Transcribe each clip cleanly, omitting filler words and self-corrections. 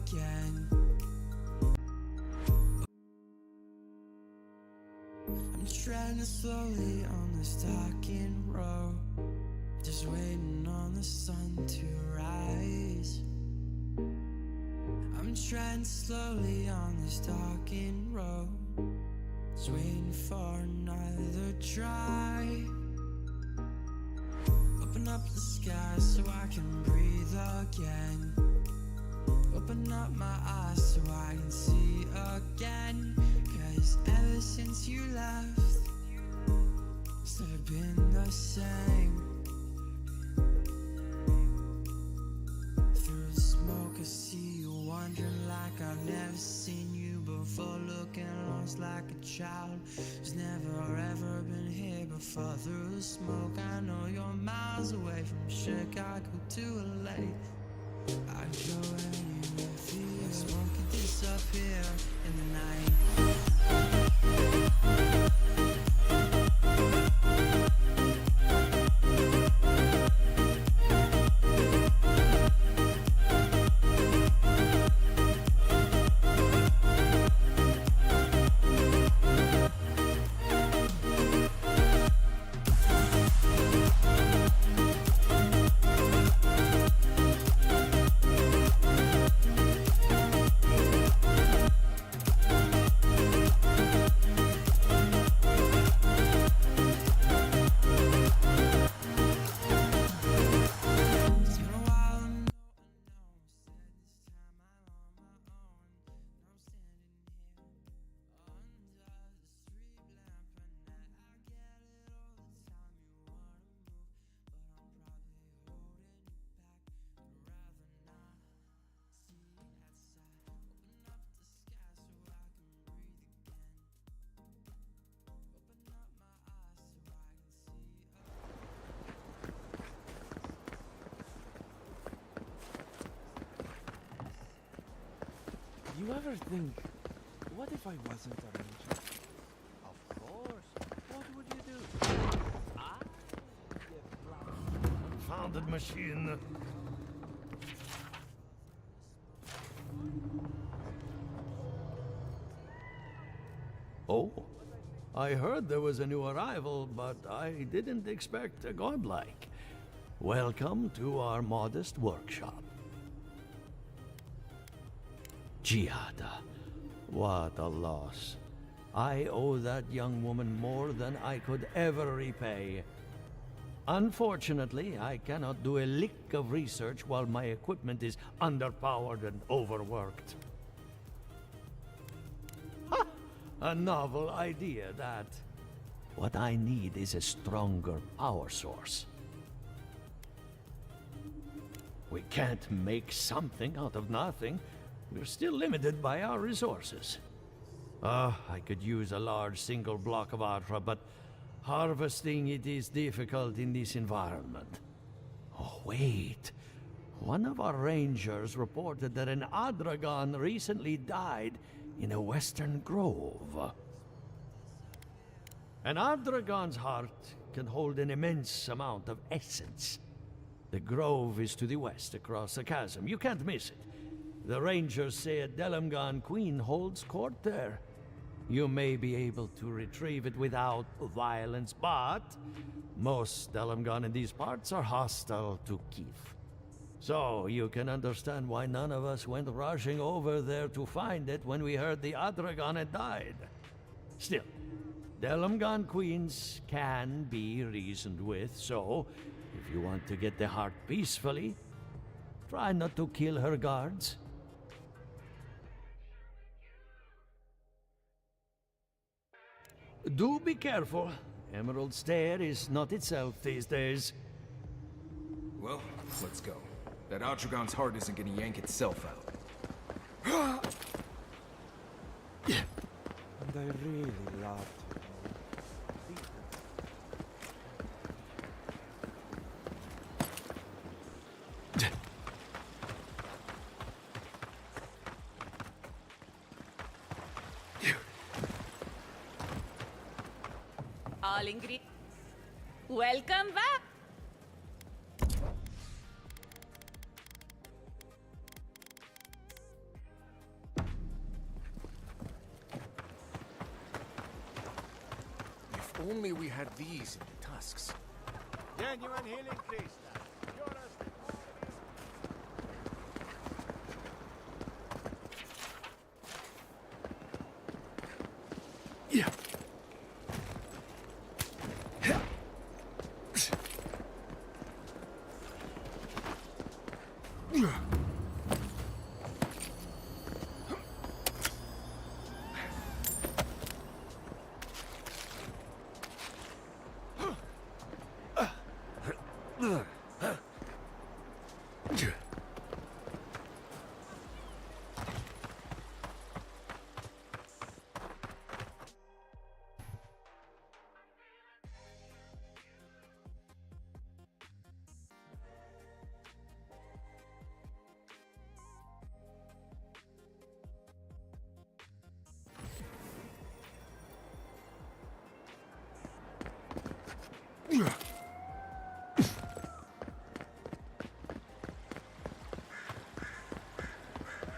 again. I'm treading slowly on this darkened road, just waiting on the sun to rise. I'm treading slowly on this darkened road, just waiting for another try. Open up the sky so I can breathe again. Open up my eyes so I can see again. 'Cause ever since you left, it's never been the same. Through the smoke I see you wandering like I've never seen you before, looking lost like a child who's never ever been here before. Through the smoke I know you're miles away from Chicago to LA. I'd go anywhere for you. Smoke could disappear in the night. You ever think, what if I wasn't a ranger? Of course. What would you do? Confounded machine. Oh, I heard there was a new arrival, but I didn't expect a godlike. Welcome to our modest workshop. Giada, what a loss. I owe that young woman more than I could ever repay. Unfortunately, I cannot do a lick of research while my equipment is underpowered and overworked. Ha! A novel idea, that. What I need is a stronger power source. We can't make something out of nothing. We're still limited by our resources. I could use a large single block of Atra, but harvesting it is difficult in this environment. Oh, wait. One of our rangers reported that an Adragon recently died in a western grove. An Adragon's heart can hold an immense amount of essence. The grove is to the west, across the chasm. You can't miss it. The rangers say a Delamgan queen holds court there. You may be able to retrieve it without violence, but most Delamgan in these parts are hostile to Keith. So you can understand why none of us went rushing over there to find it when we heard the Adragon had died. Still, Delamgan queens can be reasoned with, so if you want to get the heart peacefully, try not to kill her guards. Do be careful. Emerald Stair is not itself these days. Well, let's go. That Atragon's heart isn't gonna yank itself out. And I really loved All ingredient. Welcome back. only we had these in the tusks. Genuine healing priest.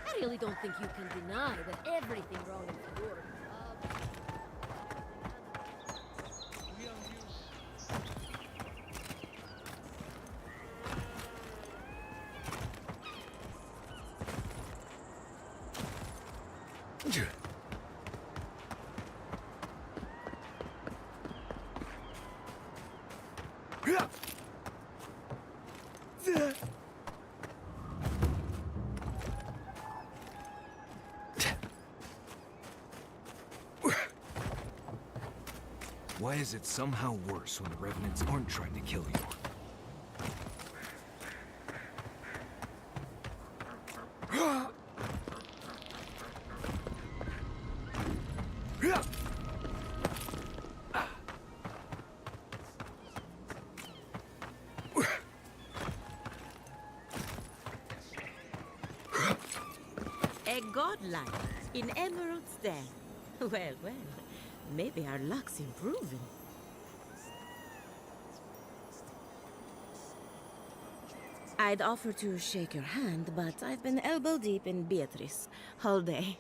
I really don't think you can deny that everything wrong in the world. Why is it somehow worse when the Revenants aren't trying to kill you? A godlike in Emerald's Den. Well, well, maybe our luck's improving. I'd offer to shake your hand, but I've been elbow deep in Beatrice all day.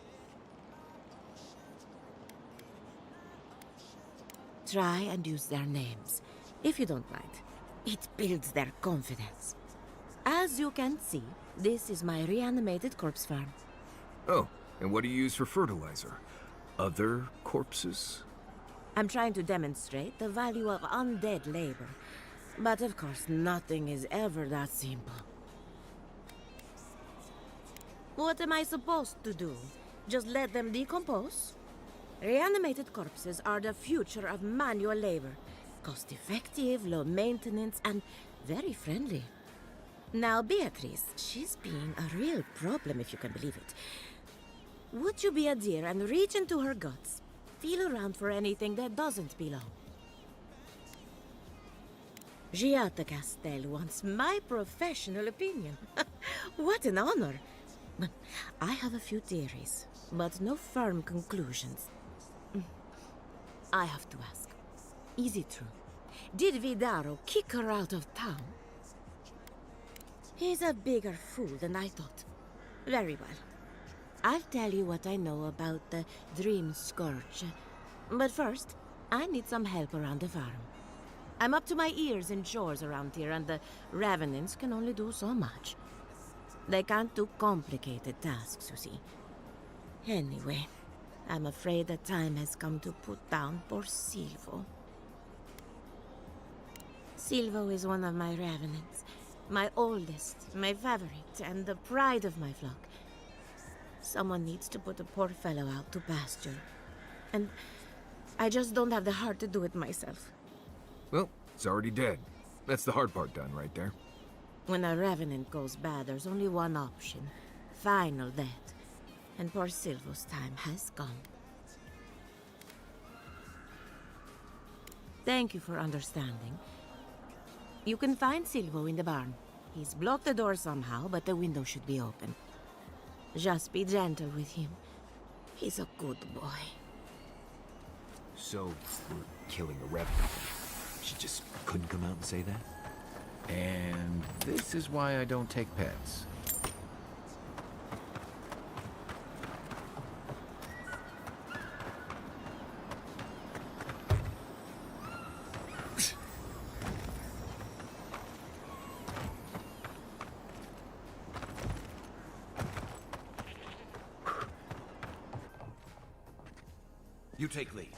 Try and use their names, if you don't mind. It builds their confidence. As you can see, this is my reanimated corpse farm. Oh, and what do you use for fertilizer? Other corpses? I'm trying to demonstrate the value of undead labor. But of course, nothing is ever that simple. What am I supposed to do? Just let them decompose? Reanimated corpses are the future of manual labor. Cost-effective, low maintenance, and very friendly. Now, Beatrice, she's being a real problem, if you can believe it. Would you be a dear and reach into her guts? Feel around for anything that doesn't belong. Giata Castel wants my professional opinion. What an honor. I have a few theories, but no firm conclusions. I have to ask. Is it true? Did Vidaro kick her out of town? He's a bigger fool than I thought. Very well. I'll tell you what I know about the Dream Scourge. But first, I need some help around the farm. I'm up to my ears in chores around here, and the Revenants can only do so much. They can't do complicated tasks, you see. Anyway, I'm afraid the time has come to put down poor Silvo. Silvo is one of my Revenants. My oldest, my favorite, and the pride of my flock. Someone needs to put a poor fellow out to pasture. And I just don't have the heart to do it myself. Well, it's already dead. That's the hard part done right there. When a Revenant goes bad, there's only one option. Final death. And poor Silvo's time has come. Thank you for understanding. You can find Silvo in the barn. He's blocked the door somehow, but the window should be open. Just be gentle with him. He's a good boy. So, we're killing a Revenant. She just couldn't come out and say that? And this is why I don't take pets. You take lead.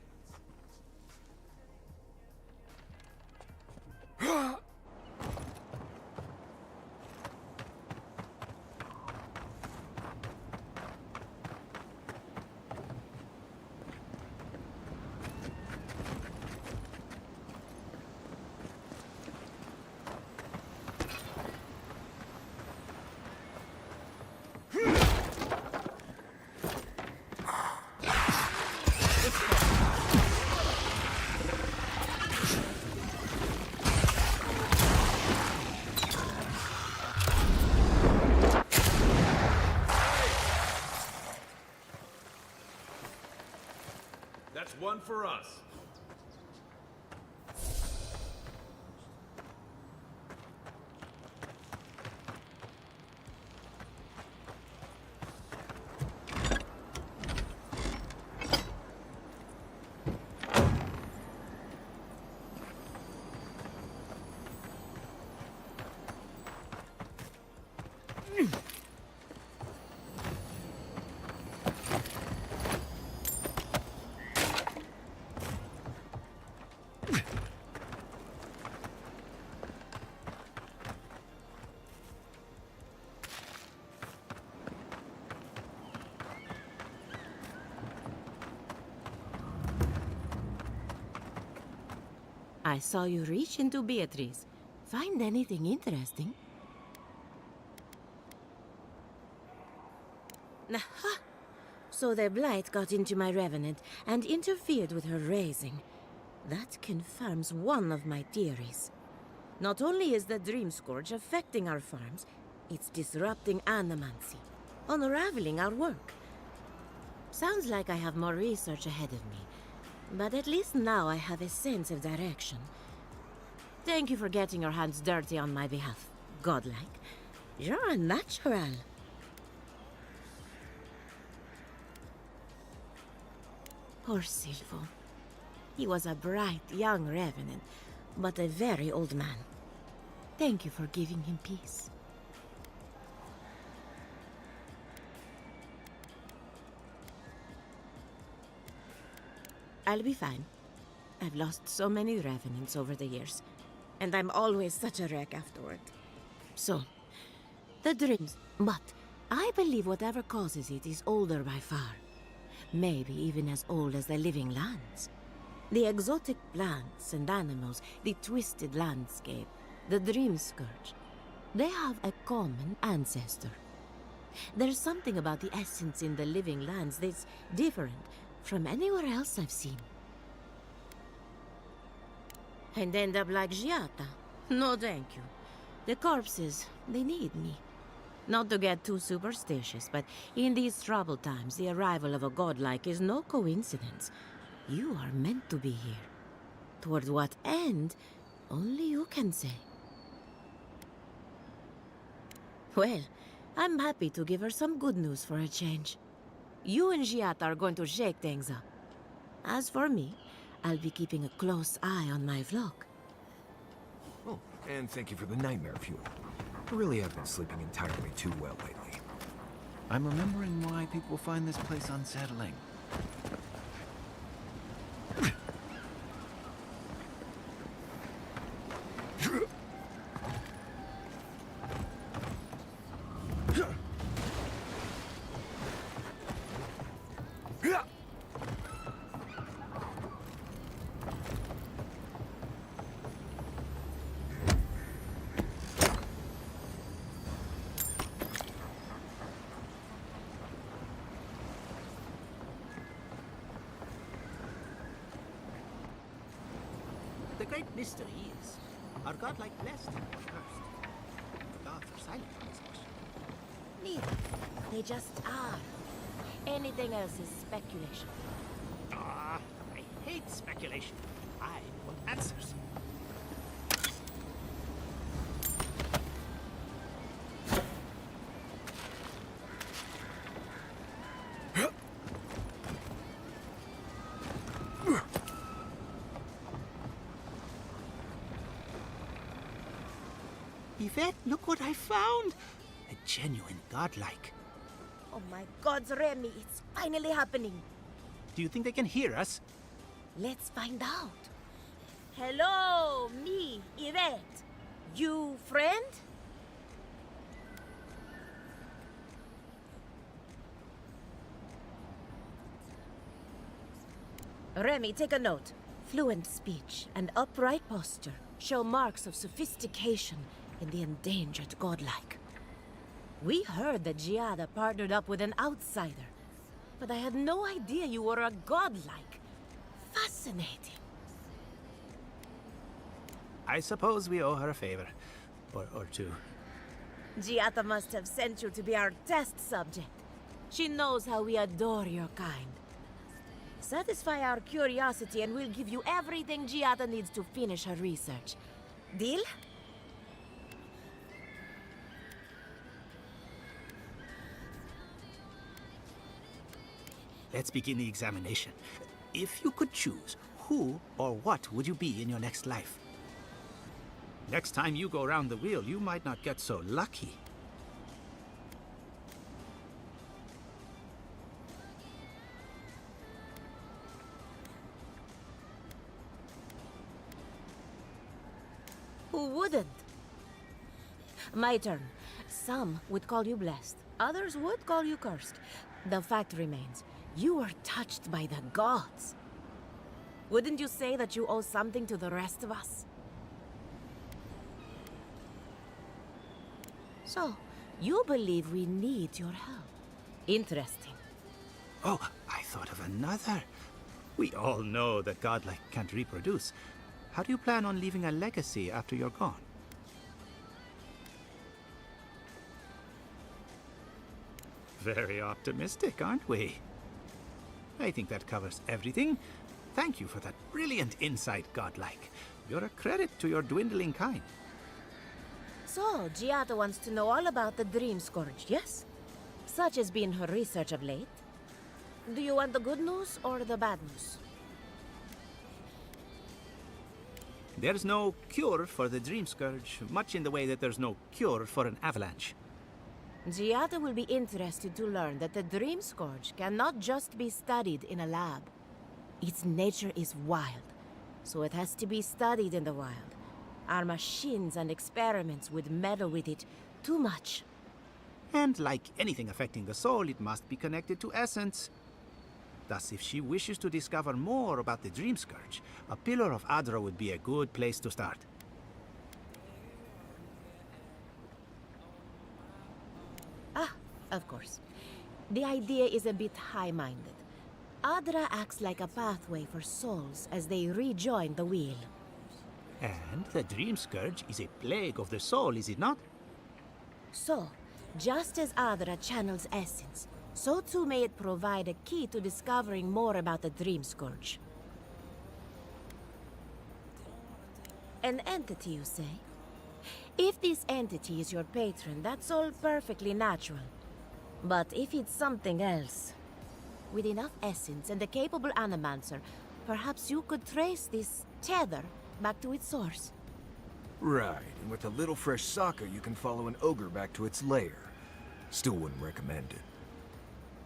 That's one for us. I saw you reach into Beatrice. Find anything interesting? Aha! So the Blight got into my Revenant and interfered with her raising. That confirms one of my theories. Not only is the Dream Scourge affecting our farms, it's disrupting animancy, unraveling our work. Sounds like I have more research ahead of me, but at least now I have a sense of direction. Thank you for getting your hands dirty on my behalf, godlike. You're a natural. Poor Silvo. He was a bright young revenant, but a very old man. Thank you for giving him peace. I'll be fine. I've lost so many revenants over the years, and I'm always such a wreck afterward. So, the dreams. But I believe whatever causes it is older by far. Maybe even as old as the living lands. The exotic plants and animals, the twisted landscape, the dream scourge. They have a common ancestor. There's something about the essence in the living lands that's different from anywhere else I've seen. And end up like Giata. No thank you. The corpses, they need me. Not to get too superstitious, but in these troubled times, the arrival of a godlike is no coincidence. You are meant to be here. Toward what end, only you can say. Well, I'm happy to give her some good news for a change. You and Giata are going to shake things up. As for me, I'll be keeping a close eye on my flock. Oh, and thank you for the nightmare fuel. I really have been sleeping entirely too well lately. I'm remembering why people find this place unsettling. The great mystery is, are godlike blessed or cursed? The gods are silent on this question. Neither. They just are. Anything else is speculation. Ah, I hate speculation. I want answers. Yvette, look what I found! A genuine godlike. Oh my gods, Remy, it's finally happening. Do you think they can hear us? Let's find out. Hello, me, Yvette. You friend? Remy, take a note. Fluent speech and upright posture show marks of sophistication in the endangered godlike. We heard that Giada partnered up with an outsider, but I had no idea you were a godlike. Fascinating. I suppose we owe her a favor. Or two. Giada must have sent you to be our test subject. She knows how we adore your kind. Satisfy our curiosity and we'll give you everything Giada needs to finish her research. Deal? Let's begin the examination. If you could choose, who or what would you be in your next life? Next time you go around the wheel, you might not get so lucky. Who wouldn't? My turn. Some would call you blessed. Others would call you cursed. The fact remains, you were touched by the gods. Wouldn't you say that you owe something to the rest of us? So, you believe we need your help. Interesting. Oh, I thought of another. We all know that godlike can't reproduce. How do you plan on leaving a legacy after you're gone? Very optimistic, aren't we? I think that covers everything. Thank you for that brilliant insight, godlike. You're a credit to your dwindling kind. So, Giada wants to know all about the Dream Scourge, yes? Such has been her research of late. Do you want the good news or the bad news? There's no cure for the Dream Scourge, much in the way that there's no cure for an avalanche. Giada will be interested to learn that the Dream Scourge cannot just be studied in a lab. Its nature is wild, so it has to be studied in the wild. Our machines and experiments would meddle with it too much. And like anything affecting the soul, it must be connected to essence. Thus, if she wishes to discover more about the Dream Scourge, a Pillar of Adra would be a good place to start. Ah, of course. The idea is a bit high-minded. Adra acts like a pathway for souls as they rejoin the wheel. And the Dream Scourge is a plague of the soul, is it not? So, just as Adra channels essence, so too may it provide a key to discovering more about the Dream Scourge. An entity, you say? If this entity is your patron, that's all perfectly natural. But if it's something else, with enough essence and a capable animancer, perhaps you could trace this tether back to its source. Right, and with a little fresh soccer, you can follow an ogre back to its lair. Still wouldn't recommend it.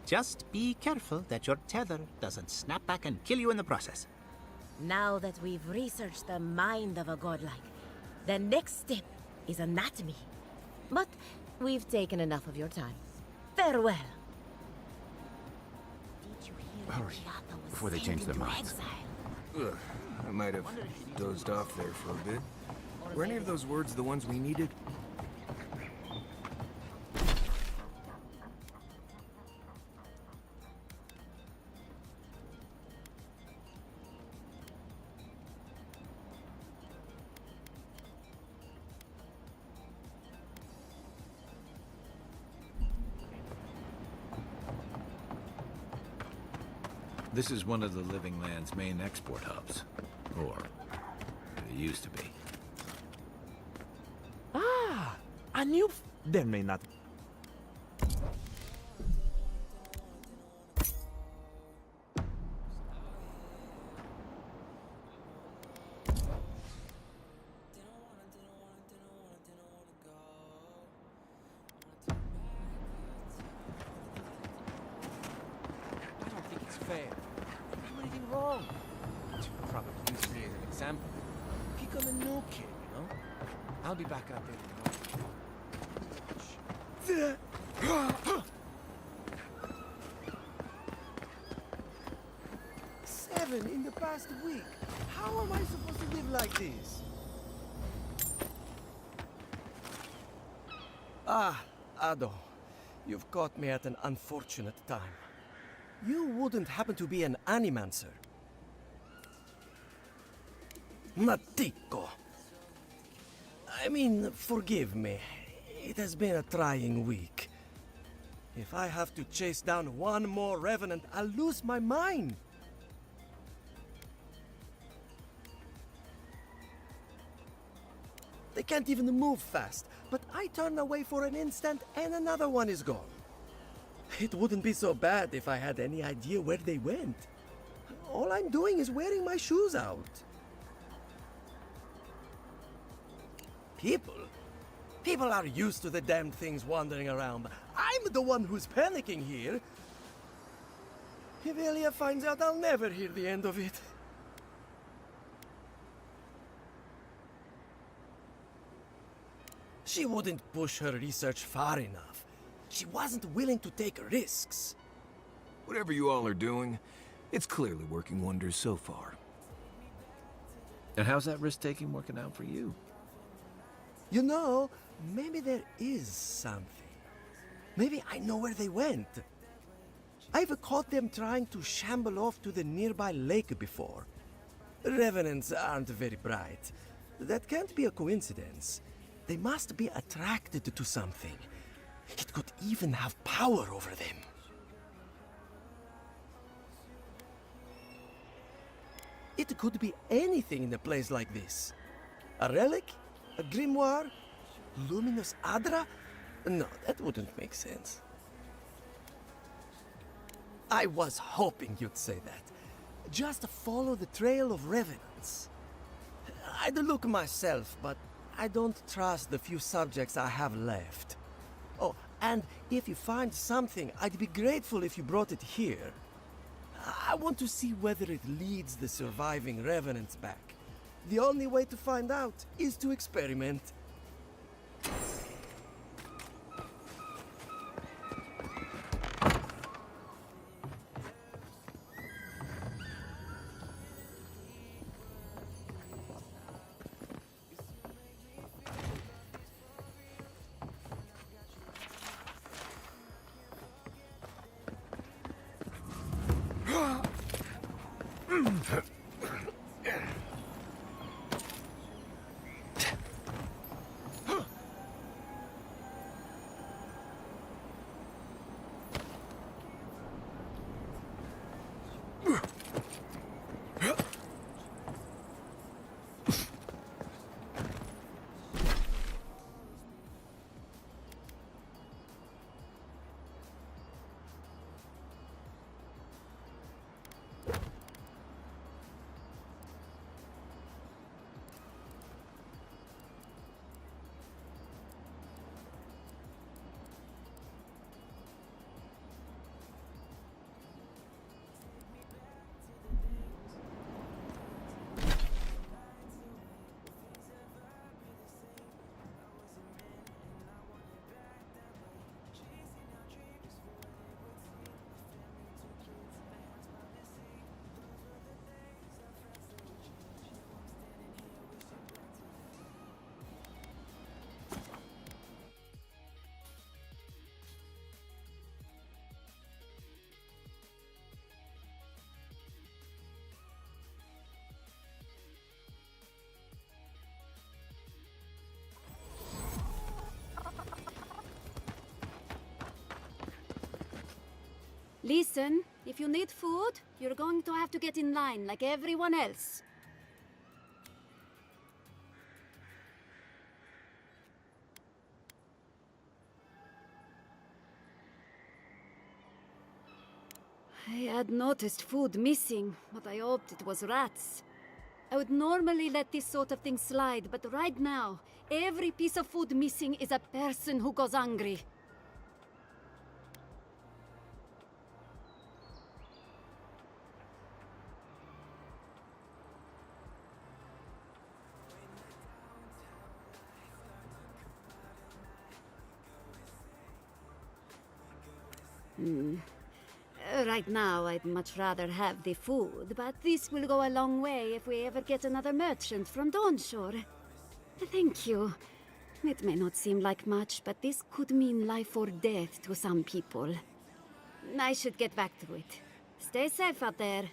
Just be careful that your tether doesn't snap back and kill you in the process. Now that we've researched the mind of a godlike, the next step is anatomy. But we've taken enough of your time. Farewell. Did you hear that Hurry, Giada was before they sent change their into minds. exile? Ugh, I might have dozed off there for a bit. Were any of those words the ones we needed? This is one of the Living Land's main export hubs. Or, it used to be. Ah, a new. There may not. I don't think it's fair. probably use me as an example. Pick on the new kid, you know? I'll be back out there tomorrow. 7 in the past week. How am I supposed to live like this? Ah, Ado. You've caught me at an unfortunate time. You wouldn't happen to be an animancer? Matico. I mean, forgive me. It has been a trying week. If I have to chase down one more revenant, I'll lose my mind. They can't even move fast, but I turn away for an instant and another one is gone. It wouldn't be so bad if I had any idea where they went. All I'm doing is wearing my shoes out. People are used to the damned things wandering around. I'm the one who's panicking here. If Elia finds out, I'll never hear the end of it. She wouldn't push her research far enough. She wasn't willing to take risks. Whatever you all are doing, it's clearly working wonders so far. And how's that risk-taking working out for you? You know, maybe there is something. Maybe I know where they went. I've caught them trying to shamble off to the nearby lake before. Revenants aren't very bright. That can't be a coincidence. They must be attracted to something. It could even have power over them. It could be anything in a place like this. A relic? A grimoire? Luminous Adra? No, that wouldn't make sense. I was hoping you'd say that. Just follow the trail of revenants. I'd look myself, but I don't trust the few subjects I have left. Oh, and if you find something, I'd be grateful if you brought it here. I want to see whether it leads the surviving revenants back. The only way to find out is to experiment. Listen, if you need food, you're going to have to get in line like everyone else. I had noticed food missing, but I hoped it was rats. I would normally let this sort of thing slide, but right now, every piece of food missing is a person who goes hungry. Right now, I'd much rather have the food, but this will go a long way if we ever get another merchant from Dawnshore. Thank you. It may not seem like much, but this could mean life or death to some people. I should get back to it. Stay safe out there.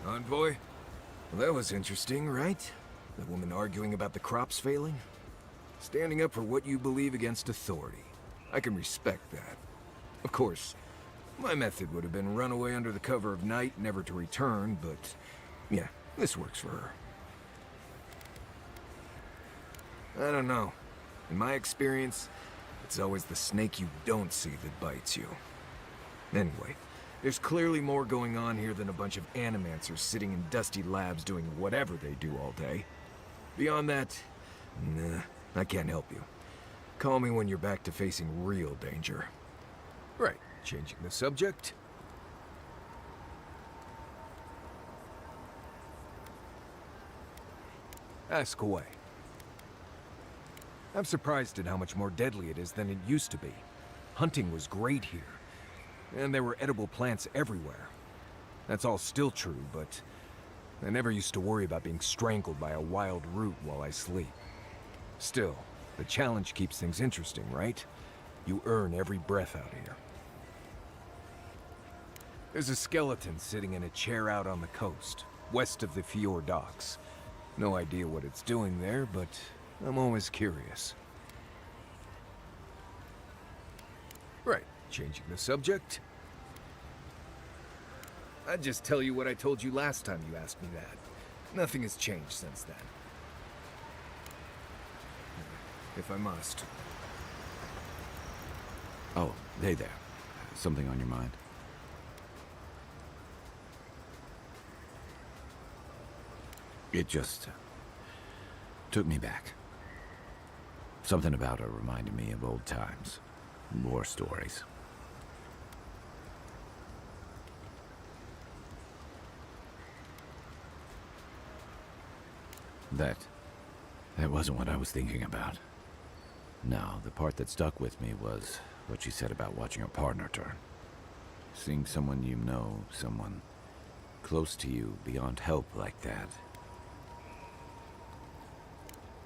Envoy? Well, that was interesting, right? The woman arguing about the crops failing? Standing up for what you believe against authority. I can respect that. Of course, my method would have been run away under the cover of night, never to return, but yeah, this works for her. I don't know. In my experience, it's always the snake you don't see that bites you. Anyway, there's clearly more going on here than a bunch of animancers sitting in dusty labs doing whatever they do all day. Beyond that, nah, I can't help you. Call me when you're back to facing real danger. Right, changing the subject. Ask away. I'm surprised at how much more deadly it is than it used to be. Hunting was great here. And there were edible plants everywhere. That's all still true, but I never used to worry about being strangled by a wild root while I sleep. Still, the challenge keeps things interesting, right? You earn every breath out here. There's a skeleton sitting in a chair out on the coast, west of the fjord docks. No idea what it's doing there, but I'm always curious. Right. Changing the subject? I'd just tell you what I told you last time you asked me that. Nothing has changed since then. If I must. Oh, hey there. Something on your mind? It just took me back. Something about her reminded me of old times. War stories. That wasn't what I was thinking about. No, the part that stuck with me was what she said about watching her partner turn. Seeing someone you know, someone close to you, beyond help like that.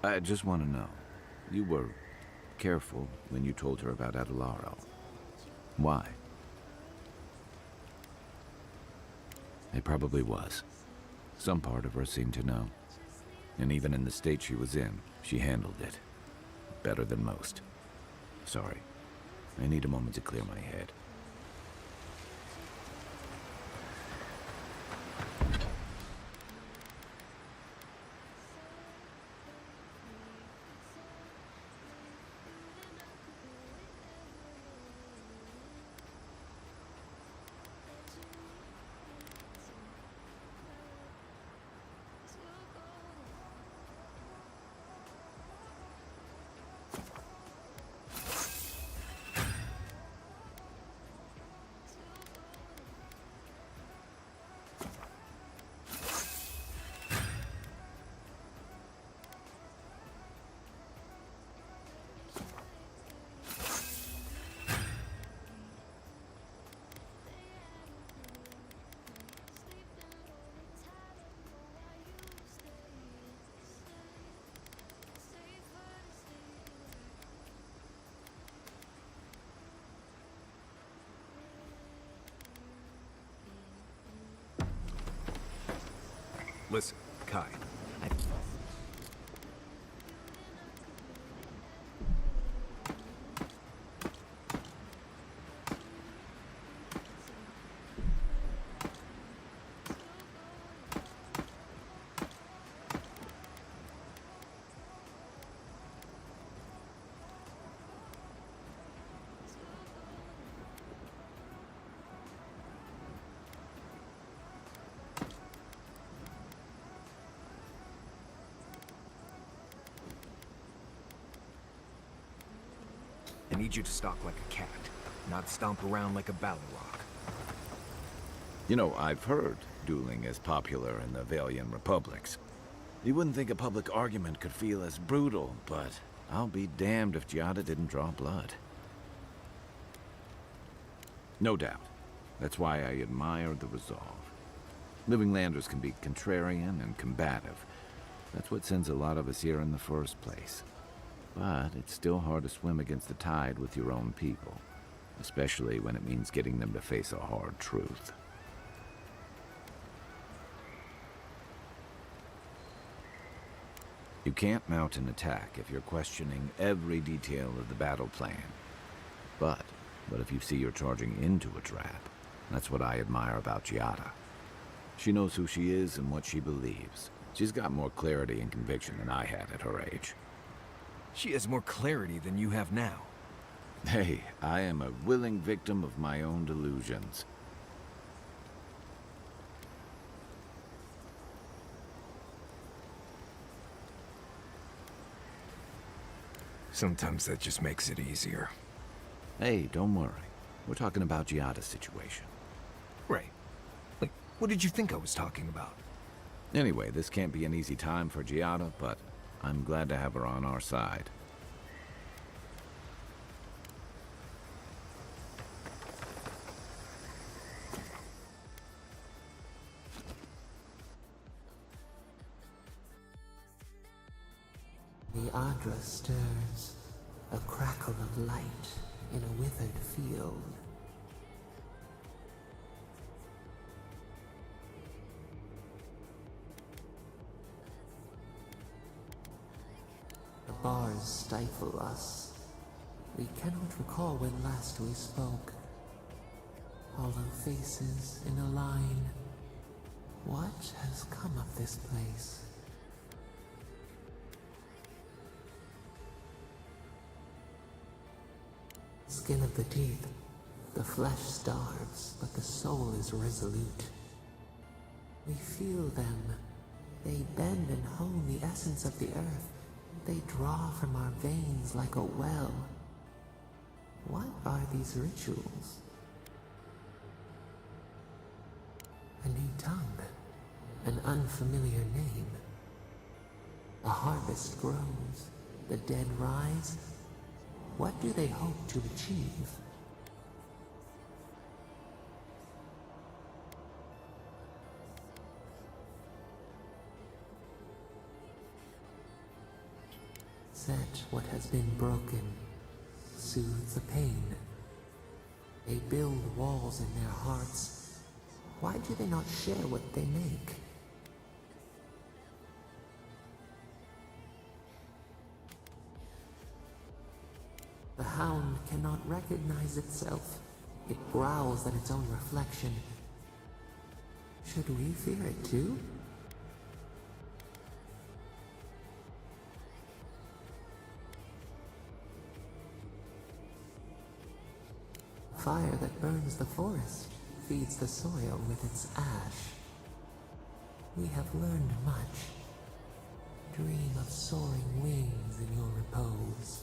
I just want to know, you were careful when you told her about Adelaro. Why? It probably was. Some part of her seemed to know. And even in the state she was in, she handled it. Better than most. Sorry. I need a moment to clear my head. Listen, Kai. I need you to stalk like a cat, not stomp around like a Balrog. You know, I've heard dueling is popular in the Valian republics. You wouldn't think a public argument could feel as brutal, but I'll be damned if Giada didn't draw blood. No doubt. That's why I admire the resolve. Living Landers can be contrarian and combative. That's what sends a lot of us here in the first place. But it's still hard to swim against the tide with your own people, especially when it means getting them to face a hard truth. You can't mount an attack if you're questioning every detail of the battle plan. But if you see you're charging into a trap, that's what I admire about Giada. She knows who she is and what she believes. She's got more clarity and conviction than I had at her age. She has more clarity than you have now. Hey, I am a willing victim of my own delusions. Sometimes that just makes it easier. Hey, don't worry. We're talking about Giada's situation. Right. Wait, what did you think I was talking about? Anyway, this can't be an easy time for Giada, but I'm glad to have her on our side. The Adra stirs, a crackle of light in a withered field. The bars stifle us. We cannot recall when last we spoke. Hollow faces in a line. What has come of this place? Skin of the teeth. The flesh starves, but the soul is resolute. We feel them. They bend and hone the essence of the earth. They draw from our veins like a well. What are these rituals? A new tongue. An unfamiliar name. A harvest grows. The dead rise. What do they hope to achieve? Set what has been broken, soothe the pain. They build walls in their hearts. Why do they not share what they make? The hound cannot recognize itself. It growls at its own reflection. Should we fear it too? Fire that burns the forest feeds the soil with its ash. We have learned much. Dream of soaring wings in your repose.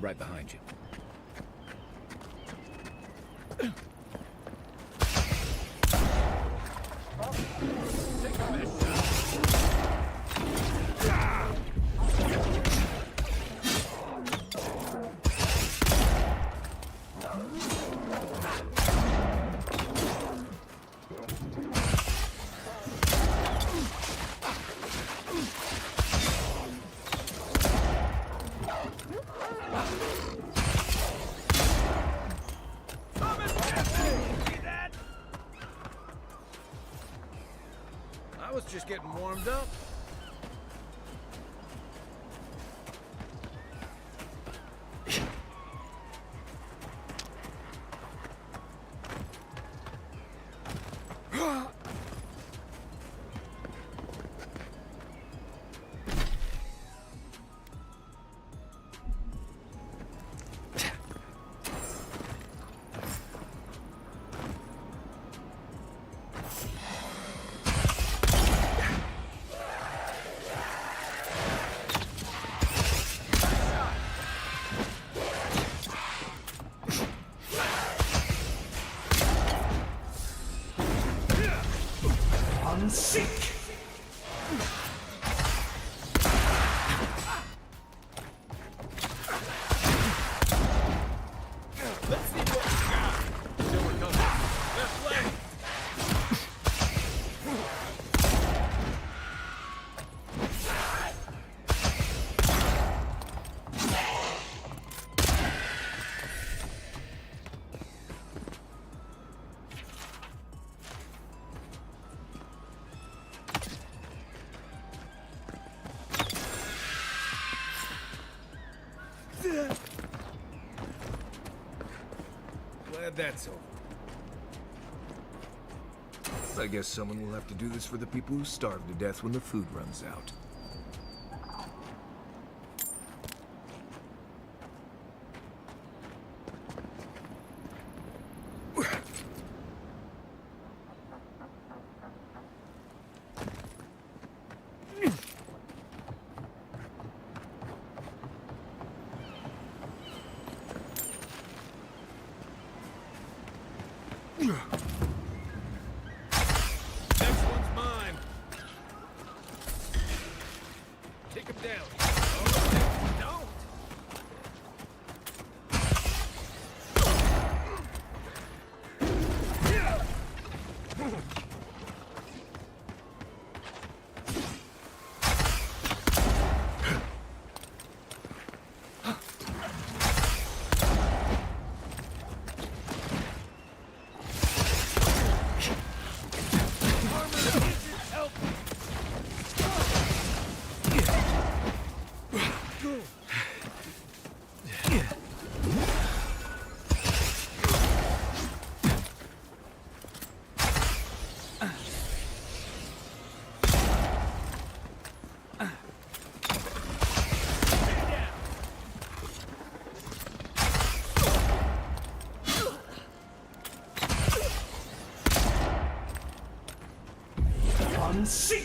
right behind you. I was just getting warmed up. Sick! Glad that's over. I guess someone will have to do this for the people who starve to death when the food runs out. Next one's mine. Take him down. Oh, don't. Sick!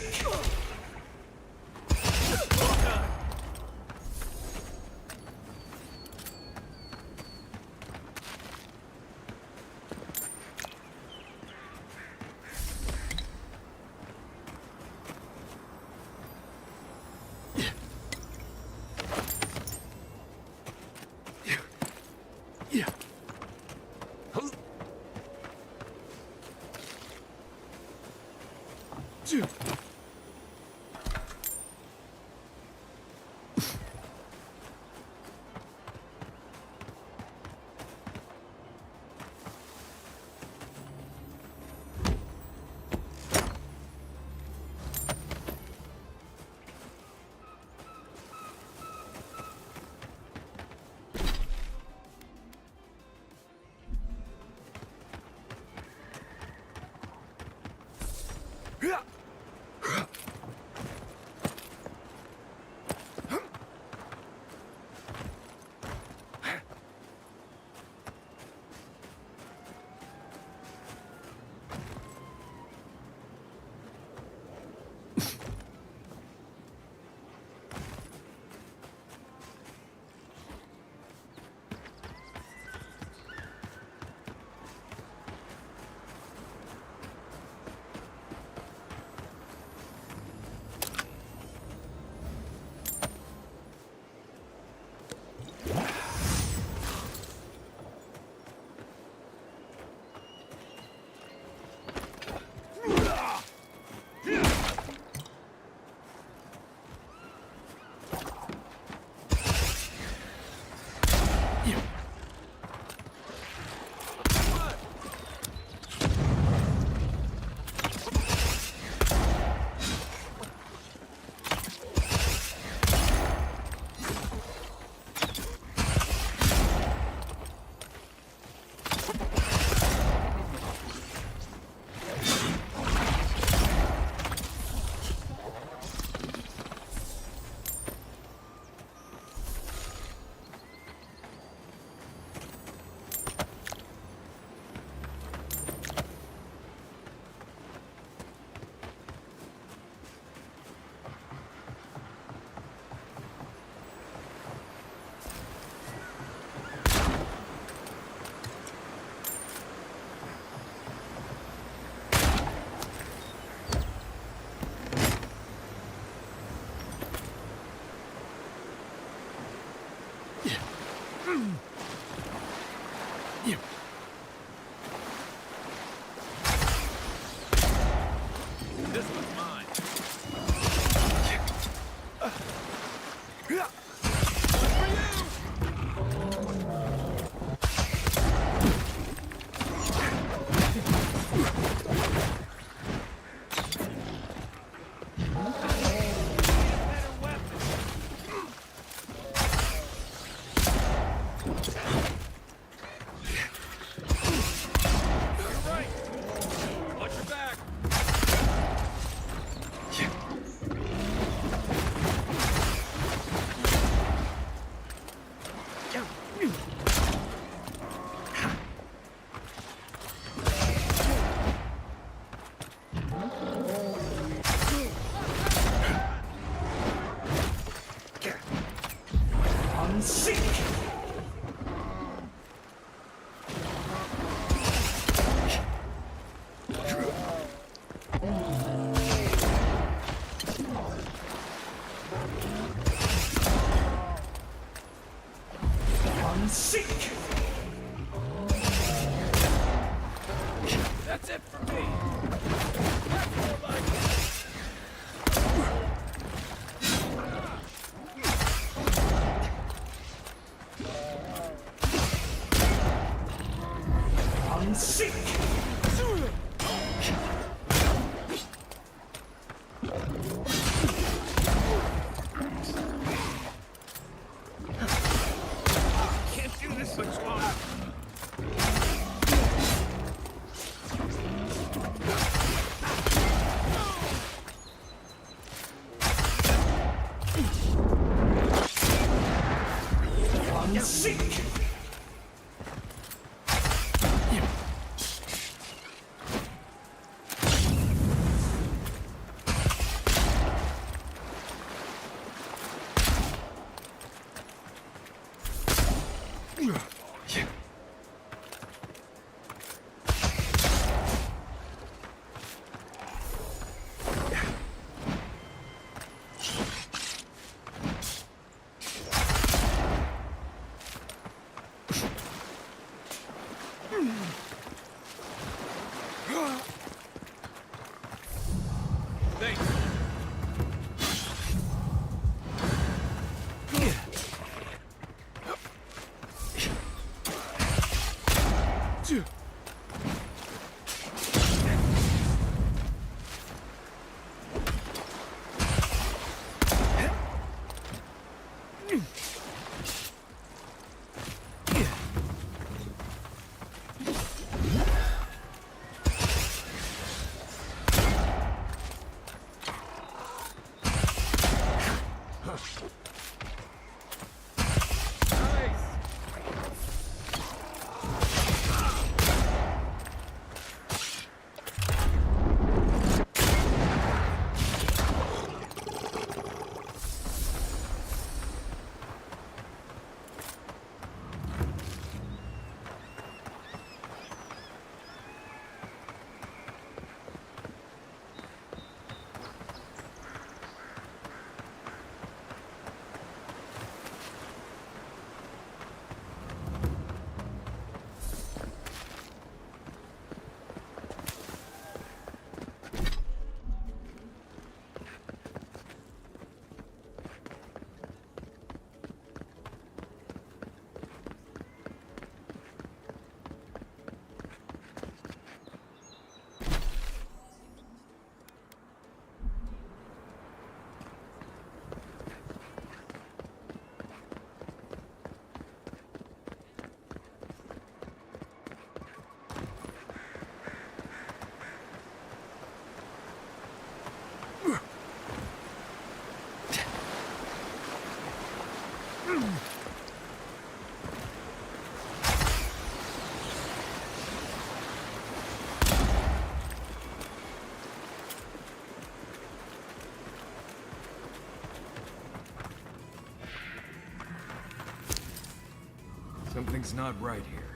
Something's not right here.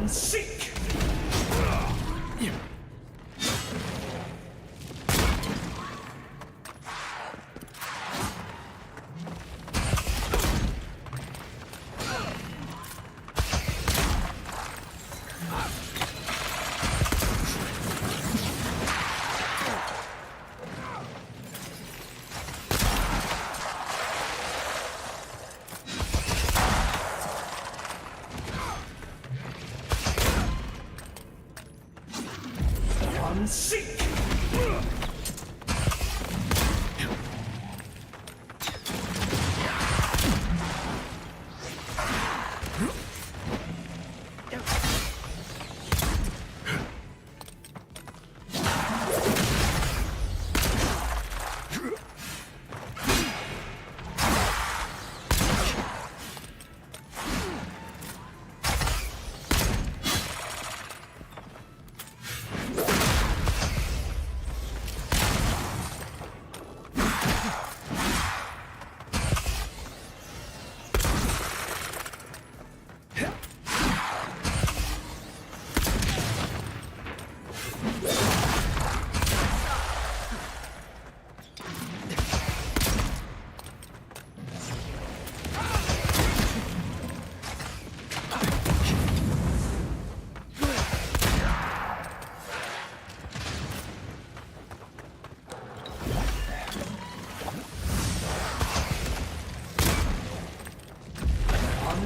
Seek! Seek!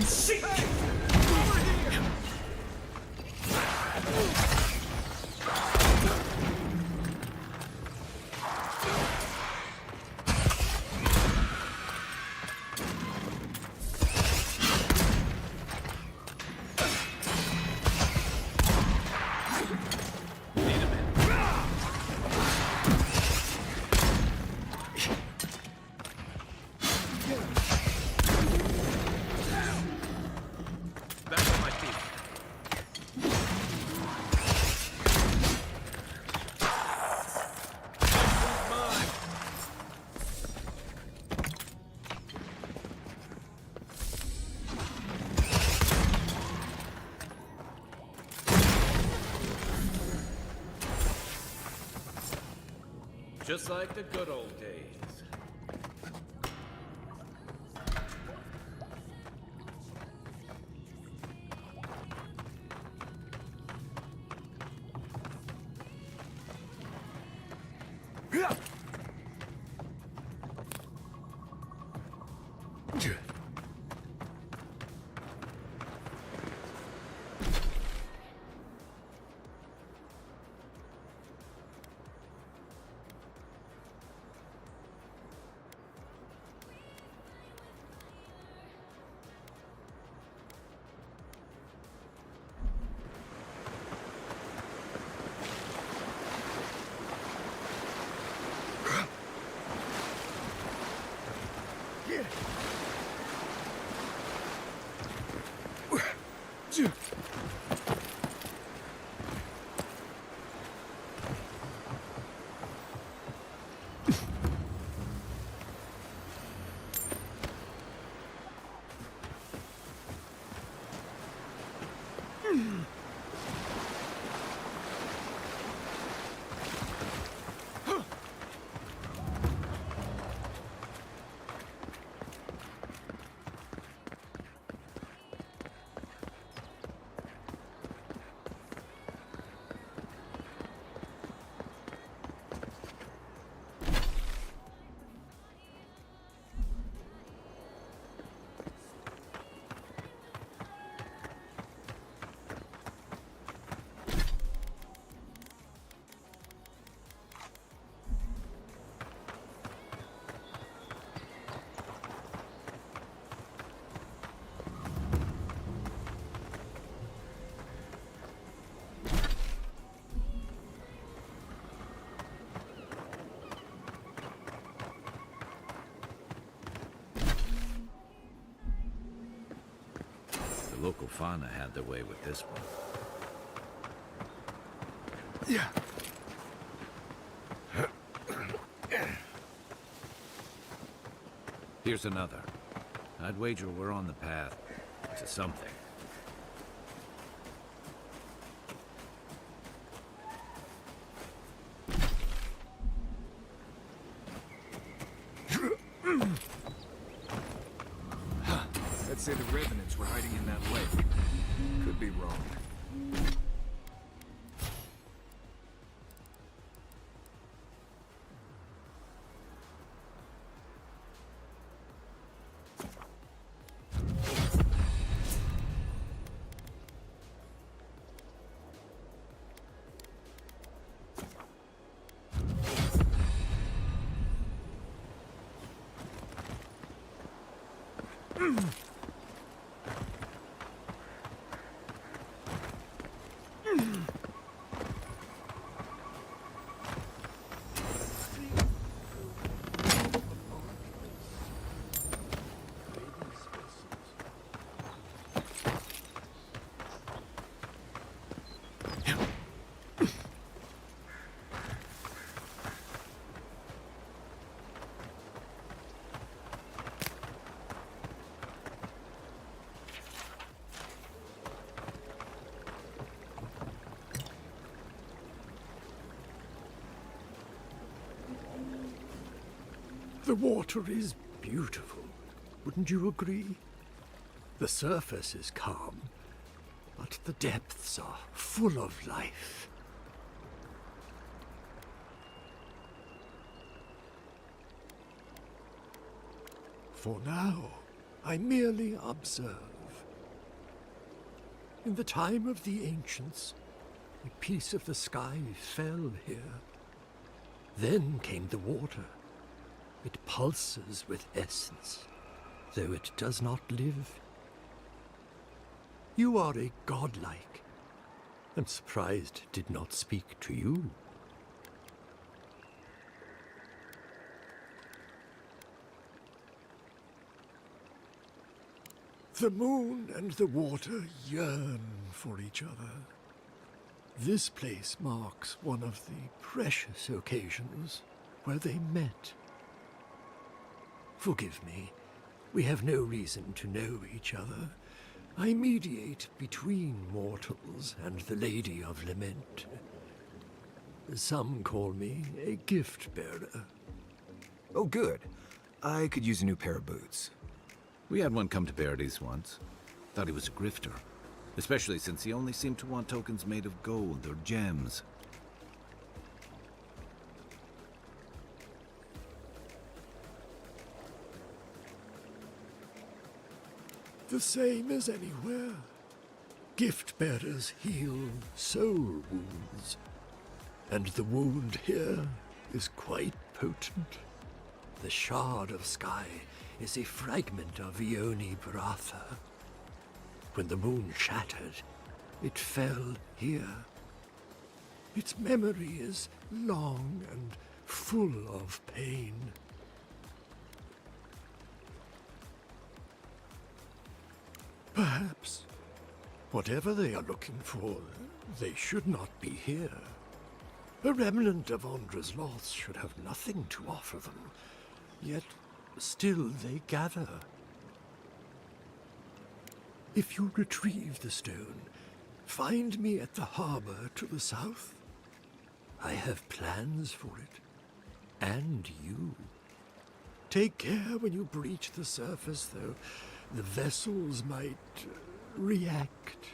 Seek! Just like the good old days. local fauna had their way with this one. Yeah. Here's another. I'd wager we're on the path to something. I'd say the revenants were hiding in that lake. Could be wrong. The water is beautiful, wouldn't you agree? The surface is calm, but the depths are full of life. For now, I merely observe. In the time of the ancients, a piece of the sky fell here. Then came the water. It pulses with essence, though it does not live. You are a godlike. I'm surprised it did not speak to you. The moon and the water yearn for each other. This place marks one of the precious occasions where they met. Forgive me, we have no reason to know each other. I mediate between mortals and the Lady of Lament. Some call me a gift-bearer. Oh, good. I could use a new pair of boots. We had one come to Verity's once. Thought he was a grifter. Especially since he only seemed to want tokens made of gold or gems. The same as anywhere. Gift-bearers heal soul wounds. And the wound here is quite potent. The shard of sky is a fragment of Ione Baratha. When the moon shattered, it fell here. Its memory is long and full of pain. Perhaps, whatever they are looking for, they should not be here. A remnant of Ondra's loss should have nothing to offer them, yet still they gather. If you retrieve the stone, find me at the harbor to the south. I have plans for it, and you. Take care when you breach the surface, though. The vessels might react.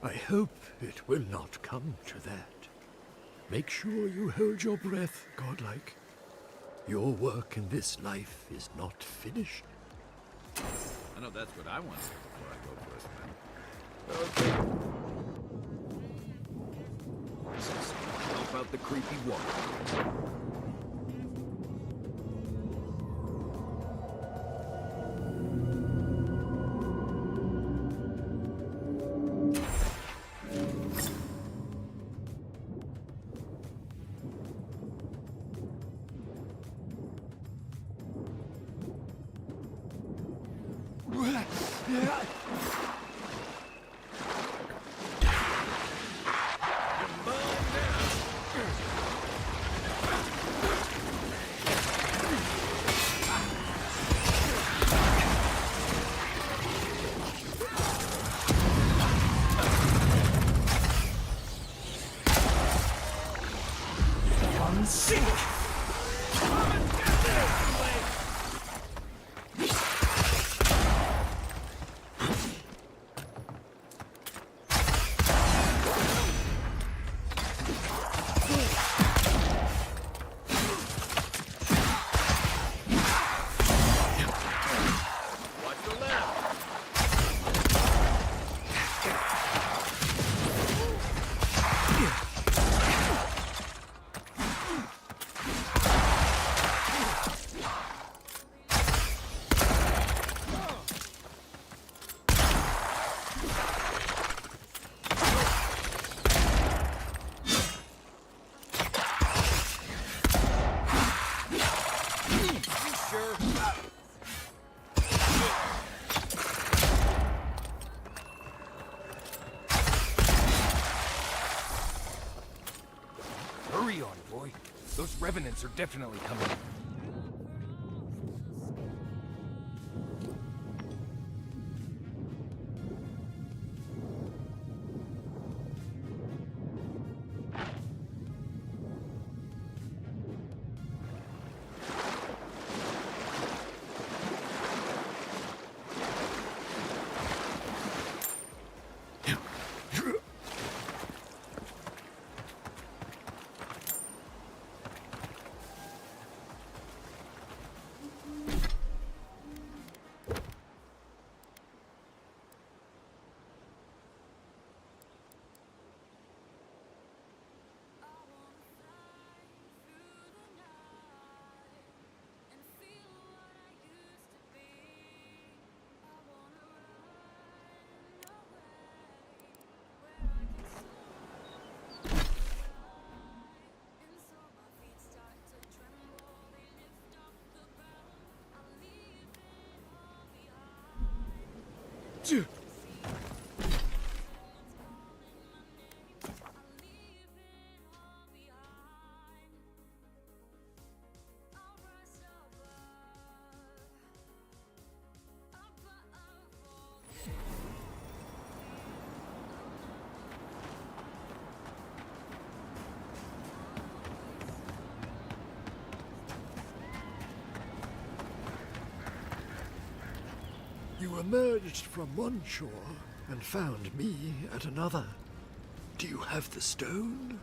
I hope it will not come to that. Make sure you hold your breath, godlike. Your work in this life is not finished. I know that's what I want to do before I go for a swim. Okay. Help out the creepy water. and sink! Hurry on, boy. Those revenants are definitely coming. You emerged from one shore and found me at another. Do you have the stone?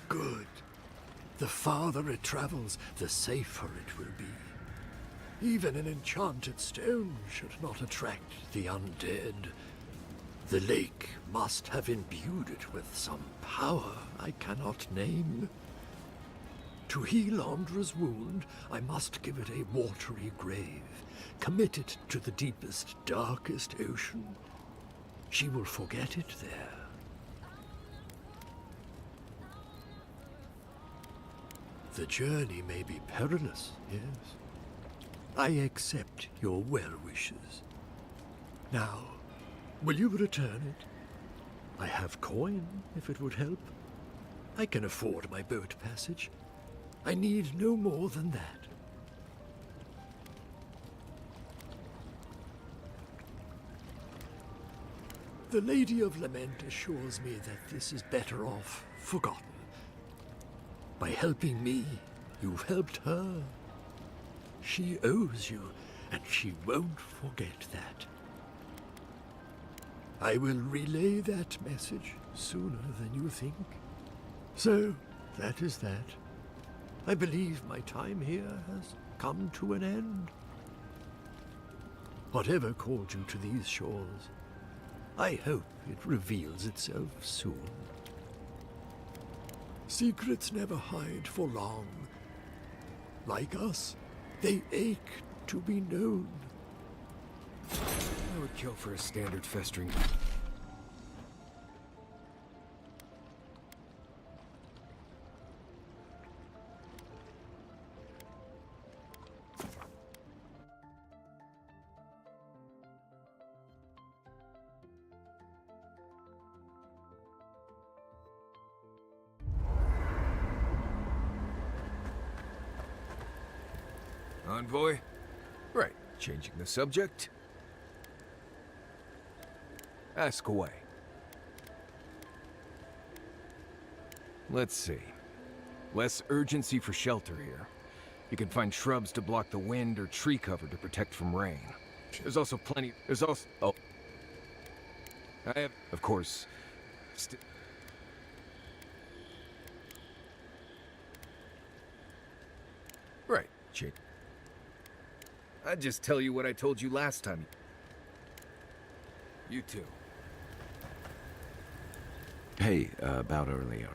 Good. The farther it travels, the safer it will be. Even an enchanted stone should not attract the undead. The lake must have imbued it with some power I cannot name. To heal Andra's wound, I must give it a watery grave, commit it to the deepest, darkest ocean. She will forget it there. The journey may be perilous, yes. I accept your well wishes. Now, will you return it? I have coin, if it would help. I can afford my boat passage. I need no more than that. The Lady of Lament assures me that this is better off forgotten. By helping me, you've helped her. She owes you, and she won't forget that. I will relay that message sooner than you think. So, that is that. I believe my time here has come to an end. Whatever called you to these shores, I hope it reveals itself soon. Secrets never hide for long. Like us, they ache to be known. I would kill for a standard festering. Envoy? Right, changing the subject. Ask away. Let's see. Less urgency for shelter here. You can find shrubs to block the wind or tree cover to protect from rain. There's also plenty... There's also... Oh. I have... Of course... Right, chick. I'd just tell you what I told you last time. You too. Hey, about earlier.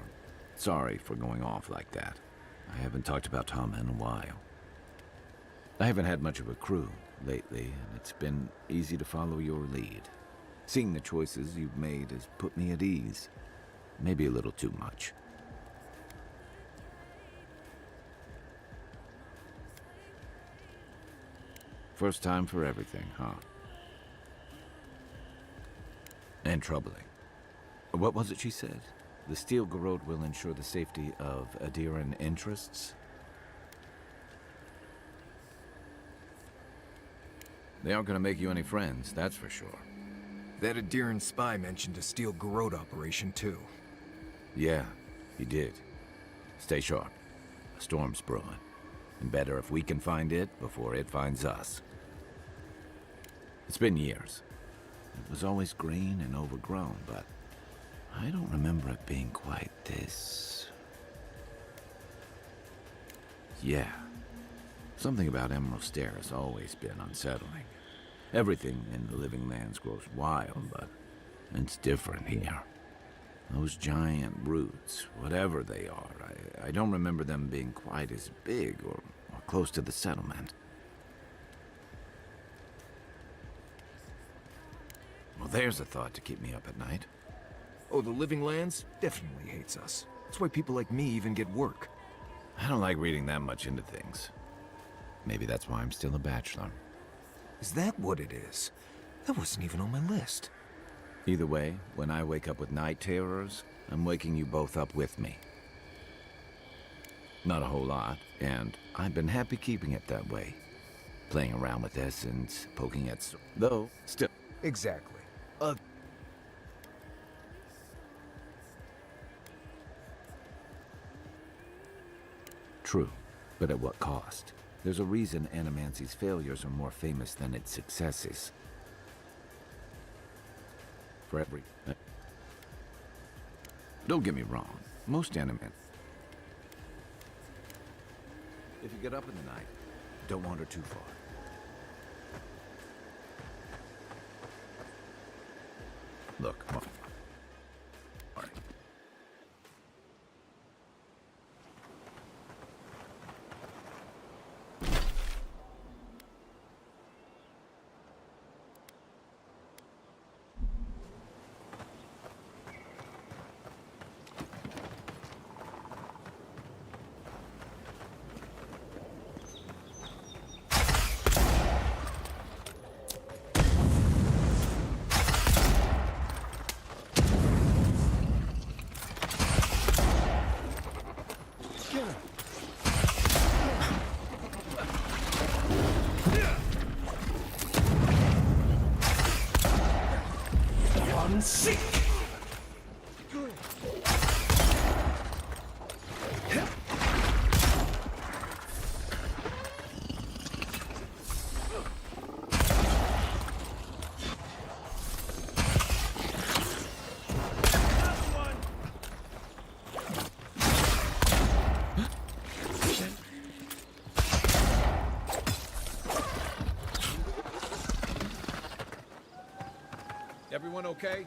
Sorry for going off like that. I haven't talked about Tom in a while. I haven't had much of a crew lately, and it's been easy to follow your lead. Seeing the choices you've made has put me at ease. Maybe a little too much. First time for everything, huh? And troubling. What was it she said? The Steel Garrote will ensure the safety of Adiran interests? They aren't gonna make you any friends, that's for sure. That Adiran spy mentioned a Steel Garrote operation, too. Yeah, he did. Stay sharp. A storm's brewing. And better if we can find it before it finds us. It's been years. It was always green and overgrown, but I don't remember it being quite this... Yeah. Something about Emerald Stair has always been unsettling. Everything in the Living Lands grows wild, but it's different here. Those giant roots, whatever they are, I don't remember them being quite as big or close to the settlement. Well, there's a thought to keep me up at night. Oh, the Living Lands definitely hates us. That's why people like me even get work. I don't like reading that much into things. Maybe that's why I'm still a bachelor. Is that what it is? That wasn't even on my list. Either way, when I wake up with night terrors, I'm waking you both up with me. Not a whole lot, and I've been happy keeping it that way. Playing around with essence, poking at... Though, still... Exactly. True, but at what cost? There's a reason Animancy's failures are more famous than its successes. For every... Don't get me wrong, most Animan... If you get up in the night, don't wander too far. Look, come on. All right. Sick! Everyone okay?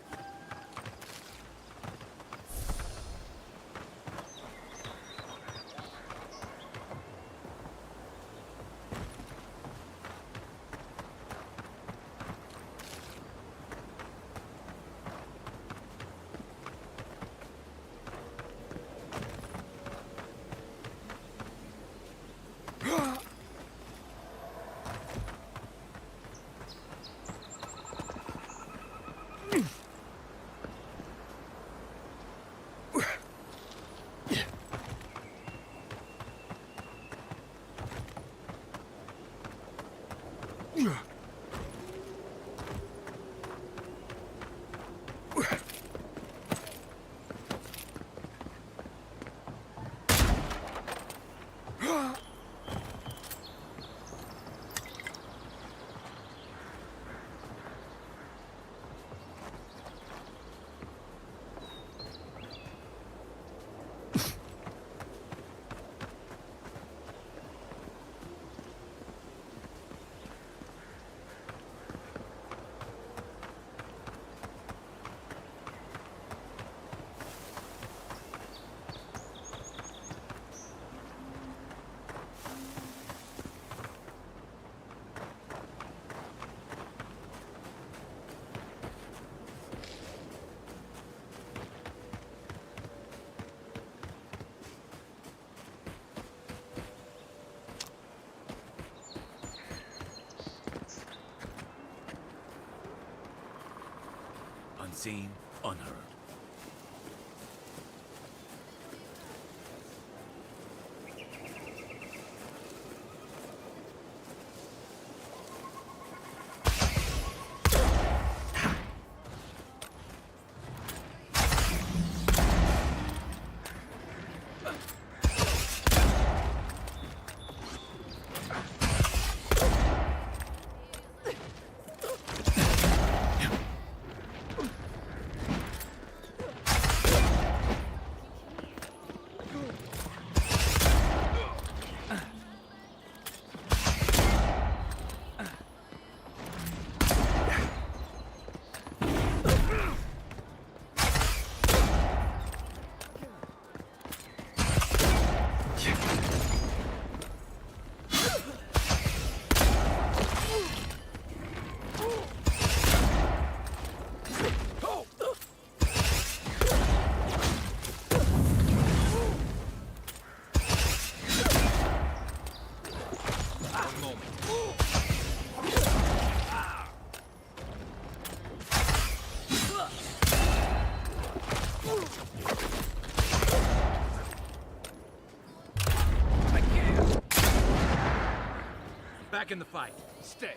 unseen, unheard. Back in the fight. Stay.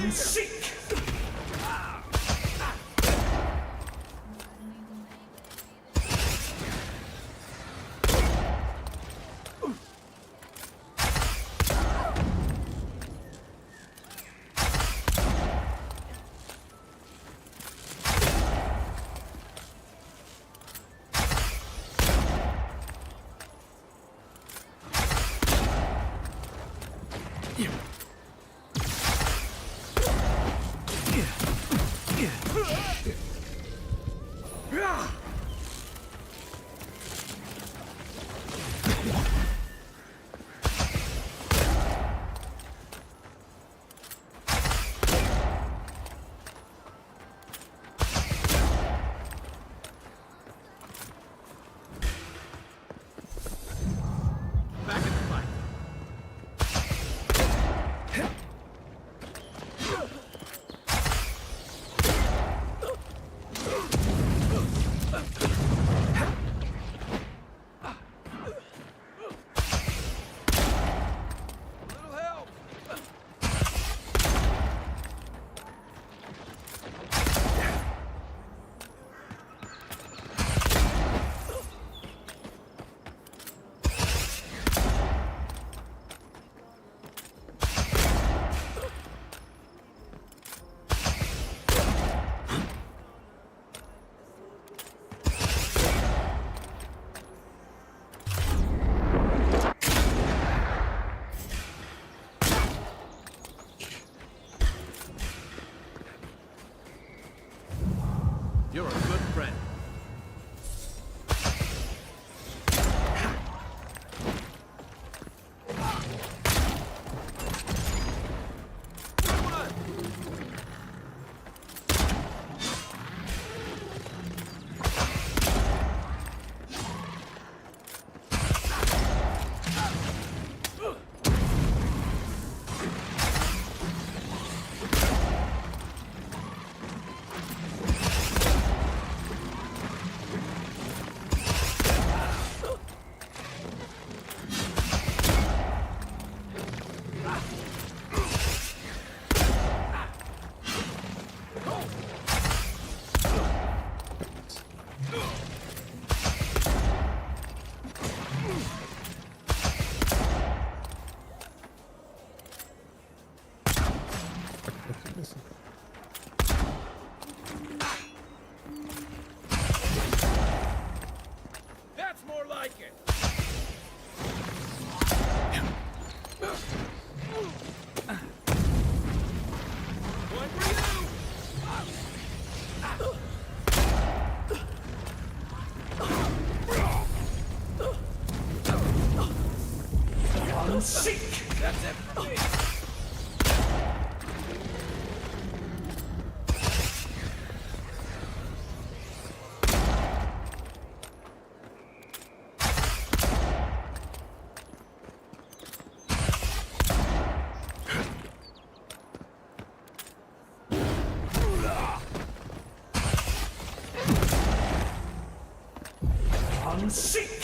I'm sick. Unseek! That's everything. Unseek!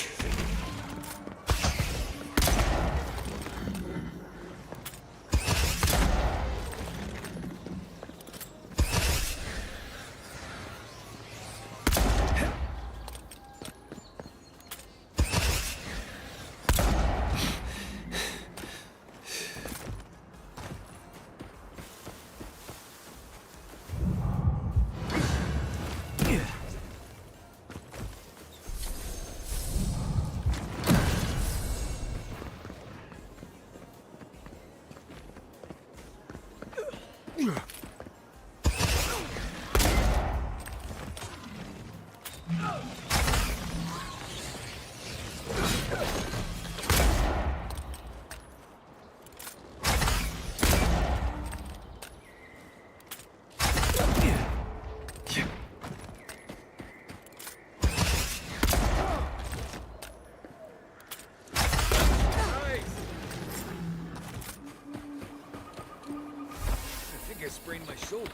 I sprained my shoulder.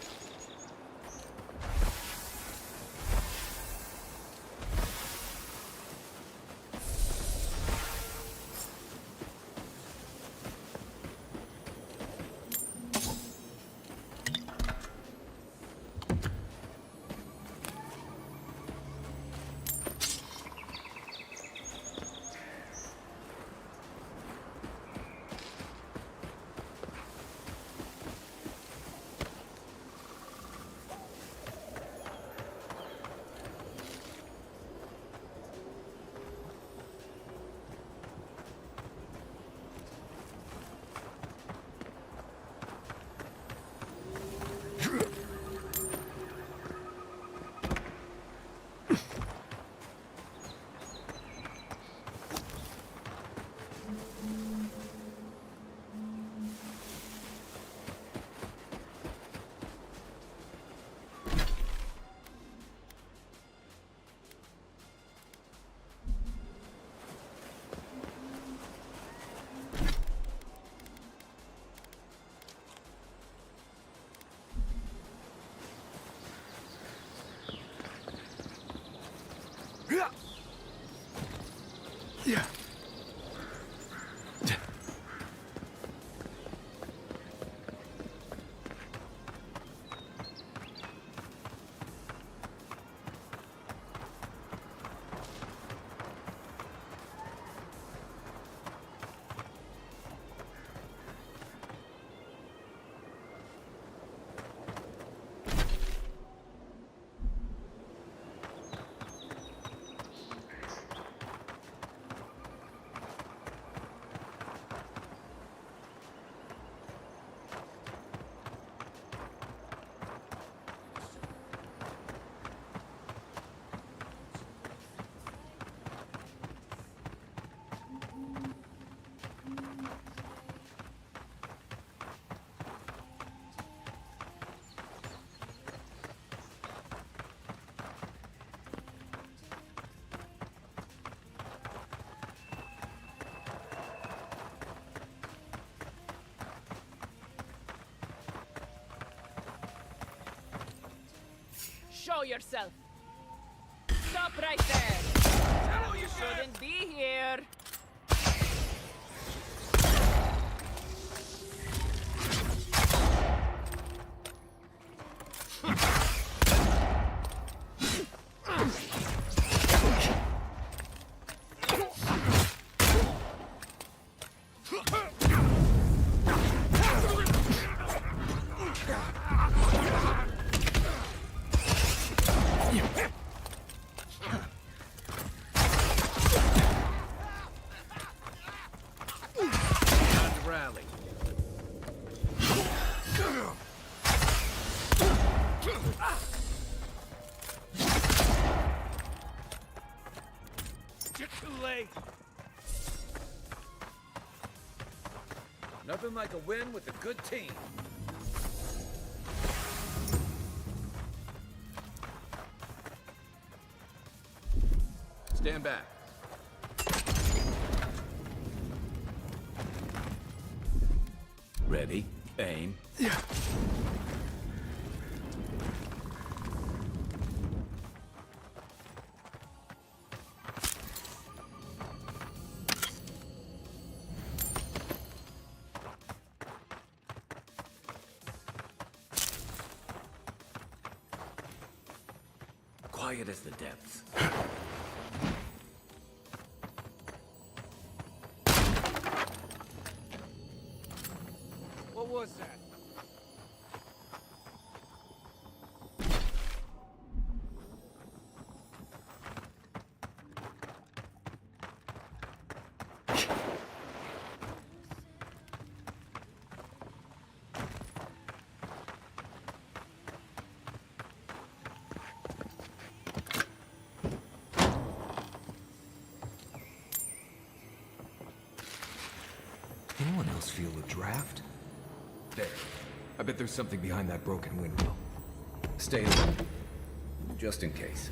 Yeah. Show yourself. Stop right there. You shouldn't be here. Rally. You're too late. Nothing like a win with a good team. Stand back. Ready, aim. Quiet as the depths. What was that? Anyone else feel a draft? There. I bet there's something behind that broken window. Stay alert. Just in case.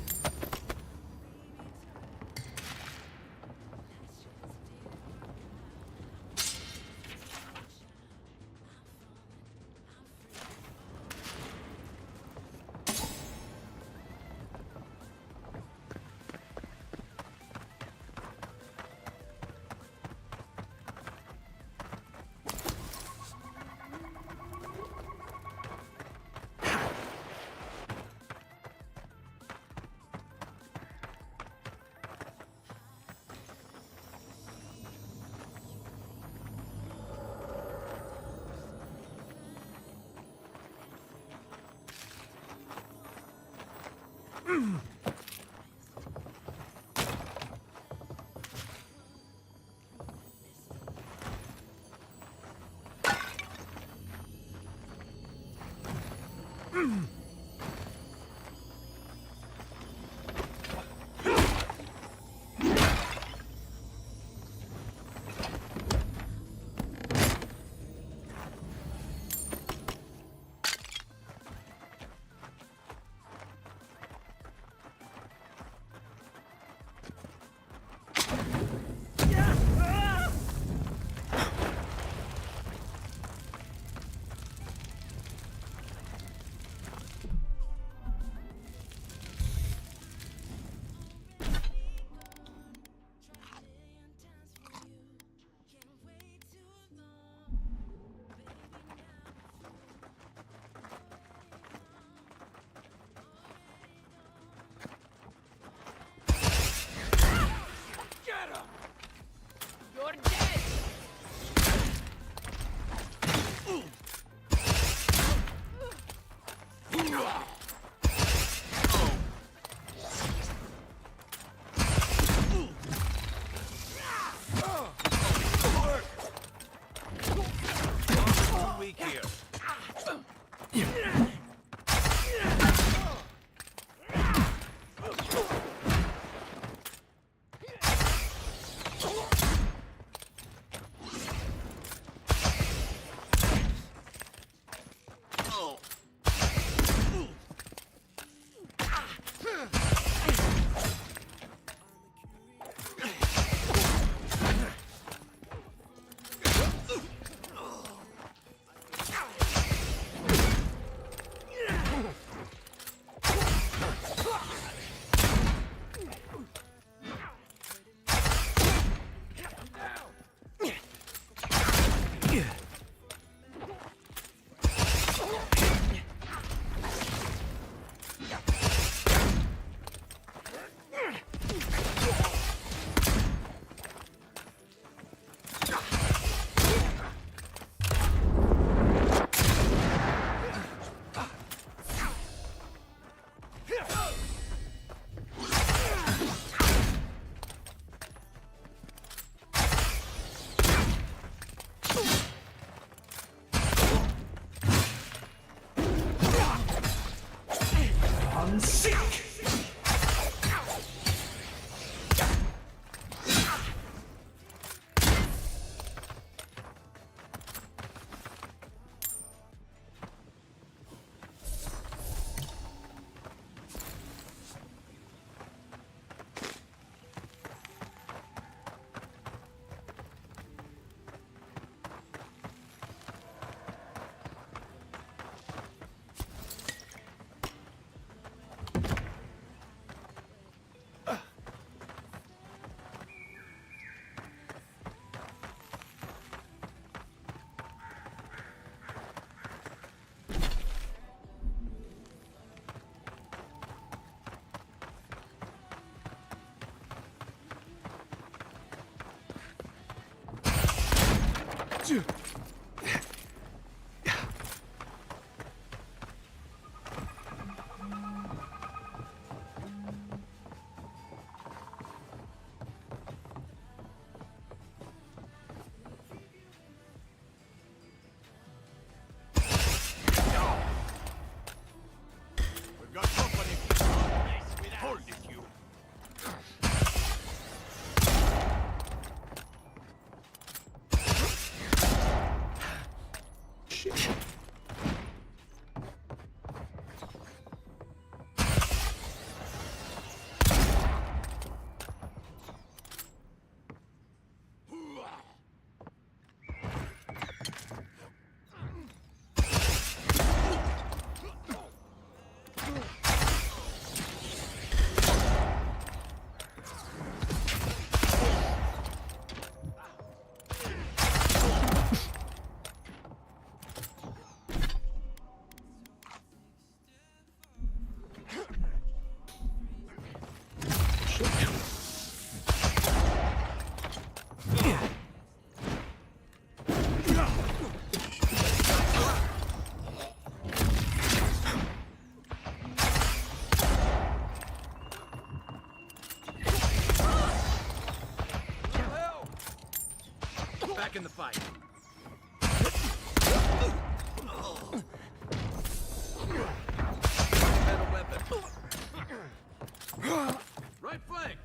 We've got company. Hold it, you. Back in the fight. Metal weapon. Right flank.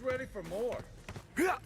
Who's ready for more? Come on.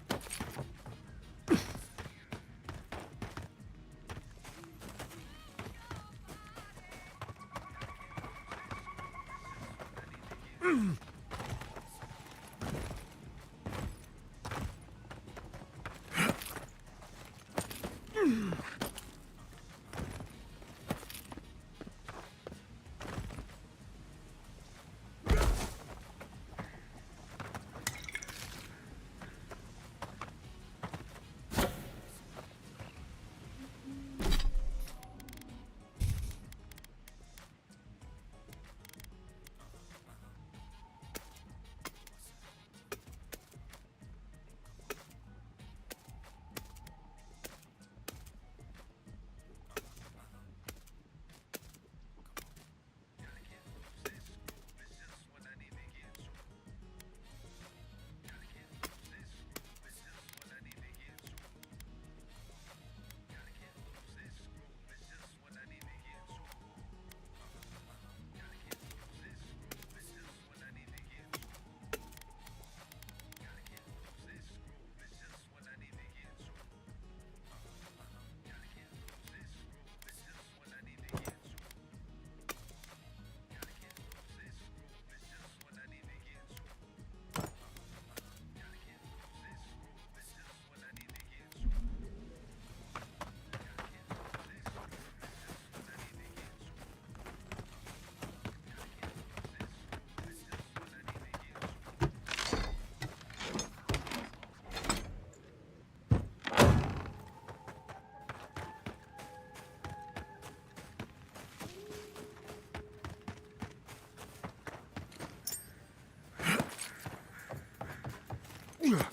Yeah.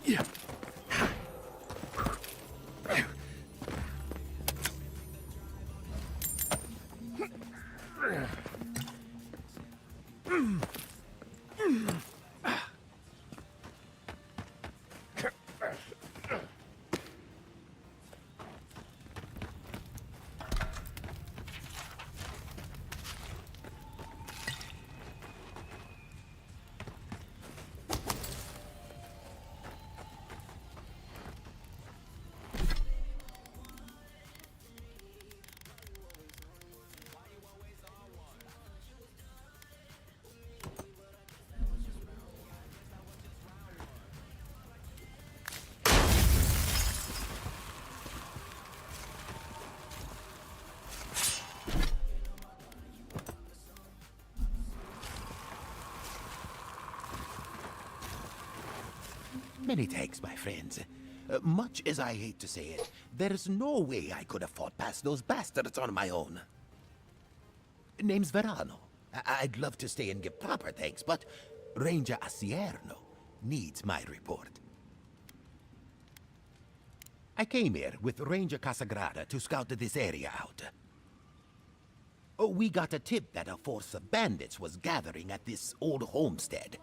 Yeah. Many thanks, my friends. Much as I hate to say it, there's no way I could have fought past those bastards on my own. Name's Verano. I'd love to stay and give proper thanks, but Ranger Asierno needs my report. I came here with Ranger Casagrada to scout this area out. We got a tip that a force of bandits was gathering at this old homestead.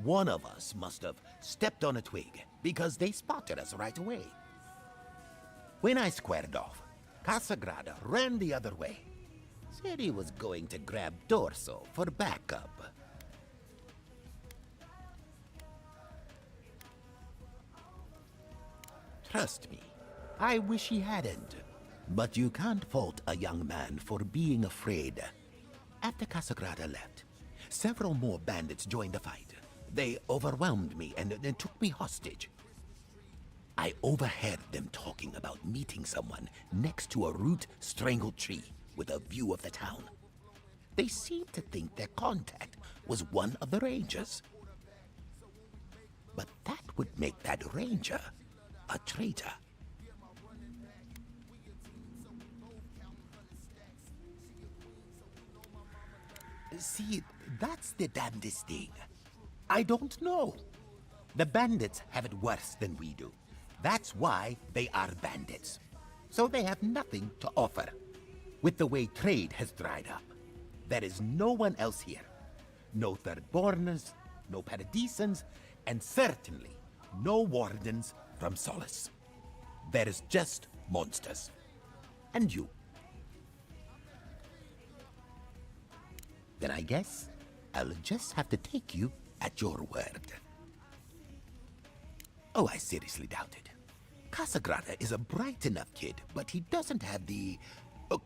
One of us must have stepped on a twig, because they spotted us right away. When I squared off, Casagrada ran the other way. Said he was going to grab Dorso for backup. Trust me, I wish he hadn't. But you can't fault a young man for being afraid. After Casagrada left, several more bandits joined the fight. They overwhelmed me and took me hostage. I overheard them talking about meeting someone next to a root-strangled tree with a view of the town. They seemed to think their contact was one of the rangers. But that would make that ranger a traitor. See, that's the damnedest thing. I don't know. The bandits have it worse than we do. That's why they are bandits. So they have nothing to offer. With the way trade has dried up, there is no one else here. No Thirdborners, no Paradisans, and certainly no wardens from Solace. There is just monsters. And you. Then I guess I'll just have to take you at your word. Oh, I seriously doubt it. Casagrada is a bright enough kid, but he doesn't have the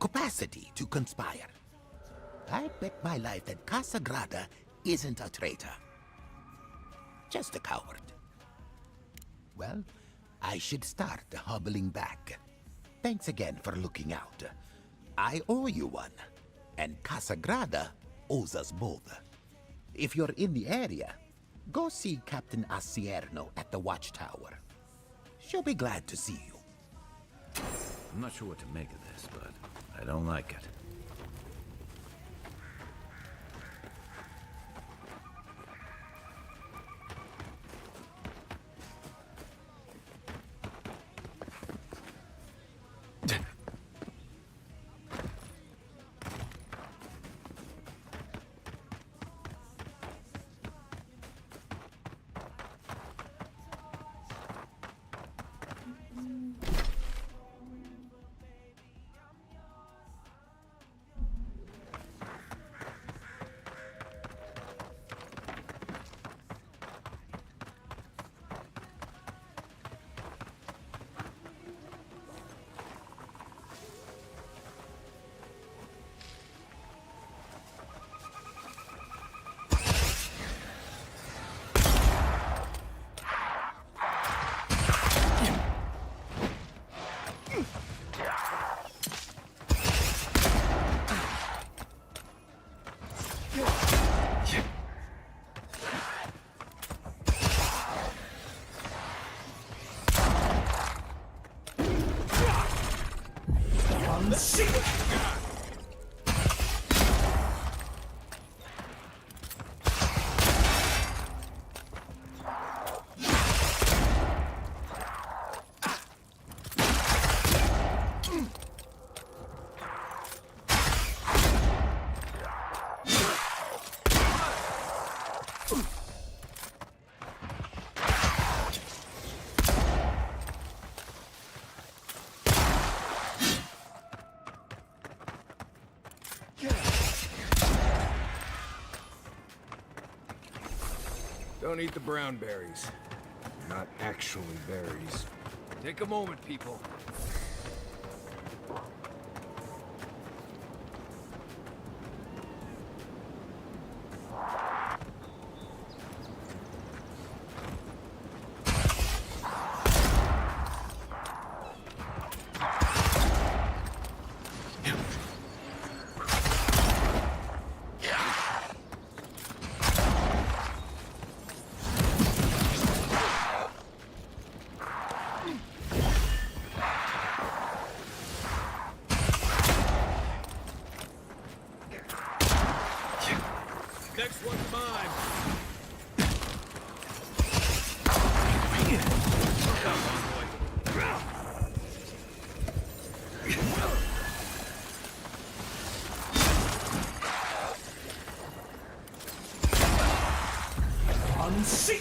capacity to conspire. I bet my life that Casagrada isn't a traitor. Just a coward. Well, I should start hobbling back. Thanks again for looking out. I owe you one, and Casagrada owes us both. If you're in the area, go see Captain Asierno at the watchtower. She'll be glad to see you. I'm not sure what to make of this, but I don't like it. Don't eat the brown berries. They're not actually berries. Take a moment, people. Next one's mine. Come on, boy. and seek!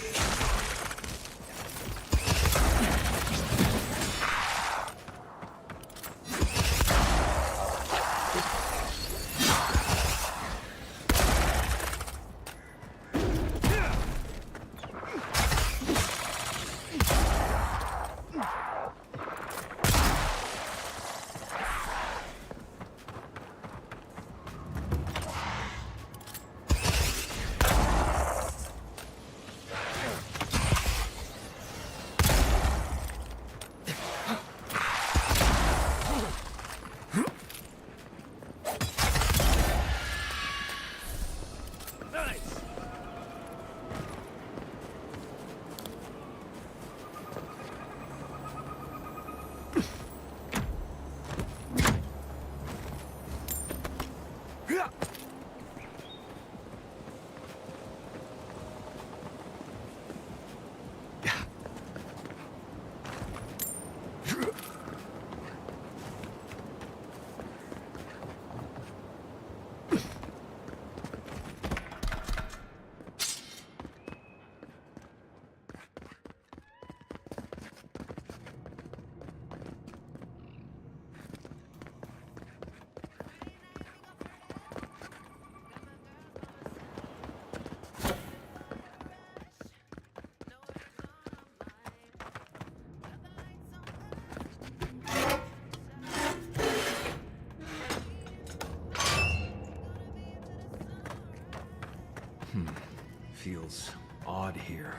Feels odd here.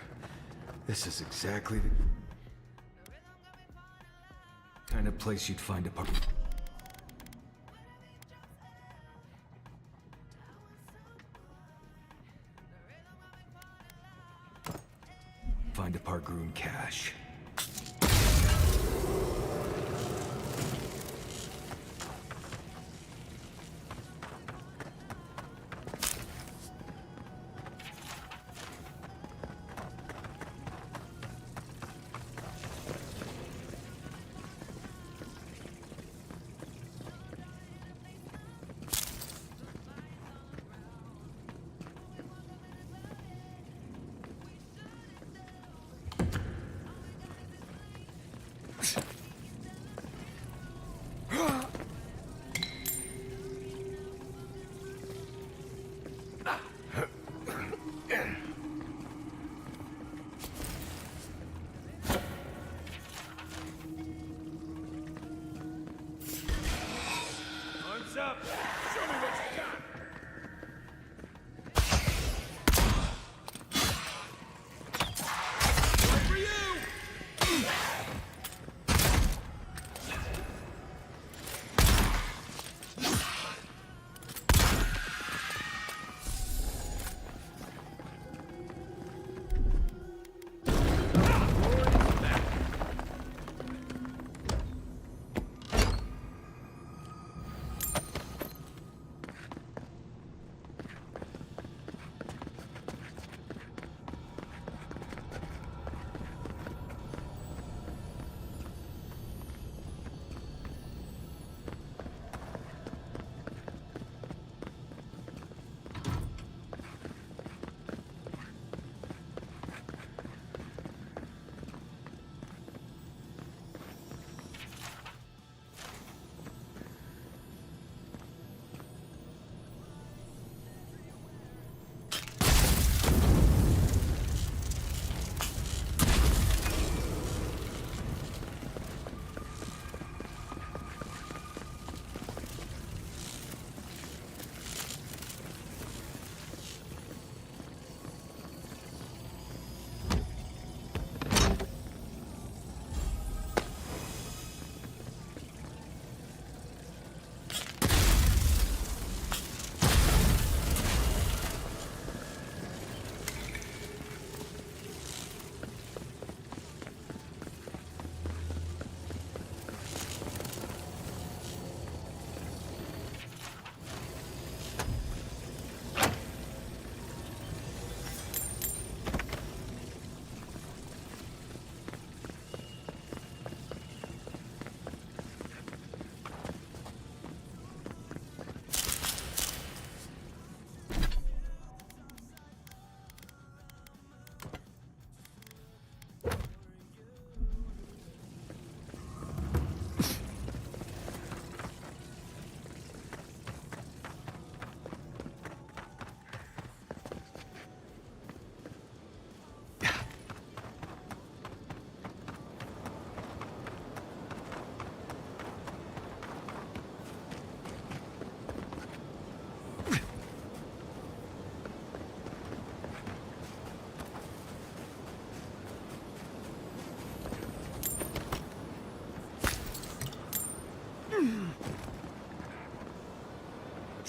This is exactly the kind of place you'd find a Pargroon cache.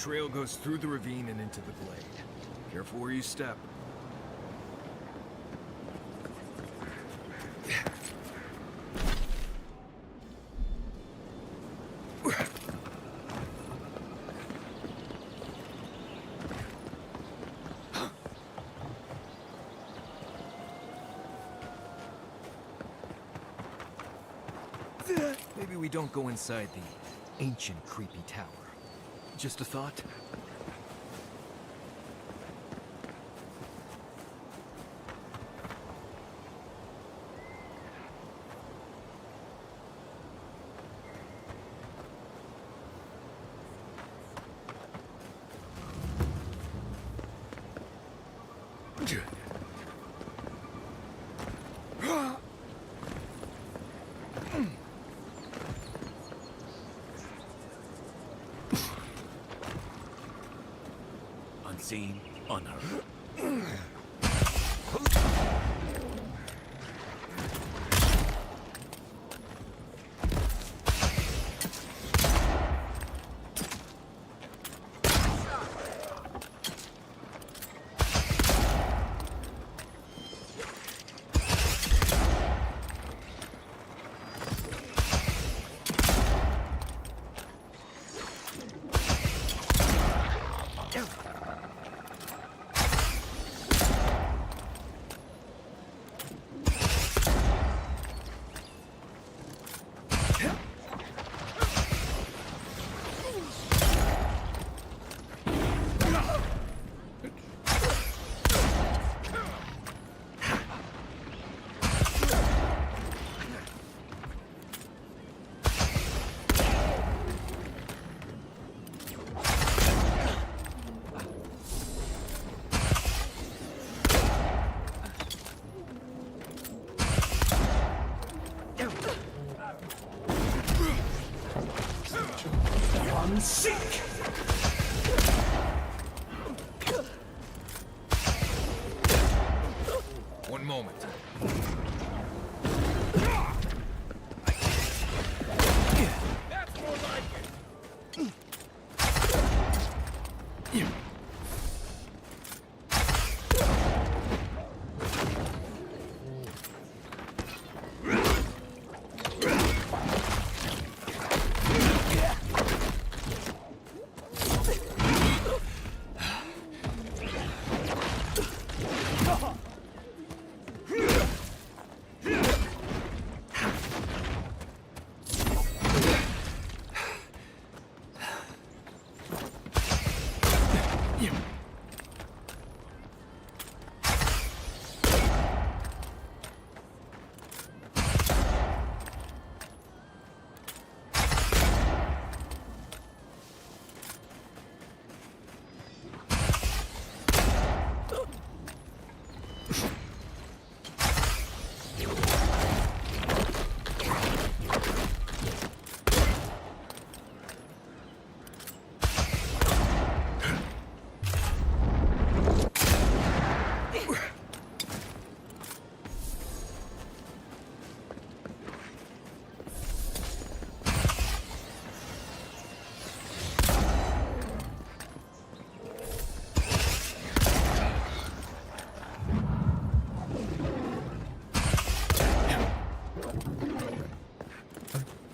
trail goes through the ravine and into the glade. Careful where you step. Maybe we don't go inside the ancient creepy tower. Just a thought. Unseen, unheard. Seek! One moment. That's more like it.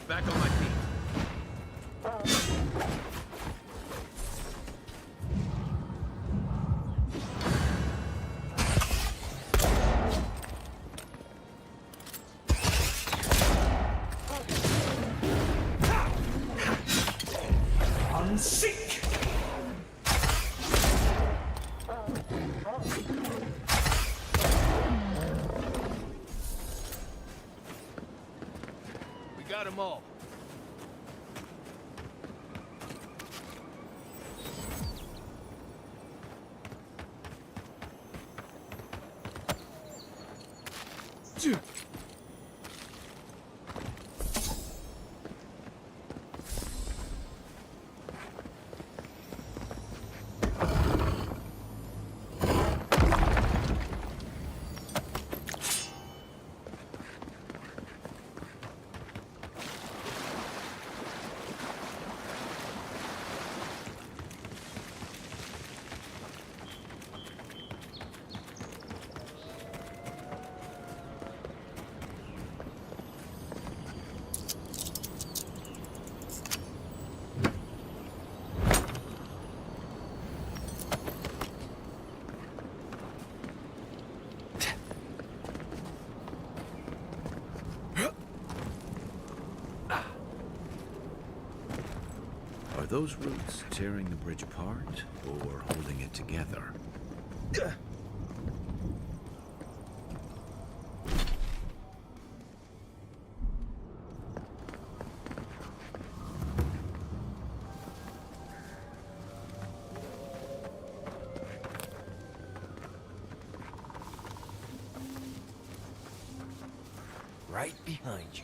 Back on my feet. Seek! We got them all. those roots tearing the bridge apart or holding it together? Right behind you.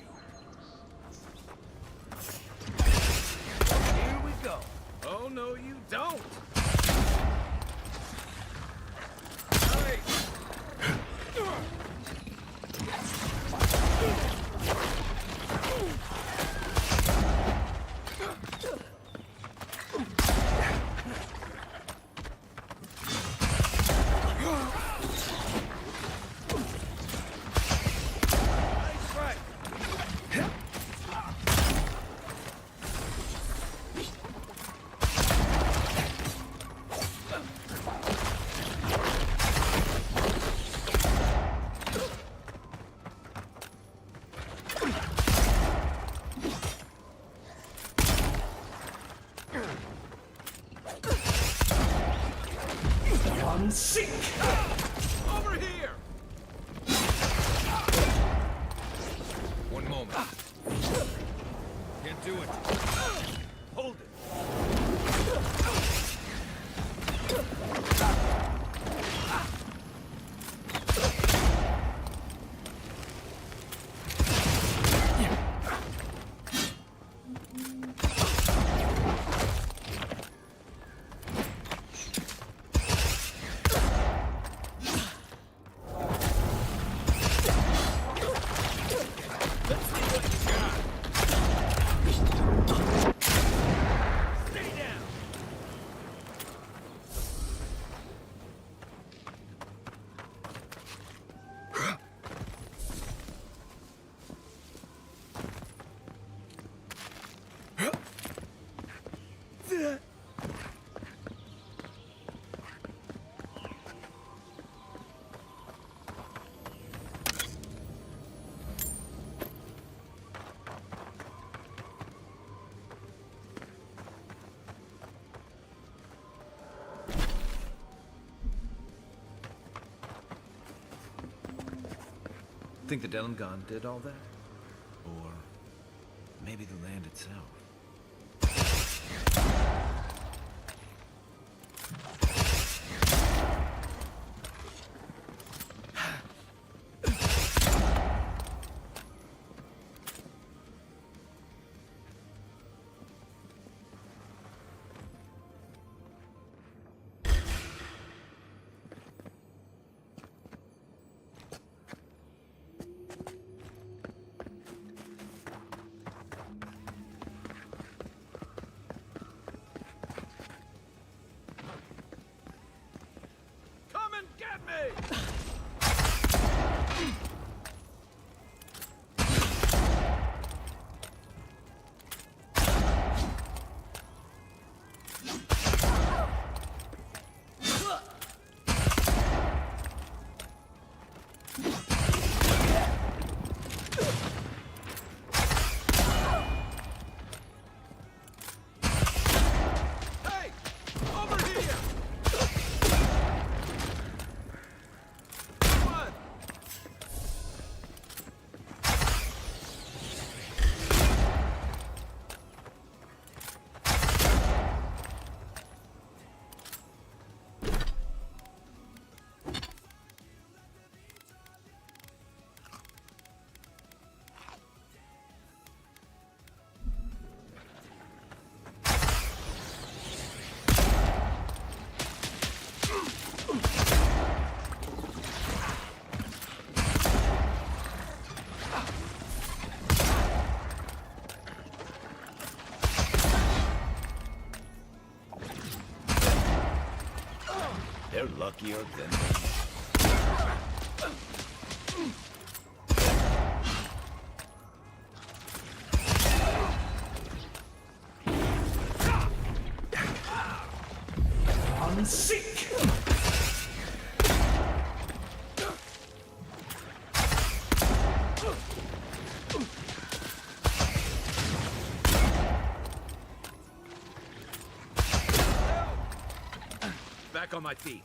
Here we go. Oh, no, you don't. Hey. Sink! Over here! One moment. Can't do it. Hold it. Think the Delimgon did all that? Or maybe the land itself? Come and get me! Hey! Over here! Come on! They're luckier than Sick! on my feet.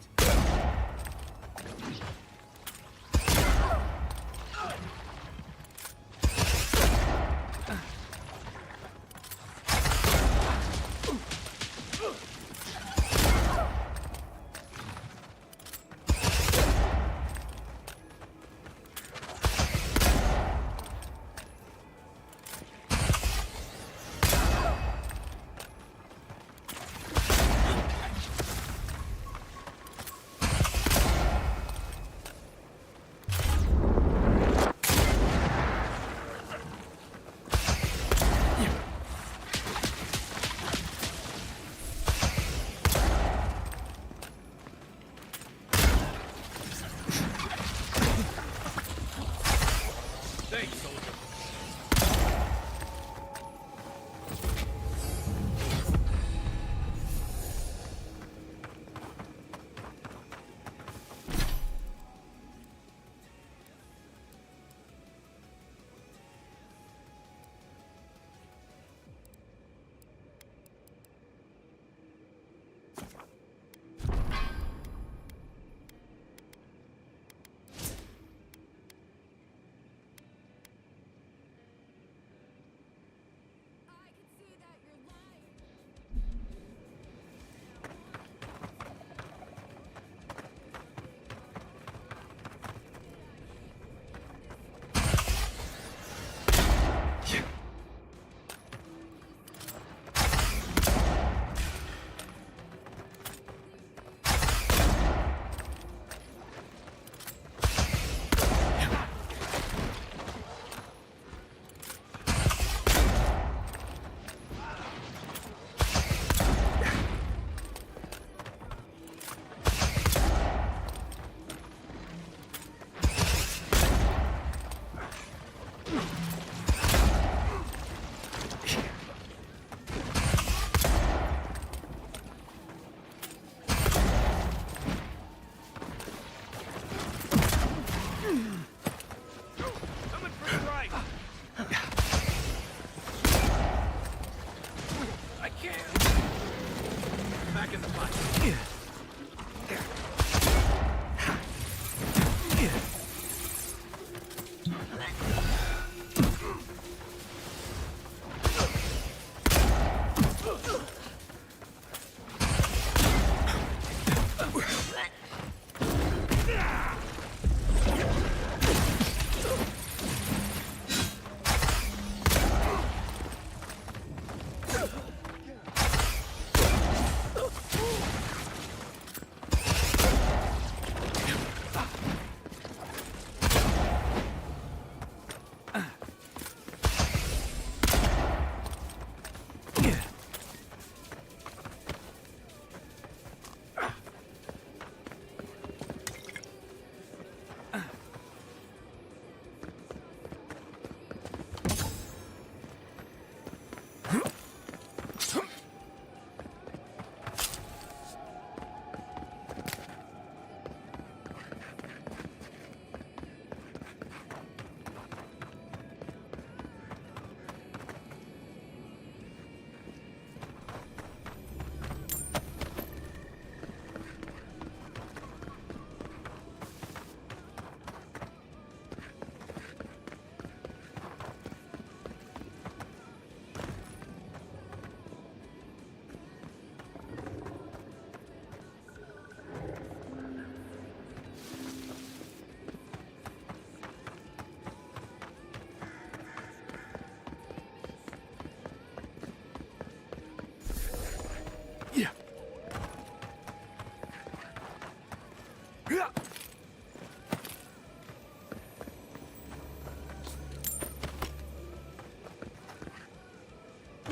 Thanks, soldier.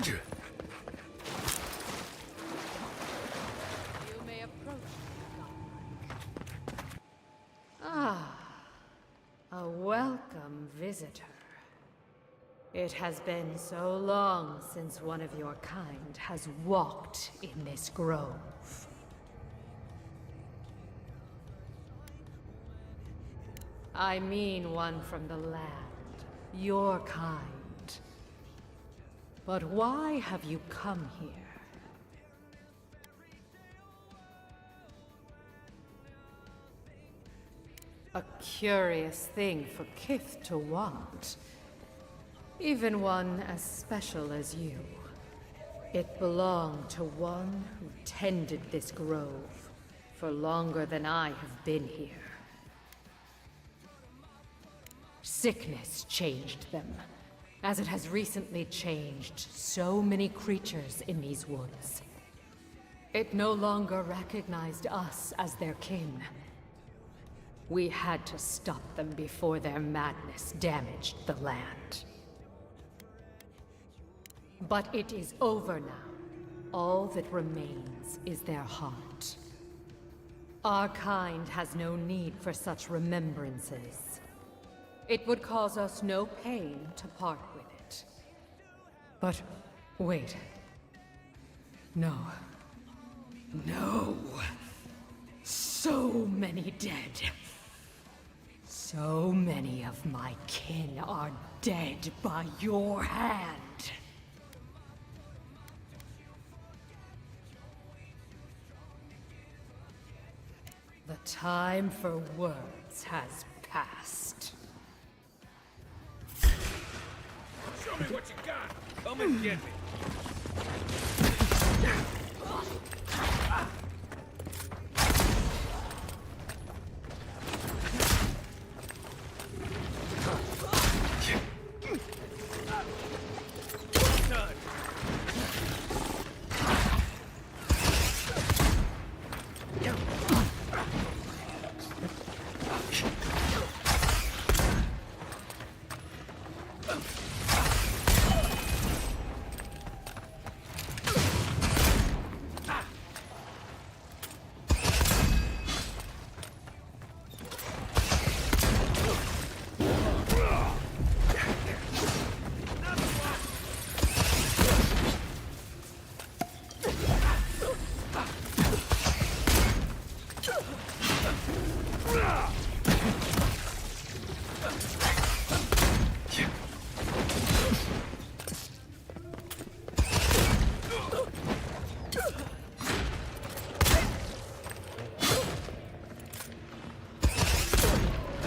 You may approach. A welcome visitor. It has been so long since one of your kind has walked in this grove. I mean one from the land, your kind. But why have you come here? A curious thing for Kith to want. Even one as special as you. It belonged to one who tended this grove for longer than I have been here. Sickness changed them, as it has recently changed so many creatures in these woods. It no longer recognized us as their kin. We had to stop them before their madness damaged the land. But it is over now. All that remains is their heart. Our kind has no need for such remembrances. It would cause us no pain to part with it. But wait. No. No. So many dead. So many of my kin are dead by your hand. The time for words has passed. Show me what you got. Come and get me.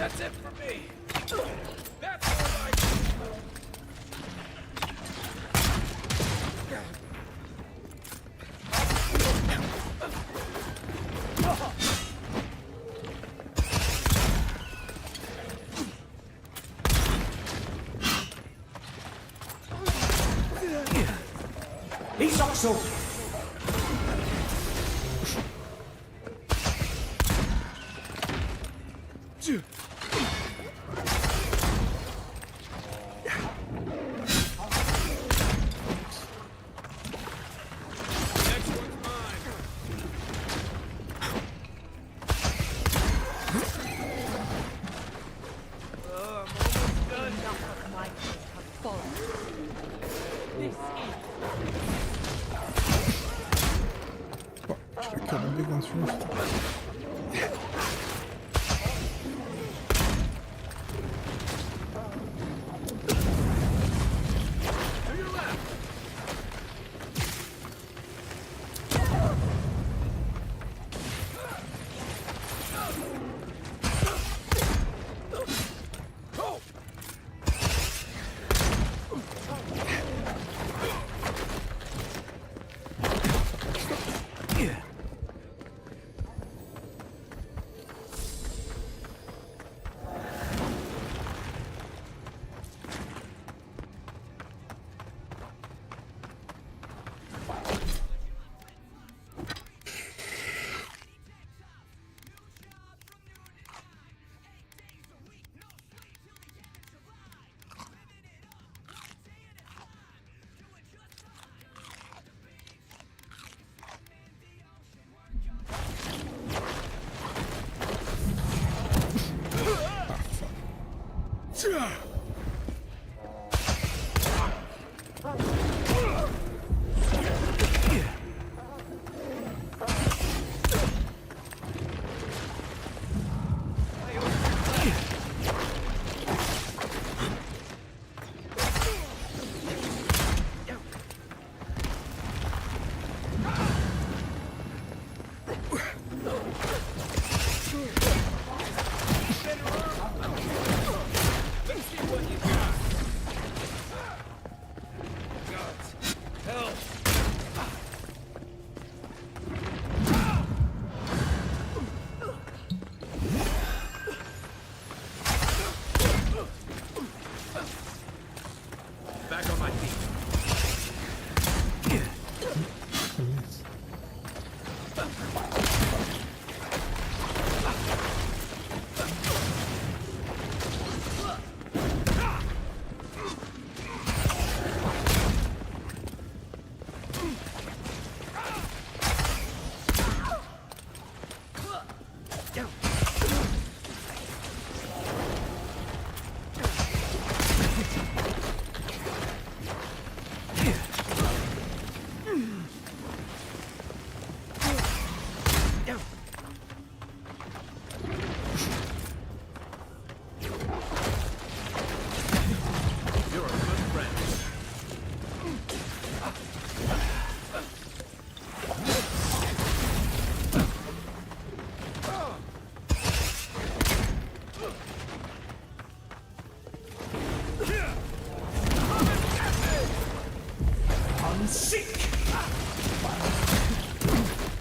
That's it for me. That's all I He's also.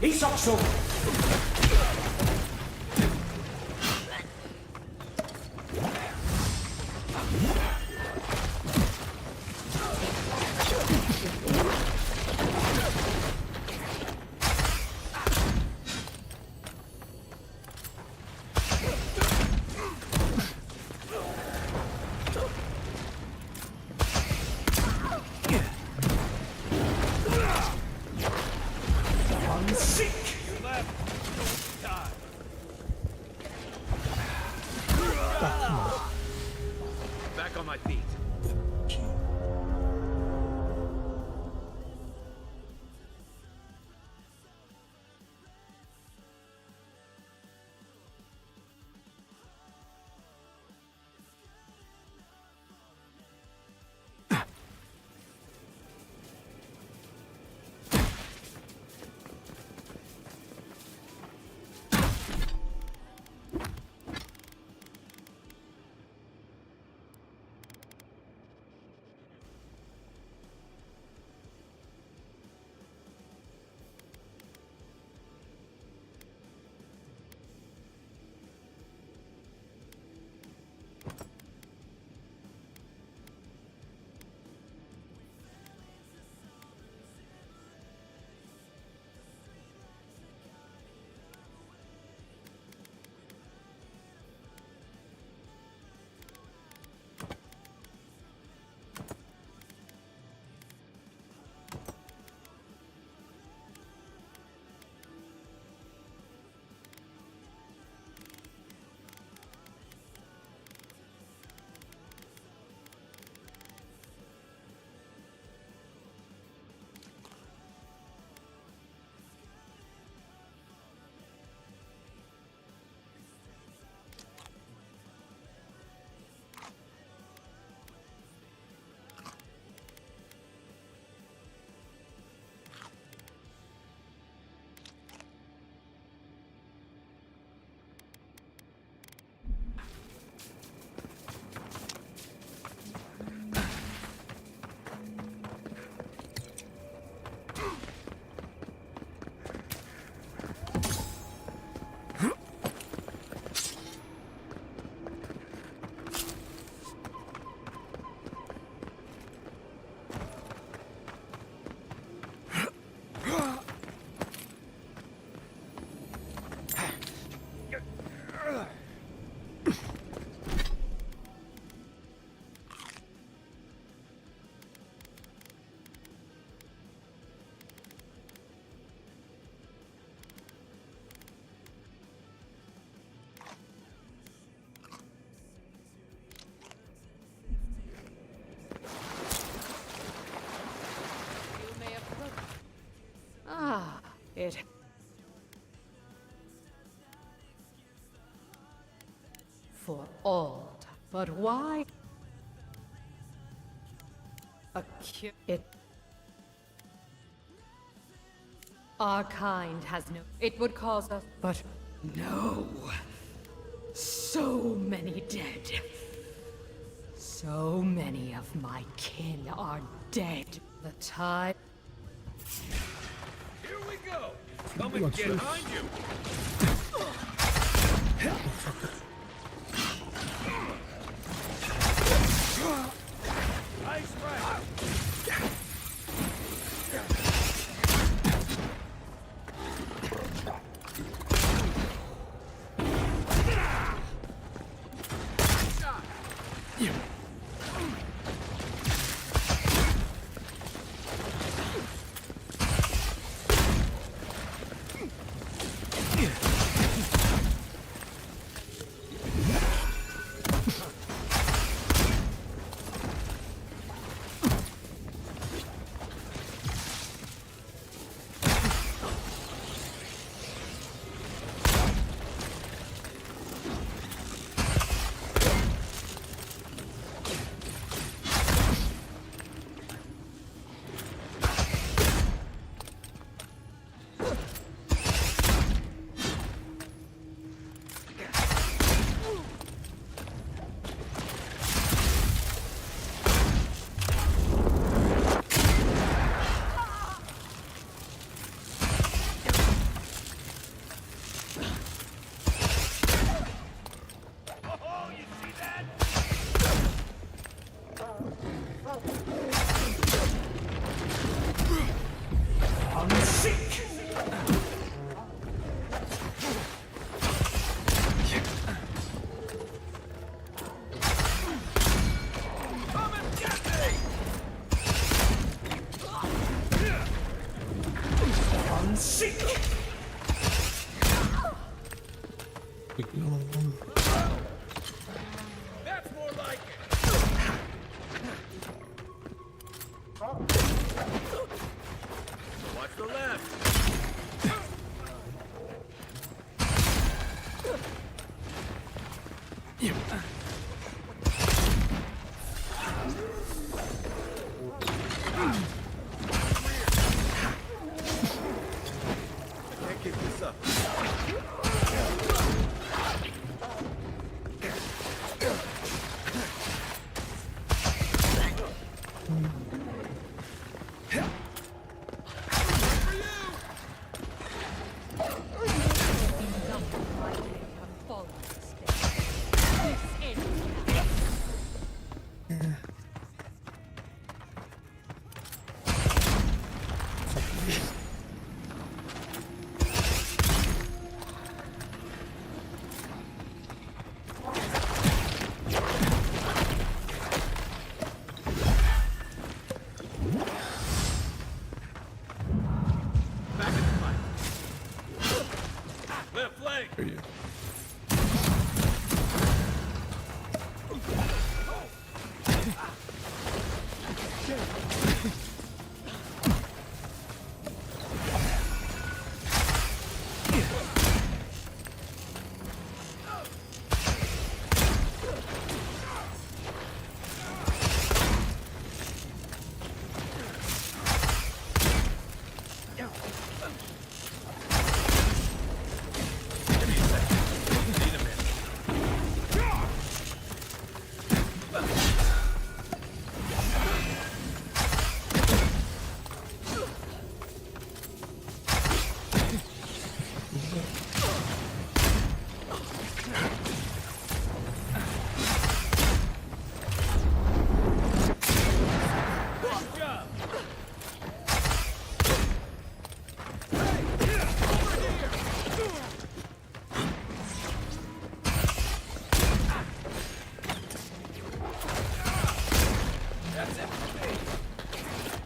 Isakso! Back on my feet. It... For all, but why? It... Our kind has no... It would cause us... But no! So many dead. So many of my kin are dead. The tide... Here we go! Come and get behind you! Nice right! That's more like it. Watch the left. I can't keep this up. Left flank. Are you?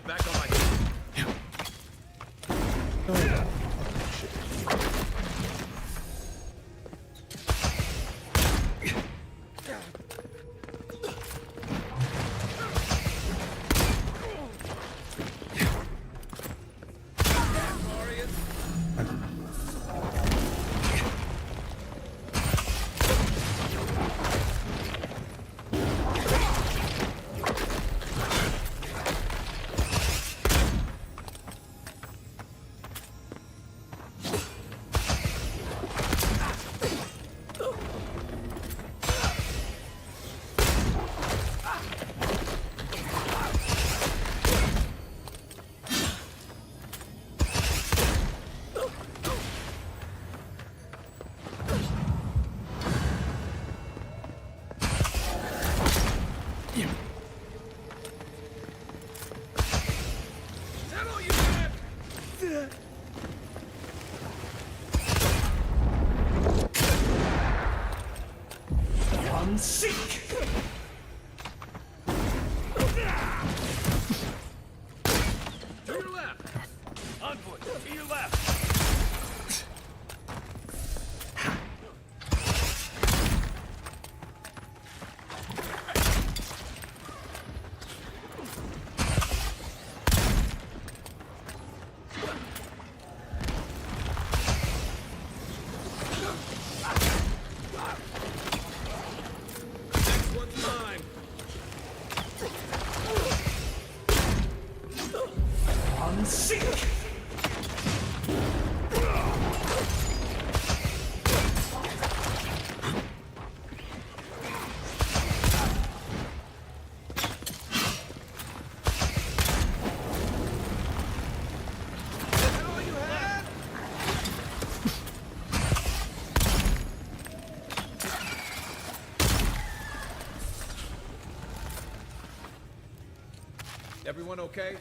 Back on my feet. Settle you, man! Unseek! To your left. Envoy, to your left. Next one's mine. Unseek! Everyone okay?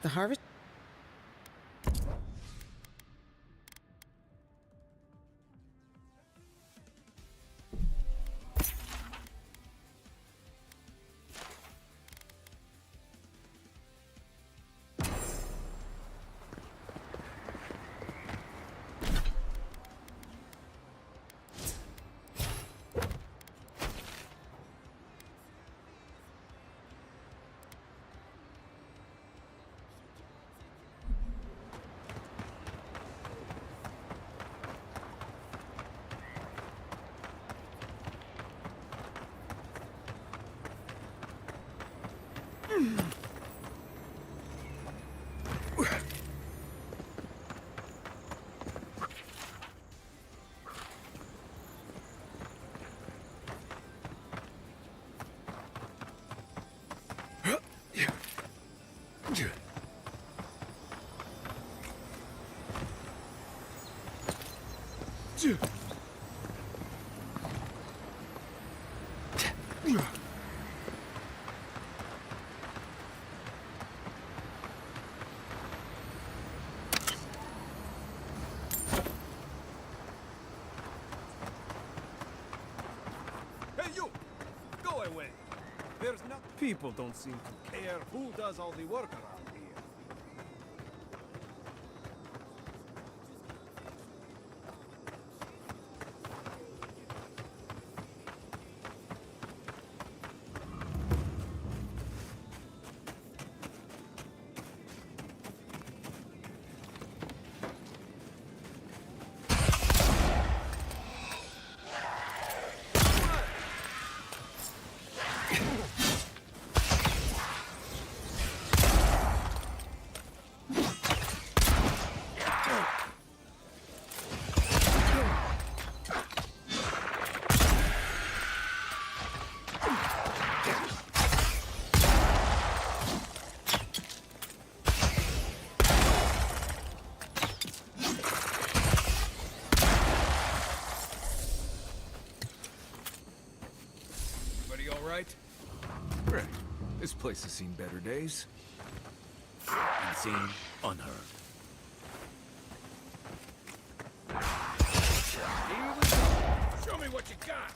The harvest? Hey, you! Go away! There's not... People don't seem to care who does all the work around here. Right? Right. This place has seen better days. Unseen, unheard. Here we go! Show me what you got!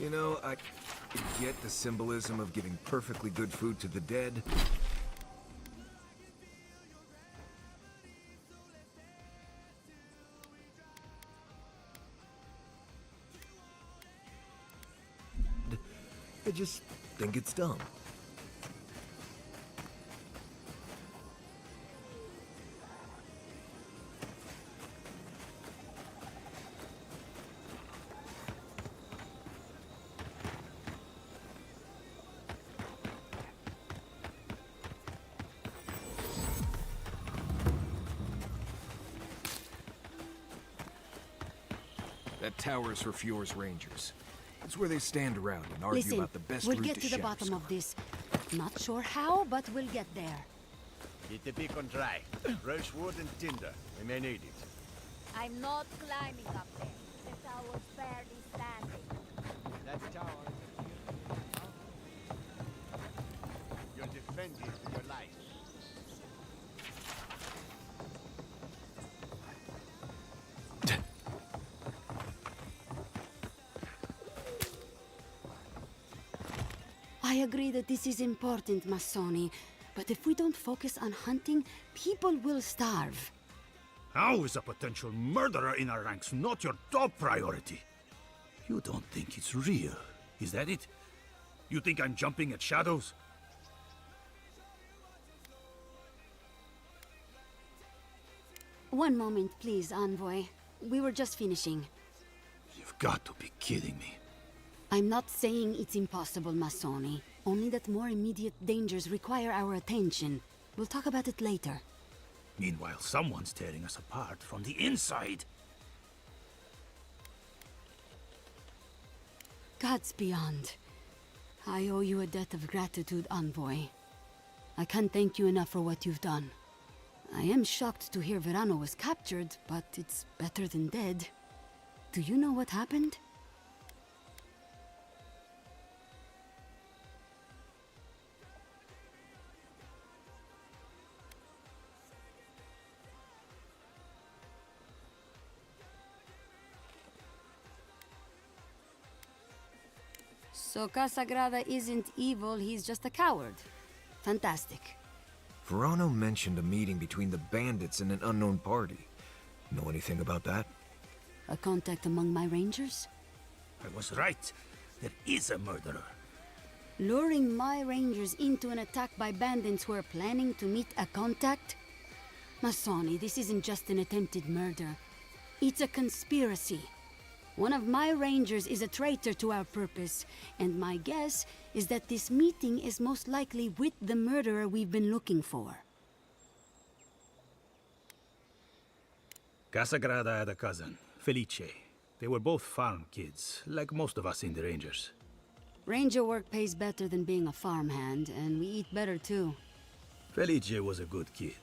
You know, I get the symbolism of giving perfectly good food to the dead. I just think it's dumb. That tower is for Fjord's Rangers. It's where they stand around and argue Listen, about the best we'll route get to the bottom Shatterstar. of this. Not sure how, but we'll get there. Keep the beacon dry. Fresh wood and tinder. We may need it. I'm not climbing up there. The tower's barely standing. That tower. You'll defend it with your life. I agree that this is important, Masoni. But if we don't focus on hunting, people will starve. How is a potential murderer in our ranks not your top priority? You don't think it's real, is that it? You think I'm jumping at shadows? One moment, please, Envoy. We were just finishing. You've got to be kidding me. I'm not saying it's impossible, Masoni. Only that more immediate dangers require our attention. We'll talk about it later. Meanwhile, someone's tearing us apart from the inside. Gods beyond. I owe you a debt of gratitude, Envoy. I can't thank you enough for what you've done. I am shocked to hear Verano was captured, but it's better than dead. Do you know what happened? So Casagrada isn't evil, he's just a coward. Fantastic. Verano mentioned a meeting between the bandits and an unknown party. Know anything about that? A contact among my rangers? I was right. There is a murderer. Luring my rangers into an attack by bandits who are planning to meet a contact? Masoni, this isn't just an attempted murder. It's a conspiracy. One of my rangers is a traitor to our purpose, and my guess is that this meeting is most likely with the murderer we've been looking for. Casagrada had a cousin, Felice. They were both farm kids, like most of us in the Rangers. Ranger work pays better than being a farmhand, and we eat better too. Felice was a good kid,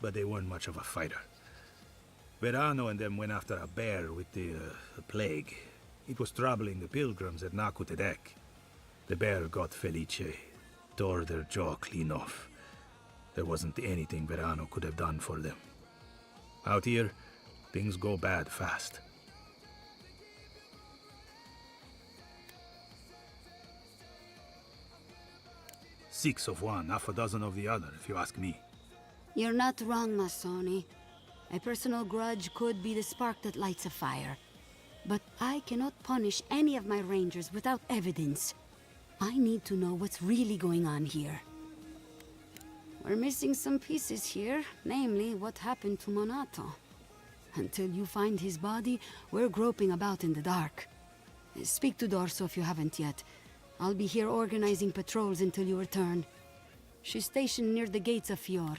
but they weren't much of a fighter. Verano and them went after a bear with the plague. It was troubling the pilgrims at Nakutedek. The bear got Felice, tore their jaw clean off. There wasn't anything Verano could have done for them. Out here, things go bad fast. Six of one, half a dozen of the other, if you ask me. You're not wrong, Masoni. A personal grudge could be the spark that lights a fire. But I cannot punish any of my rangers without evidence. I need to know what's really going on here. We're missing some pieces here, namely what happened to Monato. Until you find his body, we're groping about in the dark. Speak to Dorso if you haven't yet. I'll be here organizing patrols until you return. She's stationed near the gates of Fior.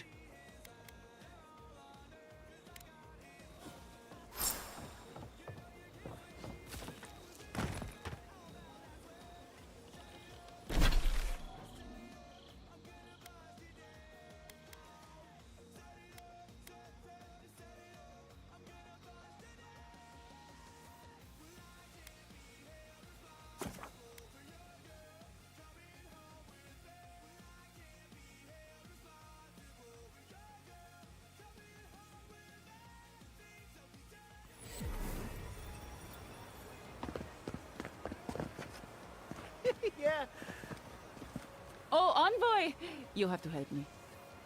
Yeah. Oh, Envoy! You have to help me.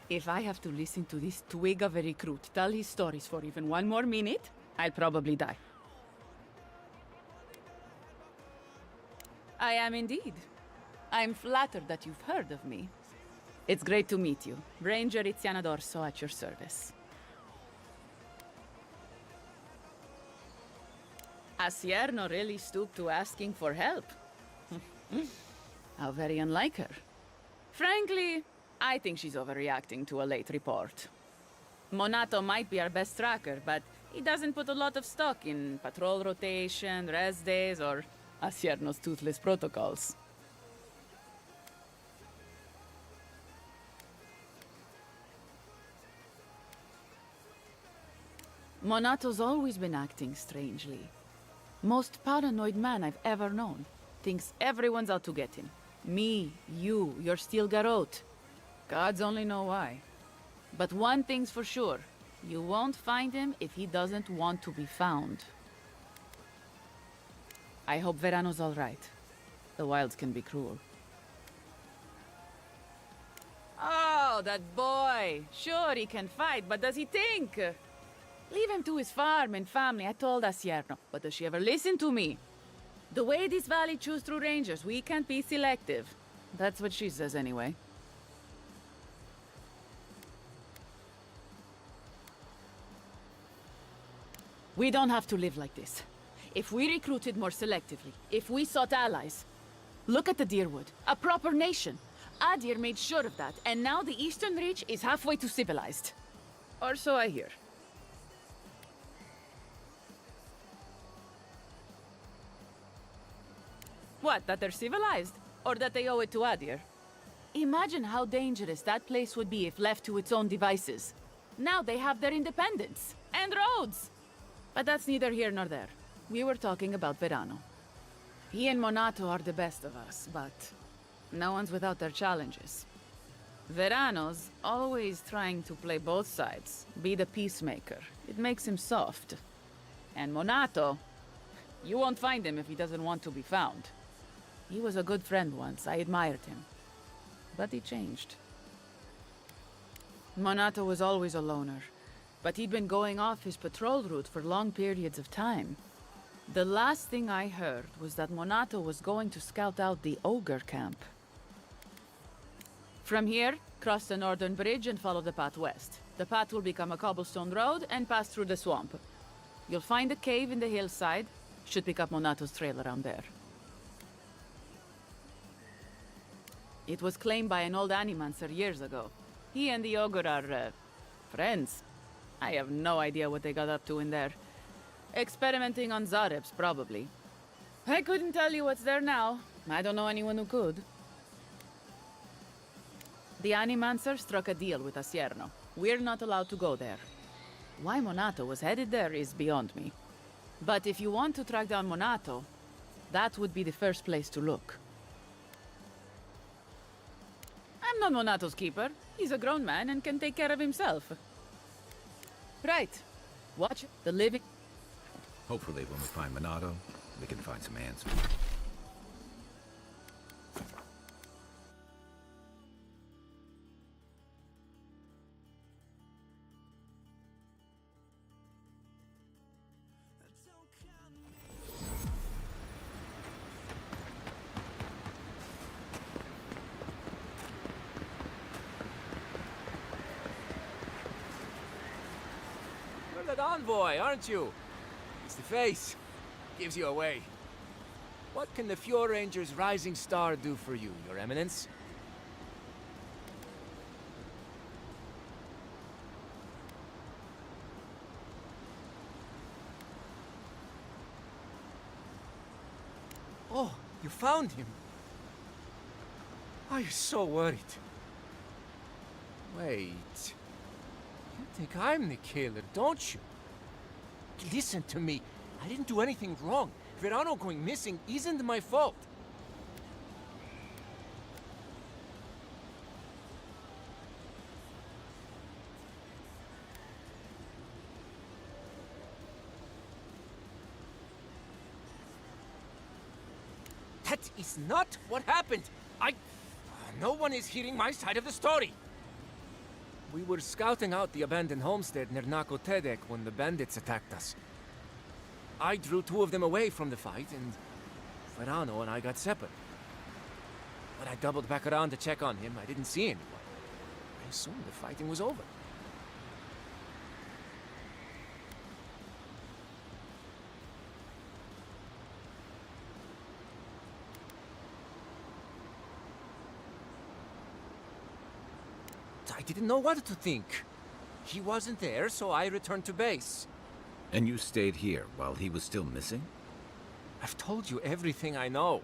If I have to listen to this twig of a recruit tell his stories for even one more minute, I'll probably die. I am indeed. I'm flattered that you've heard of me. It's great to meet you. Ranger Iziana Dorso at your service. Asierno really stooped to asking for help. How very unlike her. Frankly, I think she's overreacting to a late report. Monato might be our best tracker, but he doesn't put a lot of stock in patrol rotation, rest days, or Asierno's toothless protocols. Monato's always been acting strangely. Most paranoid man I've ever known. Thinks everyone's out to get him. Me, you, your steel garrote. Gods only know why. But one thing's for sure. You won't find him if he doesn't want to be found. I hope Verano's all right. The wilds can be cruel. Oh, that boy. Sure, he can fight, but does he think? Leave him to his farm and family, I told Asierno. But does she ever listen to me? The way this valley chews through rangers, we can't be selective. That's what she says anyway. We don't have to live like this. If we recruited more selectively, if we sought allies. Look at the Deerwood, a proper nation. Adir made sure of that, and now the Eastern Reach is halfway to civilized. Or so I hear. What, that they're civilized? Or that they owe it to Adir? Imagine how dangerous that place would be if left to its own devices. Now they have their independence. And roads! But that's neither here nor there. We were talking about Verano. He and Monato are the best of us, but no one's without their challenges. Verano's always trying to play both sides, be the peacemaker. It makes him soft. And Monato, you won't find him if he doesn't want to be found. He was a good friend once, I admired him. But he changed. Monato was always a loner, but he'd been going off his patrol route for long periods of time. The last thing I heard was that Monato was going to scout out the ogre camp. From here, cross the northern bridge and follow the path west. The path will become a cobblestone road and pass through the swamp. You'll find a cave in the hillside. Should pick up Monato's trail around there. It was claimed by an old animancer years ago. He and the ogre are, friends. I have no idea what they got up to in there. Experimenting on Zarebs, probably. I couldn't tell you what's there now. I don't know anyone who could. The Animancer struck a deal with Asierno. We're not allowed to go there. Why Monato was headed there is beyond me. But if you want to track down Monato, that would be the first place to look. I'm not Monato's keeper. He's a grown man and can take care of himself. Right. Watch the living... Hopefully when we find Monato, we can find some answers. You're that envoy, aren't you? It's the face. Gives you away. What can the Fjord Ranger's Rising Star do for you, Your Eminence? Oh, you found him. Oh, you're so worried. Wait. You think I'm the killer, don't you? Listen to me. I didn't do anything wrong. Verano going missing isn't my fault. That is not what happened. No one is hearing my side of the story. We were scouting out the abandoned homestead near Nakotedek when the bandits attacked us. I drew two of them away from the fight, and Verano and I got separated. When I doubled back around to check on him, I didn't see anyone. I assumed the fighting was over. I didn't know what to think. He wasn't there, so I returned to base. And you stayed here while he was still missing? I've told you everything I know.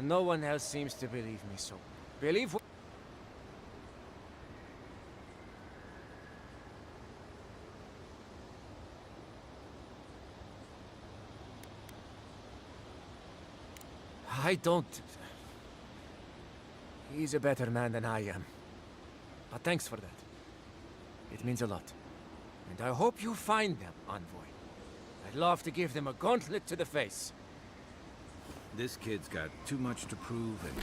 No one else seems to believe me, so believe what... I don't... He's a better man than I am. But thanks for that. It means a lot. And I hope you find them, Envoy. I'd love to give them a gauntlet to the face. This kid's got too much to prove and...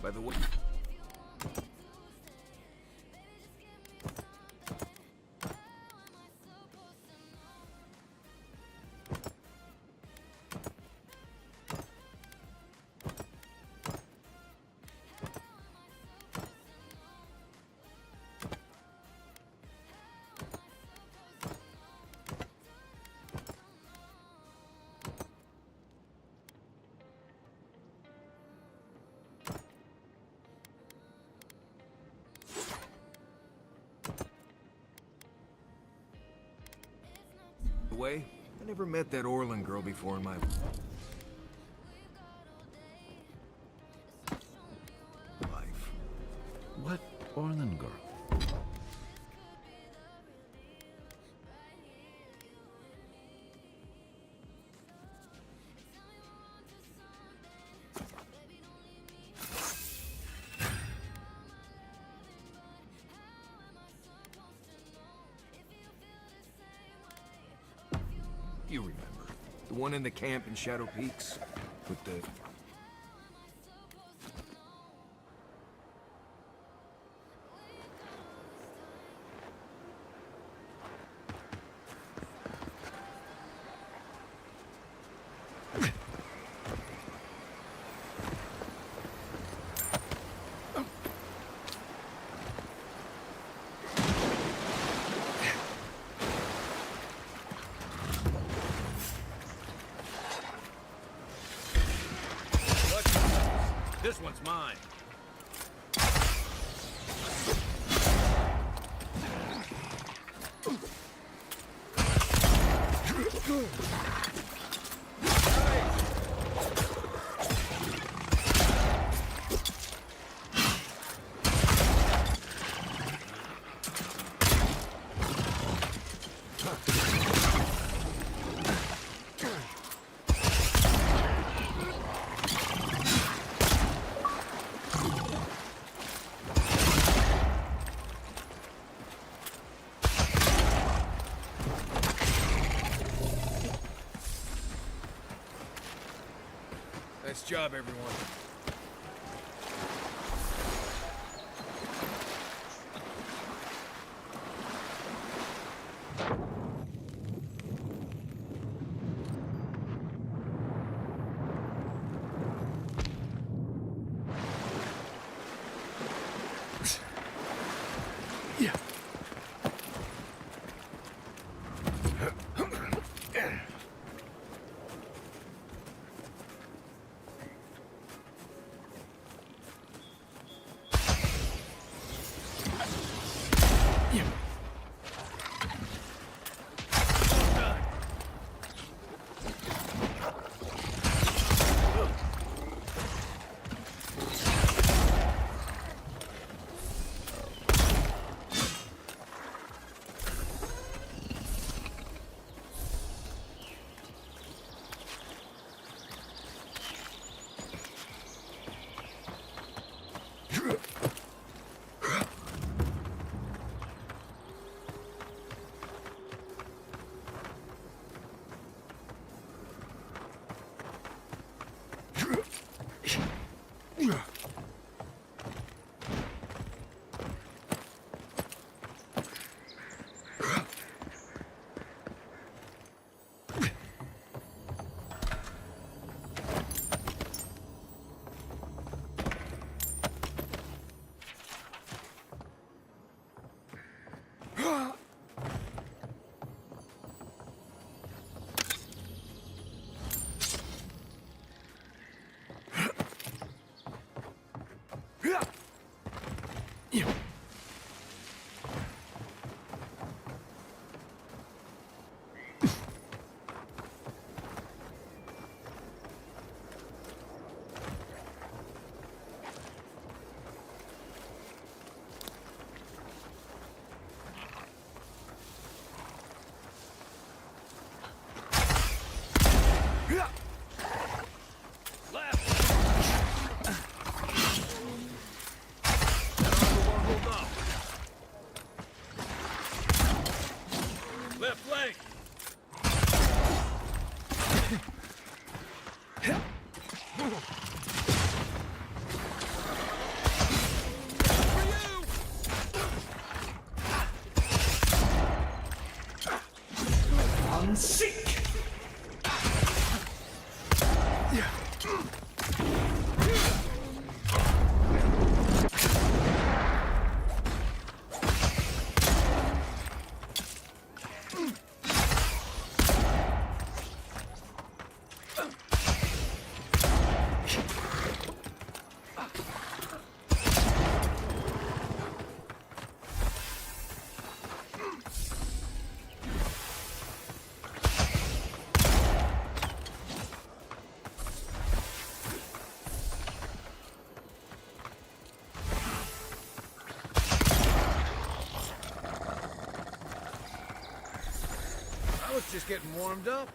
By the way... way, I never met that Orlin girl before in my life. What Orlin girl? You remember. The one in the camp in Shadow Peaks? With the... This one's mine. Nice job, everyone. Left leg! I was just getting warmed up.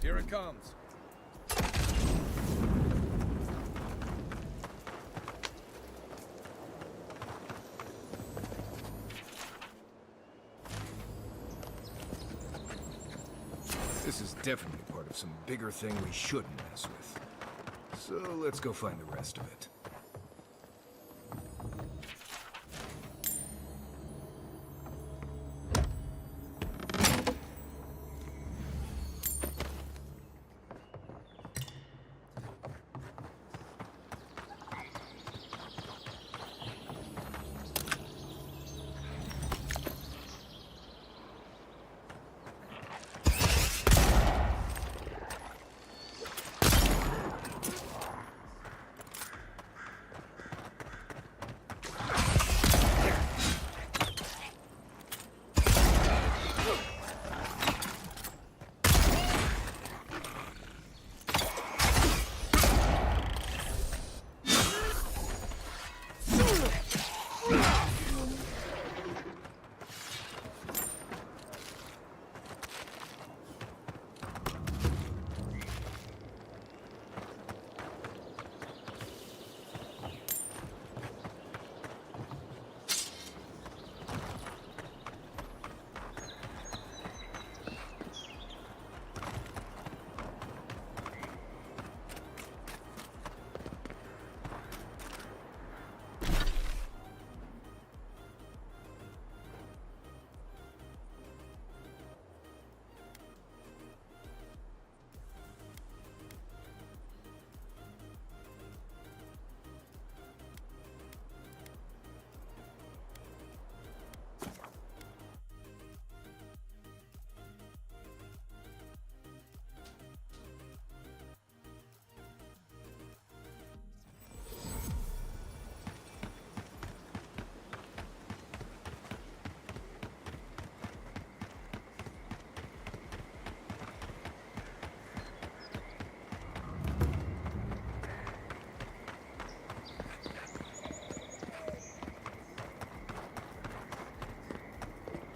Here it comes. This is definitely part of some bigger thing we shouldn't mess with. So let's go find the rest of it.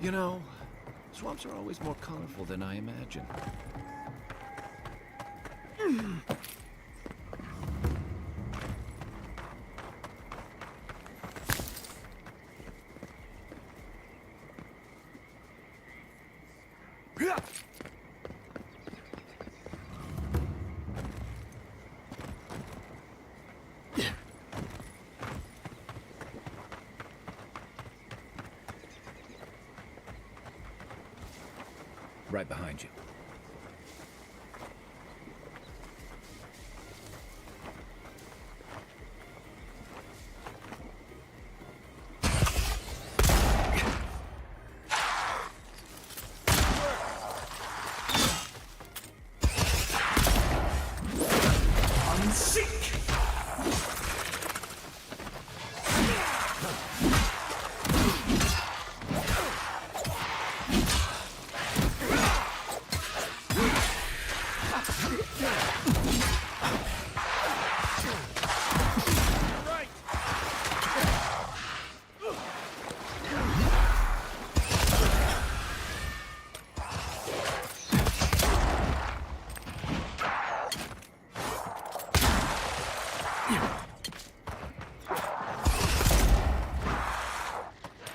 You know, swamps are always more colorful than I imagined. Right behind you.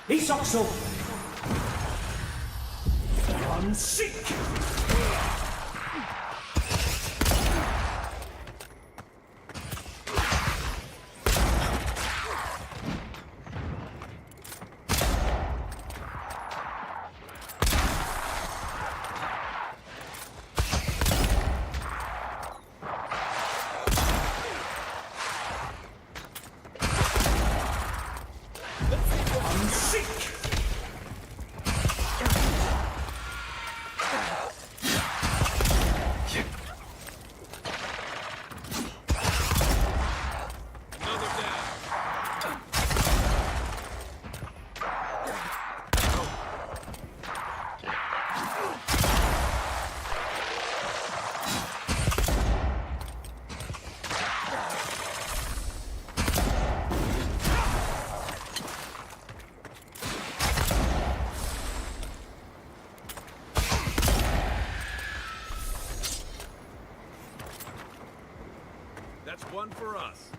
Isokso! Unsink! That's one for us.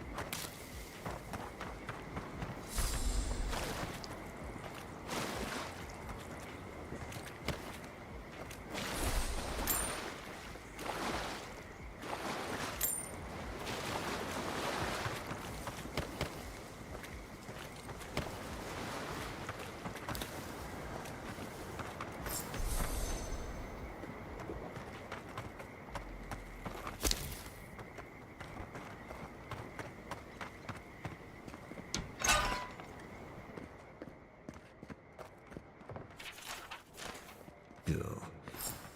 Ew.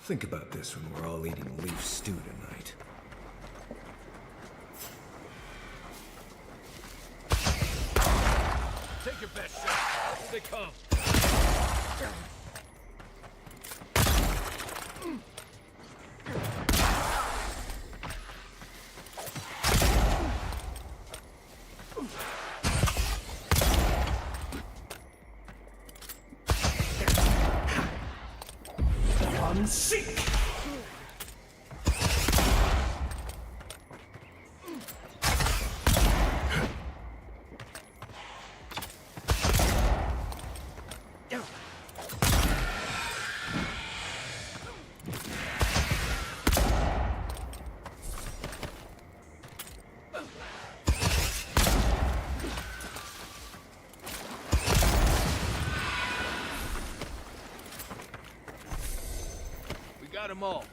Think about this when we're all eating leaf stew tonight. Take your best shot. Here they come. Unsink! Got them all.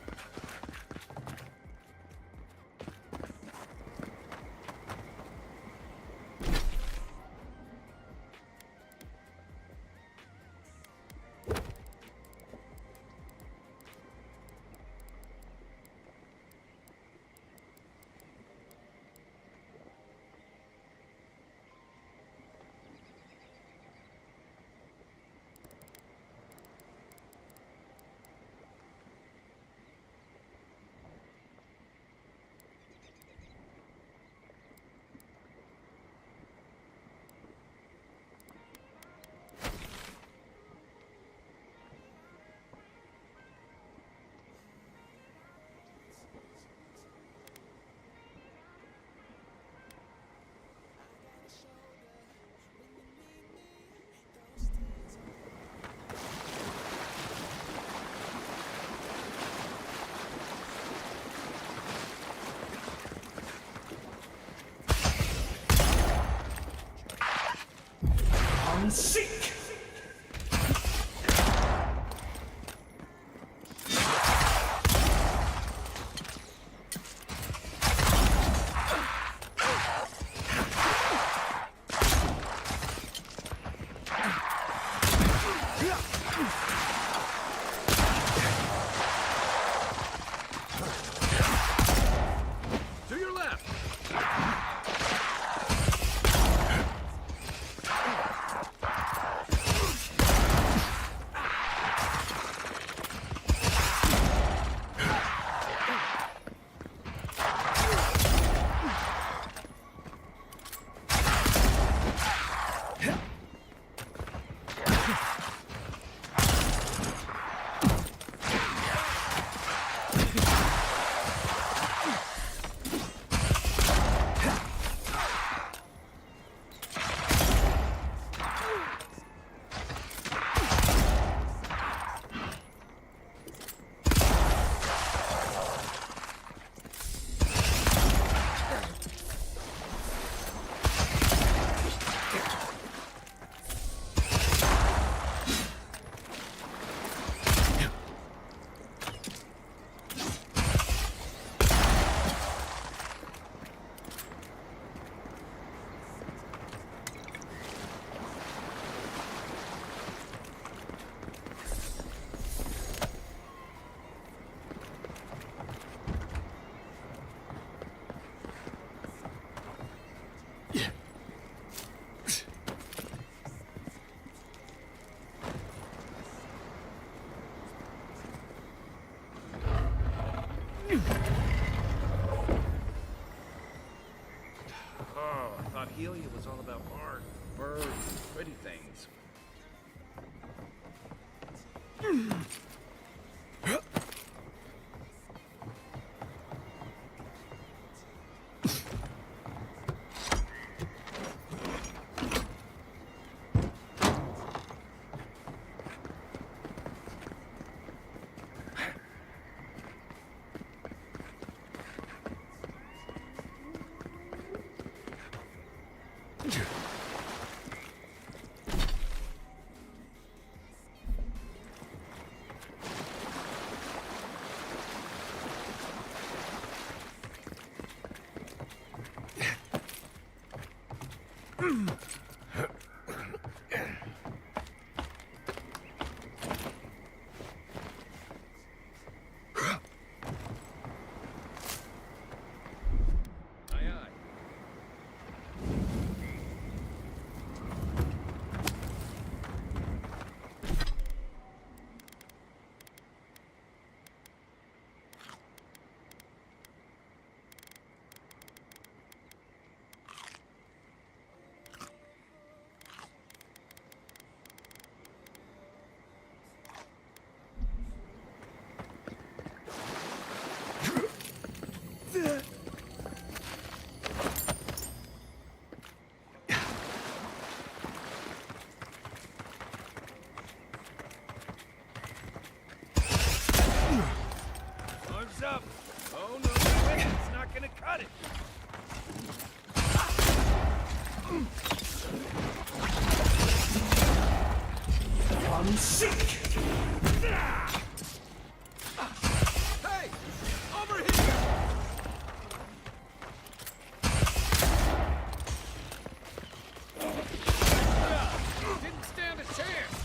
Oh, I thought Helia was all about art, birds, pretty things. Arms up! Oh no, it's not gonna cut it! I'm sick! Hey! Over here! Didn't stand a chance!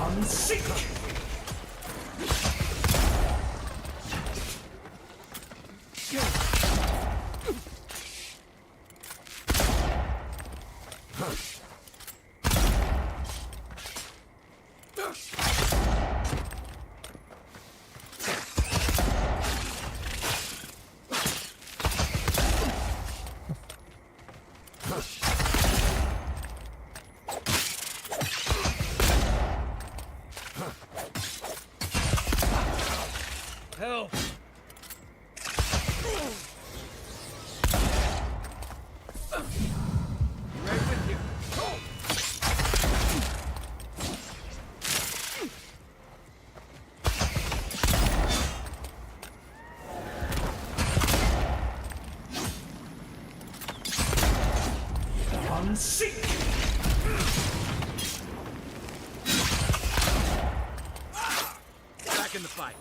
I'm sick! Help! Right with you. I'm sick! Back in the fight.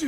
I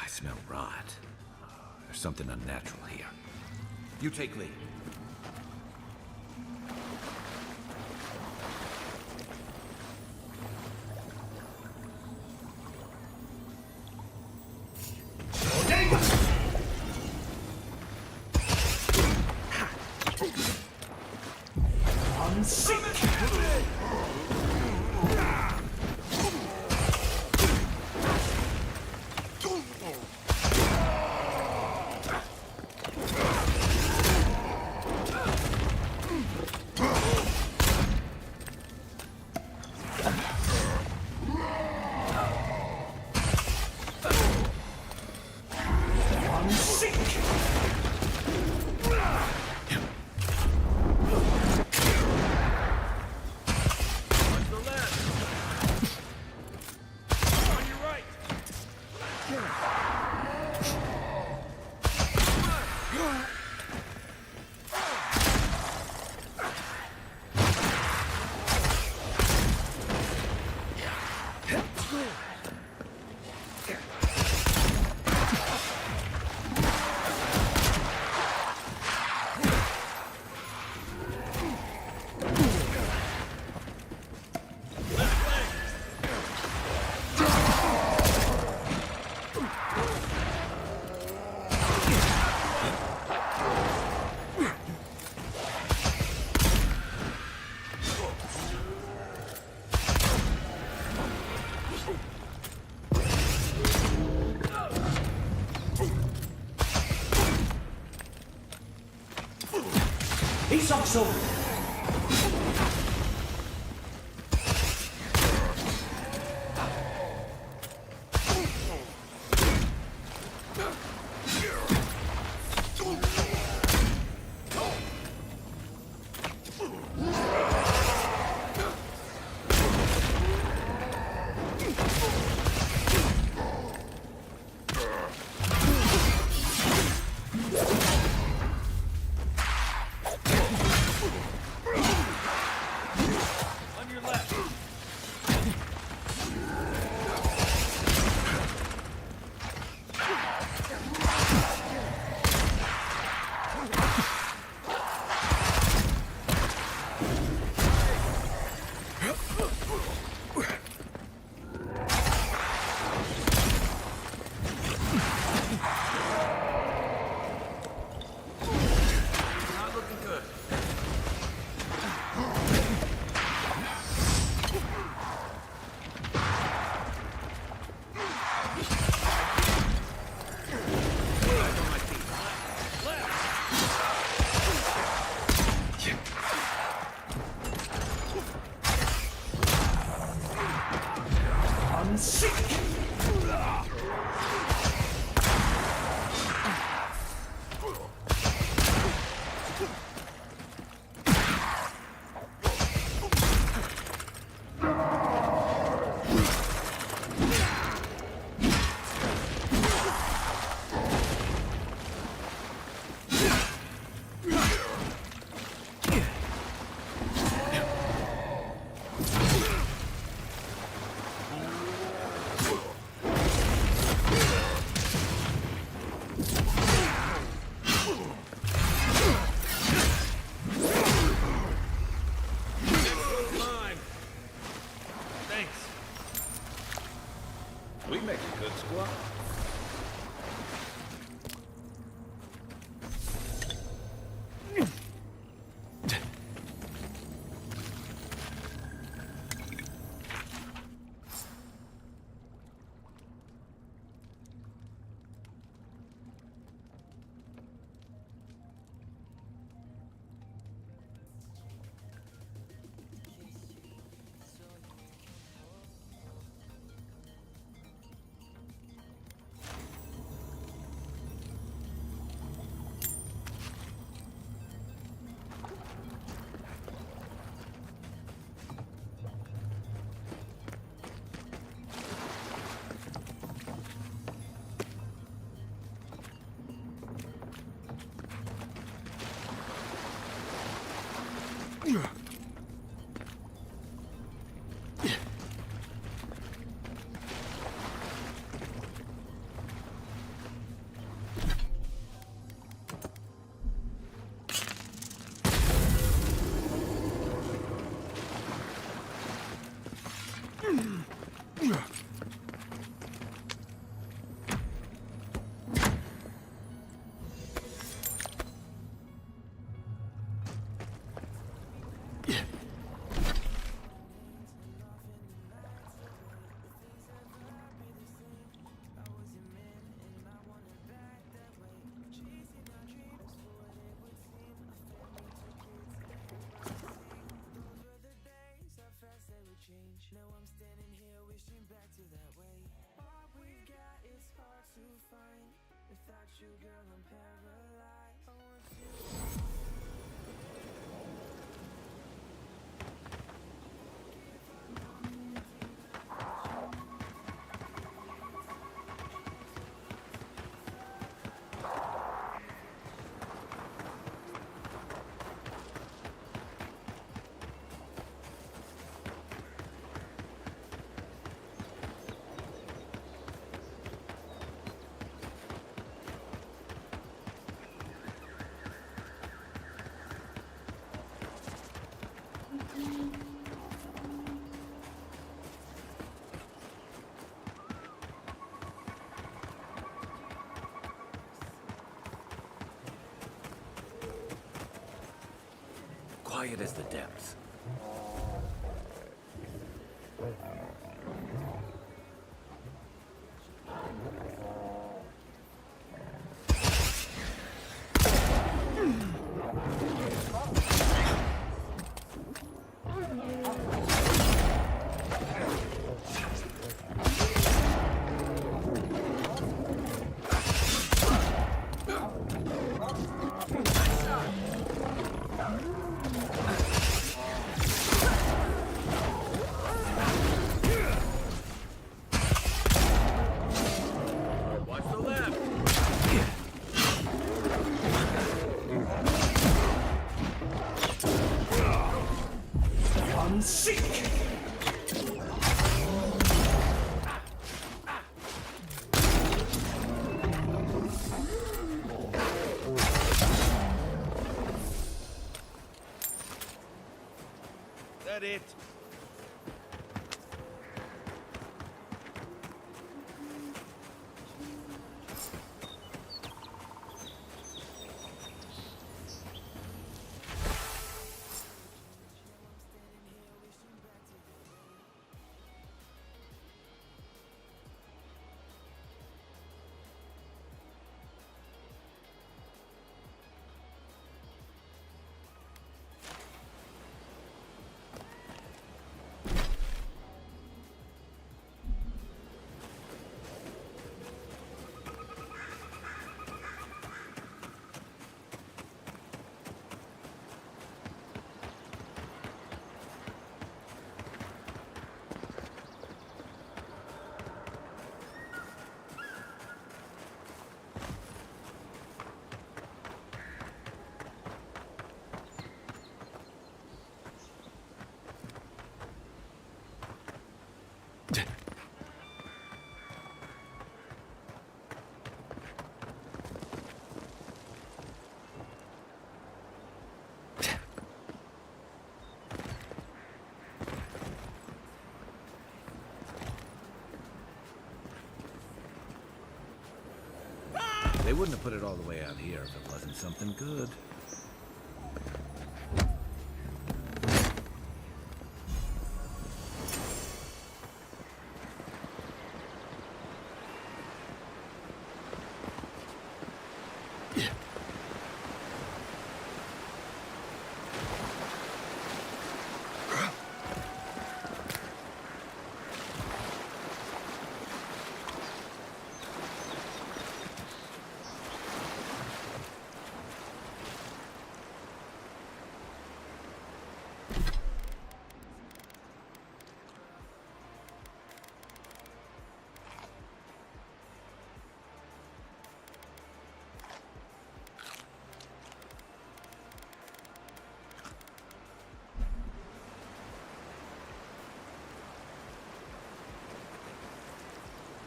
smell rot. There's something unnatural here. You take lead. Isoxo! Quiet as the depths. That it? They wouldn't have put it all the way out here if it wasn't something good.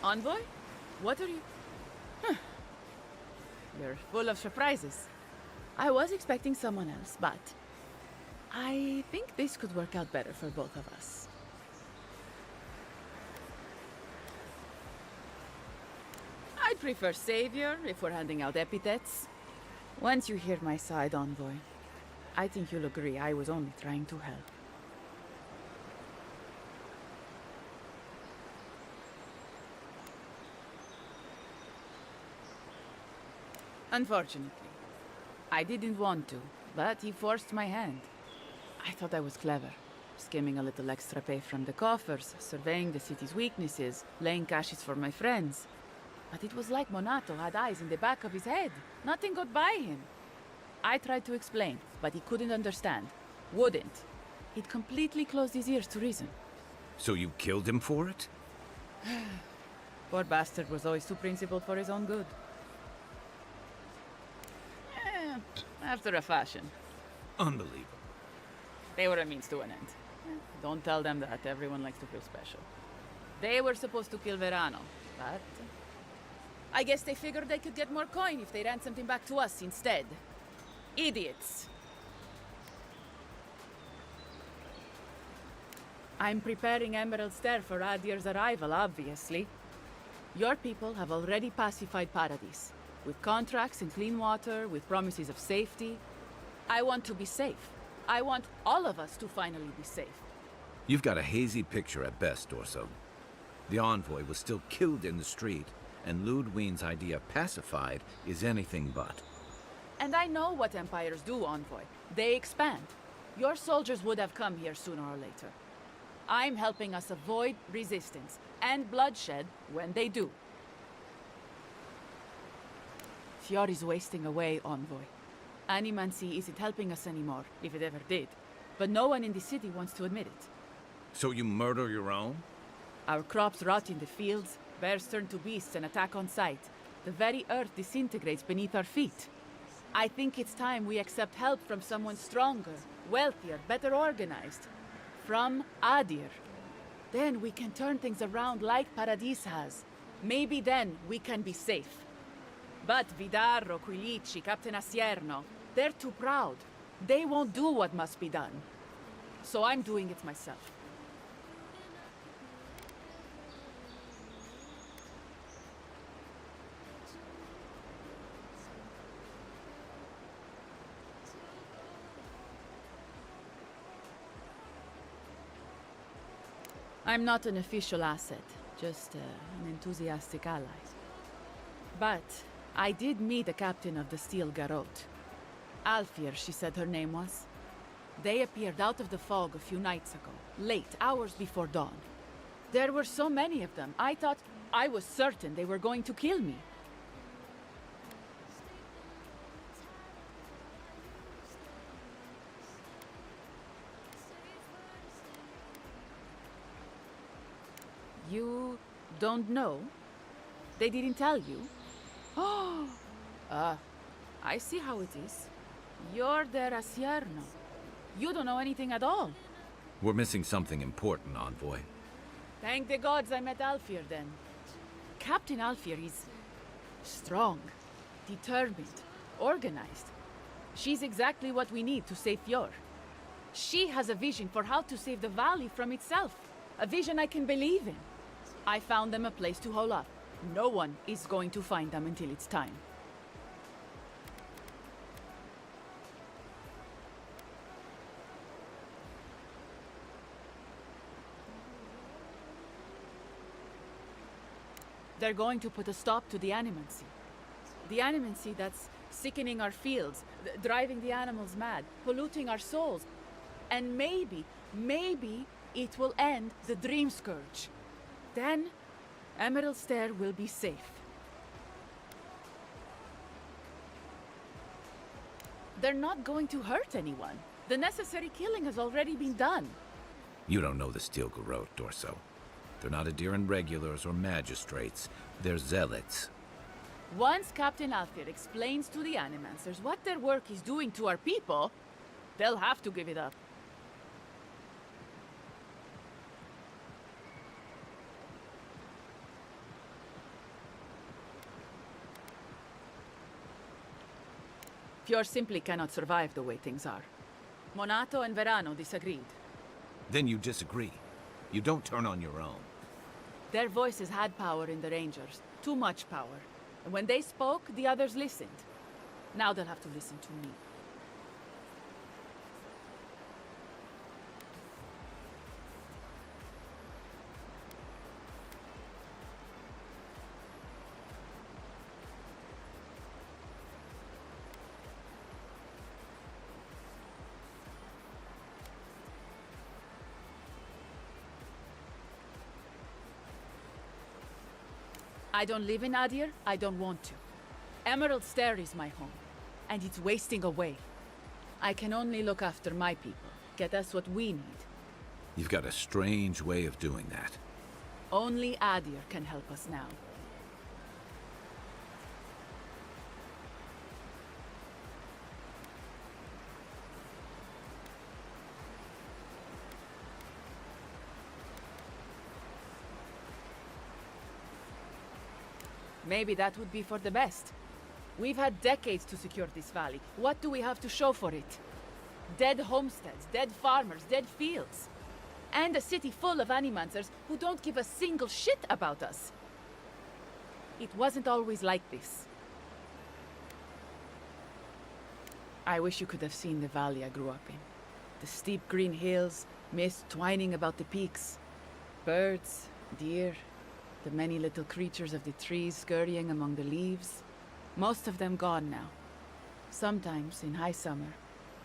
Envoy? What are you... Huh. You're full of surprises. I was expecting someone else, but... I think this could work out better for both of us. I'd prefer savior if we're handing out epithets. Once you hear my side, Envoy, I think you'll agree I was only trying to help. Unfortunately. I didn't want to, but he forced my hand. I thought I was clever, skimming a little extra pay from the coffers, surveying the city's weaknesses, laying caches for my friends. But it was like Monato had eyes in the back of his head. Nothing got by him. I tried to explain, but he couldn't understand. Wouldn't. He'd completely closed his ears to reason. So you killed him for it? Poor bastard was always too principled for his own good. After a fashion. Unbelievable. They were a means to an end. Don't tell them that. Everyone likes to feel special. They were supposed to kill Verano, but... I guess they figured they could get more coin if they ransomed him back to us instead. Idiots. I'm preparing Emerald Stair for Adir's arrival, obviously. Your people have already pacified Paradise. With contracts and clean water, with promises of safety. I want to be safe. I want all of us to finally be safe. You've got a hazy picture at best, Dorso. The envoy was still killed in the street, and Ludwine's idea of pacified is anything but. And I know what empires do, Envoy. They expand. Your soldiers would have come here sooner or later. I'm helping us avoid resistance and bloodshed when they do. Fiori's wasting away, Envoy. Animancy isn't helping us anymore, if it ever did. But no one in the city wants to admit it. So you murder your own? Our crops rot in the fields, bears turn to beasts and attack on sight. The very earth disintegrates beneath our feet. I think it's time we accept help from someone stronger, wealthier, better organized. From Adir. Then we can turn things around like Paradis has. Maybe then we can be safe. But Vidarro, Quilici, Captain Asierno, they're too proud. They won't do what must be done. So I'm doing it myself. I'm not an official asset, just an enthusiastic ally. But I did meet the captain of the Steel Garrote. Alfir, she said her name was. They appeared out of the fog a few nights ago, late, hours before dawn. There were so many of them, I was certain they were going to kill me. You don't know? They didn't tell you? Oh, I see how it is. You're their Asierno. You don't know anything at all. We're missing something important, Envoy. Thank the gods I met Alfir then. Captain Alfir is strong, determined, organized. She's exactly what we need to save Fjord. She has a vision for how to save the valley from itself. A vision I can believe in. I found them a place to hole up. No one is going to find them until it's time. They're going to put a stop to the animancy. The animancy that's sickening our fields, driving the animals mad, polluting our souls. And maybe it will end the Dream Scourge. Then, Emerald Stair will be safe. They're not going to hurt anyone. The necessary killing has already been done. You don't know the Steel Garrote, Dorso. They're not Adiran regulars or magistrates. They're zealots. Once Captain Alfir explains to the Animancers what their work is doing to our people, they'll have to give it up. Fjord simply cannot survive the way things are. Monato and Verano disagreed. Then you disagree. You don't turn on your own. Their voices had power in the Rangers. Too much power. And when they spoke, the others listened. Now they'll have to listen to me. I don't live in Adir, I don't want to. Emerald Stair is my home, and it's wasting away. I can only look after my people, get us what we need. You've got a strange way of doing that. Only Adir can help us now. Maybe that would be for the best. We've had decades to secure this valley. What do we have to show for it? Dead homesteads, dead farmers, dead fields. And a city full of animancers who don't give a single shit about us. It wasn't always like this. I wish you could have seen the valley I grew up in. The steep green hills, mist twining about the peaks. Birds, deer, the many little creatures of the trees scurrying among the leaves. Most of them gone now. Sometimes, in high summer,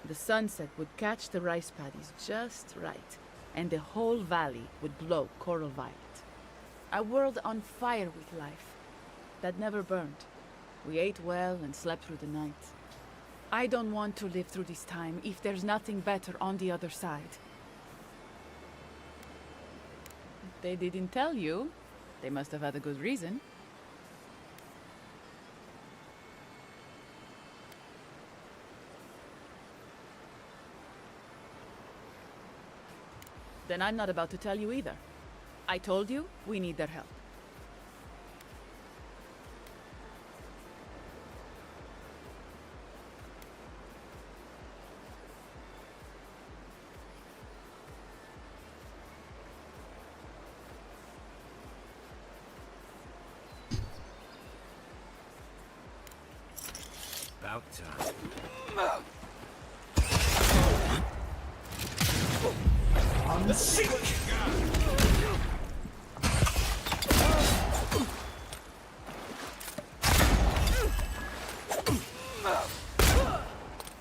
the sunset would catch the rice paddies just right, and the whole valley would glow coral violet. A world on fire with life, that never burned. We ate well and slept through the night. I don't want to live through this time if there's nothing better on the other side. They didn't tell you. They must have had a good reason. Then I'm not about to tell you either. I told you, we need their help. About time. I'm sick!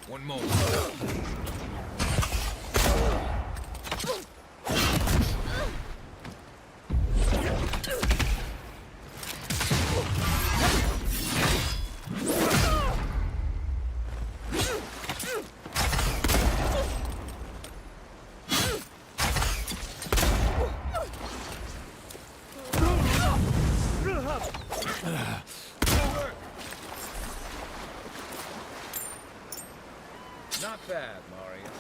One moment. Not bad, Mario.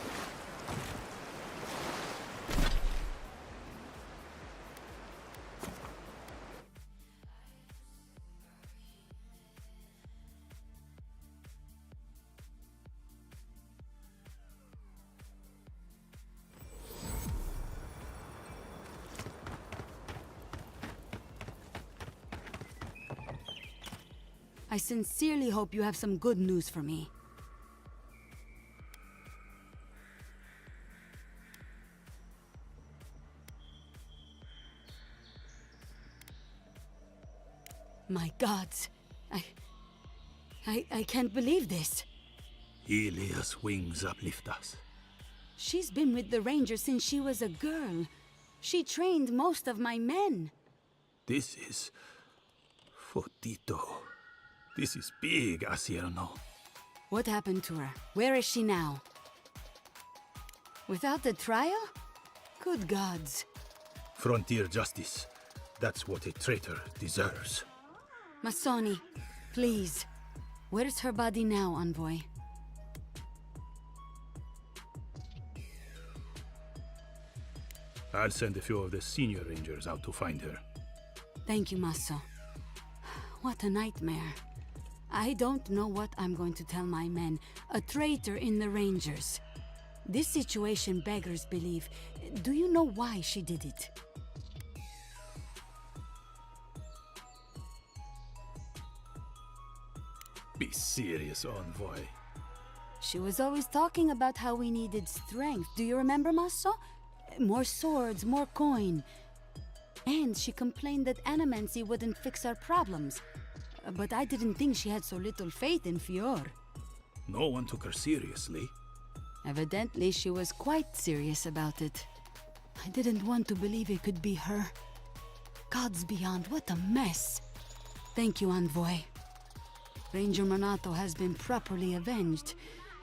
I sincerely hope you have some good news for me. My gods. I can't believe this. Ilia's wings uplift us. She's been with the Rangers since she was a girl. She trained most of my men. This is... Fotito. This is big, Asierno. What happened to her? Where is she now? Without the trial? Good gods. Frontier justice. That's what a traitor deserves. Masoni, please. Where's her body now, Envoy? I'll send a few of the senior rangers out to find her. Thank you, Masso. What a nightmare. I don't know what I'm going to tell my men. A traitor in the Rangers. This situation beggars belief. Do you know why she did it? Be serious, Envoy. She was always talking about how we needed strength. Do you remember, Masso? More swords, more coin. And she complained that animancy wouldn't fix our problems. But I didn't think she had so little faith in Fior. No one took her seriously. Evidently, she was quite serious about it. I didn't want to believe it could be her. Gods beyond, what a mess. Thank you, Envoy. Ranger Monato has been properly avenged,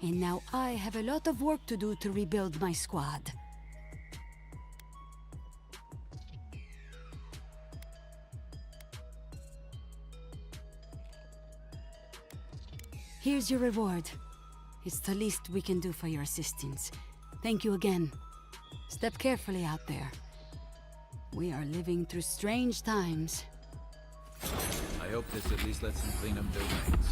and now I have a lot of work to do to rebuild my squad. Here's your reward. It's the least we can do for your assistance. Thank you again. Step carefully out there. We are living through strange times. I hope this at least lets them clean up their ranks.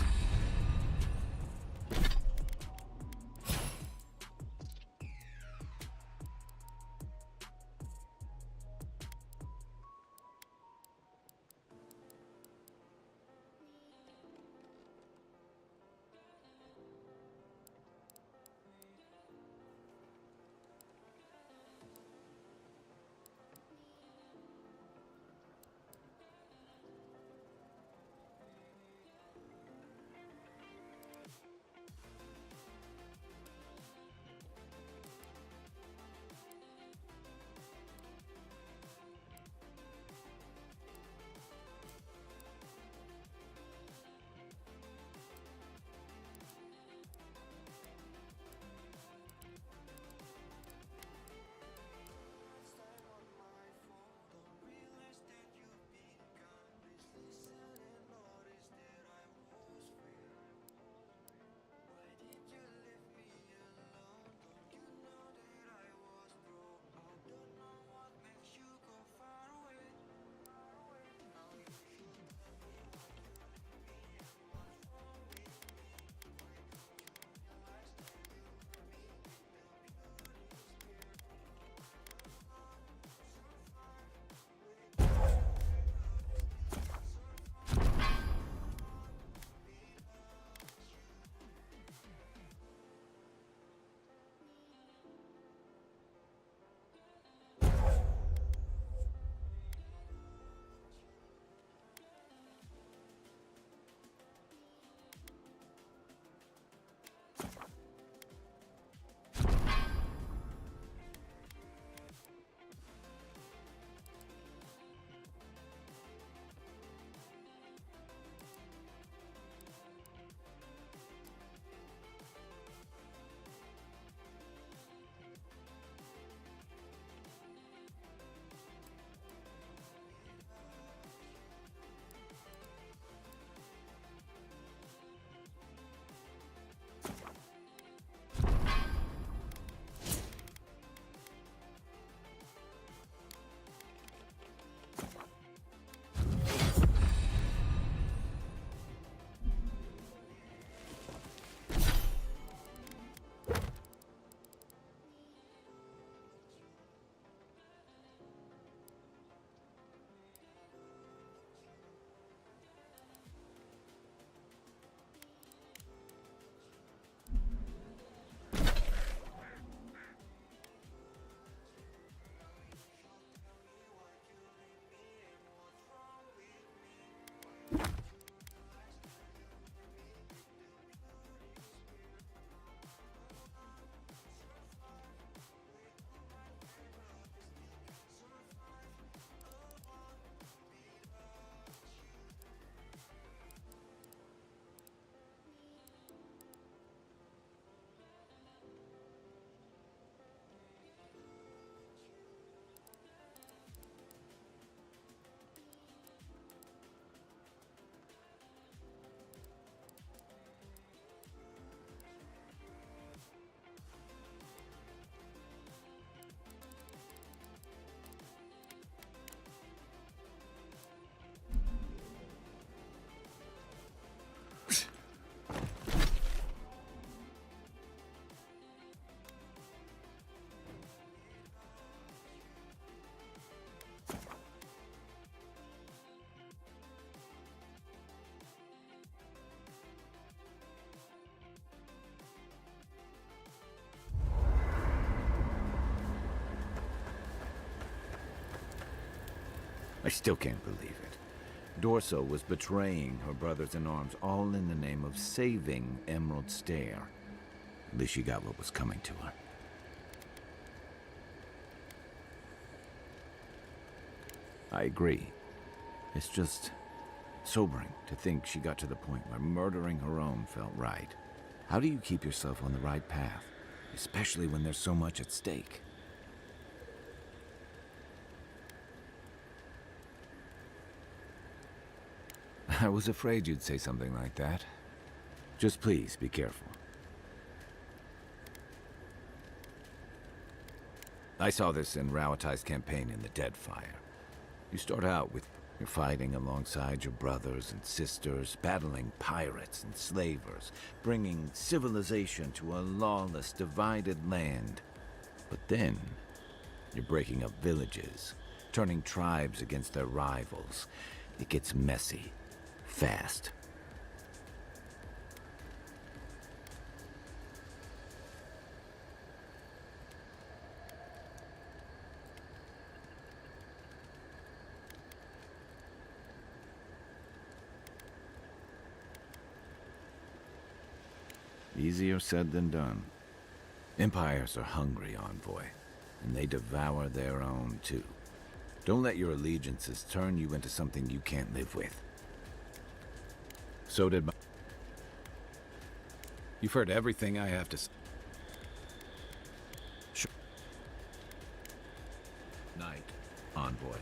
I still can't believe it. Dorso was betraying her brothers-in-arms, all in the name of saving Emerald Stair. At least she got what was coming to her. I agree. It's just sobering to think she got to the point where murdering her own felt right. How do you keep yourself on the right path, especially when there's so much at stake? I was afraid you'd say something like that. Just please be careful. I saw this in Rauatai's campaign in the Deadfire. You start out with you're fighting alongside your brothers and sisters, battling pirates and slavers, bringing civilization to a lawless, divided land. But then, you're breaking up villages, turning tribes against their rivals. It gets messy, fast. Easier said than done. Empires are hungry, Envoy, and they devour their own, too. Don't let your allegiances turn you into something you can't live with. So did my... You've heard everything I have to say. Sure. Night, Envoy.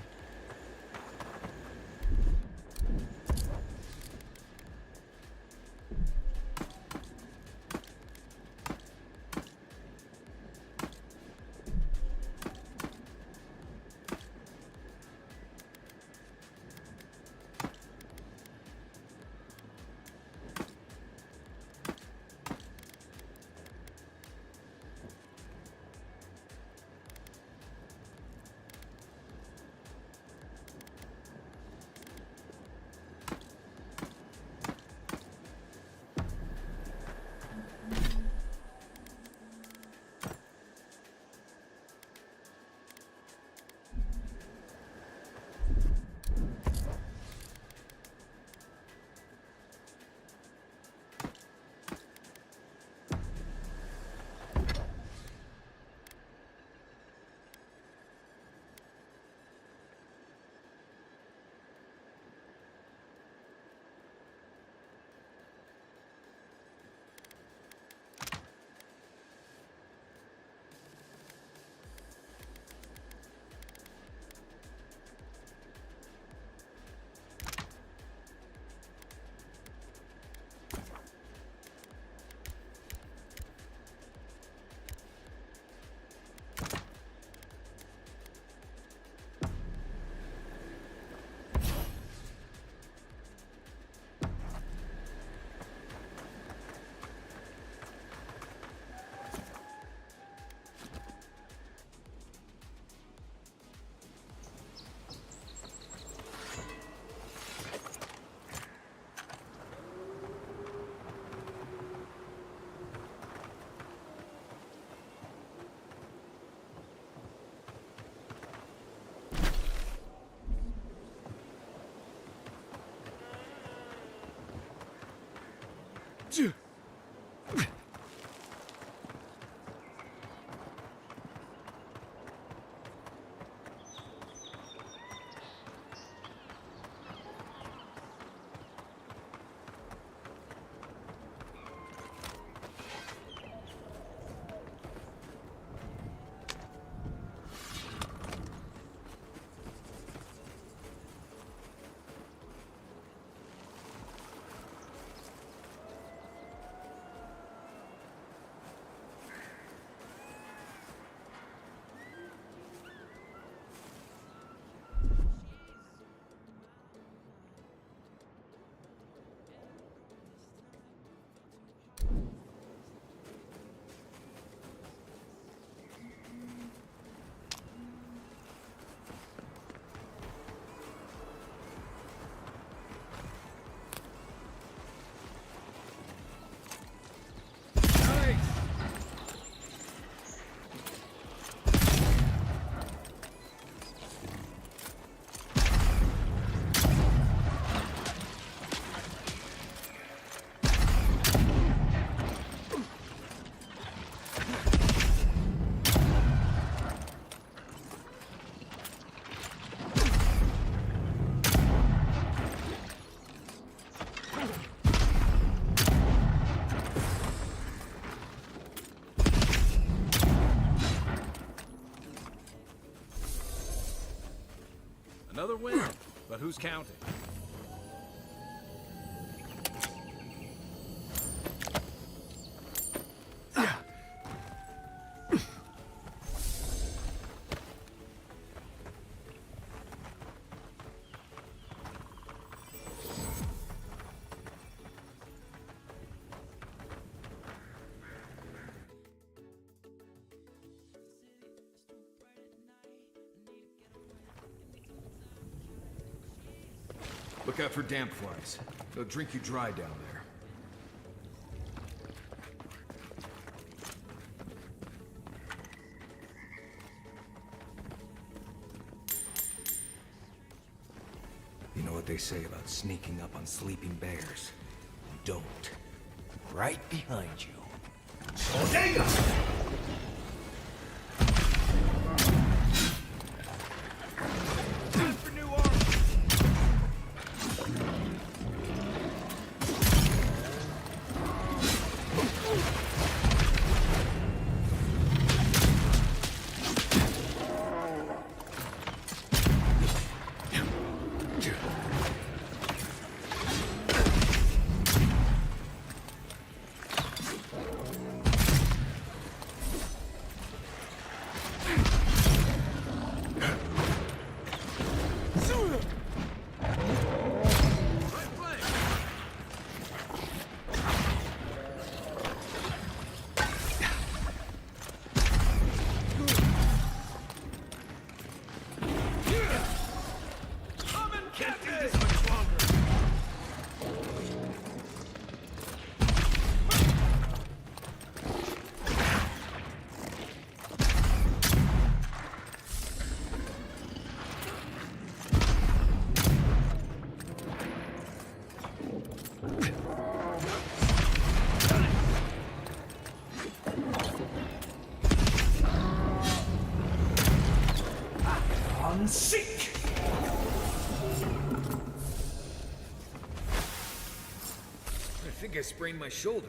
Another win, but who's counting? Look out for damp flies. They'll drink you dry down there. You know what they say about sneaking up on sleeping bears? Don't. Right behind you. Oh, damn! Sick! I think I sprained my shoulder.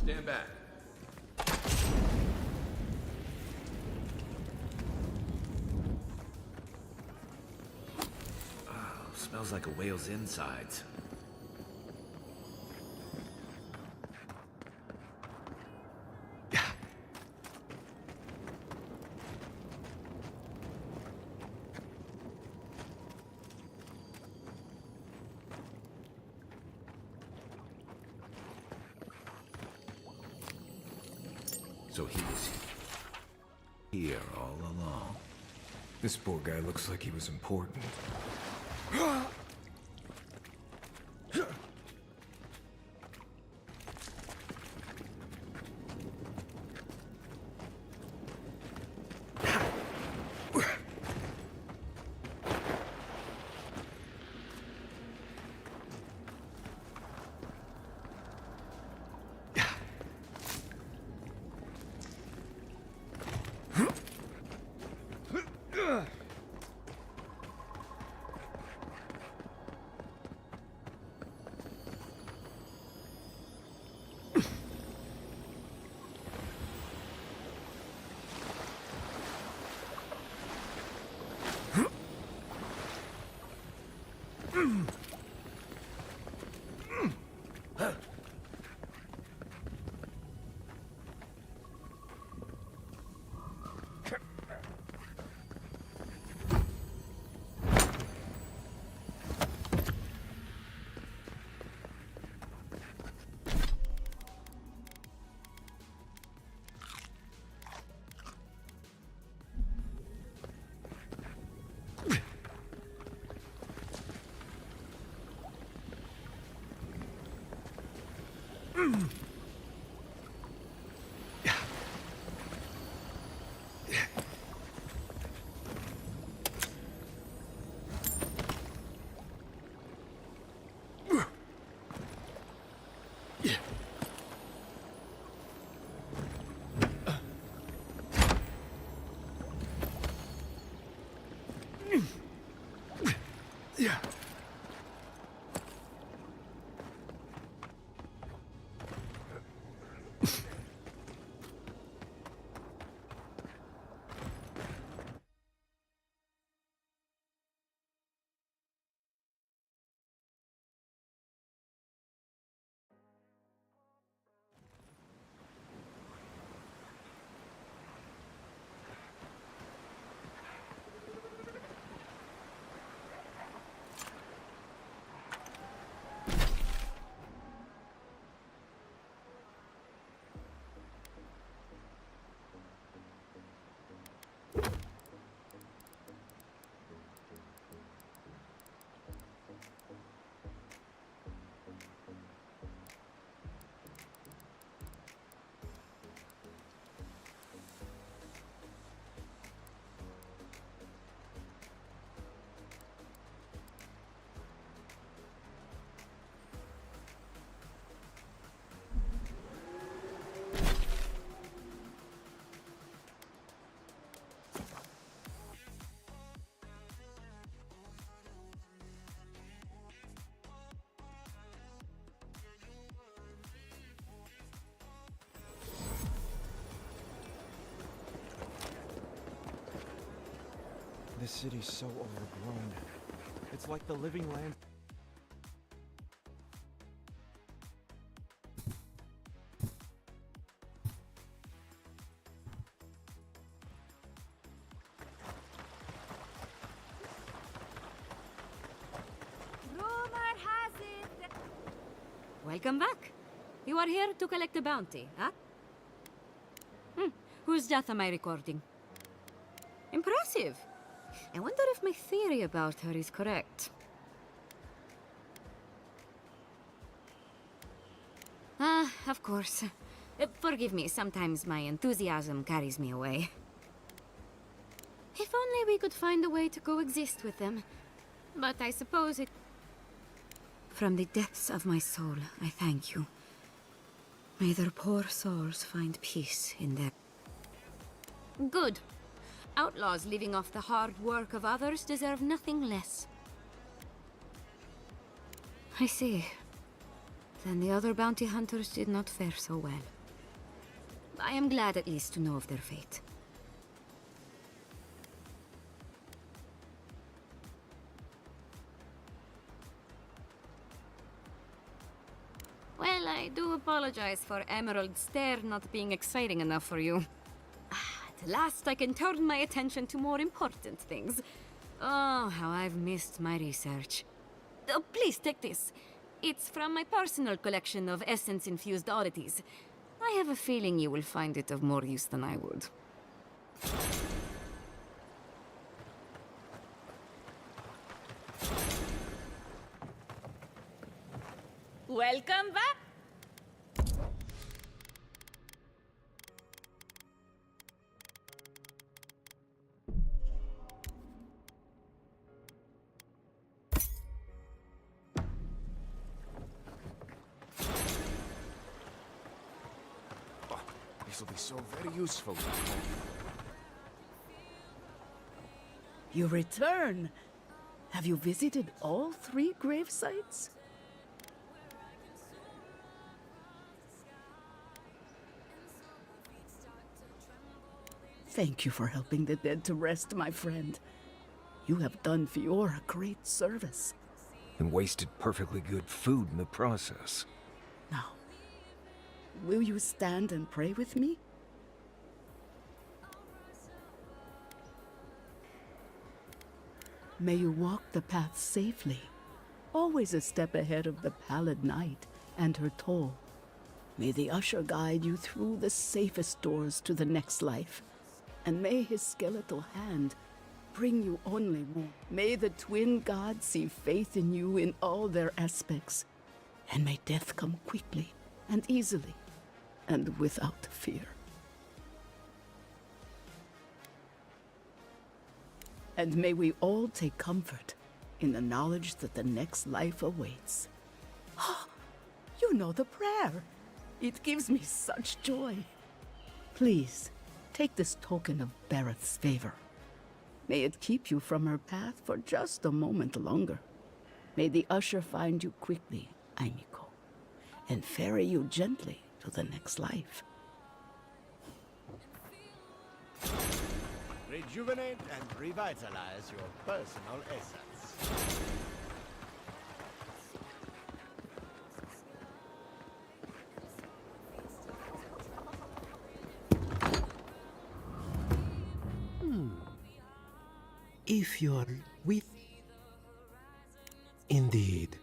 Stand back. Oh, smells like a whale's insides. So he was here all along. This poor guy looks like he was important. Yeah. This city's so overgrown. It's like the living land. Rumor has it. Welcome back. You are here to collect a bounty, huh? Whose death am I recording? Impressive. I wonder if my theory about her is correct. Ah, of course. Forgive me, sometimes my enthusiasm carries me away. If only we could find a way to coexist with them. But I suppose it... From the depths of my soul, I thank you. May their poor souls find peace in their... Good. Outlaws living off the hard work of others deserve nothing less. I see. Then the other bounty hunters did not fare so well. I am glad at least to know of their fate. Well, I do apologize for Emerald Stair not being exciting enough for you. At last I can turn my attention to more important things. Oh, how I've missed my research. Oh, please take this. It's from my personal collection of essence-infused oddities. I I have a feeling you will find it of more use than I would. Welcome back. This will be so very useful. You return. Have you visited all 3 grave sites? Thank you for helping the dead to rest, my friend. You have done Fiora great service. And wasted perfectly good food in the process. Now, will you stand and pray with me? May you walk the path safely, always a step ahead of the pallid night and her toll. May the usher guide you through the safest doors to the next life, and may his skeletal hand bring you only more. May the twin gods see faith in you in all their aspects, and may death come quickly and easily and without fear. And may we all take comfort in the knowledge that the next life awaits. Oh, you know the prayer. It gives me such joy. Please, take this token of Barrett's favor. May it keep you from her path for just a moment longer. May the usher find you quickly, Aimiko, and ferry you gently to the next life. Rejuvenate and revitalize your personal essence. If you're with... Indeed.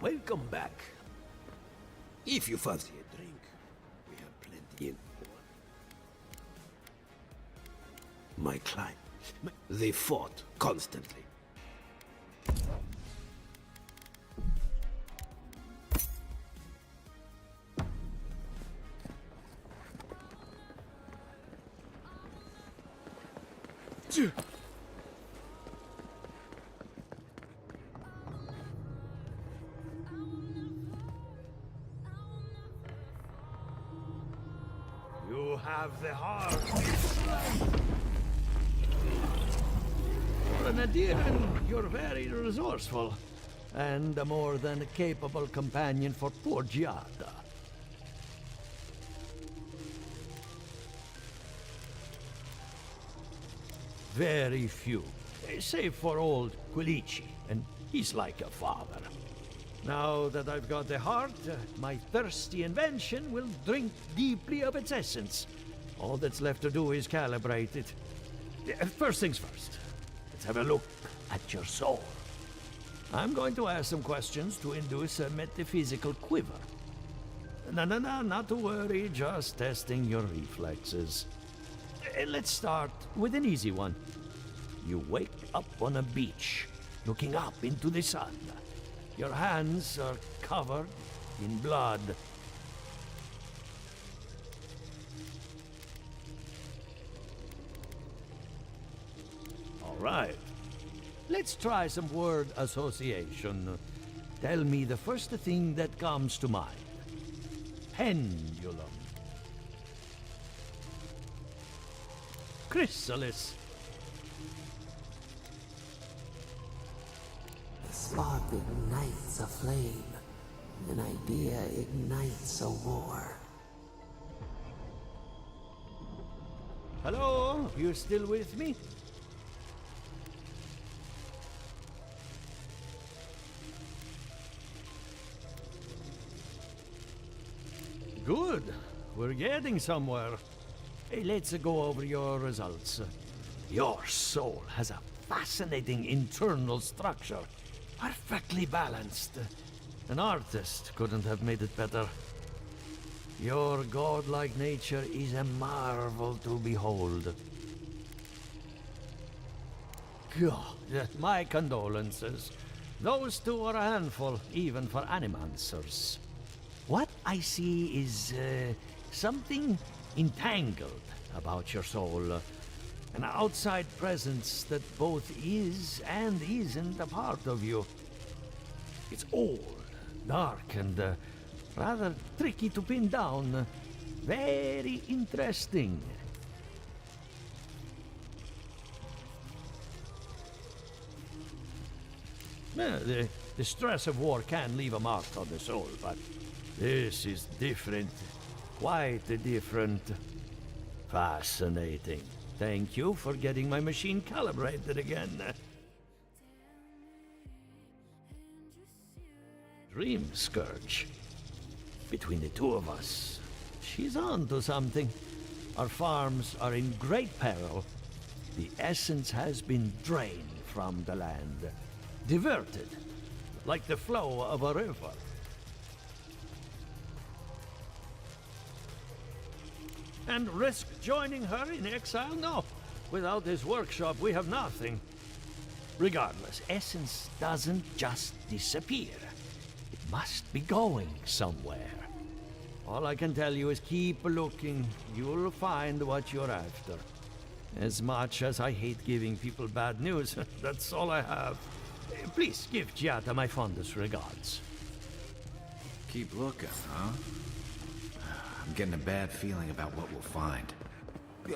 Welcome back. If you fancy a drink, we have plenty in. My client, they fought constantly. You have the heart. For an Adiran, you're very resourceful, and a more than capable companion for poor Giada. Very few, save for old Quilici, and he's like a father. Now that I've got the heart, my thirsty invention will drink deeply of its essence. All that's left to do is calibrate it. First things first, let's have a look at your soul. I'm going to ask some questions to induce a metaphysical quiver. No, not to worry, just testing your reflexes. Let's start with an easy one. You wake up on a beach, looking up into the sun. Your hands are covered in blood. All right. Let's try some word association. Tell me the first thing that comes to mind. Pendulum. Chrysalis. Sparkling nights aflame, an idea ignites a war. Hello? You still with me? Good. We're getting somewhere. Hey, let's go over your results. Your soul has a fascinating internal structure. Perfectly balanced. An artist couldn't have made it better. Your godlike nature is a marvel to behold. God, my condolences. Those two are a handful, even for animancers. What I see is something entangled about your soul. An outside presence that both is and isn't a part of you. It's old, dark, and rather tricky to pin down. Very interesting. The stress of war can leave a mark on the soul, but this is different. Quite different. Fascinating. Thank you for getting my machine calibrated again. Dream Scourge. Between the two of us, she's on to something. Our farms are in great peril. The essence has been drained from the land. Diverted, like the flow of a river. And risk joining her in exile? No. Without this workshop, we have nothing. Regardless, essence doesn't just disappear. It must be going somewhere. All I can tell you is keep looking. You'll find what you're after. As much as I hate giving people bad news, that's all I have. Please give Giada my fondest regards. Keep looking, huh? I'm getting a bad feeling about what we'll find.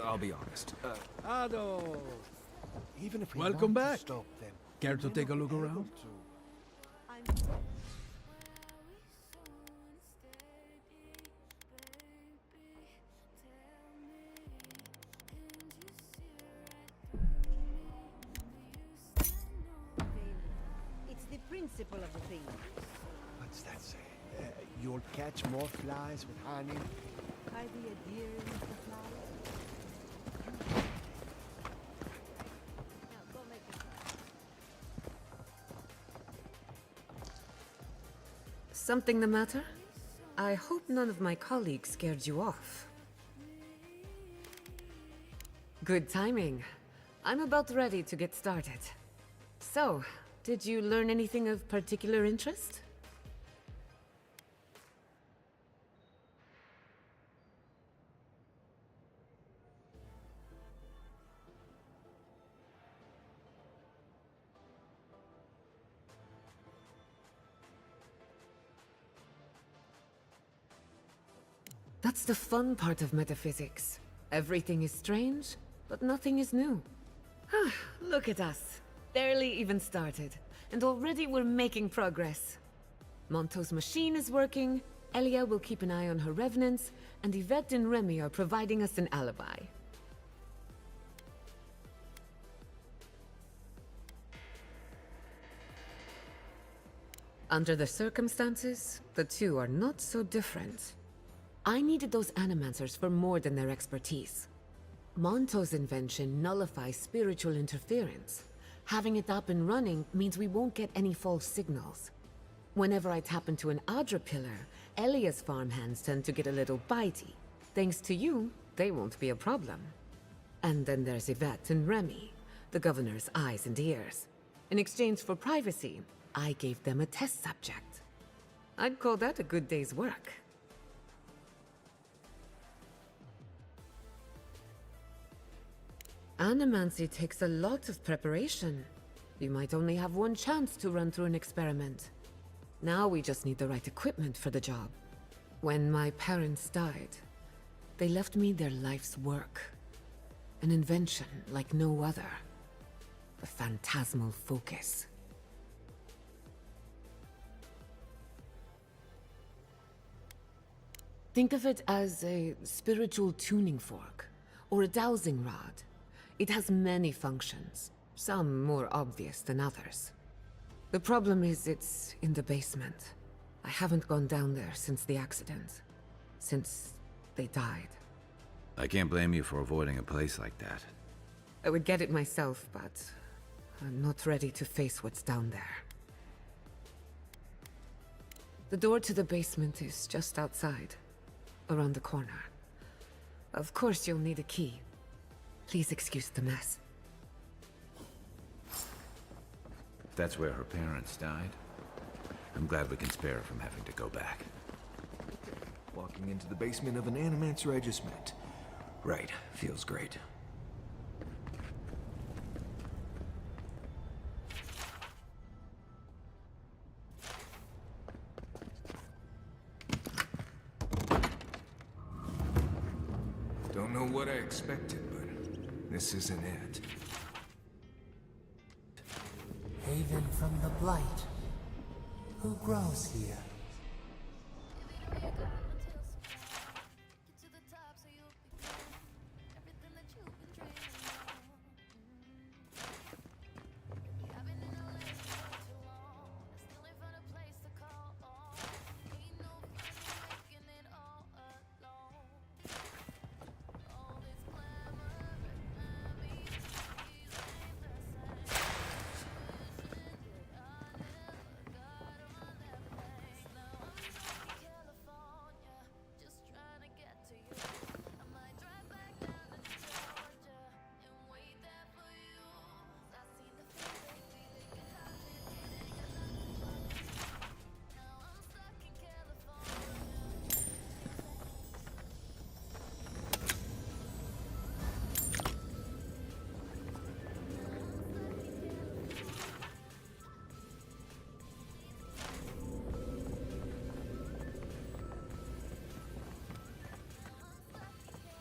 I'll be honest. Ado! Even if we Welcome want to back. stop them, Care to we take a won't look be around? able to. It's the principle of the thing. What's that say? You'll catch more flies with honey. Are the adherents the flowers? Now go make the Something the matter? I hope none of my colleagues scared you off. Good timing. I'm about ready to get started. So, did you learn anything of particular interest? That's the fun part of metaphysics. Everything is strange, but nothing is new. Look at us. Barely even started, and already we're making progress. Monto's machine is working, Elia will keep an eye on her revenants, and Yvette and Remy are providing us an alibi. Under the circumstances, the two are not so different. I needed those animancers for more than their expertise. Monto's invention nullifies spiritual interference. Having it up and running means we won't get any false signals. Whenever I tap into an Adra pillar, Elia's farmhands tend to get a little bitey. Thanks to you, they won't be a problem. And then there's Yvette and Remy, the governor's eyes and ears. In exchange for privacy, I gave them a test subject. I'd call that a good day's work. Animancy takes a lot of preparation. You might only have one chance to run through an experiment. Now we just need the right equipment for the job. When my parents died, they left me their life's work. An invention like no other. The phantasmal focus. Think of it as a spiritual tuning fork, or a dowsing rod. It has many functions, some more obvious than others. The problem is it's in the basement. I haven't gone down there since the accident. Since they died. I can't blame you for avoiding a place like that. I would get it myself, but I'm not ready to face what's down there. The door to the basement is just outside, around the corner. Of course you'll need a key. Please excuse the mess. That's where her parents died. I'm glad we can spare her from having to go back. Walking into the basement of an animancer I just met. Right, feels great. Don't know what I expected, but this isn't it. Haven from the Blight. Who grows here?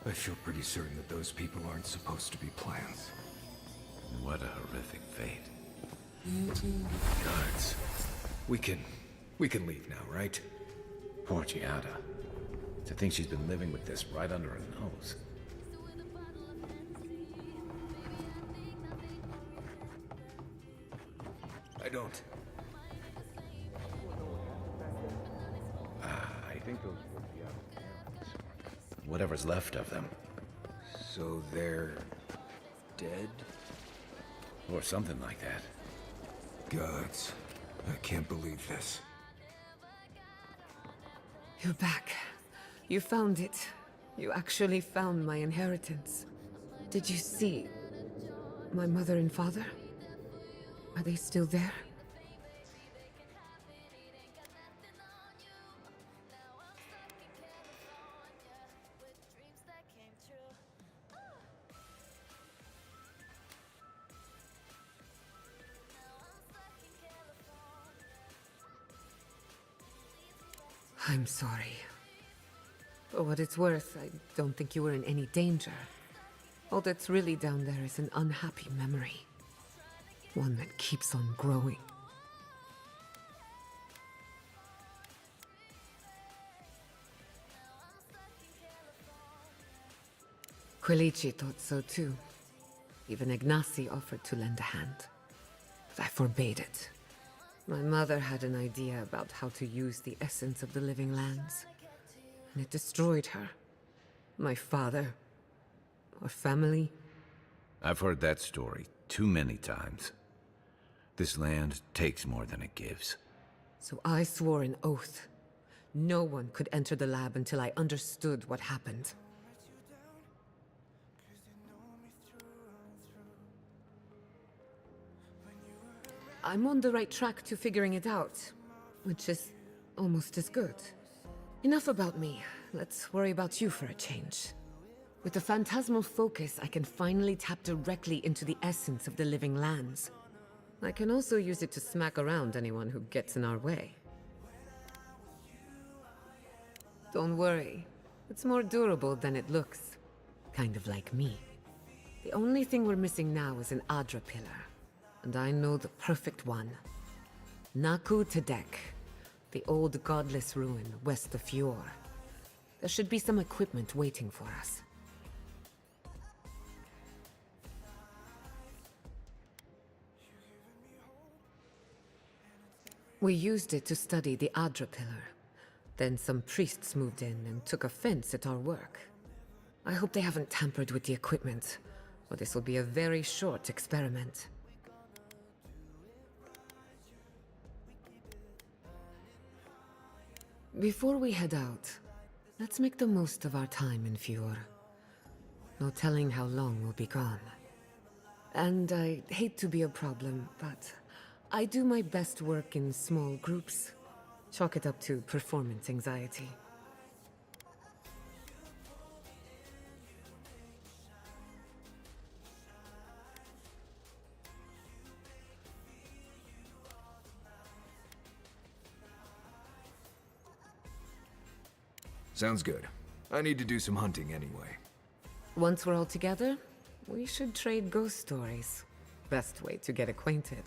I feel pretty certain that those people aren't supposed to be plants. What a horrific fate. Guards. We can leave now, right? Poor Giada. To think she's been living with this right under her nose. I don't. I think those were Giada's parents. Whatever's left of them. So they're dead? Or something like that. Gods, I can't believe this. You're back. You found it. You actually found my inheritance. Did you see my mother and father? Are they still there? I'm sorry. For what it's worth, I don't think you were in any danger. All that's really down there is an unhappy memory. One that keeps on growing. Quilici thought so too. Even Ignacy offered to lend a hand. But I forbade it. My mother had an idea about how to use the essence of the living lands. And it destroyed her. My father. Our family. I've heard that story too many times. This land takes more than it gives. So I swore an oath. No one could enter the lab until I understood what happened. I'm on the right track to figuring it out, which is almost as good. Enough about me. Let's worry about you for a change. With the phantasmal focus, I can finally tap directly into the essence of the living lands. I can also use it to smack around anyone who gets in our way. Don't worry. It's more durable than it looks. Kind of like me. The only thing we're missing now is an Adra pillar. And I know the perfect one. Naku Tedek, the old godless ruin west of Fjord. There should be some equipment waiting for us. We used it to study the Adra Pillar. Then some priests moved in and took offense at our work. I hope they haven't tampered with the equipment, or this will be a very short experiment. Before we head out, let's make the most of our time in Fjord. No telling how long we'll be gone. And I hate to be a problem, but I do my best work in small groups. Chalk it up to performance anxiety. Sounds good. I need to do some hunting anyway. Once we're all together, we should trade ghost stories. Best way to get acquainted.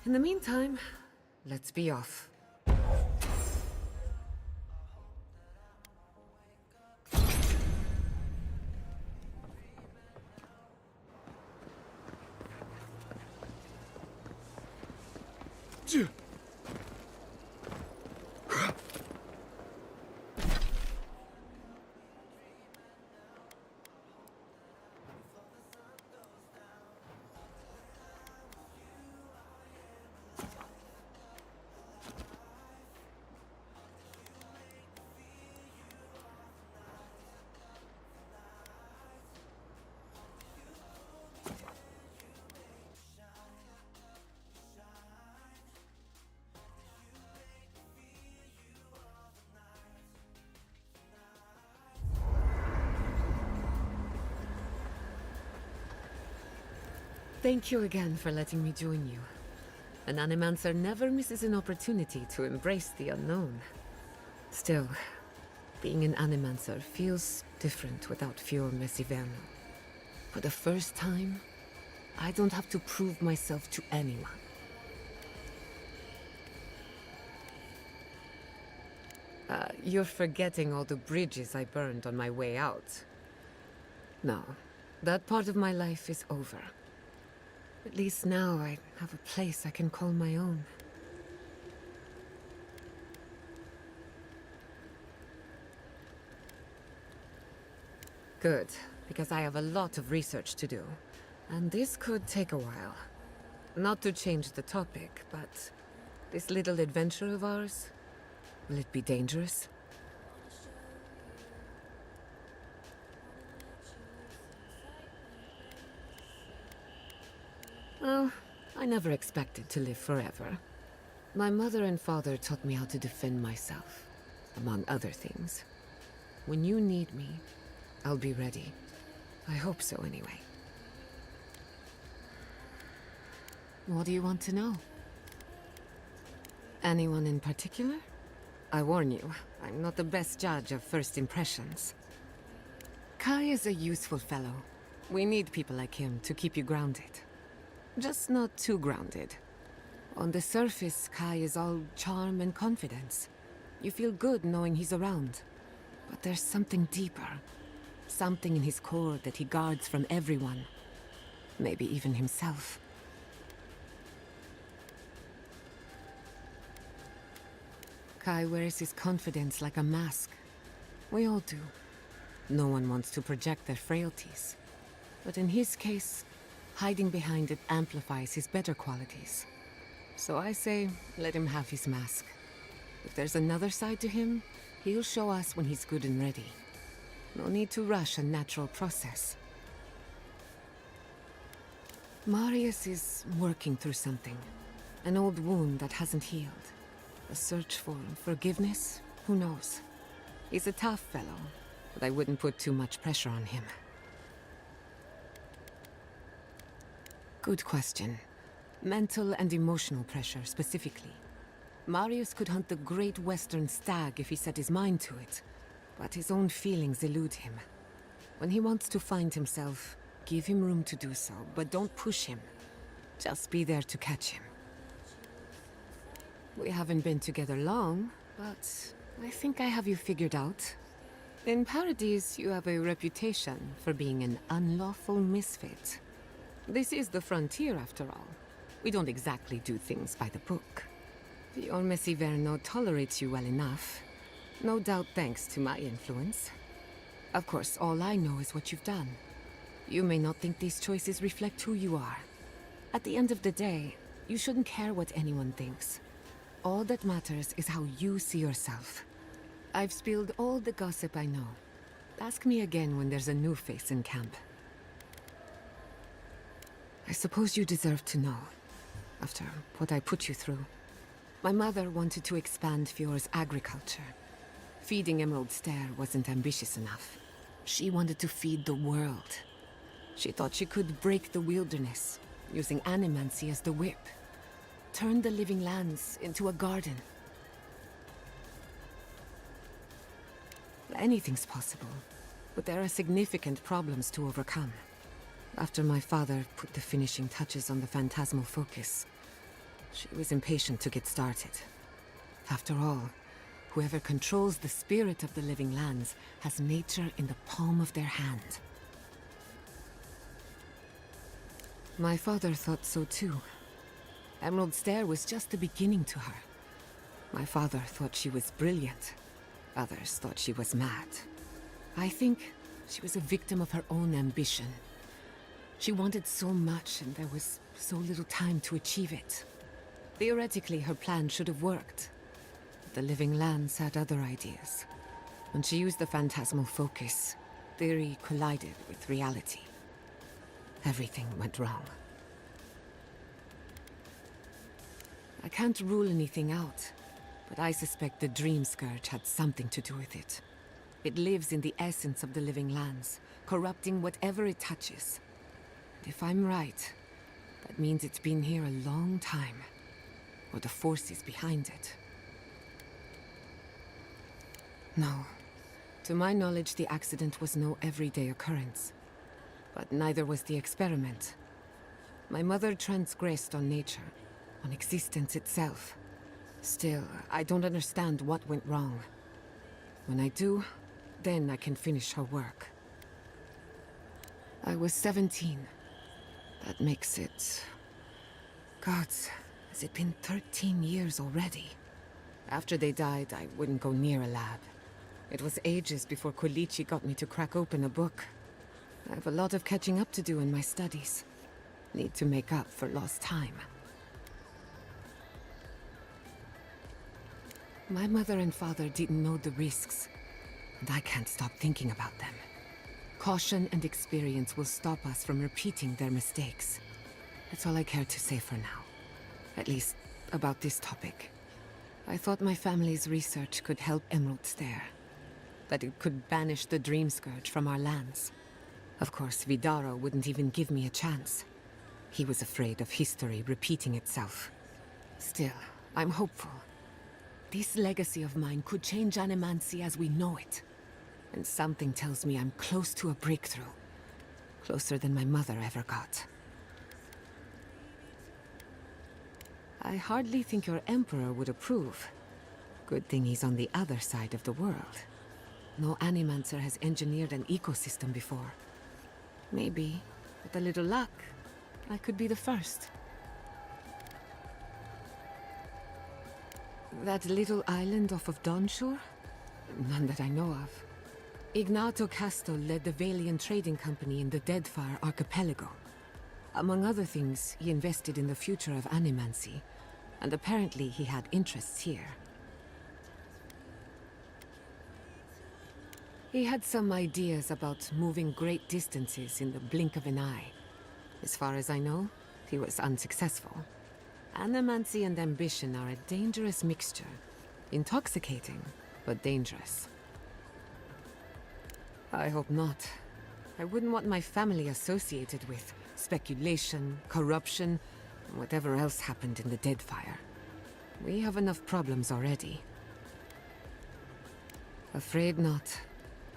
In the meantime, let's be off. Thank you again for letting me join you. An Animancer never misses an opportunity to embrace the unknown. Still, being an Animancer feels different without Fjord Messiverno. For the first time, I don't have to prove myself to anyone. You're forgetting all the bridges I burned on my way out. No, that part of my life is over. At least now I have a place I can call my own. Good, because I have a lot of research to do, and this could take a while. Not to change the topic, but this little adventure of ours, will it be dangerous? Well, I never expected to live forever. My mother and father taught me how to defend myself, among other things. When you need me, I'll be ready. I hope so, anyway. What do you want to know? Anyone in particular? I warn you, I'm not the best judge of first impressions. Kai is a useful fellow. We need people like him to keep you grounded. Just not too grounded. On the surface, Kai is all charm and confidence. You feel good knowing he's around. But there's something deeper. Something in his core that he guards from everyone. Maybe even himself. Kai wears his confidence like a mask. We all do. No one wants to project their frailties. But in his case, hiding behind it amplifies his better qualities. So I say, let him have his mask. If there's another side to him, he'll show us when he's good and ready. No need to rush a natural process. Marius is working through something. An old wound that hasn't healed. A search for forgiveness? Who knows? He's a tough fellow, but I wouldn't put too much pressure on him. Good question. Mental and emotional pressure, specifically. Marius could hunt the great western stag if he set his mind to it, but his own feelings elude him. When he wants to find himself, give him room to do so, but don't push him. Just be there to catch him. We haven't been together long, but I think I have you figured out. In Paradise, you have a reputation for being an unlawful misfit. This is the frontier, after all. We don't exactly do things by the book. The Ormesi Verno tolerates you well enough. No doubt thanks to my influence. Of course, all I know is what you've done. You may not think these choices reflect who you are. At the end of the day, you shouldn't care what anyone thinks. All that matters is how you see yourself. I've spilled all the gossip I know. Ask me again when there's a new face in camp. I suppose you deserve to know, after what I put you through. My mother wanted to expand Fjore's agriculture. Feeding Emerald Stair wasn't ambitious enough. She wanted to feed the world. She thought she could break the wilderness, using animancy as the whip. Turn the living lands into a garden. Anything's possible, but there are significant problems to overcome. After my father put the finishing touches on the phantasmal focus, she was impatient to get started. After all, whoever controls the spirit of the living lands has nature in the palm of their hand. My father thought so too. Emerald Stair was just the beginning to her. My father thought she was brilliant. Others thought she was mad. I think she was a victim of her own ambition. She wanted so much, and there was so little time to achieve it. Theoretically, her plan should have worked. The living lands had other ideas. When she used the phantasmal focus, theory collided with reality. Everything went wrong. I can't rule anything out, but I suspect the Dream Scourge had something to do with it. It lives in the essence of the living lands, corrupting whatever it touches. And if I'm right, that means it's been here a long time, or the forces behind it. No. To my knowledge, the accident was no everyday occurrence. But neither was the experiment. My mother transgressed on nature, on existence itself. Still, I don't understand what went wrong. When I do, then I can finish her work. I was 17. That makes it... Gods, has it been 13 years already? After they died, I wouldn't go near a lab. It was ages before Quilici got me to crack open a book. I have a lot of catching up to do in my studies. Need to make up for lost time. My mother and father didn't know the risks, and I can't stop thinking about them. Caution and experience will stop us from repeating their mistakes. That's all I care to say for now. At least, about this topic. I thought my family's research could help Emerald Stair. That it could banish the Dream Scourge from our lands. Of course, Vidaro wouldn't even give me a chance. He was afraid of history repeating itself. Still, I'm hopeful. This legacy of mine could change Animancy as we know it. And something tells me I'm close to a breakthrough. Closer than my mother ever got. I hardly think your Emperor would approve. Good thing he's on the other side of the world. No Animancer has engineered an ecosystem before. Maybe, with a little luck, I could be the first. That little island off of Dawnshore? None that I know of. Ignato Casto led the Valian trading company in the Deadfire Archipelago. Among other things, he invested in the future of Animancy, and apparently he had interests here. He had some ideas about moving great distances in the blink of an eye. As far as I know, he was unsuccessful. Animancy and ambition are a dangerous mixture. Intoxicating, but dangerous. I hope not. I wouldn't want my family associated with speculation, corruption, and whatever else happened in the Deadfire. We have enough problems already. Afraid not.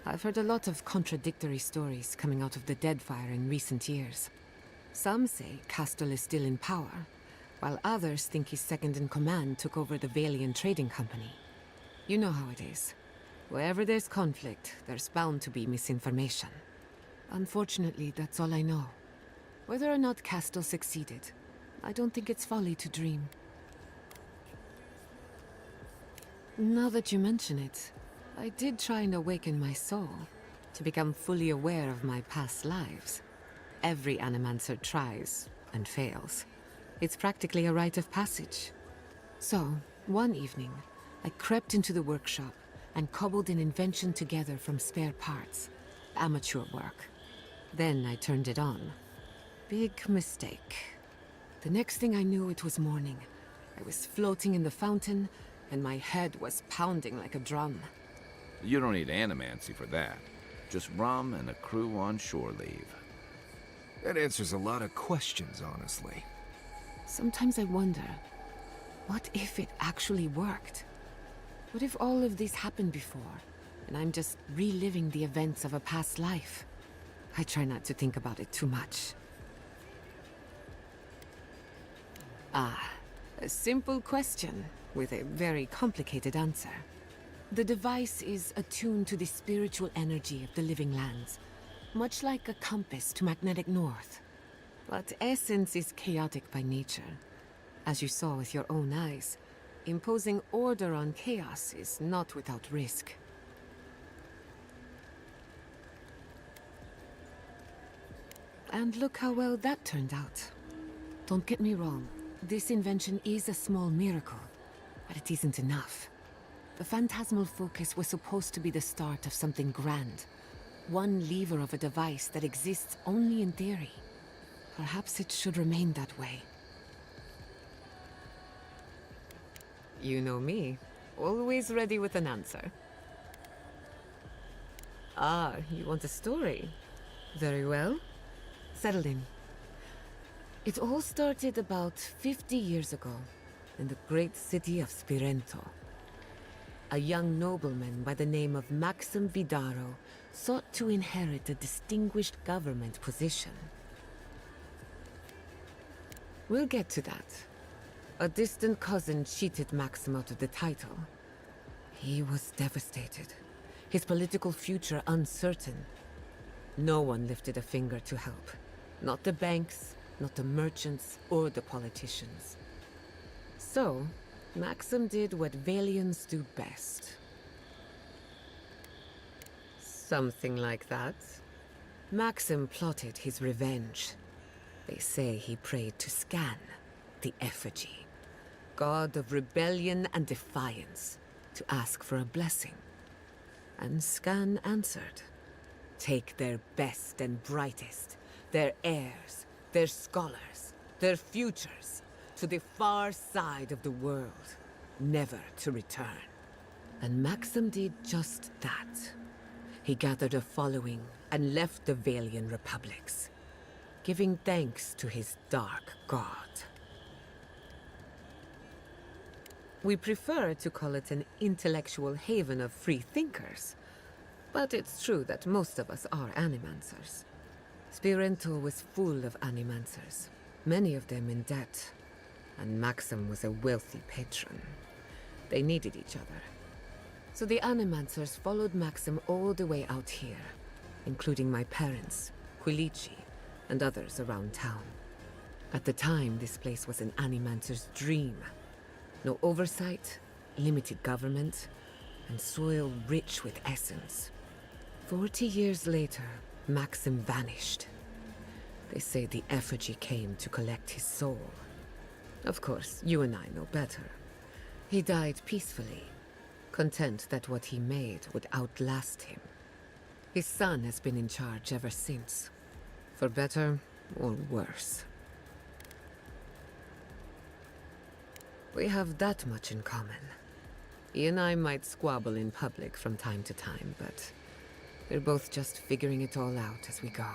I've heard a lot of contradictory stories coming out of the Deadfire in recent years. Some say Castle is still in power, while others think his second-in-command took over the Valian trading company. You know how it is. Wherever there's conflict, there's bound to be misinformation. Unfortunately, that's all I know. Whether or not Castle succeeded, I don't think it's folly to dream. Now that you mention it, I did try and awaken my soul, to become fully aware of my past lives. Every Animancer tries, and fails. It's practically a rite of passage. So, one evening, I crept into the workshop and cobbled an invention together from spare parts. Amateur work. Then I turned it on. Big mistake. The next thing I knew, it was morning. I was floating in the fountain, and my head was pounding like a drum. You don't need animancy for that. Just rum and a crew on shore leave. That answers a lot of questions, honestly. Sometimes I wonder, what if it actually worked? What if all of this happened before, and I'm just reliving the events of a past life? I try not to think about it too much. Ah, a simple question with a very complicated answer. The device is attuned to the spiritual energy of the living lands, much like a compass to magnetic north. But essence is chaotic by nature. As you saw with your own eyes, imposing order on chaos is not without risk. And look how well that turned out. Don't get me wrong, this invention is a small miracle, but it isn't enough. The phantasmal focus was supposed to be the start of something grand. One lever of a device that exists only in theory. Perhaps it should remain that way. You know me, always ready with an answer. Ah, you want a story? Very well. Settle in. It all started about 50 years ago, in the great city of Spirento. A young nobleman by the name of Maxim Vidaro sought to inherit a distinguished government position. We'll get to that. A distant cousin cheated Maxim out of the title. He was devastated, his political future uncertain. No one lifted a finger to help. Not the banks, not the merchants, or the politicians. So, Maxim did what Valians do best. Something like that. Maxim plotted his revenge. They say he prayed to Scan, the effigy, god of rebellion and defiance, to ask for a blessing. And Scan answered. Take their best and brightest, their heirs, their scholars, their futures, to the far side of the world, never to return. And Maxim did just that. He gathered a following and left the Valian republics, giving thanks to his dark god. We prefer to call it an intellectual haven of free thinkers, but it's true that most of us are animancers. Spirento was full of animancers, many of them in debt, and Maxim was a wealthy patron. They needed each other. So the animancers followed Maxim all the way out here, including my parents, Quilici, and others around town. At the time, this place was an animancer's dream. No oversight, limited government, and soil rich with essence. 40 years later, Maxim vanished. They say the effigy came to collect his soul. Of course, you and I know better. He died peacefully, content that what he made would outlast him. His son has been in charge ever since, for better or worse. We have that much in common. He and I might squabble in public from time to time, but we're both just figuring it all out as we go.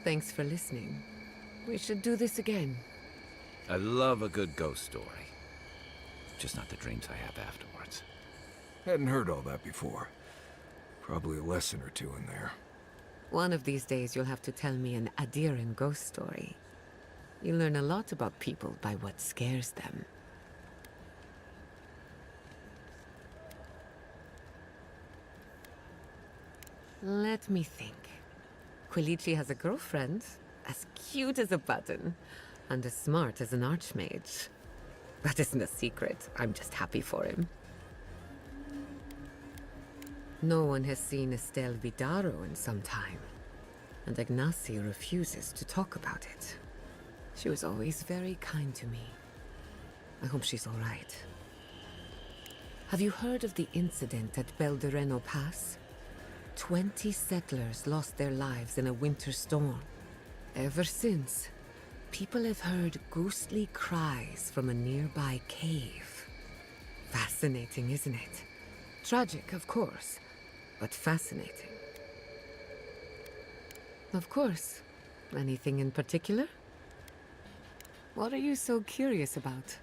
Thanks for listening. We should do this again. I love a good ghost story. Just not the dreams I have afterwards. Hadn't heard all that before. Probably a lesson or two in there. One of these days you'll have to tell me an Adiran ghost story. You learn a lot about people by what scares them. Let me think. Quilici has a girlfriend, as cute as a button, and as smart as an archmage. That isn't a secret. I'm just happy for him. No one has seen Estelle Vidaro in some time, and Ignacy refuses to talk about it. She was always very kind to me. I hope she's all right. Have you heard of the incident at Beldereno Pass? 20 settlers lost their lives in a winter storm. Ever since, people have heard ghostly cries from a nearby cave. Fascinating, isn't it? Tragic, of course, but fascinating. Of course. Anything in particular? What are you so curious about?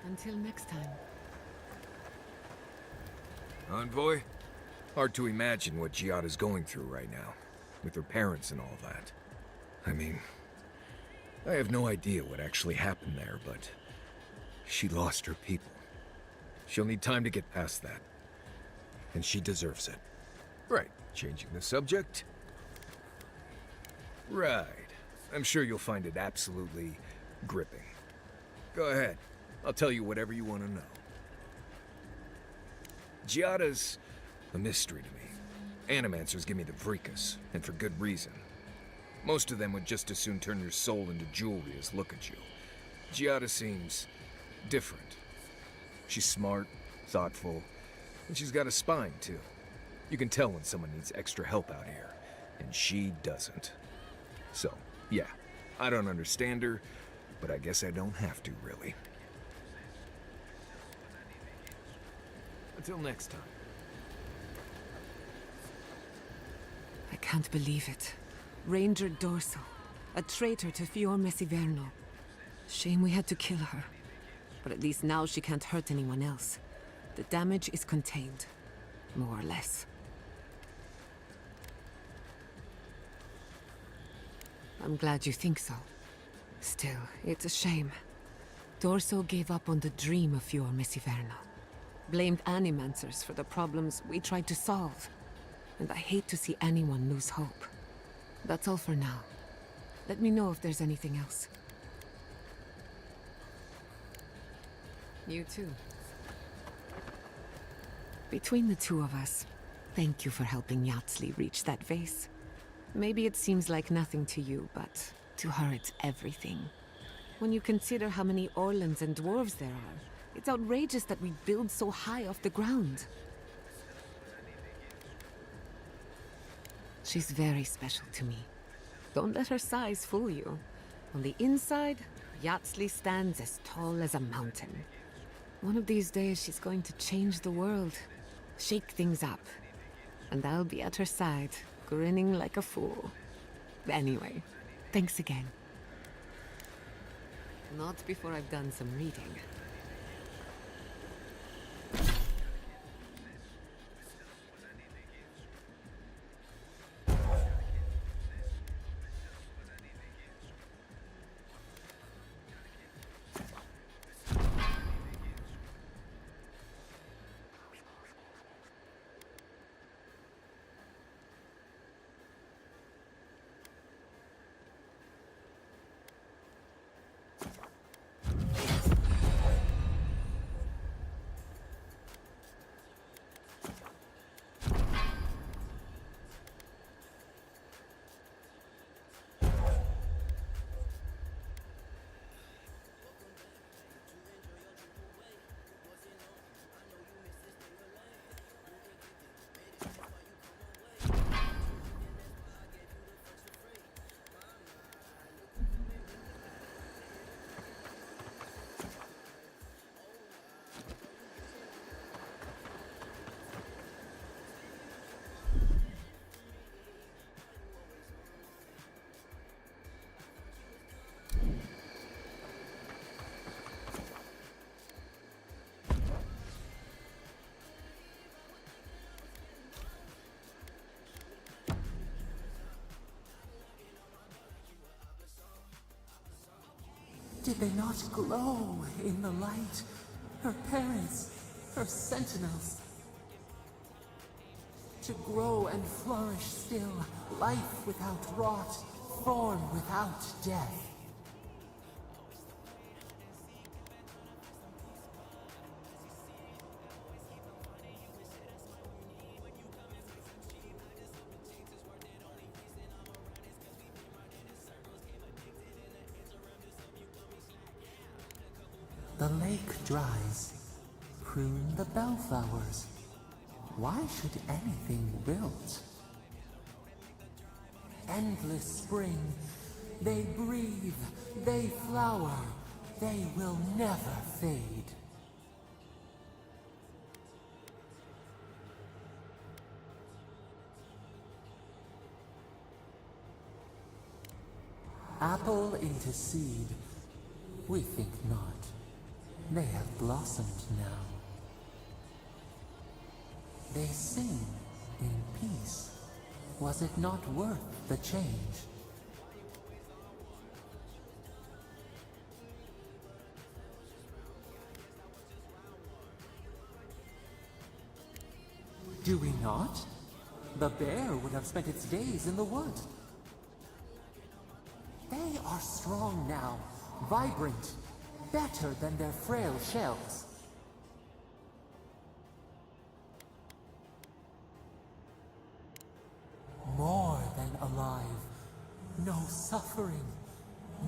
Until next time. Envoy? Hard to imagine what Giada's going through right now, with her parents and all that. I mean, I have no idea what actually happened there, but she lost her people. She'll need time to get past that. And she deserves it. Right, changing the subject? Right. I'm sure you'll find it absolutely gripping. Go ahead. I'll tell you whatever you want to know. Giada's a mystery to me. Animancers give me the vricas, and for good reason. Most of them would just as soon turn your soul into jewelry as look at you. Giada seems different. She's smart, thoughtful, and she's got a spine, too. You can tell when someone needs extra help out here, and she doesn't. So, yeah, I don't understand her, but I guess I don't have to, really. Until next time. I can't believe it. Ranger Dorso, a traitor to Fior Messiverno. Shame we had to kill her. But at least now she can't hurt anyone else. The damage is contained, more or less. I'm glad you think so. Still, it's a shame. Dorso gave up on the dream of Fior Messiverno. Blamed animancers for the problems we tried to solve. And I hate to see anyone lose hope. That's all for now. Let me know if there's anything else. You too. Between the two of us, thank you for helping Yatsli reach that vase. Maybe it seems like nothing to you, but to her it's everything. When you consider how many Orlans and dwarves there are, it's outrageous that we build so high off the ground. She's very special to me. Don't let her size fool you. On the inside, Yatsli stands as tall as a mountain. One of these days, she's going to change the world, shake things up. And I'll be at her side, grinning like a fool. Anyway, thanks again. Not before I've done some reading. Did they not glow in the light? Her parents, her sentinels. To grow and flourish still, life without rot, form without death. The lake dries. Prune the bellflowers. Why should anything wilt? Endless spring. They breathe. They flower. They will never fade. Apple into seed. We think not. They have blossomed now. They sing in peace. Was it not worth the change? Do we not? The bear would have spent its days in the wood. They are strong now, vibrant, better than their frail shells. More than alive. No suffering.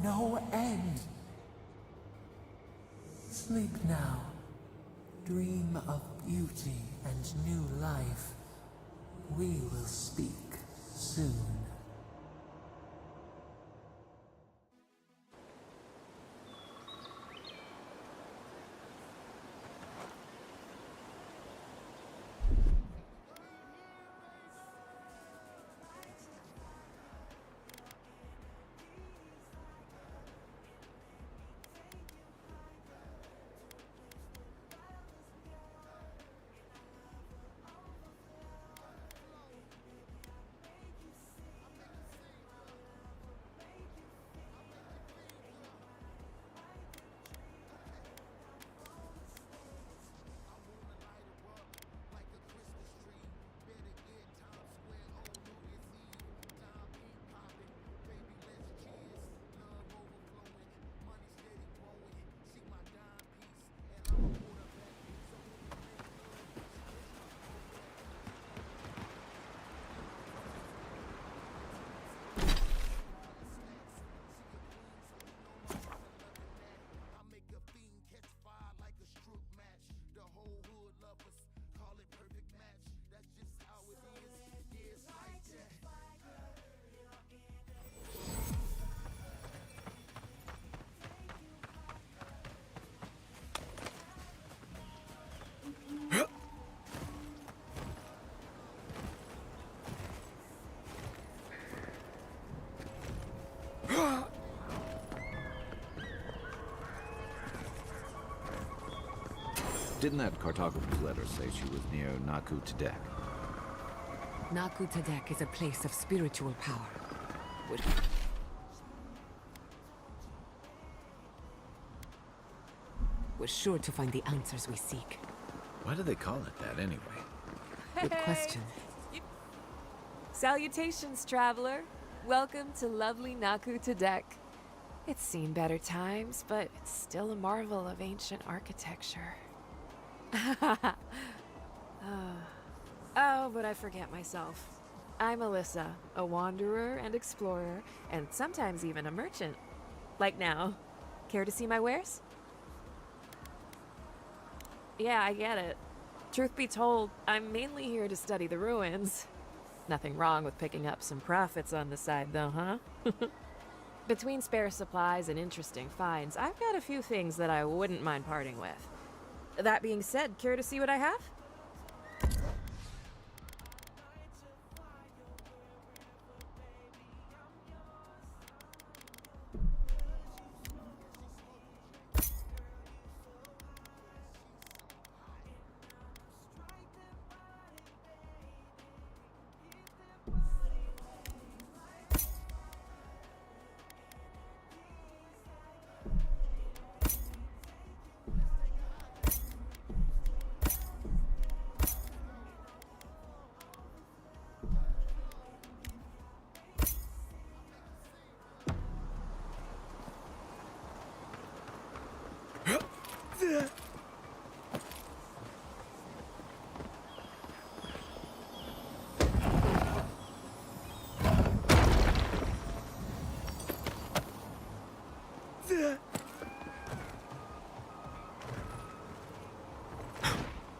No end. Sleep now. Dream of beauty and new life. We will speak soon. Didn't that cartographer's letter say she was near Naku Tedek? Naku Tedek is a place of spiritual power. We're sure to find the answers we seek. Why do they call it that anyway? Good question. Salutations, traveler. Welcome to lovely Naku Tedek. It's seen better times, but it's still a marvel of ancient architecture. Oh, but I forget myself. I'm Alyssa, a wanderer and explorer, and sometimes even a merchant. Like now. Care to see my wares? Yeah, I get it. Truth be told, I'm mainly here to study the ruins. Nothing wrong with picking up some profits on the side, though, huh? Between spare supplies and interesting finds, I've got a few things that I wouldn't mind parting with. That being said, care to see what I have?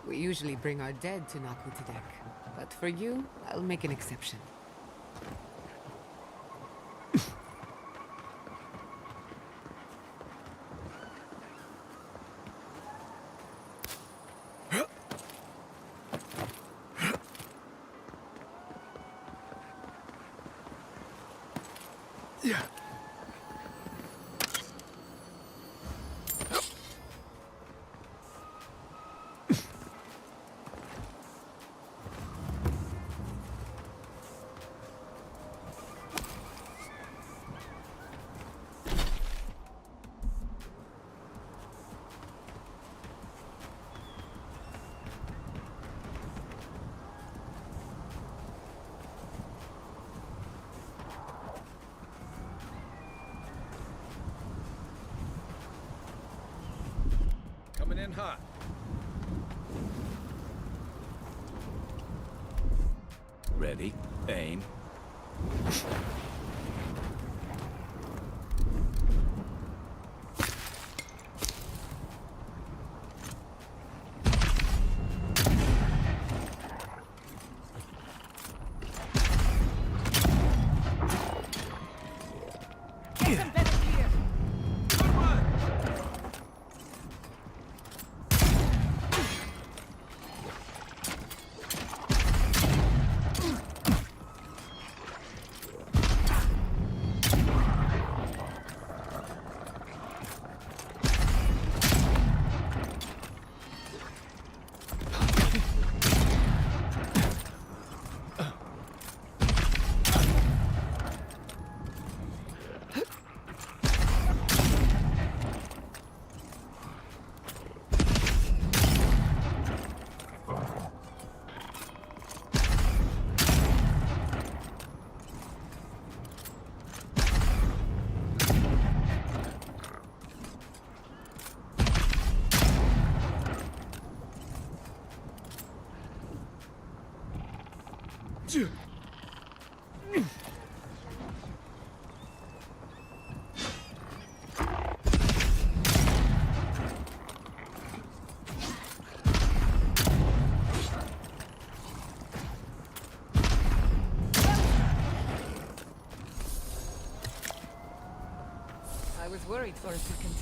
We usually bring our dead to Nakutadek, but for you, I'll make an exception. Yeah. Coming in hot. Ready, aim. I was worried for a second.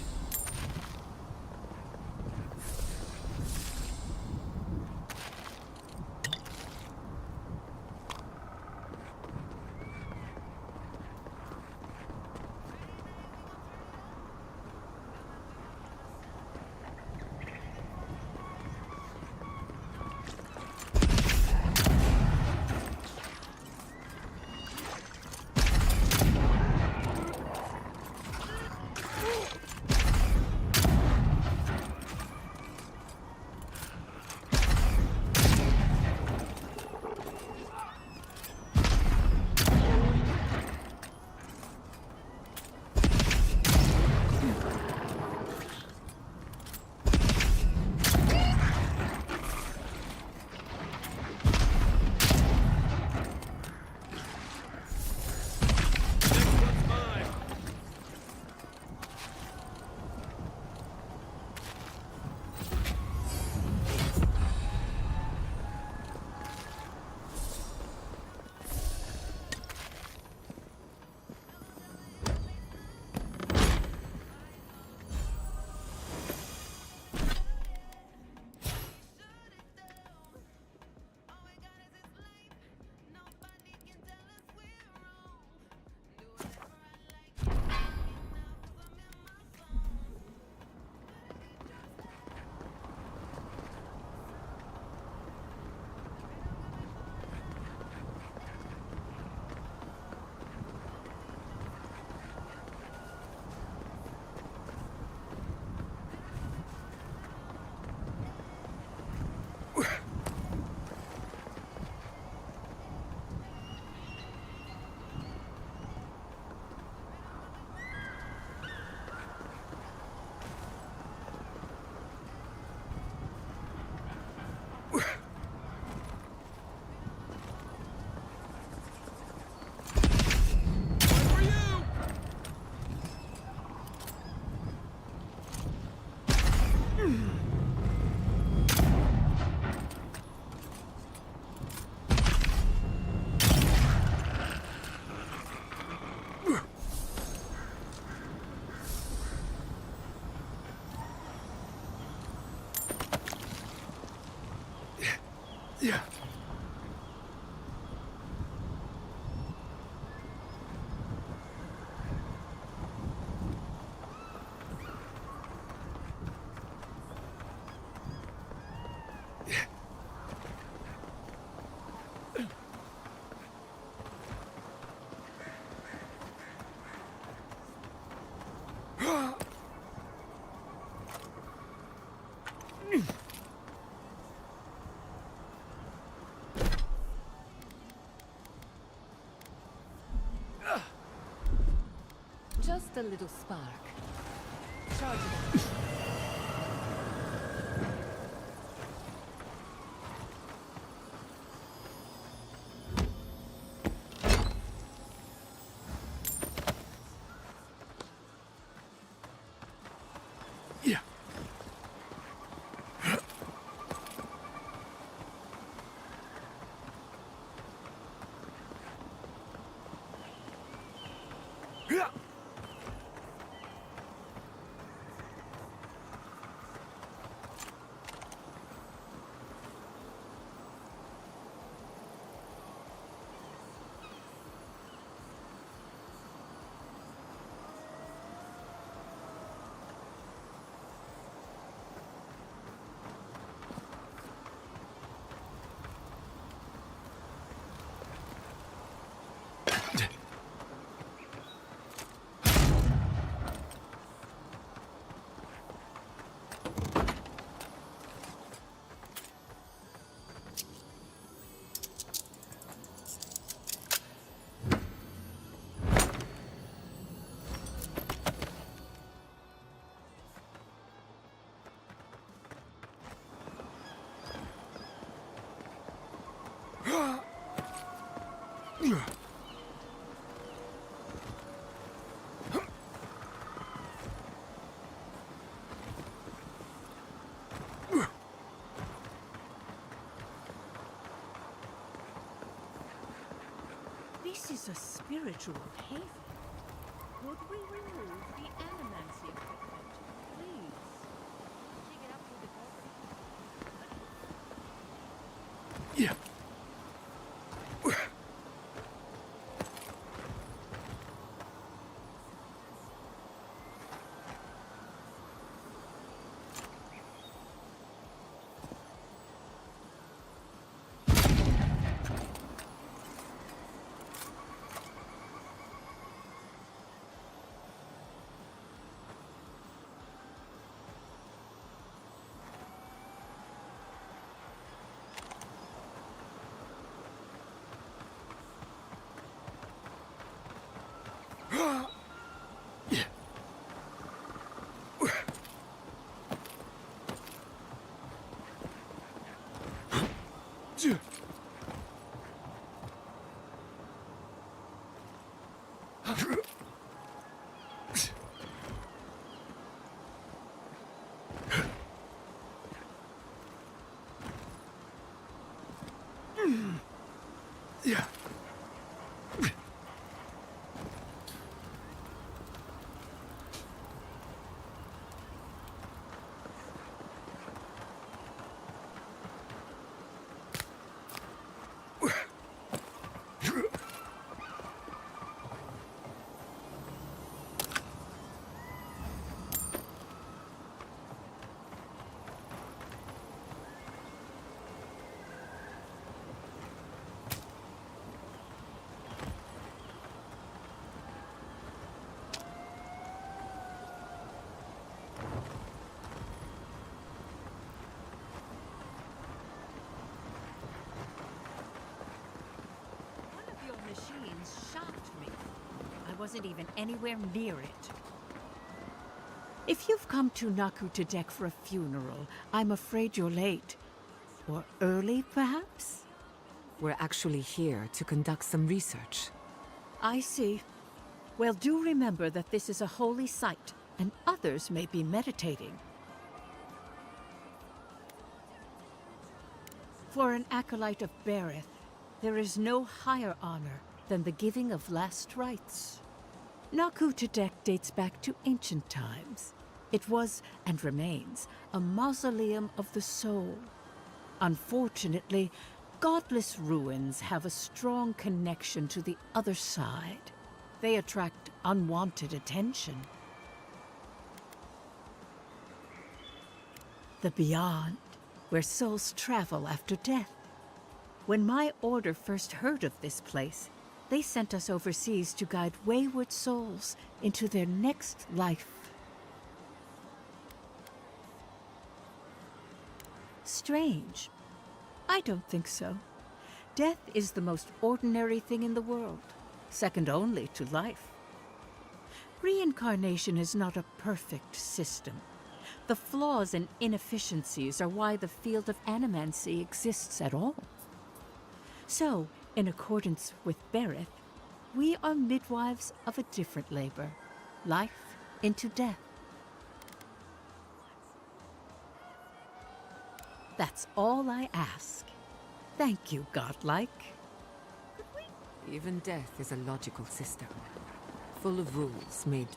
Yeah. Just a little spark. Charge it up. Yeah. Yeah. This is a spiritual haven. Would we remove the animancy equipment, please? Take it up to the corporate. Yeah. Yeah. One of your machines shocked me. I wasn't even anywhere near it. If you've come to Naku Tedek for a funeral, I'm afraid you're late. Or early, perhaps? We're actually here to conduct some research. I see. Well, do remember that this is a holy site, and others may be meditating. For an acolyte of Berith, there is no higher honor than the giving of last rites. Naku Tedek dates back to ancient times. It was, and remains, a mausoleum of the soul. Unfortunately, godless ruins have a strong connection to the other side. They attract unwanted attention. The Beyond, where souls travel after death. When my order first heard of this place, they sent us overseas to guide wayward souls into their next life. Strange. I don't think so. Death is the most ordinary thing in the world, second only to life. Reincarnation is not a perfect system. The flaws and inefficiencies are why the field of animancy exists at all. So, in accordance with Berith, we are midwives of a different labor, life into death. That's all I ask. Thank you, godlike. Even death is a logical system, full of rules made.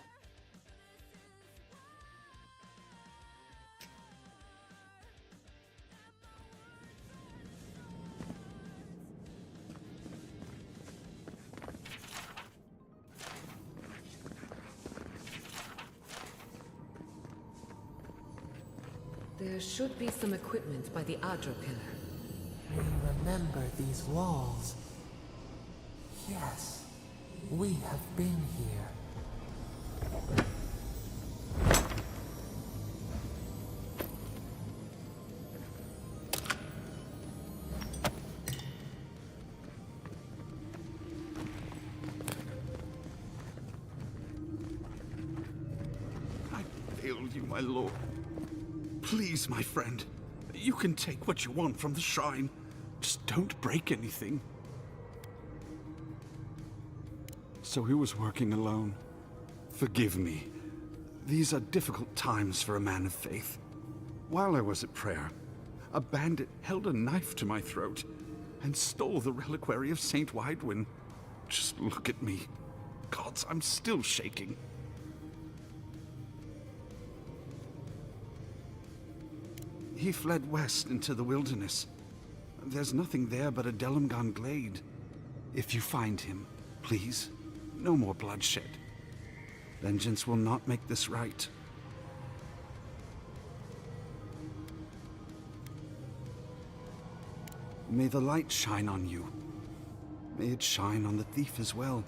There should be some equipment by the Adra pillar. We remember these walls. Yes, we have been here. I failed you, my lord. Please, my friend, you can take what you want from the shrine. Just don't break anything. So he was working alone. Forgive me. These are difficult times for a man of faith. While I was at prayer, a bandit held a knife to my throat and stole the reliquary of Saint Widwin. Just look at me. Gods, I'm still shaking. He fled west into the wilderness. There's nothing there but a Delamgon glade. If you find him, please, no more bloodshed. Vengeance will not make this right. May the light shine on you. May it shine on the thief as well.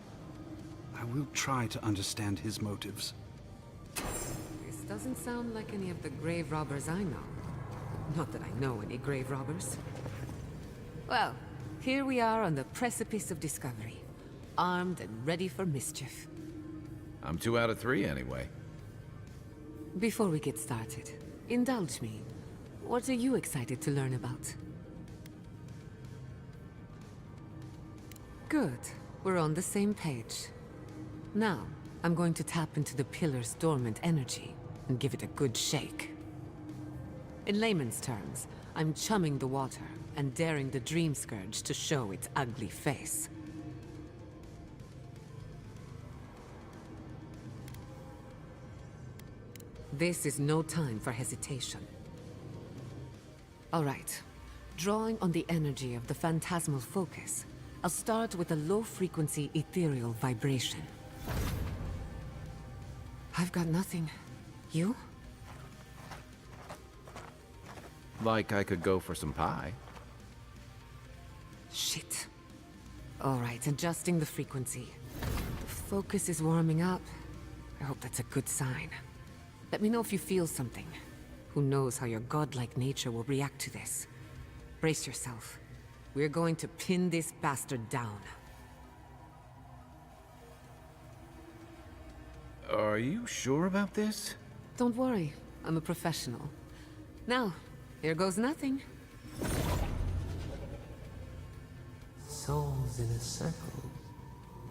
I will try to understand his motives. This doesn't sound like any of the grave robbers I know. Not that I know any grave robbers. Well, here we are on the precipice of discovery, armed and ready for mischief. I'm 2 out of 3 anyway. Before we get started, indulge me. What are you excited to learn about? Good. We're on the same page. Now, I'm going to tap into the pillar's dormant energy and give it a good shake. In layman's terms, I'm chumming the water and daring the Dream Scourge to show its ugly face. This is no time for hesitation. All right. Drawing on the energy of the phantasmal focus, I'll start with a low-frequency ethereal vibration. I've got nothing. You? Like I could go for some pie. Shit. All right, adjusting the frequency. The focus is warming up. I hope that's a good sign. Let me know if you feel something. Who knows how your godlike nature will react to this. Brace yourself. We're going to pin this bastard down. Are you sure about this? Don't worry, I'm a professional. Now, here goes nothing. Souls in a circle,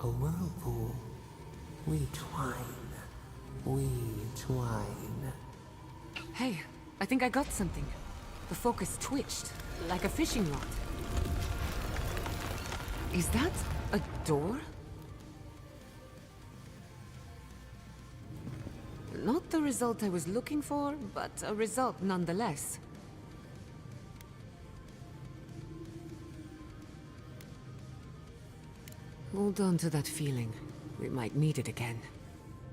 a whirlpool. We twine. We twine. Hey, I think I got something. The focus twitched, like a fishing rod. Is that a door? Not the result I was looking for, but a result nonetheless. Hold on to that feeling. We might need it again.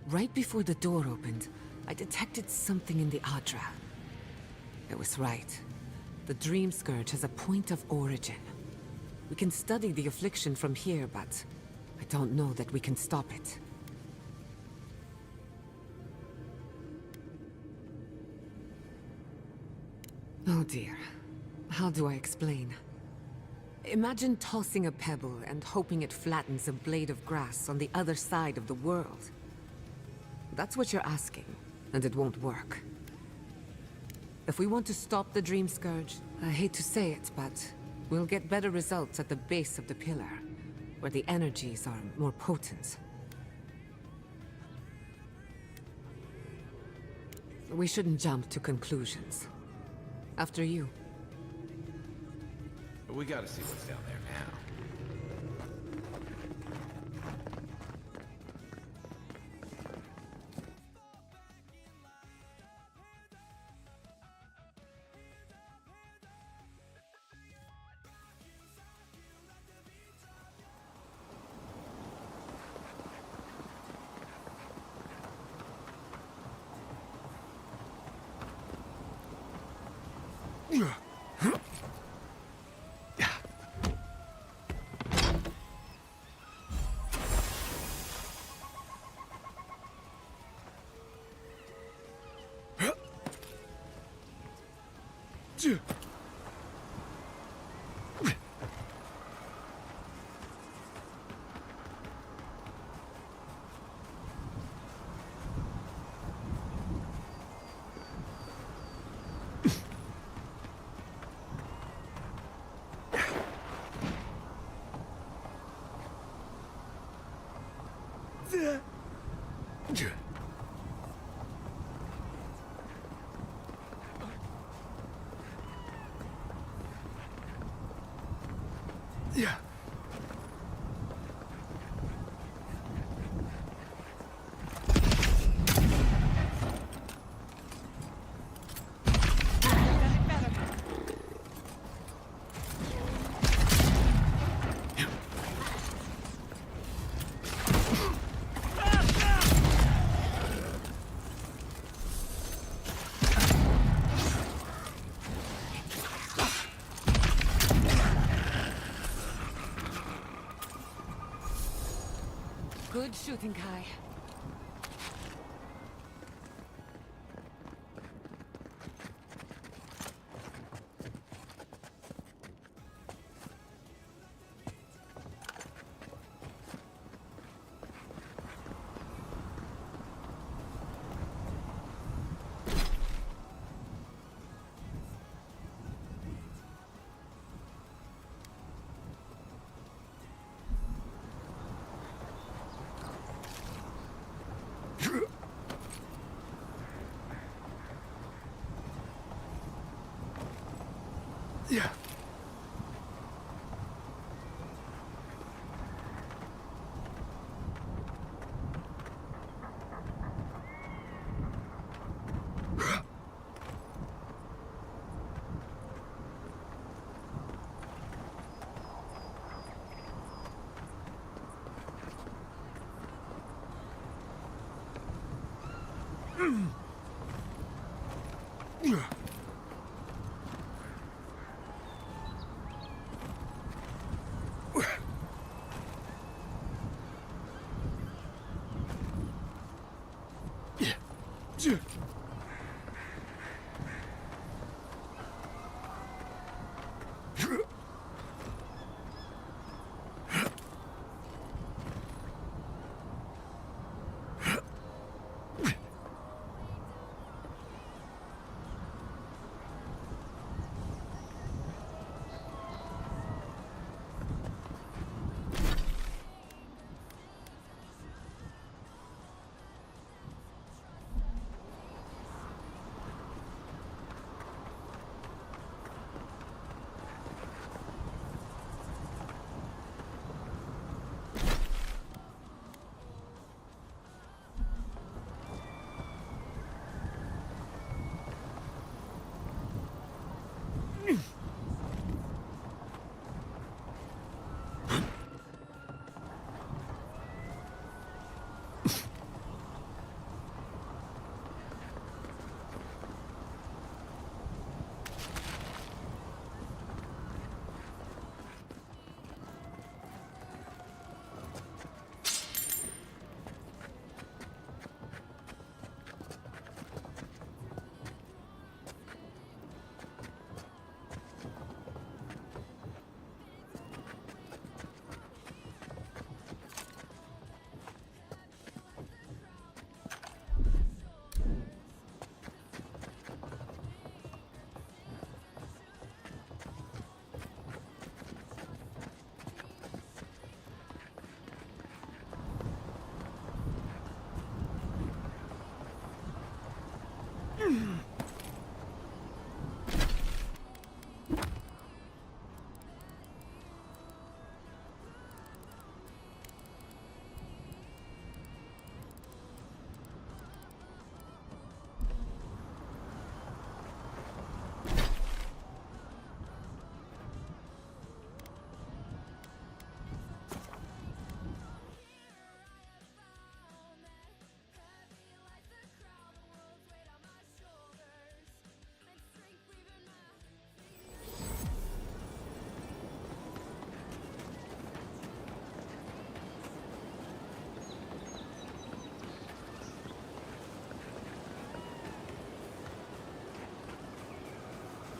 Right before the door opened, I detected something in the Adra. I was right. The Dream Scourge has a point of origin. We can study the affliction from here, but I don't know that we can stop it. Oh dear. How do I explain? Imagine tossing a pebble and hoping it flattens a blade of grass on the other side of the world. That's what you're asking, and it won't work. If we want to stop the Dream Scourge, I hate to say it, but we'll get better results at the base of the pillar, where the energies are more potent. We shouldn't jump to conclusions. After you. We gotta see what's down there now. Yeah. Good shooting, Kai. Yeah.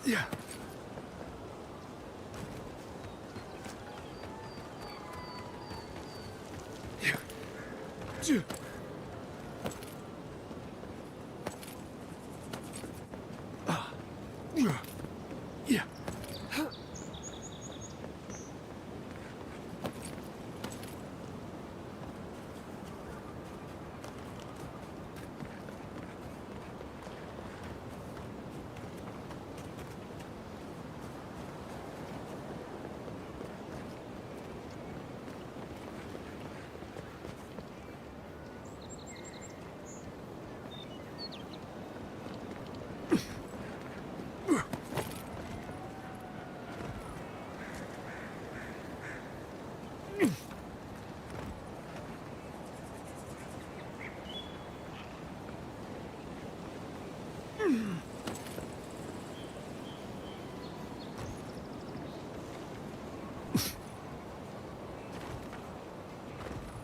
Yeah. Yeah. Yeah.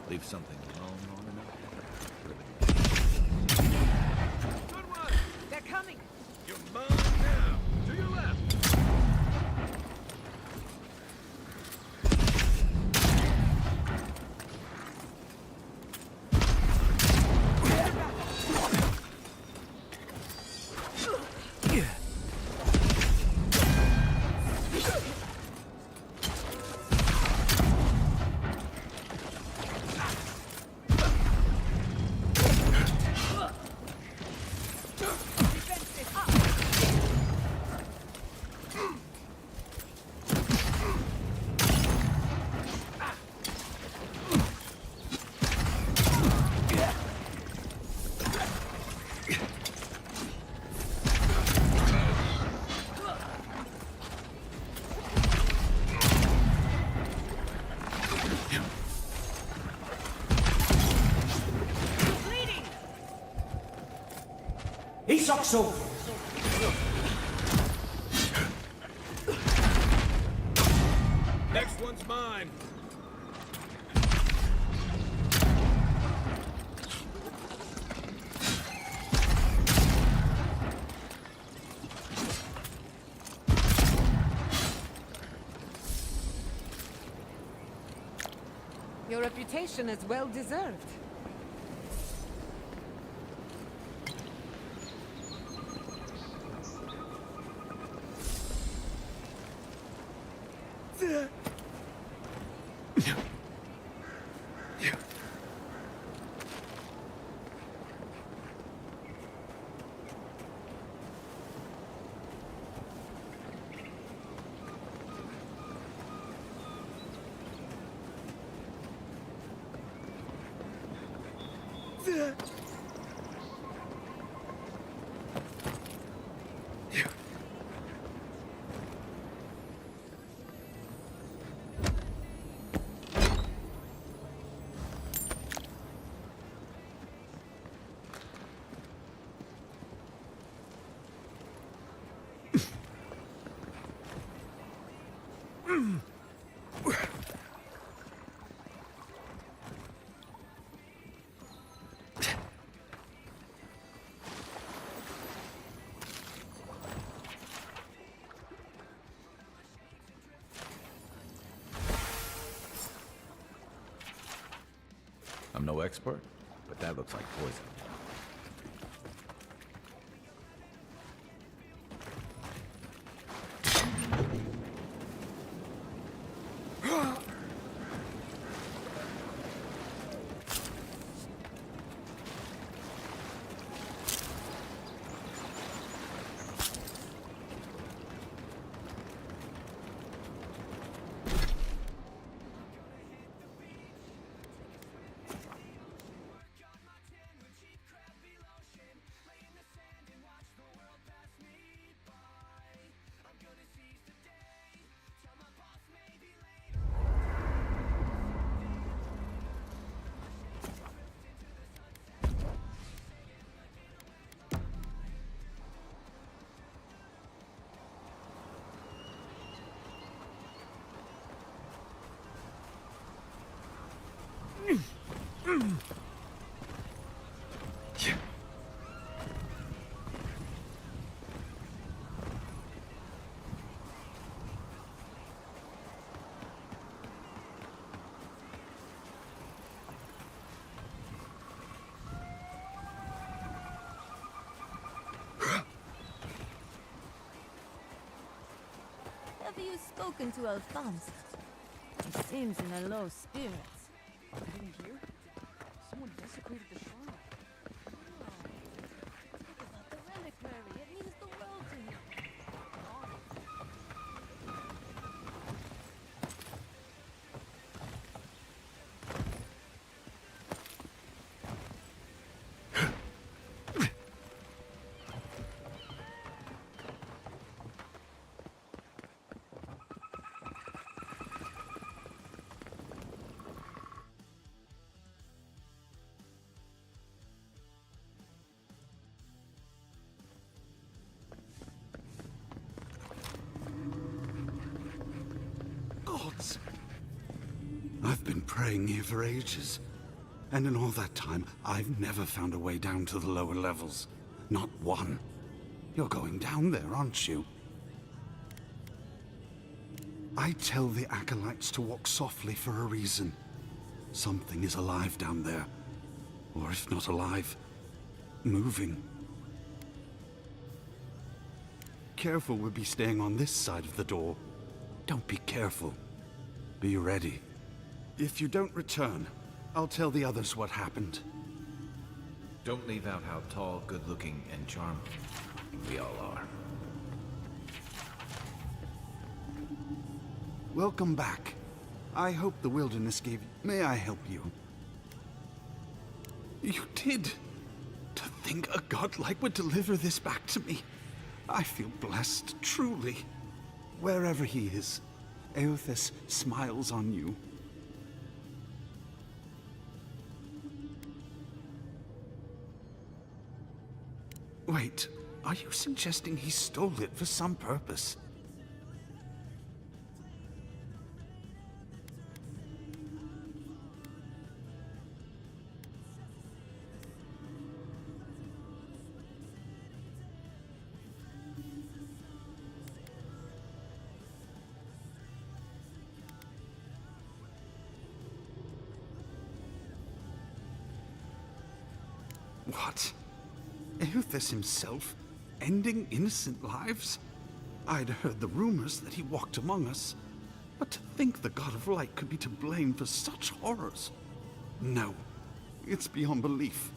Leave something alone long enough. Good one! They're coming! You're mine now! To your left! Isokso! Next one's mine! Your reputation is well deserved. I'm no expert, but that looks like poison. Have you spoken to Alphonse? He seems in a low spirits. I didn't hear. Someone desecrated the shrine. About the reliquary, it means the world to him. Gods! I've been praying here for ages. And in all that time, I've never found a way down to the lower levels. Not one. You're going down there, aren't you? I tell the acolytes to walk softly for a reason. Something is alive down there. Or if not alive, moving. Careful, we'll be staying on this side of the door. Don't be careful. Be ready. If you don't return, I'll tell the others what happened. Don't leave out how tall, good-looking, and charming we all are. Welcome back. I hope the wilderness gave you... May I help you? You did! To think a godlike would deliver this back to me. I feel blessed, truly. Wherever he is, Eothas smiles on you. Wait, are you suggesting he stole it for some purpose? What? Eothas himself? Ending innocent lives? I'd heard the rumors that he walked among us. But to think the God of Light could be to blame for such horrors? No. It's beyond belief.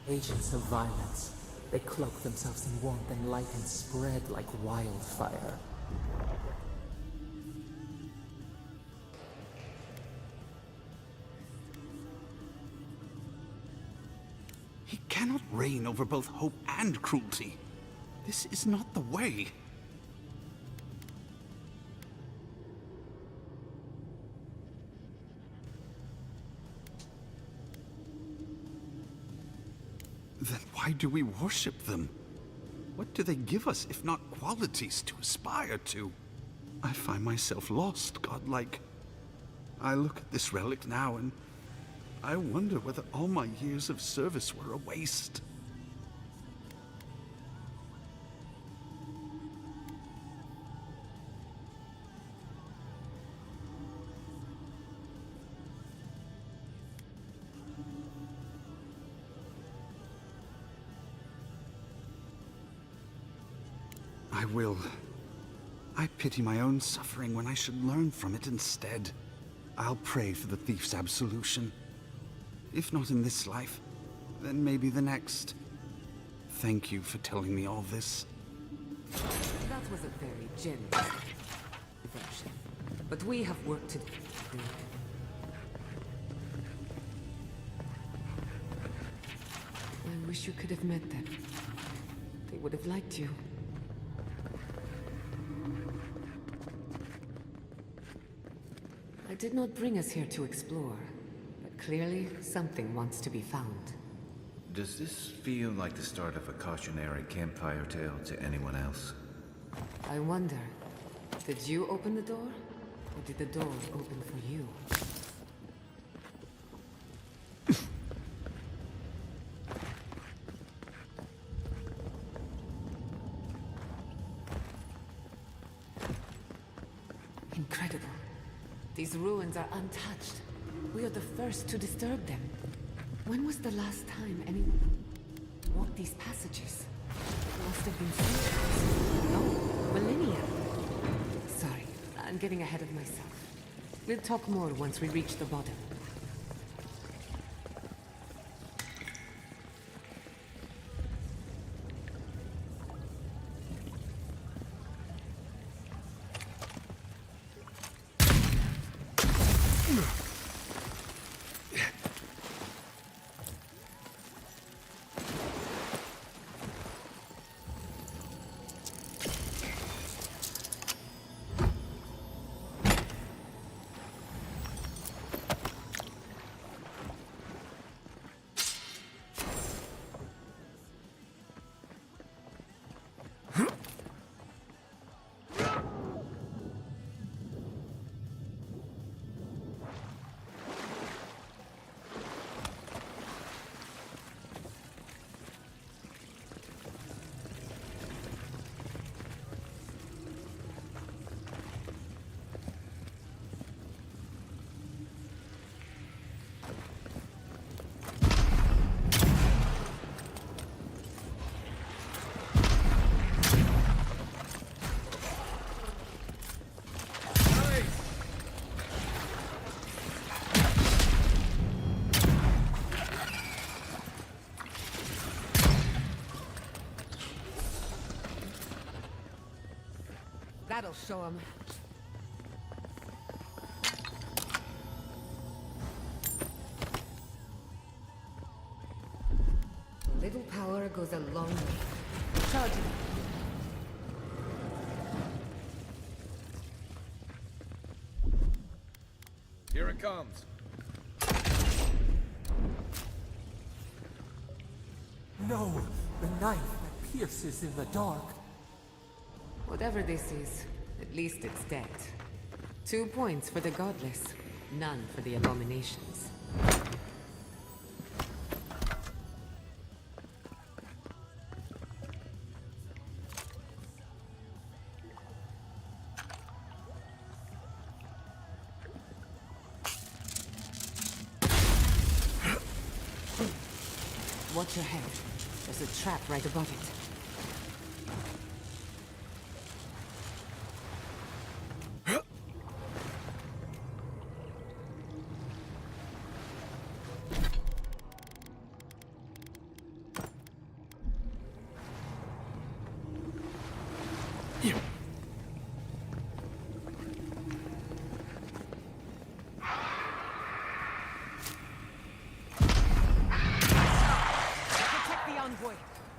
Agents of violence. They cloak themselves in warmth and light and spread like wildfire. He cannot reign over both hope and cruelty. This is not the way. Then why do we worship them? What do they give us if not qualities to aspire to? I find myself lost, godlike. I look at this relic now and I wonder whether all my years of service were a waste. I will. I pity my own suffering when I should learn from it instead. I'll pray for the thief's absolution. If not in this life, then maybe the next. Thank you for telling me all this. That was a very generous version. But we have work to do. I wish you could have met them. They would have liked you. I did not bring us here to explore, but clearly something wants to be found. Does this feel like the start of a cautionary campfire tale to anyone else? I wonder, did you open the door? Or did the door open for you? Incredible. These ruins are untouched. We are the first to disturb them. When was the last time anyone walked these passages? It must have been centuries. No, millennia. Sorry, I'm getting ahead of myself. We'll talk more once we reach the bottom. That'll show him. A little power goes a long way. Charging. Here it comes. No! The knife that pierces in the dark. Whatever this is, at least it's dead. 2 points for the godless, none for the abominations. Watch your head. There's a trap right above it.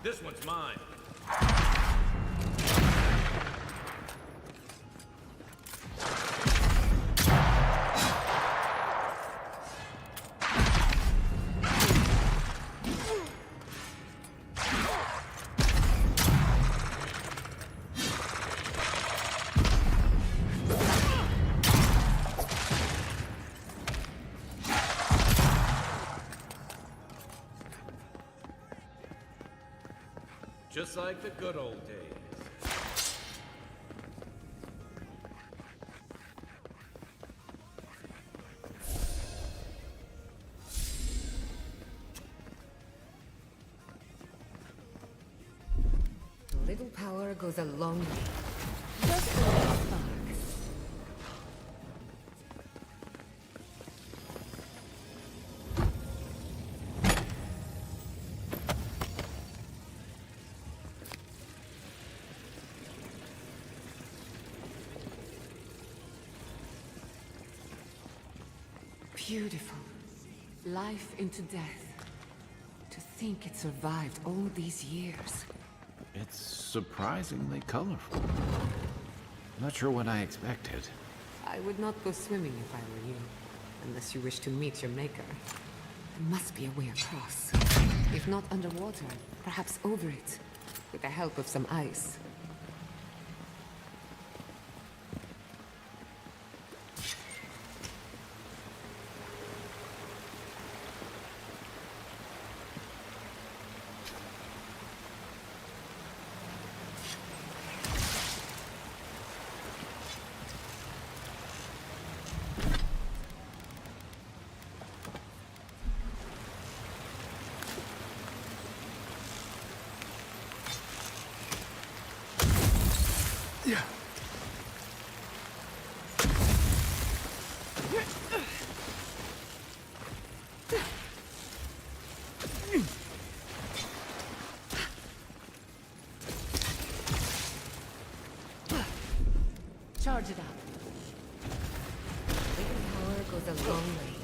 This one's mine. Just like the good old days. A little power goes a long way. Just a little spark. Beautiful. Life into death. To think it survived all these years. It's surprisingly colorful. Not sure what I expected. I would not go swimming if I were you. Unless you wish to meet your maker. There must be a way across. If not underwater, perhaps over it. With the help of some ice. Charge it up. Little power goes a long way.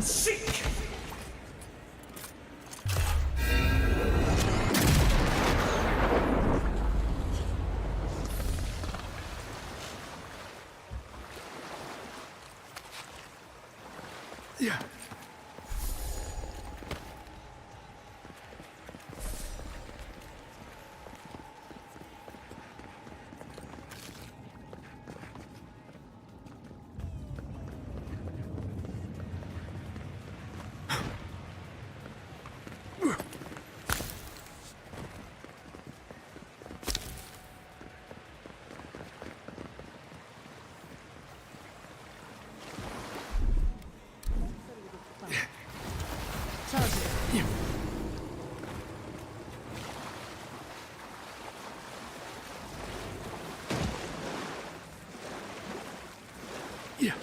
Sick! Yeah. Yeah.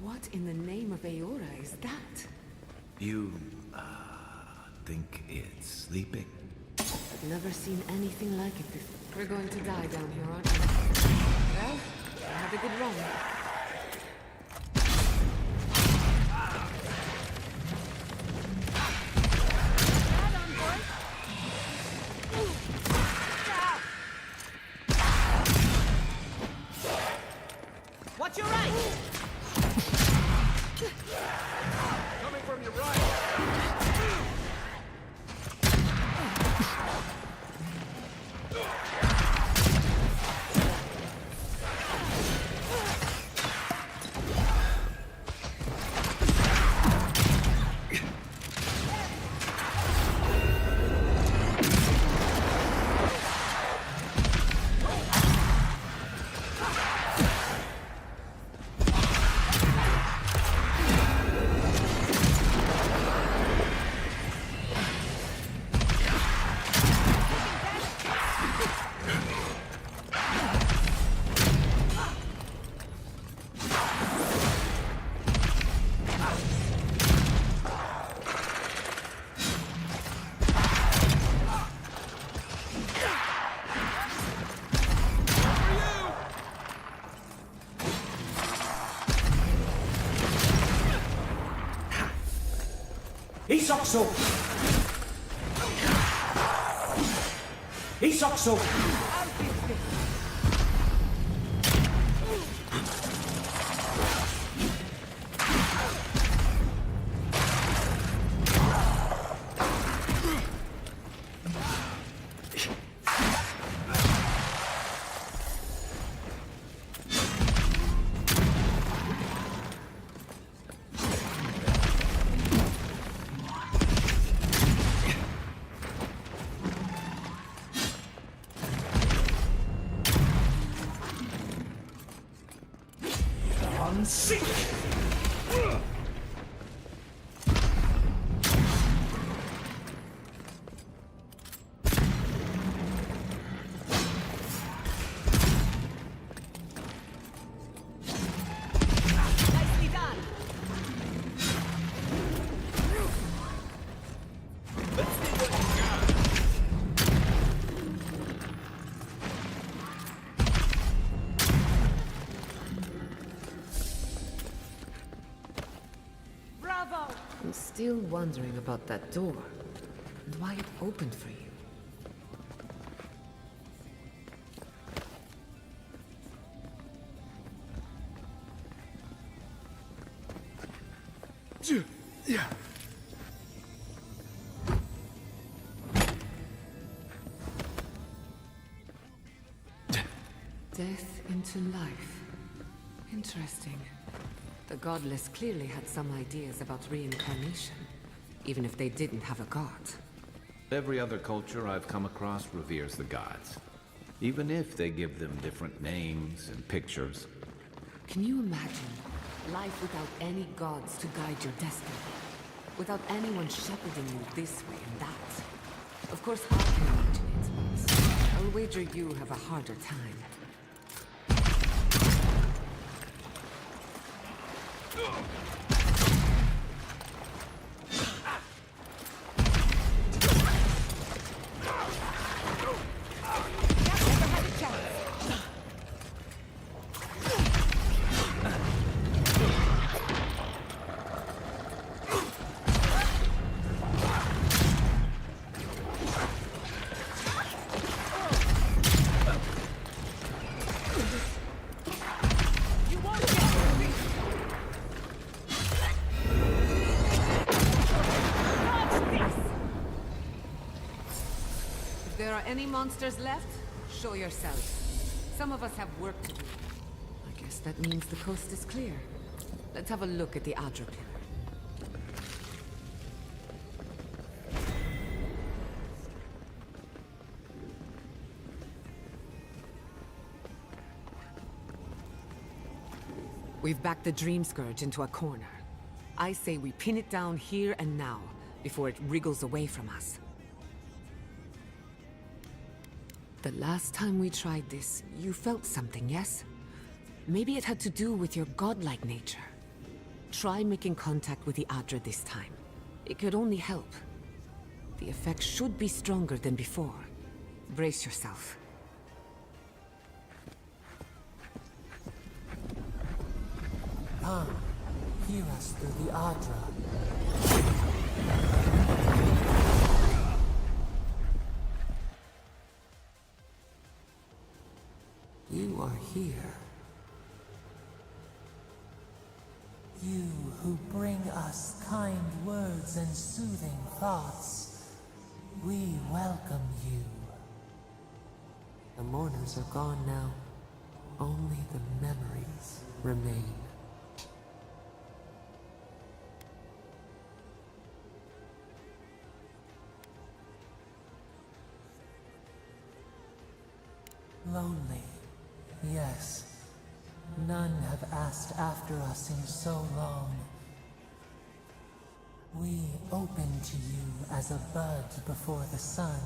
What in the name of Aora is that? You, think it's sleeping? I've never seen anything like it before. We're going to die down here, aren't we? Well, I had a good run. Watch your right! Isokso! Isokso! I'm still wondering about that door, and why it opened for you. Yeah. Death into life. Interesting. The godless clearly had some ideas about reincarnation, even if they didn't have a god. Every other culture I've come across reveres the gods, even if they give them different names and pictures. Can you imagine life without any gods to guide your destiny? Without anyone shepherding you this way and that? Of course I can imagine it, but I'll wager you have a harder time. If there are any monsters left, show yourselves. Some of us have work to do. I guess that means the coast is clear. Let's have a look at the Adra pillar. We've backed the Dream Scourge into a corner. I say we pin it down here and now, before it wriggles away from us. The last time we tried this, you felt something, yes? Maybe it had to do with your godlike nature. Try making contact with the Adra this time. It could only help. The effect should be stronger than before. Brace yourself. Come, hear us through the Adra. You are here. You who bring us kind words and soothing thoughts, we welcome you. The mourners are gone now. Only the memories remain. Lonely, yes. None have asked after us in so long. We open to you as a bud before the sun.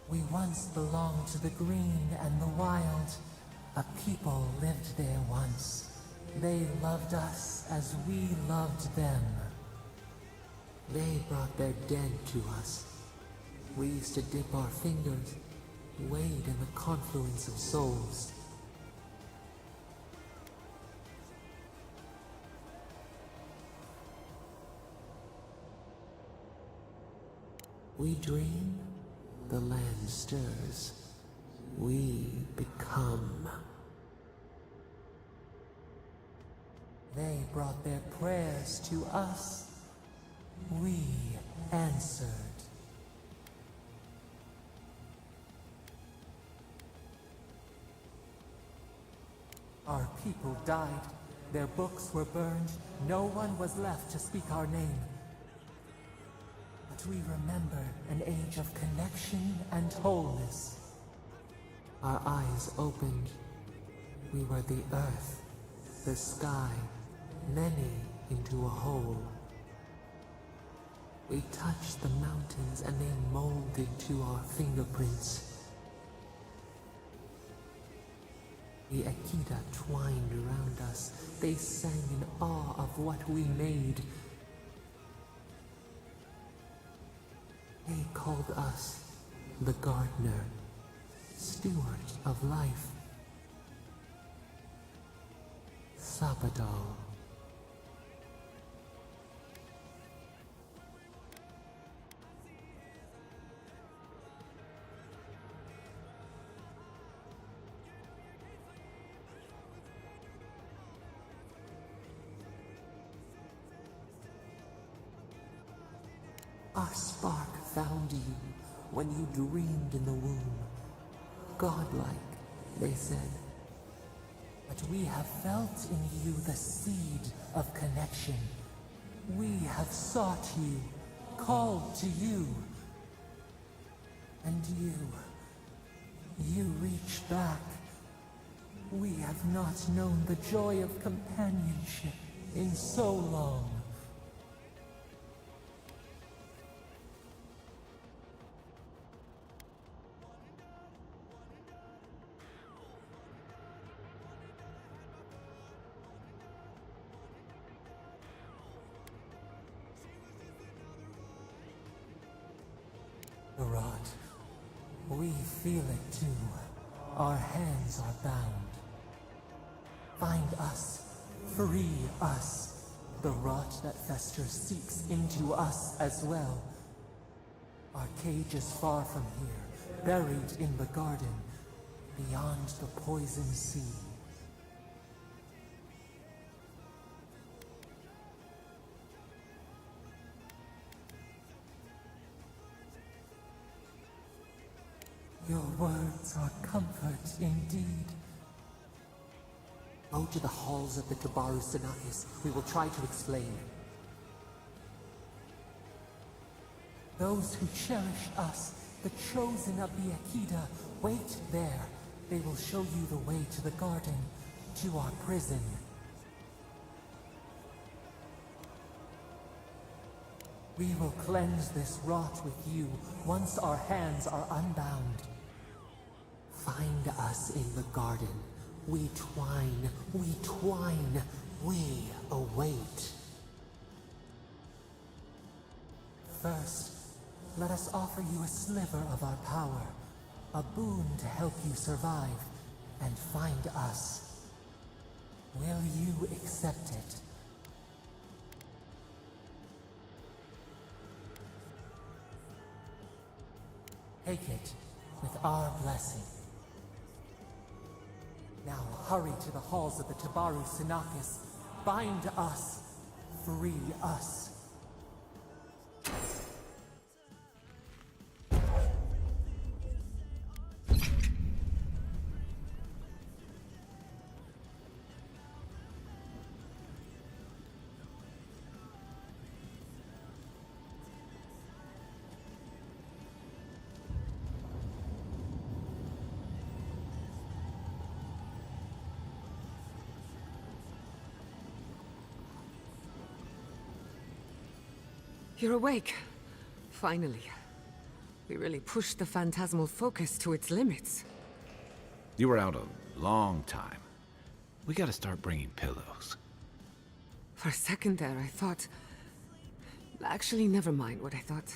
We once belonged to the green and the wild. A people lived there once. They loved us as we loved them. They brought their dead to us. We used to dip our fingers, wade in the confluence of souls. We dream, the land stirs. We become. They brought their prayers to us. We answered. Our people died. Their books were burned. No one was left to speak our name. But we remember an age of connection and wholeness. Our eyes opened. We were the earth, the sky, many into a whole. We touched the mountains and they molded to our fingerprints. The Akita twined around us. They sang in awe of what we made. They called us the gardener, stewards of life. Sabadal. Our spark found you when you dreamed in the womb. Godlike, they said. But we have felt in you the seed of connection. We have sought you, called to you. And you reach back. We have not known the joy of companionship in so long. The rot. We feel it too. Our hands are bound. Find us. Free us. The rot that festers seeps into us as well. Our cage is far from here, buried in the garden, beyond the poison sea. Your words are comfort indeed. Go to the halls of the Tabaru Sanakis. We will try to explain. Those who cherish us, the chosen of the Akita, wait there. They will show you the way to the garden, to our prison. We will cleanse this rot with you once our hands are unbound. Find us in the garden. We twine, we await. First, let us offer you a sliver of our power, a boon to help you survive and find us. Will you accept it? Take it with our blessing. Now hurry to the halls of the Tabaru Sanakis. Bind us. Free us. You're awake. Finally. We really pushed the phantasmal focus to its limits. You were out a long time. We gotta start bringing pillows. For a second there, I thought... Actually, never mind what I thought.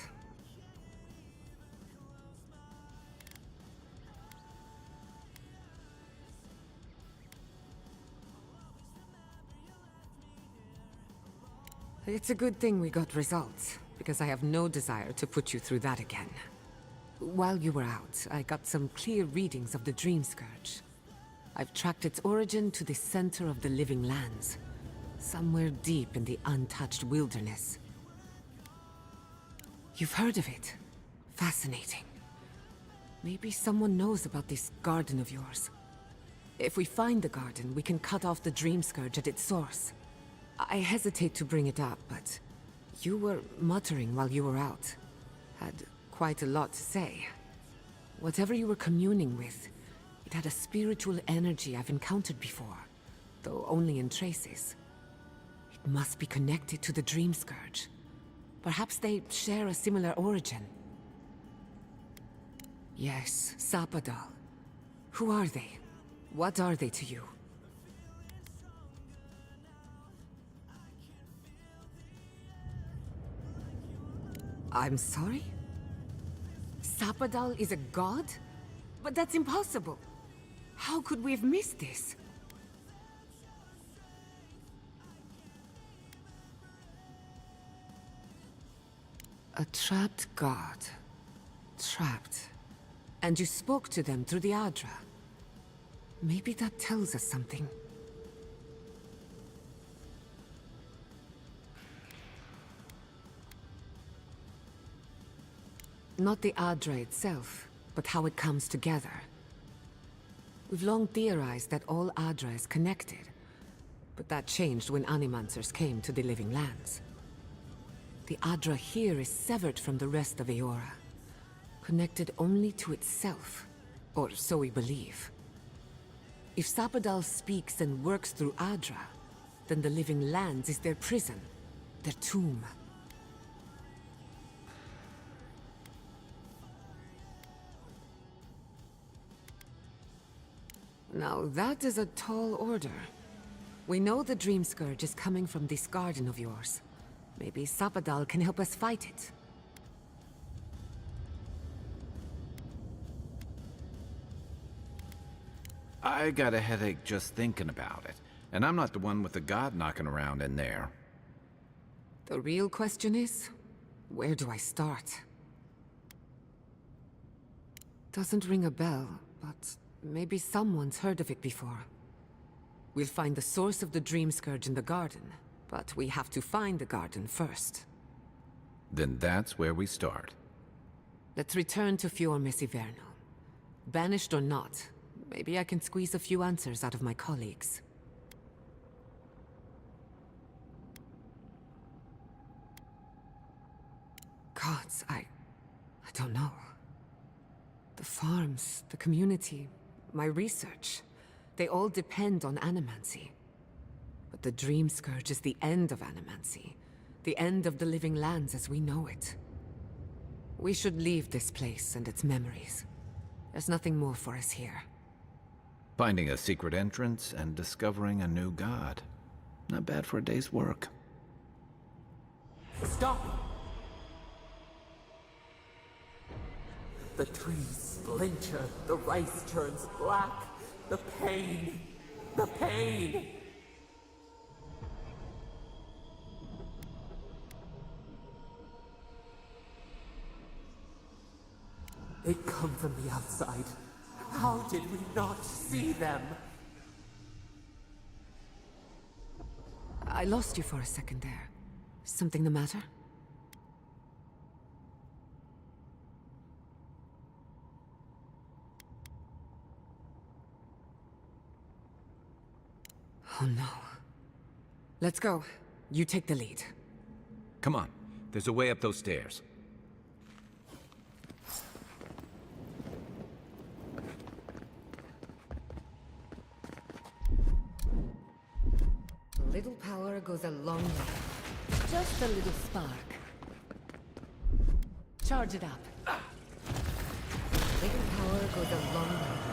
It's a good thing we got results, because I have no desire to put you through that again. While you were out, I got some clear readings of the Dream Scourge. I've tracked its origin to the center of the living lands, somewhere deep in the untouched wilderness. You've heard of it. Fascinating. Maybe someone knows about this garden of yours. If we find the garden, we can cut off the Dream Scourge at its source. I hesitate to bring it up, but you were muttering while you were out. Had quite a lot to say. Whatever you were communing with, it had a spiritual energy I've encountered before, though only in traces. It must be connected to the Dream Scourge. Perhaps they share a similar origin. Yes, Sapadal. Who are they? What are they to you? I'm sorry? Sapadal is a god? But that's impossible. How could we have missed this? A trapped god. Trapped. And you spoke to them through the Adra. Maybe that tells us something. Not the Adra itself, but how it comes together. We've long theorized that all Adra is connected, but that changed when Animancers came to the Living Lands. The Adra here is severed from the rest of Eora, connected only to itself, or so we believe. If Sapadal speaks and works through Adra, then the Living Lands is their prison, their tomb. Now that is a tall order. We know the Dream Scourge is coming from this garden of yours. Maybe Sapadal can help us fight it. I got a headache just thinking about it. And I'm not the one with the god knocking around in there. The real question is, where do I start? Doesn't ring a bell, but maybe someone's heard of it before. We'll find the source of the Dream Scourge in the garden, but we have to find the garden first. Then that's where we start. Let's return to Fior Mesiverno. Banished or not, maybe I can squeeze a few answers out of my colleagues. Gods, I don't know. The farms, the community, my research, they all depend on animancy. But the Dream Scourge is the end of animancy, the end of the Living Lands as we know it. We should leave this place and its memories. There's nothing more for us here. Finding a secret entrance and discovering a new god. Not bad for a day's work. Stop! The trees splinter, the rice turns black. The pain! The pain! They come from the outside. How did we not see them? I lost you for a second there. Something the matter? Oh no. Let's go. You take the lead. Come on. There's a way up those stairs. A little power goes a long way. Just a little spark. Charge it up. Little power goes a long way.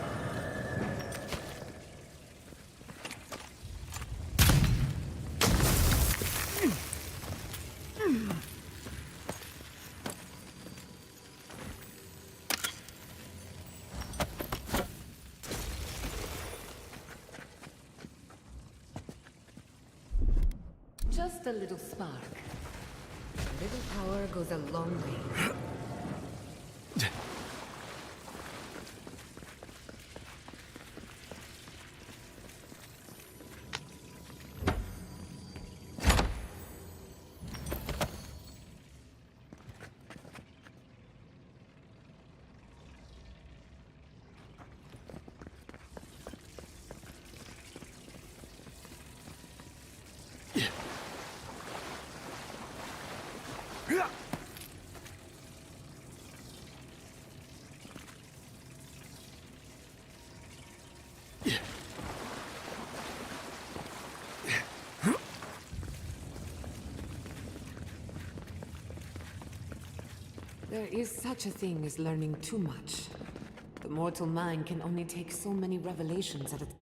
Just a little spark. little power goes a long way. There is such a thing as learning too much. The mortal mind can only take so many revelations at a time.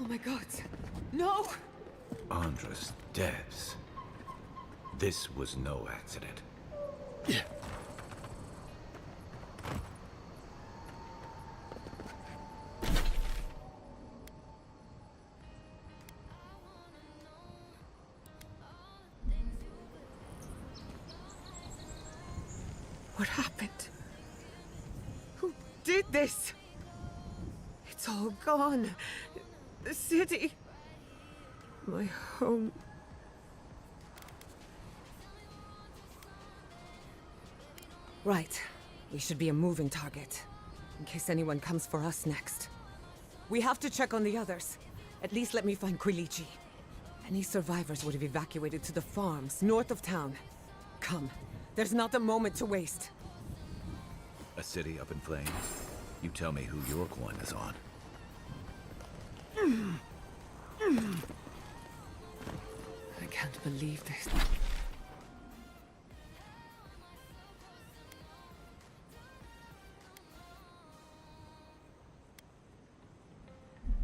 Oh my god. No! Andres Devs. This was no accident. What happened? Who did this? It's all gone. The city. My home. Right. We should be a moving target. In case anyone comes for us next. We have to check on the others. At least let me find Quilici. Any survivors would have evacuated to the farms north of town. Come. There's not a moment to waste. A city up in flames? You tell me who your coin is on. I can't believe this.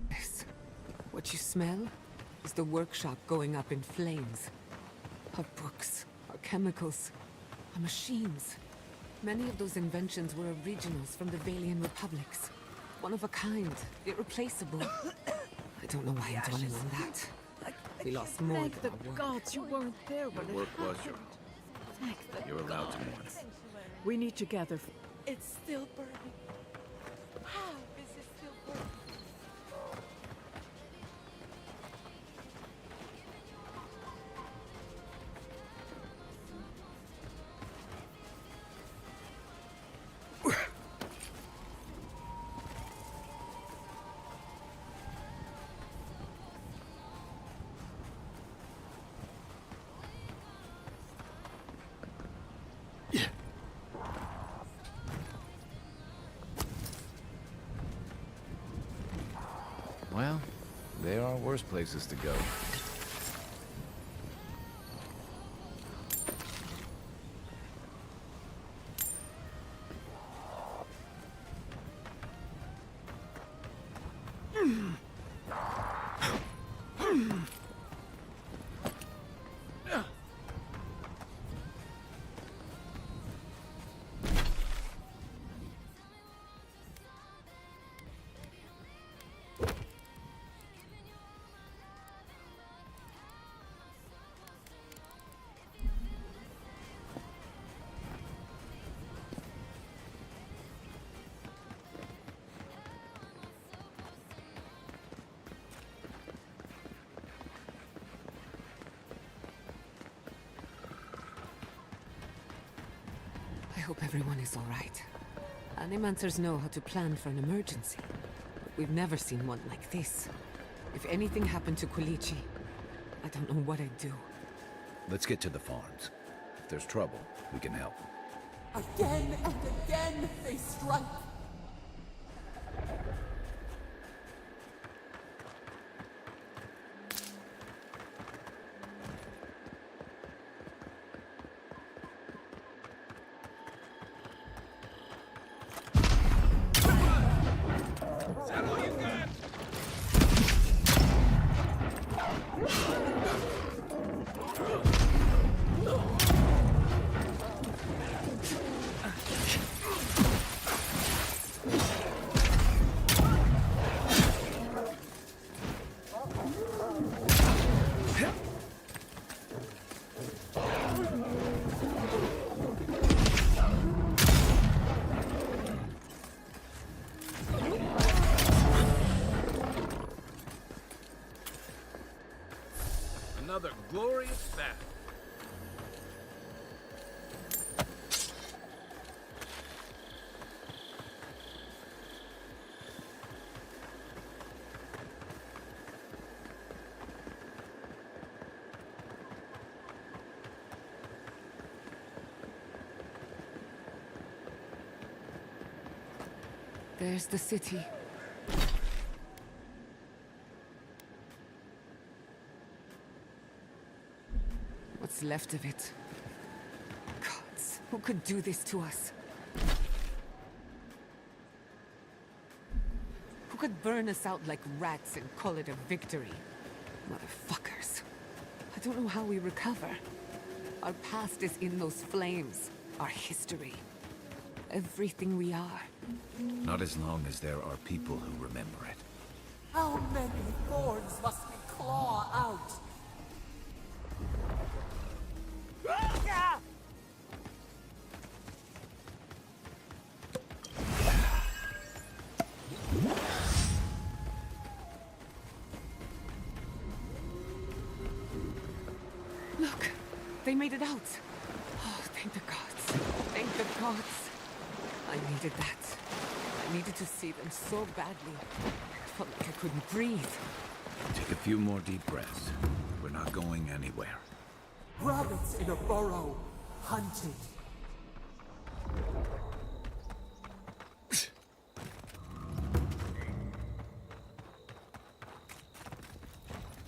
This. What you smell is the workshop going up in flames. Our books, our chemicals, our machines. Many of those inventions were originals from the Valian republics. One of a kind, irreplaceable. I don't know why I'm dwelling on that. We lost more Thank the Oh, Oh, gods you weren't there when Your it work was happened. yours. Thank the You're allowed to gods. mourn. We need to gather. It's still burning. How is it still burning? Well, there are worse places to go. I hope everyone is all right. Animancers know how to plan for an emergency. But we've never seen one like this. If anything happened to Quilici, I don't know what I'd do. Let's get to the farms. If there's trouble, we can help. Again and again they strike. Is that all you got? Another glorious battle. There's the city. What's left of it? Gods, who could do this to us? Who could burn us out like rats and call it a victory? Motherfuckers. I don't know how we recover. Our past is in those flames. Our history. Everything we are. Not as long as there are people who remember it. How many thorns must we claw out? Look, they made it out. Oh, thank the gods. Thank the gods. I needed that. I needed to see them so badly. I felt like I couldn't breathe. Take a few more deep breaths. We're not going anywhere. Rabbits in a burrow, hunted.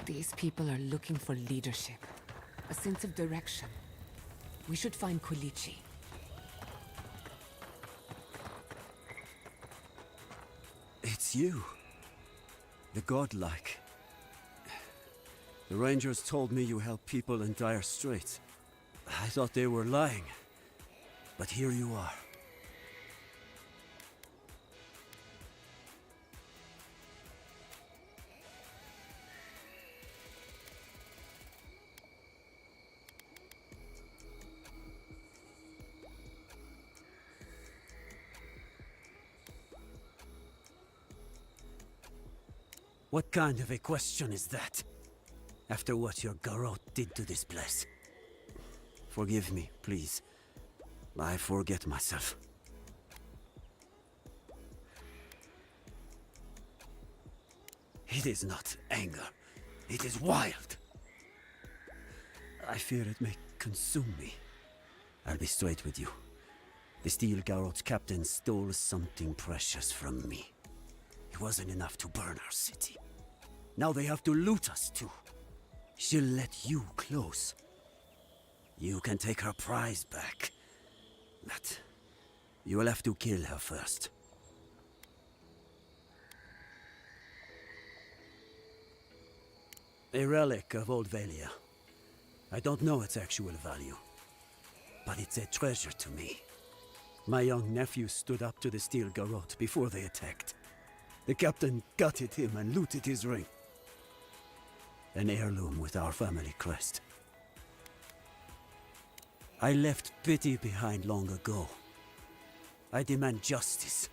These people are looking for leadership. A sense of direction. We should find Kulichi. It's you. The godlike. The Rangers told me you help people in dire straits. I thought they were lying. But here you are. What kind of a question is that? After what your Garrote did to this place. Forgive me, please. I forget myself. It is not anger. It is wild. I fear it may consume me. I'll be straight with you. The Steel Garrote's captain stole something precious from me. It wasn't enough to burn our city. Now they have to loot us too. She'll let you close. You can take her prize back. But you will have to kill her first. A relic of Old Valia. I don't know its actual value, but it's a treasure to me. My young nephew stood up to the Steel Garrote before they attacked. The captain gutted him and looted his ring. An heirloom with our family crest. I left pity behind long ago. I demand justice.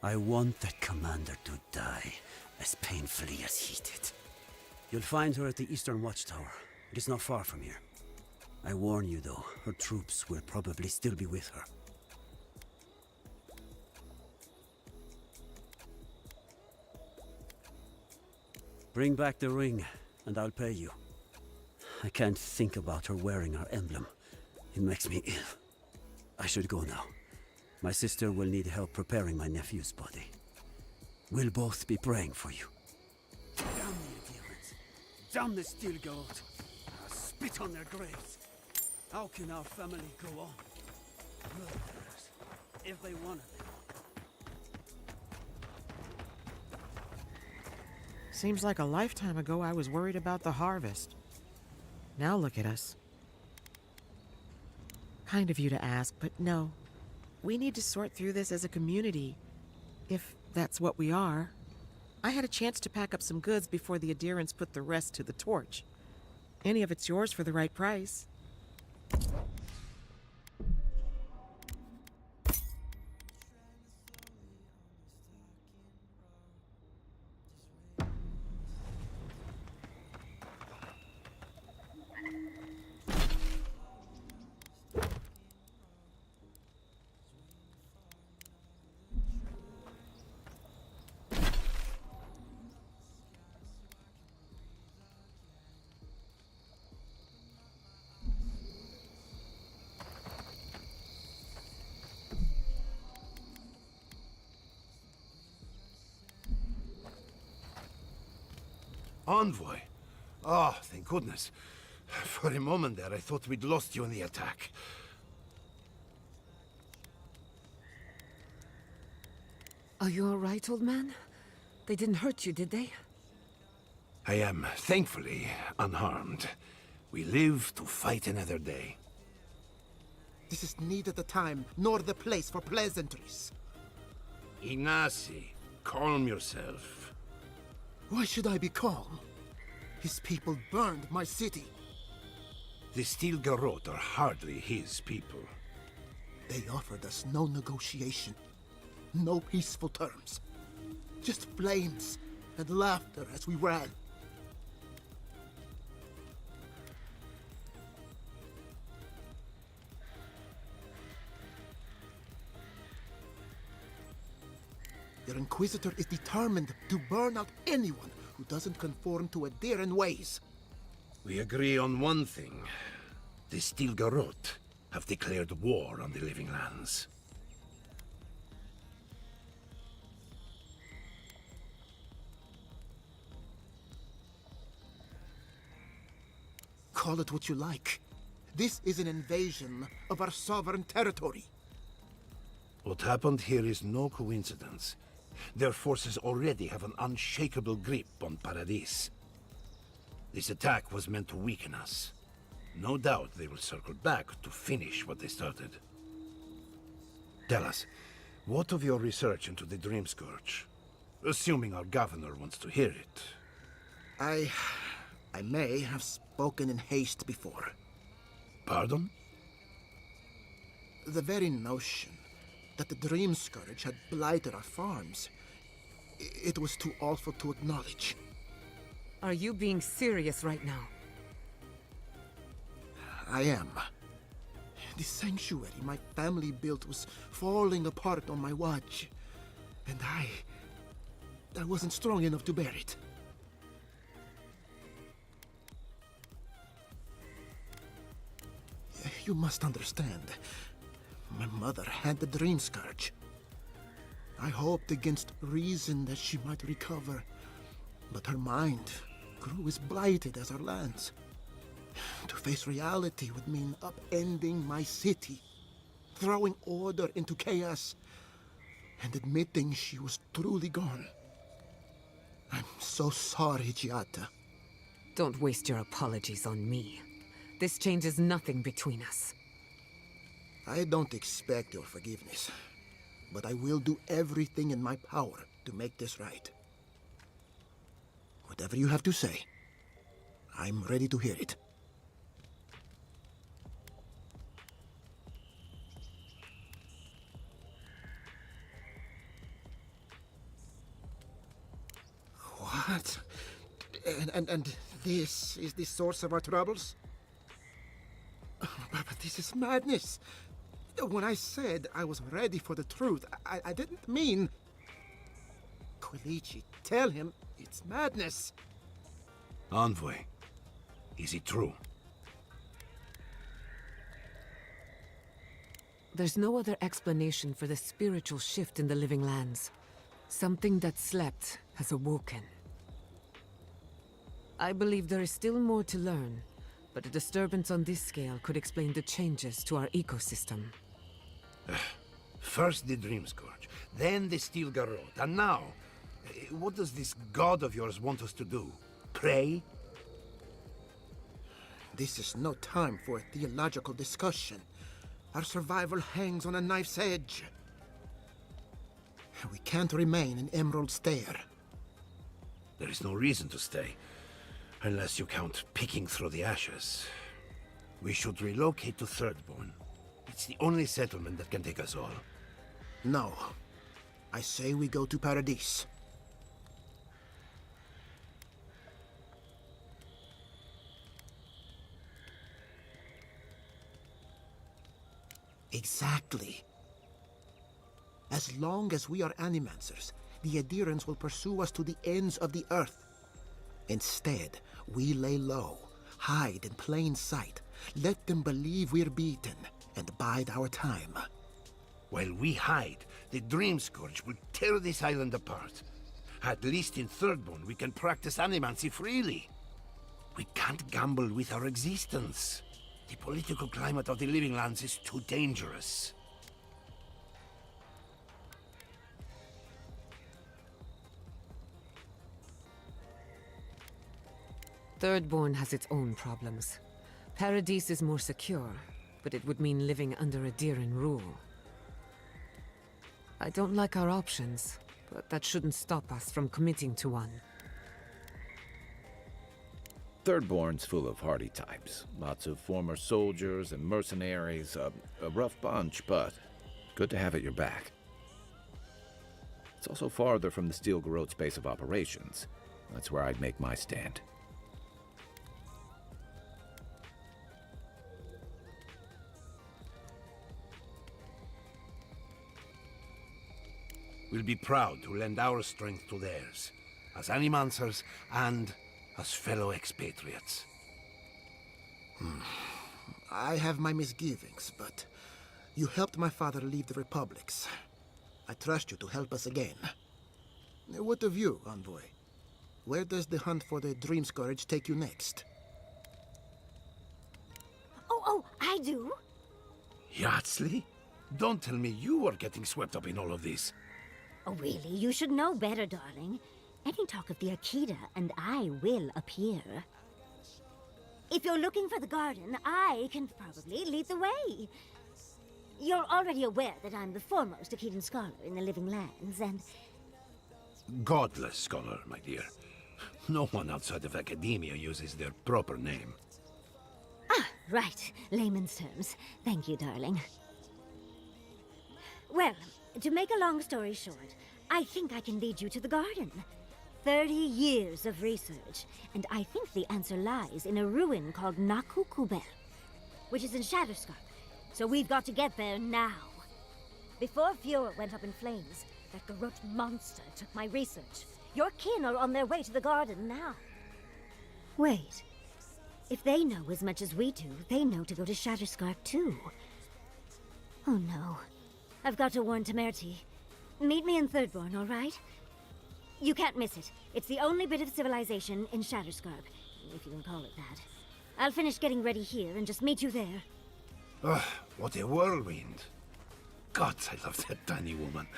I want that commander to die as painfully as he did. You'll find her at the Eastern Watchtower. It is not far from here. I warn you though, her troops will probably still be with her. Bring back the ring, and I'll pay you. I can't think about her wearing our emblem. It makes me ill. I should go now. My sister will need help preparing my nephew's body. We'll both be praying for you. Damn the adherents! Damn the steel gold! I'll spit on their graves! How can our family go on? Murderers, every one of them. Seems like a lifetime ago I was worried about the harvest. Now look at us. Kind of you to ask, but no. We need to sort through this as a community, if that's what we are. I had a chance to pack up some goods before the adherents put the rest to the torch. Any of it's yours for the right price. Envoy? Oh, thank goodness. For a moment there, I thought we'd lost you in the attack. Are you all right, old man? They didn't hurt you, did they? I am, thankfully, unharmed. We live to fight another day. This is neither the time nor the place for pleasantries. Ignacy, calm yourself. Why should I be calm? His people burned my city. The Steel Garrote are hardly his people. They offered us no negotiation, no peaceful terms. Just flames and laughter as we ran. Your Inquisitor is determined to burn out anyone who doesn't conform to Adheran ways. We agree on one thing. The Steel Garrote have declared war on the Living Lands. Call it what you like. This is an invasion of our sovereign territory. What happened here is no coincidence. Their forces already have an unshakable grip on Paradis. This attack was meant to weaken us. No doubt they will circle back to finish what they started. Tell us, what of your research into the Dream Scourge? Assuming our governor wants to hear it. I may have spoken in haste before. Pardon? The very notion that the Dream Scourge had blighted our farms, it was too awful to acknowledge. Are you being serious right now? I am. The sanctuary my family built was falling apart on my watch, and I wasn't strong enough to bear it. You must understand. My mother had the Dream Scourge. I hoped against reason that she might recover, but her mind grew as blighted as our lands. To face reality would mean upending my city, throwing order into chaos, and admitting she was truly gone. I'm so sorry, Giata. Don't waste your apologies on me. This changes nothing between us. I don't expect your forgiveness, but I will do everything in my power to make this right. Whatever you have to say, I'm ready to hear it. What? And this is the source of our troubles? But this is madness. When I said I was ready for the truth, I didn't mean... Quilici, tell him it's madness. Envoy, is it true? There's no other explanation for the spiritual shift in the living lands. Something that slept has awoken. I believe there is still more to learn, but a disturbance on this scale could explain the changes to our ecosystem. First the Dream Scourge, then the Steel Garrote, and now, what does this god of yours want us to do? Pray? This is no time for a theological discussion. Our survival hangs on a knife's edge. We can't remain in Emerald Stair. There is no reason to stay, unless you count picking through the ashes. We should relocate to Thirdborn. It's the only settlement that can take us all. No. I say we go to Paradise. Exactly. As long as we are Animancers, the adherents will pursue us to the ends of the earth. Instead, we lay low, hide in plain sight, let them believe we're beaten, and bide our time. While we hide, the Dream Scourge will tear this island apart. At least in Thirdborn, we can practice animancy freely. We can't gamble with our existence. The political climate of the Living Lands is too dangerous. Thirdborn has its own problems. Paradise is more secure, but it would mean living under Adiran rule. I don't like our options, but that shouldn't stop us from committing to one. Thirdborn's full of hardy types. Lots of former soldiers and mercenaries. A rough bunch, but good to have at your back. It's also farther from the Steel Garrote's base of operations. That's where I'd make my stand. We'll be proud to lend our strength to theirs, as Animancers and as fellow expatriates. I have my misgivings, but you helped my father leave the Republics. I trust you to help us again. What of you, Envoy? Where does the hunt for the Dream Scourge take you next? Oh, I do. Yardsley? Don't tell me you are getting swept up in all of this. Oh, really? You should know better, darling. Any talk of the Akita, and I will appear. If you're looking for the garden, I can probably lead the way. You're already aware that I'm the foremost Akitan scholar in the Living Lands, and... Godless scholar, my dear. No one outside of academia uses their proper name. Ah, right. Layman's terms. Thank you, darling. Well, to make a long story short, I think I can lead you to the garden. 30 years of research, and I think the answer lies in a ruin called Nakukubel, which is in Shatterscarp. So we've got to get there now. Before Fiora went up in flames, that Garrote monster took my research. Your kin are on their way to the garden now. Wait. If they know as much as we do, they know to go to Shatterscarp too. Oh no. I've got to warn Temerity. Meet me in Thirdborn, all right? You can't miss it. It's the only bit of civilization in Shatterscarp, if you can call it that. I'll finish getting ready here and just meet you there. Ugh, what a whirlwind. Gods, I love that tiny woman.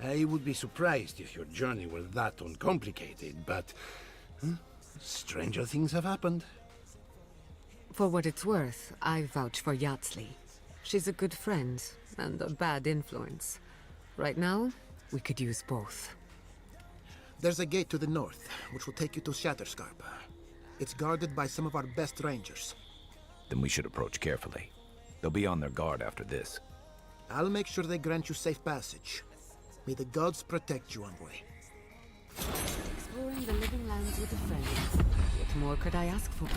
I would be surprised if your journey were that uncomplicated, but... stranger things have happened. For what it's worth, I vouch for Yardsley. She's a good friend, and a bad influence. Right now, we could use both. There's a gate to the north, which will take you to Shatterscarp. It's guarded by some of our best rangers. Then we should approach carefully. They'll be on their guard after this. I'll make sure they grant you safe passage. May the gods protect you, Envoy. Exploring the Living Lands with a friend. What more could I ask for?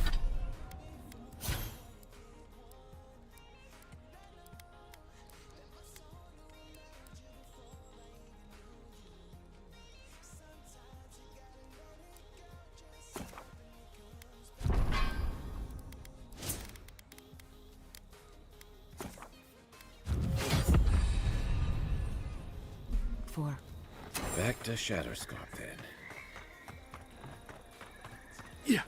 to Shatterscarp, then. Yeah.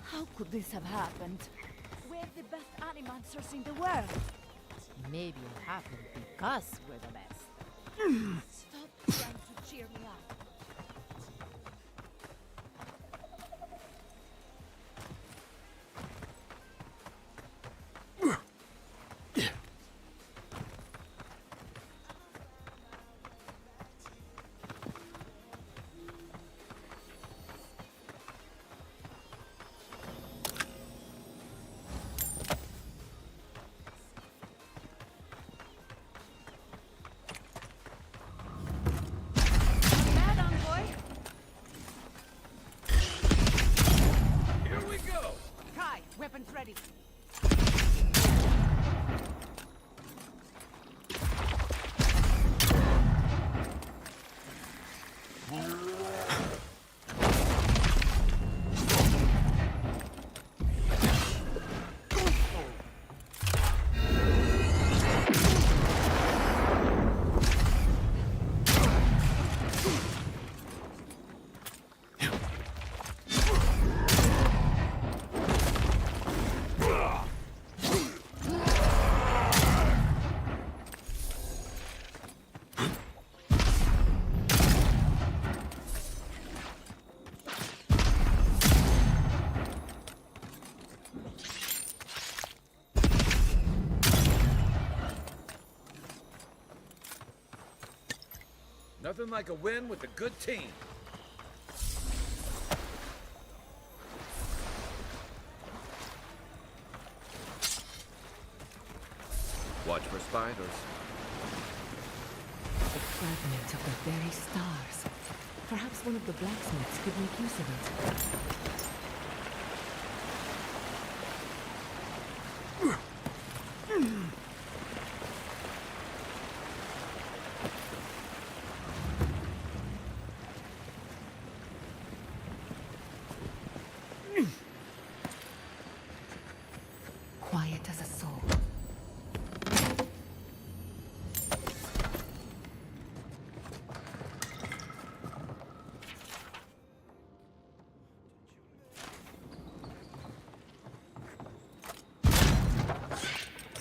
How could this have happened? We're the best animancers in the world. Maybe it happened because we're the best. Stop trying to cheer me up. Weapons ready. Nothing like a win with a good team. Watch for spiders. A fragment of the very stars. Perhaps one of the blacksmiths could make use of it. Quiet as a soul.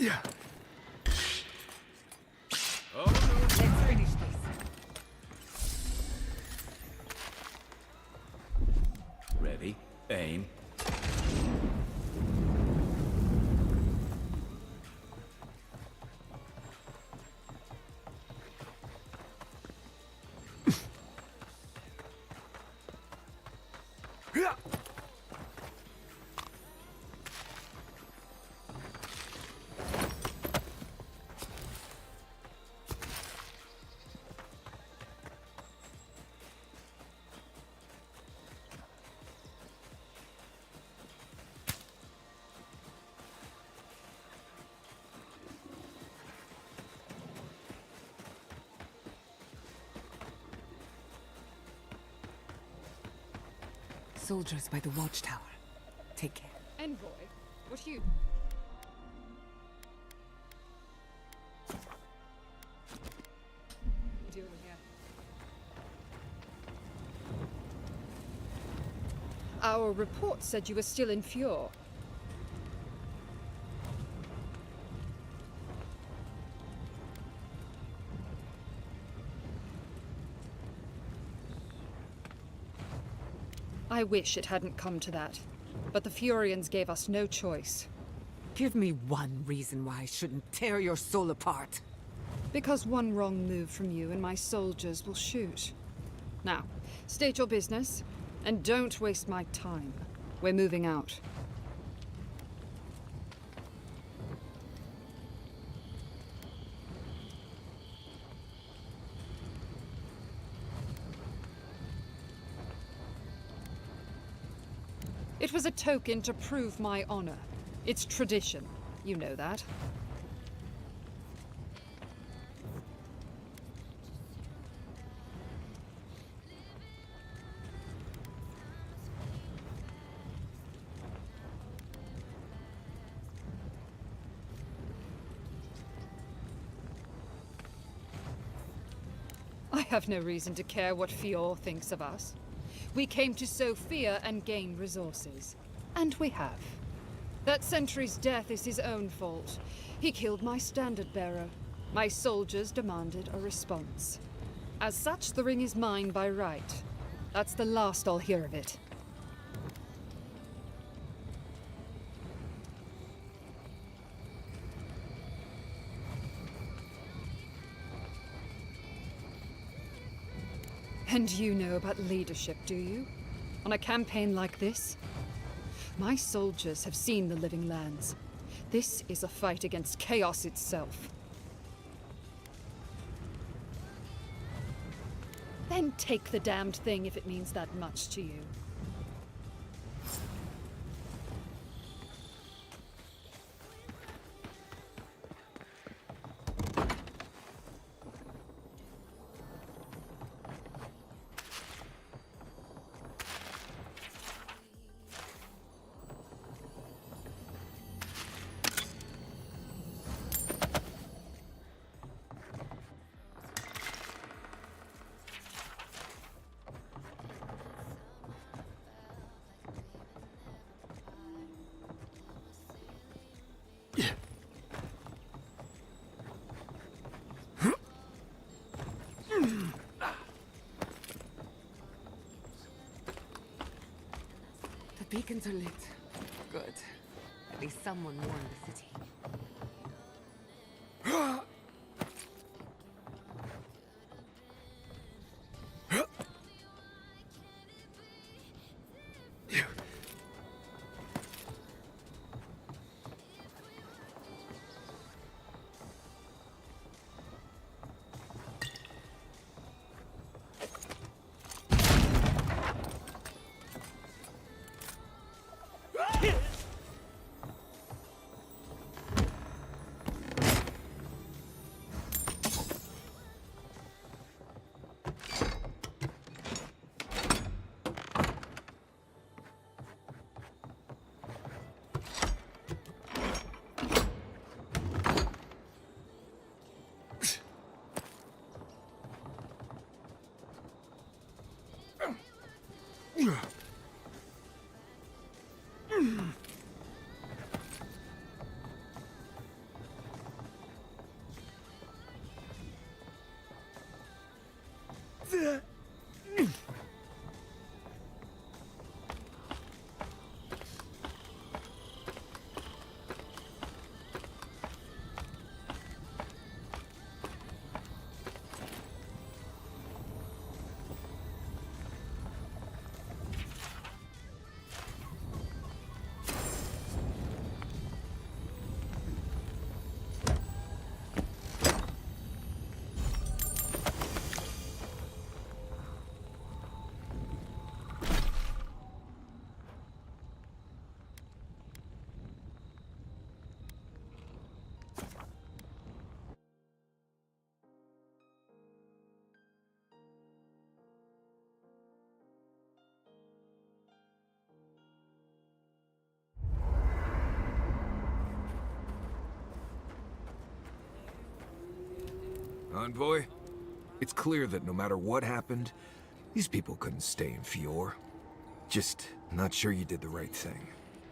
Yeah. Oh no. Let's finish this. Ready, aim. Soldiers by the watchtower. Take care. Envoy, what you? Doing here? Our report said you were still in Fjord. I wish it hadn't come to that, but the Furians gave us no choice. Give me one reason why I shouldn't tear your soul apart. Because one wrong move from you and my soldiers will shoot. Now, state your business, and don't waste my time. We're moving out. It was a token to prove my honor. It's tradition. You know that. I have no reason to care what Fior thinks of us. We came to sow fear and gain resources. And we have. That sentry's death is his own fault. He killed my standard-bearer. My soldiers demanded a response. As such, the ring is mine by right. That's the last I'll hear of it. And you know about leadership, do you? On a campaign like this? My soldiers have seen the Living Lands. This is a fight against chaos itself. Then take the damned thing if it means that much to you. The beacons are lit. Good. At least someone warned the city. Envoy, it's clear that no matter what happened, these people couldn't stay in Fior. Just not sure you did the right thing.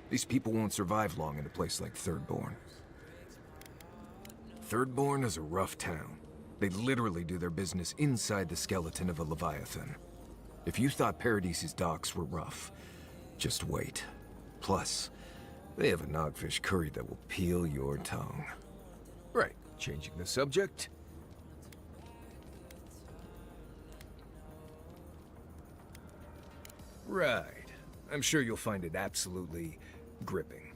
These people won't survive long in a place like Thirdborn. Thirdborn is a rough town. They literally do their business inside the skeleton of a Leviathan. If you thought Paradise's docks were rough, just wait. Plus, they have a nogfish curry that will peel your tongue. Right, changing the subject. Right. I'm sure you'll find it absolutely gripping.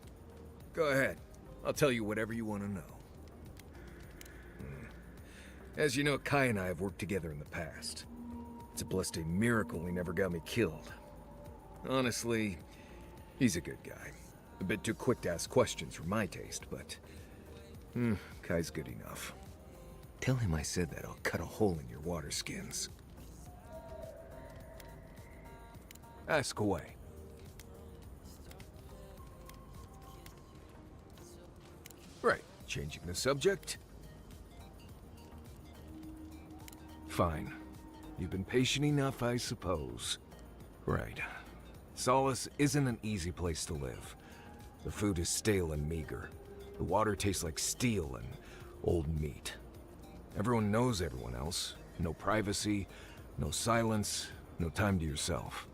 Go ahead. I'll tell you whatever you want to know. As you know, Kai and I have worked together in the past. It's a blessed miracle he never got me killed. Honestly, he's a good guy. A bit too quick to ask questions for my taste, but... Kai's good enough. Tell him I said that I'll cut a hole in your water skins. Ask away. Right, changing the subject? Fine. You've been patient enough, I suppose. Right. Solace isn't an easy place to live. The food is stale and meager. The water tastes like steel and old meat. Everyone knows everyone else. No privacy, no silence, no time to yourself.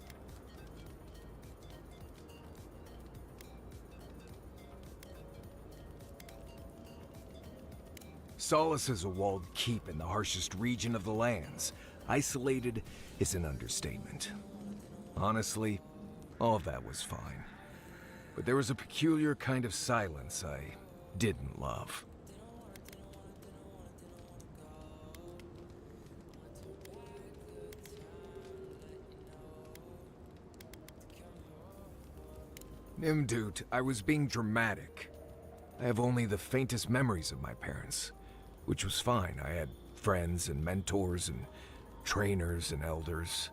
Solace is a walled keep in the harshest region of the lands. Isolated is an understatement. Honestly, all of that was fine. But there was a peculiar kind of silence I didn't love. Nimdut, I was being dramatic. I have only the faintest memories of my parents, which was fine. I had friends and mentors and trainers and elders.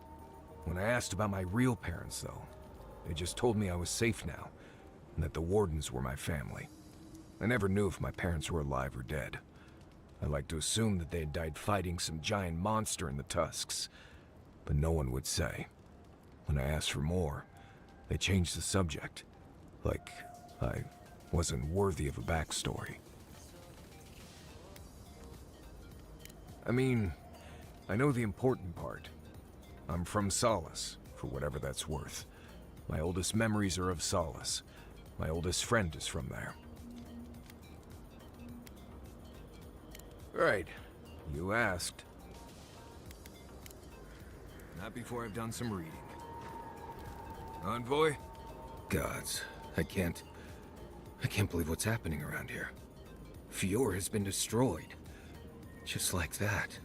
When I asked about my real parents, though, they just told me I was safe now, and that the Wardens were my family. I never knew if my parents were alive or dead. I like to assume that they had died fighting some giant monster in the Tusks, but no one would say. When I asked for more, they changed the subject, like I wasn't worthy of a backstory. I mean, I know the important part. I'm from Solace, for whatever that's worth. My oldest memories are of Solace. My oldest friend is from there. Right. You asked. Not before I've done some reading. Envoy? Gods, I can't believe what's happening around here. Fior has been destroyed. Just like that.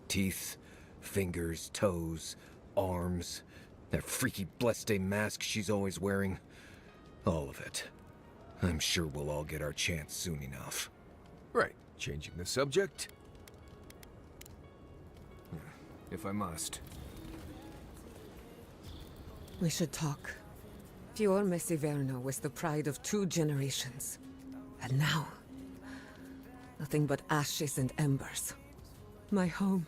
Teeth, fingers, toes, arms, that freaky Bleste mask she's always wearing. All of it. I'm sure we'll all get our chance soon enough. Right, changing the subject. If I must. We should talk. Fior Mesiverno was the pride of 2 generations. And now, nothing but ashes and embers. My home,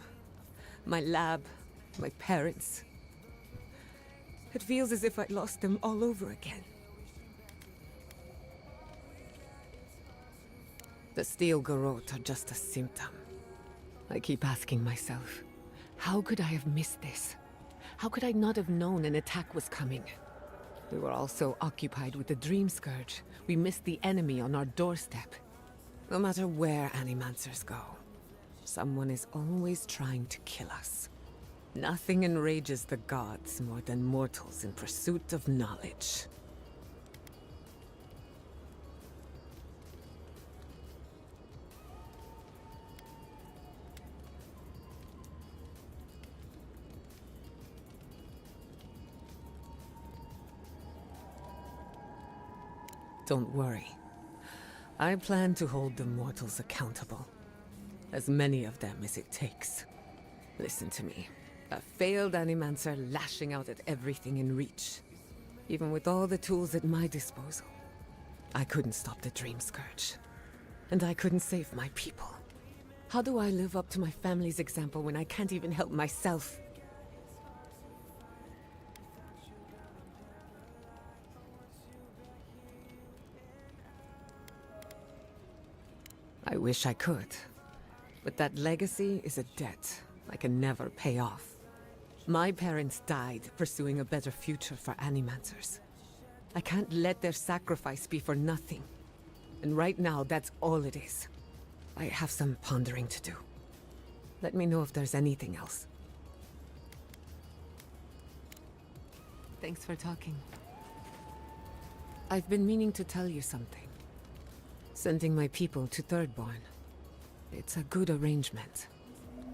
my lab, my parents. It feels as if I'd lost them all over again. The steel garrote are just a symptom. I keep asking myself, how could I have missed this? How could I not have known an attack was coming? We were all so occupied with the Dream Scourge, we missed the enemy on our doorstep. No matter where Animancers go, someone is always trying to kill us. Nothing enrages the gods more than mortals in pursuit of knowledge. Don't worry. I plan to hold the mortals accountable. As many of them as it takes. Listen to me. A failed Animancer lashing out at everything in reach. Even with all the tools at my disposal. I couldn't stop the Dream Scourge. And I couldn't save my people. How do I live up to my family's example when I can't even help myself? I wish I could. But that legacy is a debt I can never pay off. My parents died pursuing a better future for Animancers. I can't let their sacrifice be for nothing. And right now, that's all it is. I have some pondering to do. Let me know if there's anything else. Thanks for talking. I've been meaning to tell you something. Sending my people to Thirdborn. It's a good arrangement.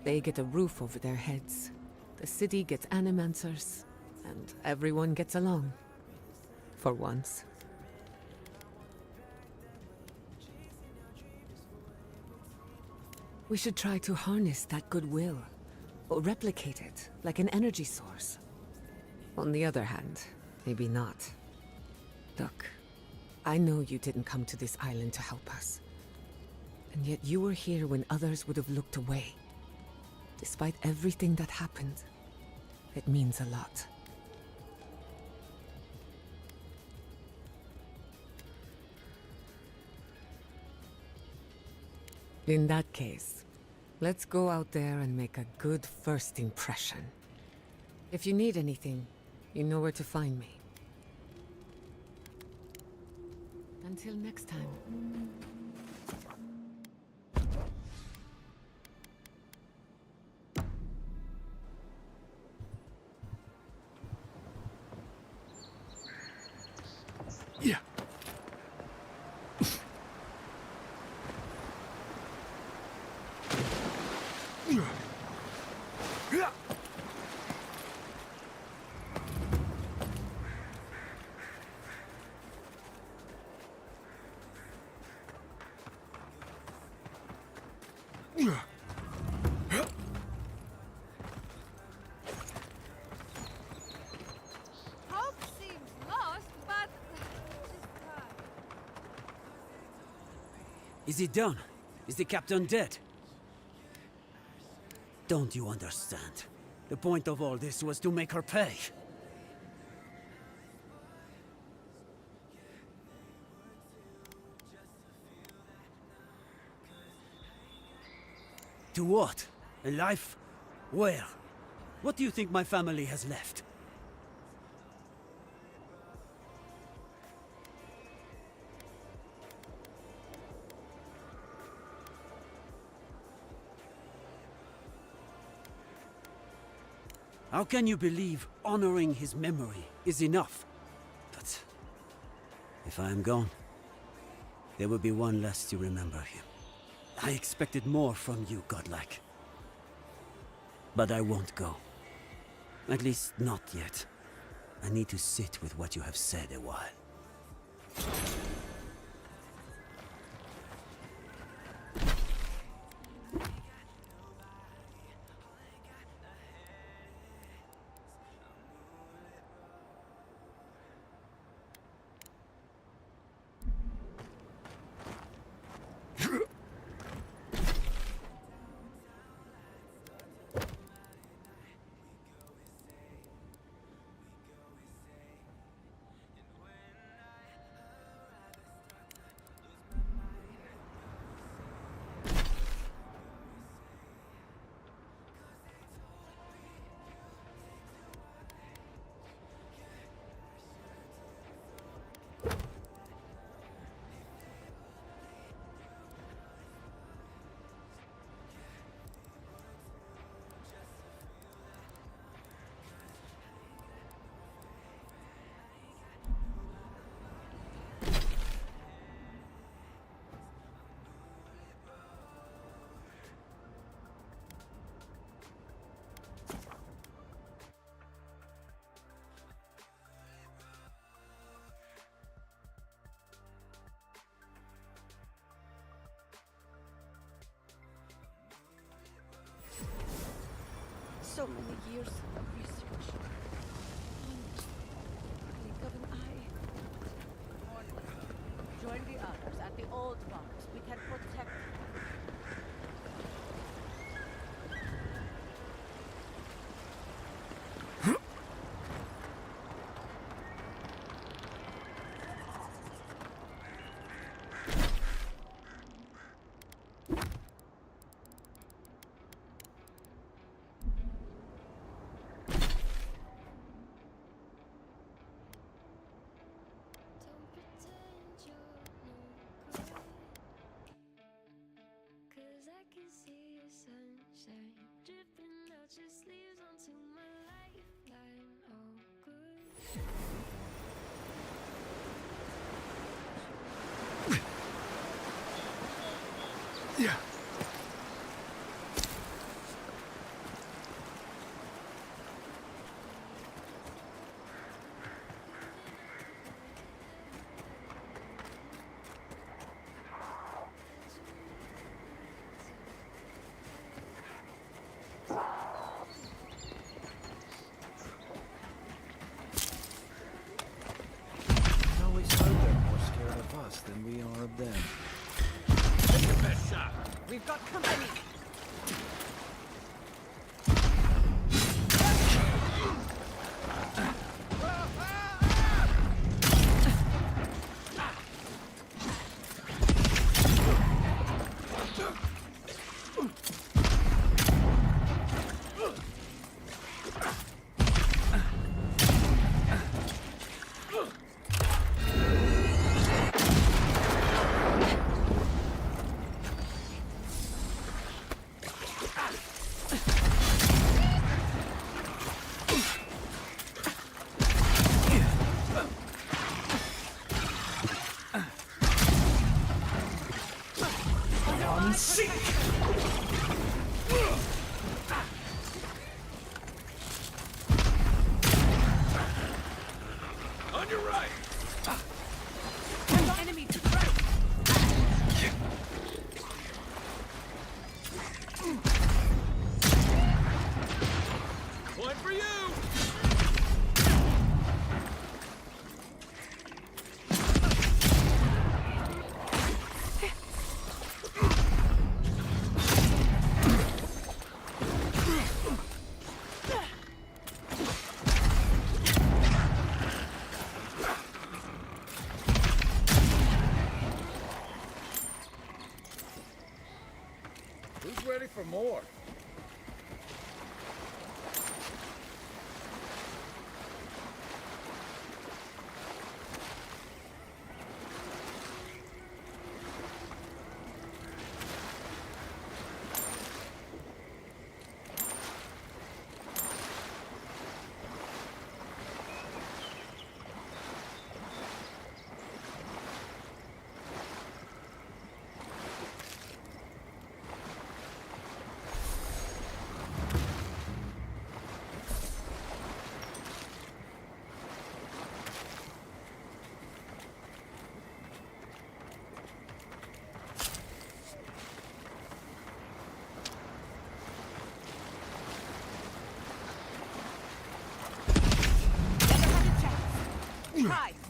They get a roof over their heads. The city gets Animancers, and everyone gets along. For once. We should try to harness that goodwill, or replicate it, like an energy source. On the other hand, maybe not. Look, I know you didn't come to this island to help us. And yet you were here when others would have looked away. Despite everything that happened, it means a lot. In that case, let's go out there and make a good first impression. If you need anything, you know where to find me. Until next time. Yeah. Hope seems lost, but Is he done? Is the captain dead? Don't you understand? The point of all this was to make her pay. To what? A life? Where? What do you think my family has left? How can you believe honoring his memory is enough? But if I am gone, there will be one less to remember him. I expected more from you, godlike. But I won't go. At least not yet. I need to sit with what you have said a while. So many years of research. Blink of an eye. Join the others at the old box. We can protect you. Yeah.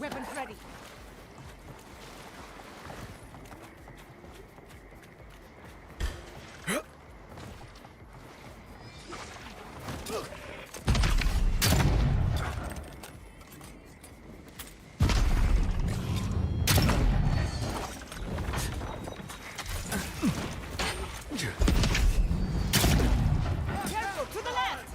Weapons ready. Careful, to the left!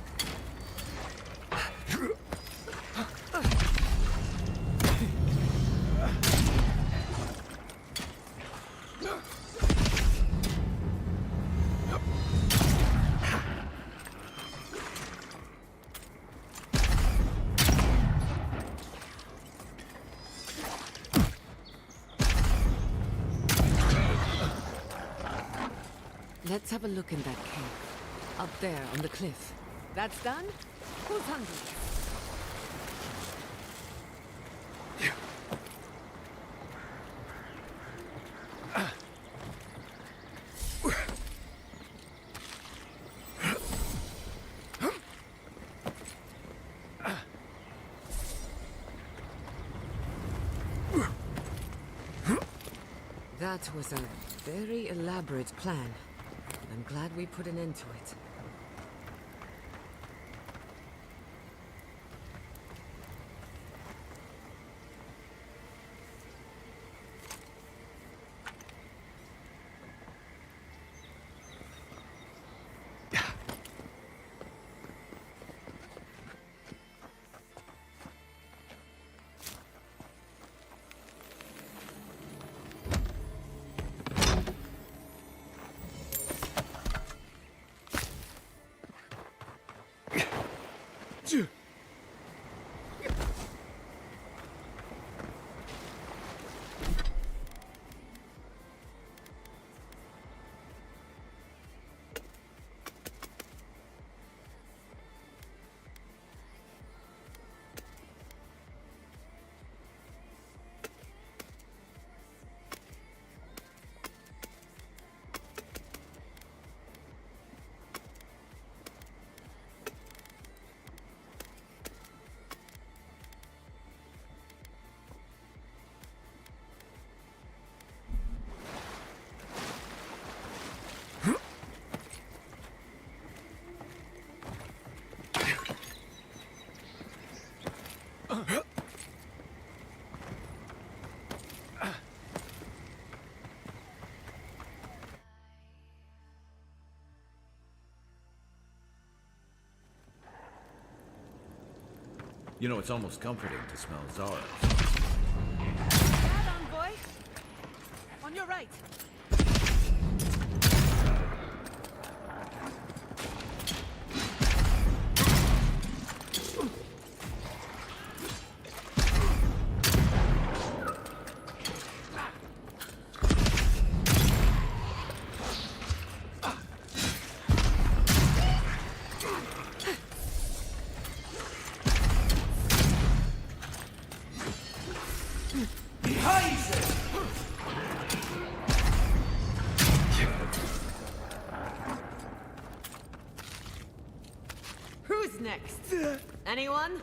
Let's have a look in that cave. Up there on the cliff. That's done? Who's hungry? That was a very elaborate plan. I'm glad we put an end to it. You know, it's almost comforting to smell Zara. Hold on, boy. On your right. Who's next? Anyone?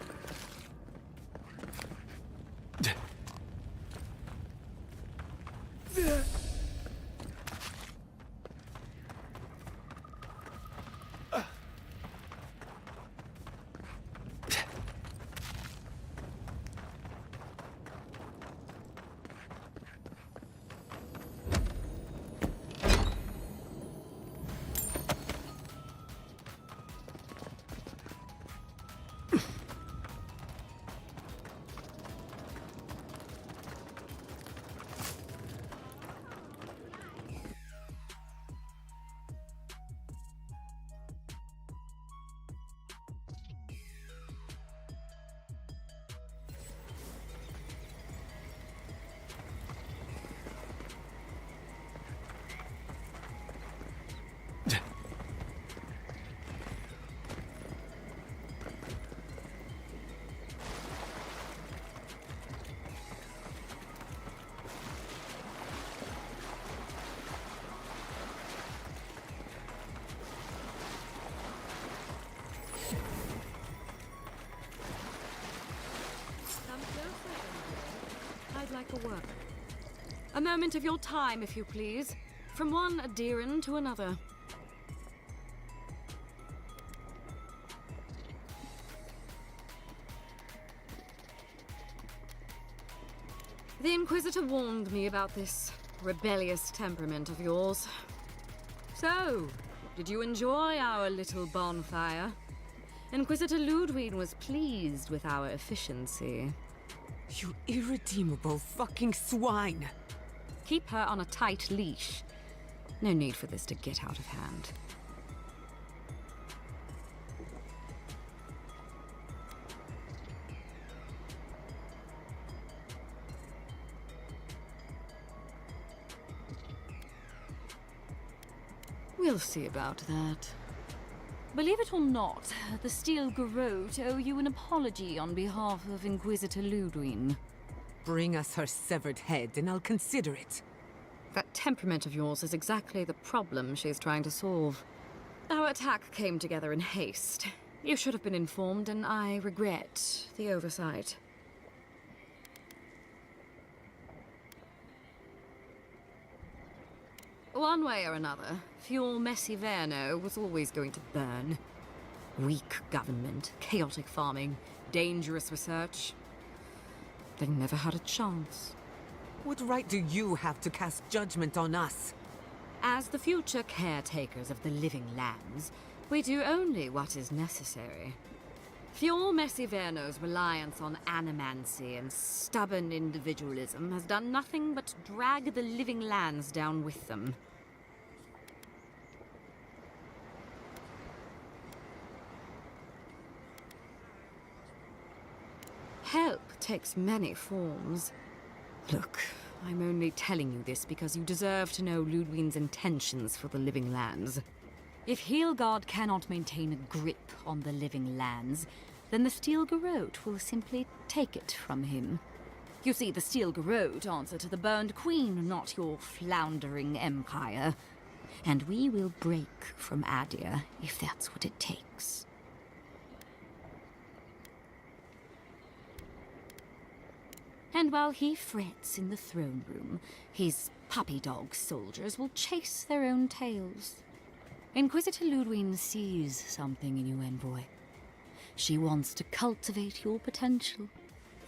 for work. A moment of your time, if you please. From one Adiran to another. The Inquisitor warned me about this rebellious temperament of yours. So, did you enjoy our little bonfire? Inquisitor Ludwig was pleased with our efficiency. You irredeemable fucking swine! Keep her on a tight leash. No need for this to get out of hand. We'll see about that. Believe it or not, the Steel Garrote owe you an apology on behalf of Inquisitor Ludwig. Bring us her severed head and I'll consider it. That temperament of yours is exactly the problem she's trying to solve. Our attack came together in haste. You should have been informed, and I regret the oversight. One way or another, Fuel Messiverno was always going to burn. Weak government, chaotic farming, dangerous research. They never had a chance. What right do you have to cast judgment on us? As the future caretakers of the living lands, we do only what is necessary. Fuel Messiverno's reliance on animancy and stubborn individualism has done nothing but drag the living lands down with them. Help takes many forms. Look, I'm only telling you this because you deserve to know Ludwig's intentions for the living lands. If Heelgard cannot maintain a grip on the living lands, then the Steel Garrote will simply take it from him. You see, the Steel Garrote answer to the Burned Queen, not your floundering empire. And we will break from Adir if that's what it takes. And while he frets in the throne room, his puppy dog soldiers will chase their own tails. Inquisitor Ludwig sees something in you, envoy. She wants to cultivate your potential,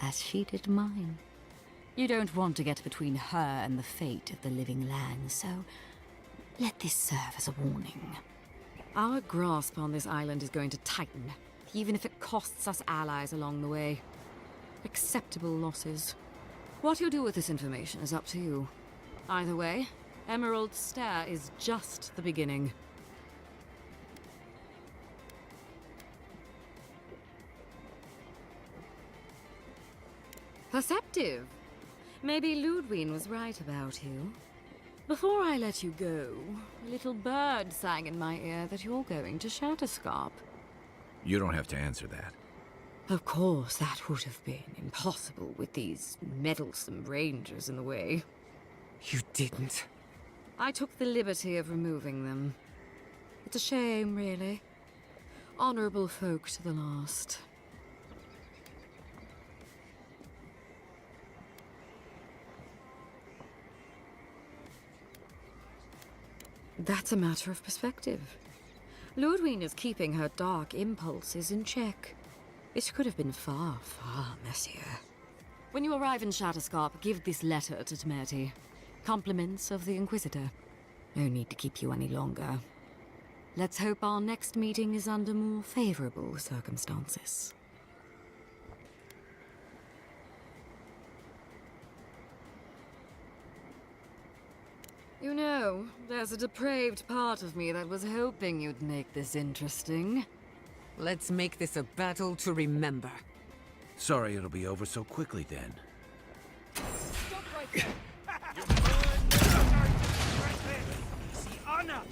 as she did mine. You don't want to get between her and the fate of the living land, so let this serve as a warning. Our grasp on this island is going to tighten, even if it costs us allies along the way. Acceptable losses. What you do with this information is up to you. Either way, Emerald Stair is just the beginning. Perceptive. Maybe Ludwig was right about you. Before I let you go, a little bird sang in my ear that you're going to Shatterscarp. You don't have to answer that. Of course, that would have been impossible with these meddlesome rangers in the way. You didn't. I took the liberty of removing them. It's a shame, really. Honorable folk to the last. That's a matter of perspective. Ludwig is keeping her dark impulses in check. It could have been far, far messier. When you arrive in Shatterscarp, give this letter to Temerity. Compliments of the Inquisitor. No need to keep you any longer. Let's hope our next meeting is under more favorable circumstances. You know, there's a depraved part of me that was hoping you'd make this interesting. Let's make this a battle to remember. Sorry it'll be over so quickly then. Stop right there! See, Anna!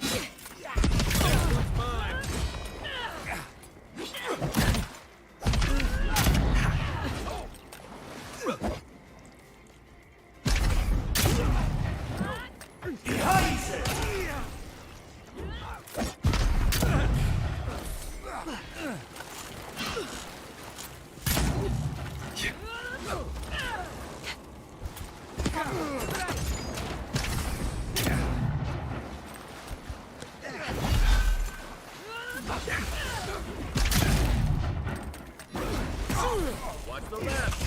Watch the left!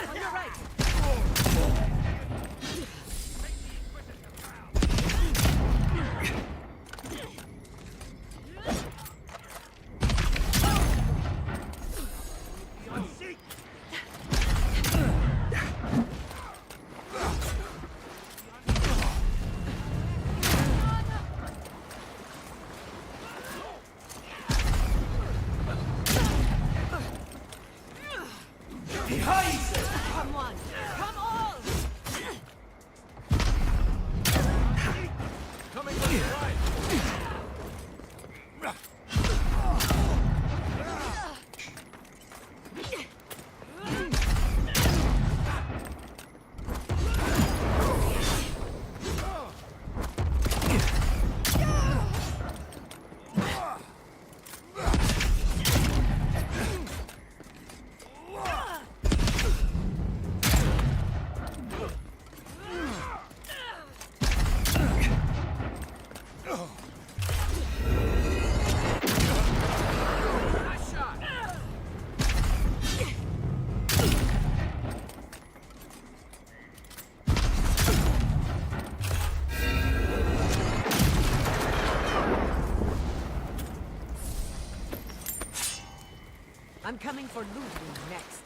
On your right. Come on! Come all! Coming from the right! Nice shot! I'm coming for Ludwig next.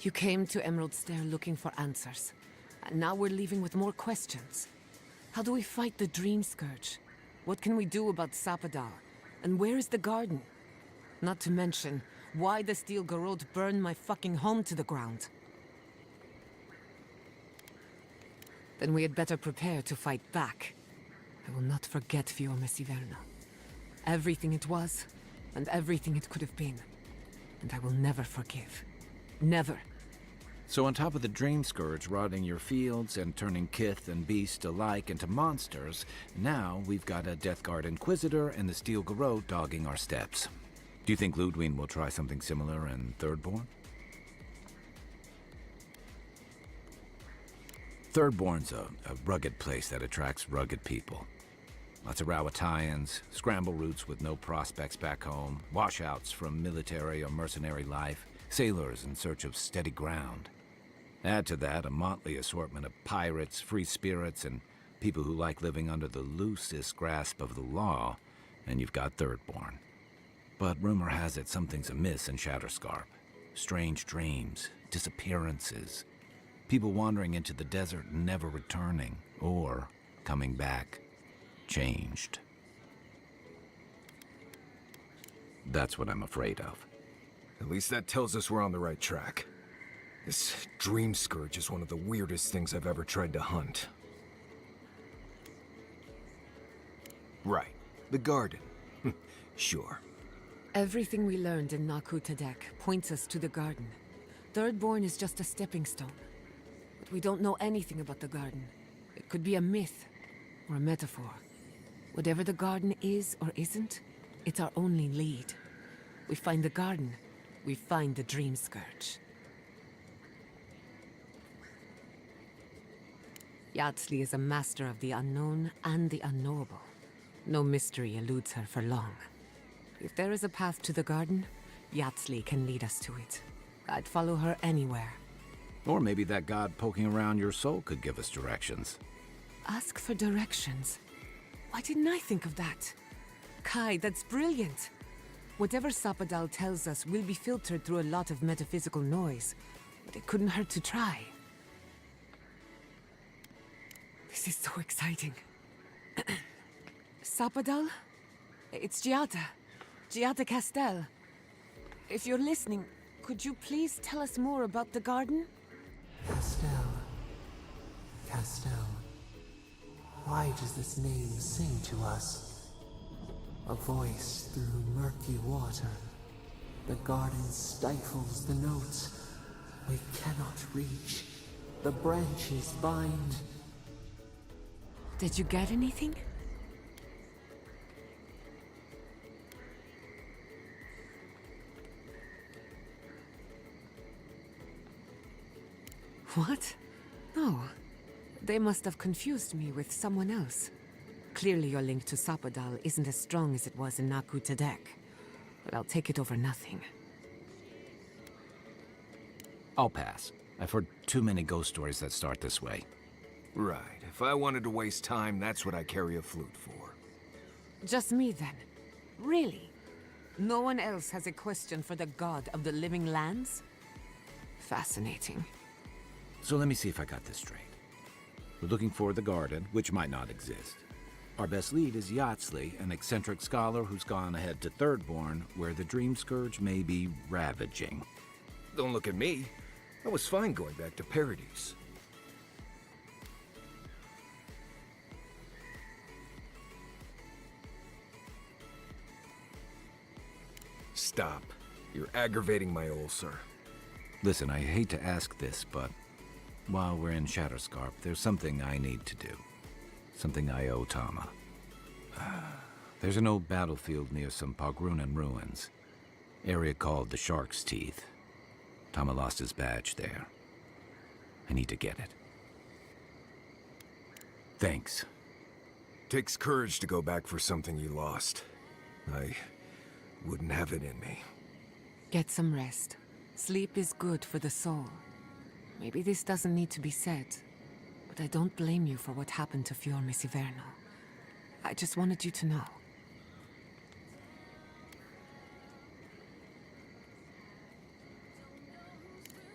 You came to Emerald Stair looking for answers. And now we're leaving with more questions. How do we fight the Dream Scourge? What can we do about Sapadal? And where is the garden? Not to mention, why the Steel Garrote burned my fucking home to the ground. Then we had better prepare to fight back. I will not forget Fiume Siverna. Everything it was, and everything it could have been. And I will never forgive. Never. So on top of the Dream Scourge rotting your fields and turning kith and beast alike into monsters, now we've got a Death Guard Inquisitor and the Steel Garrote dogging our steps. Do you think Ludwig will try something similar in Thirdborn? Thirdborn's a rugged place that attracts rugged people. Lots of Rawatayans, scramble routes with no prospects back home, washouts from military or mercenary life, sailors in search of steady ground. Add to that a motley assortment of pirates, free spirits, and people who like living under the loosest grasp of the law, and you've got Thirdborn. But rumor has it something's amiss in Shatterscarp. Strange dreams, disappearances, people wandering into the desert and never returning, or coming back, changed. That's what I'm afraid of. At least that tells us we're on the right track. This Dream Scourge is one of the weirdest things I've ever tried to hunt. Right. The garden. Sure. Everything we learned in Naku Tadek points us to the garden. Thirdborn is just a stepping stone. But we don't know anything about the garden. It could be a myth, or a metaphor. Whatever the garden is or isn't, it's our only lead. We find the garden, we find the Dream Scourge. Yardsley is a master of the unknown and the unknowable. No mystery eludes her for long. If there is a path to the garden, Yardsley can lead us to it. I'd follow her anywhere. Or maybe that god poking around your soul could give us directions. Ask for directions. Why didn't I think of that? Kai, that's brilliant. Whatever Sapadal tells us will be filtered through a lot of metaphysical noise, but it couldn't hurt to try. This is so exciting. Sapadal? It's Giada. Giada Castel. If you're listening, could you please tell us more about the garden? Castel. Castel. Why does this name sing to us? A voice through murky water. The garden stifles the notes. We cannot reach. The branches bind. Did you get anything? What? No. They must have confused me with someone else. Clearly your link to Sapadal isn't as strong as it was in Naku Tadek. But I'll take it over nothing. I'll pass. I've heard too many ghost stories that start this way. Right. If I wanted to waste time, that's what I carry a flute for. Just me then. Really? No one else has a question for the god of the living lands? Fascinating. So let me see if I got this straight. We're looking for the garden, which might not exist. Our best lead is Yatsley, an eccentric scholar who's gone ahead to Thirdborn, where the Dream Scourge may be ravaging. Don't look at me. I was fine going back to Paradise. Stop. You're aggravating my ulcer. Listen, I hate to ask this, but while we're in Shatterscarp, there's something I need to do. Something I owe Tama. There's an old battlefield near some Pogrunan ruins. Area called the Shark's Teeth. Tama lost his badge there. I need to get it. Thanks. Takes courage to go back for something you lost. I wouldn't have it in me. Get some rest. Sleep is good for the soul. Maybe this doesn't need to be said, but I don't blame you for what happened to Fiorme Siverno. I just wanted you to know.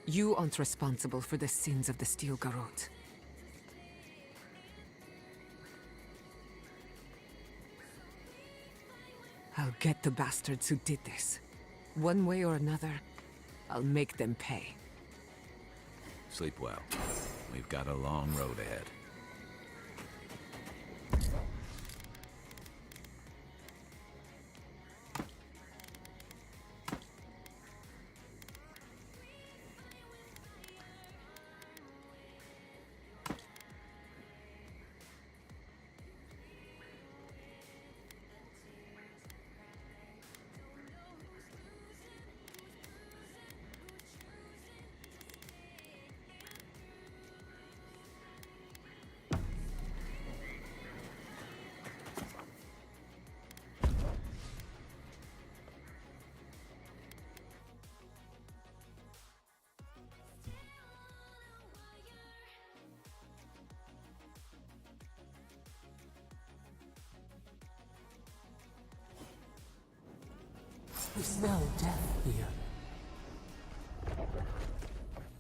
You aren't responsible for the sins of the Steel Garrote. I'll get the bastards who did this. One way or another, I'll make them pay. Sleep well. We've got a long road ahead. We smell death here.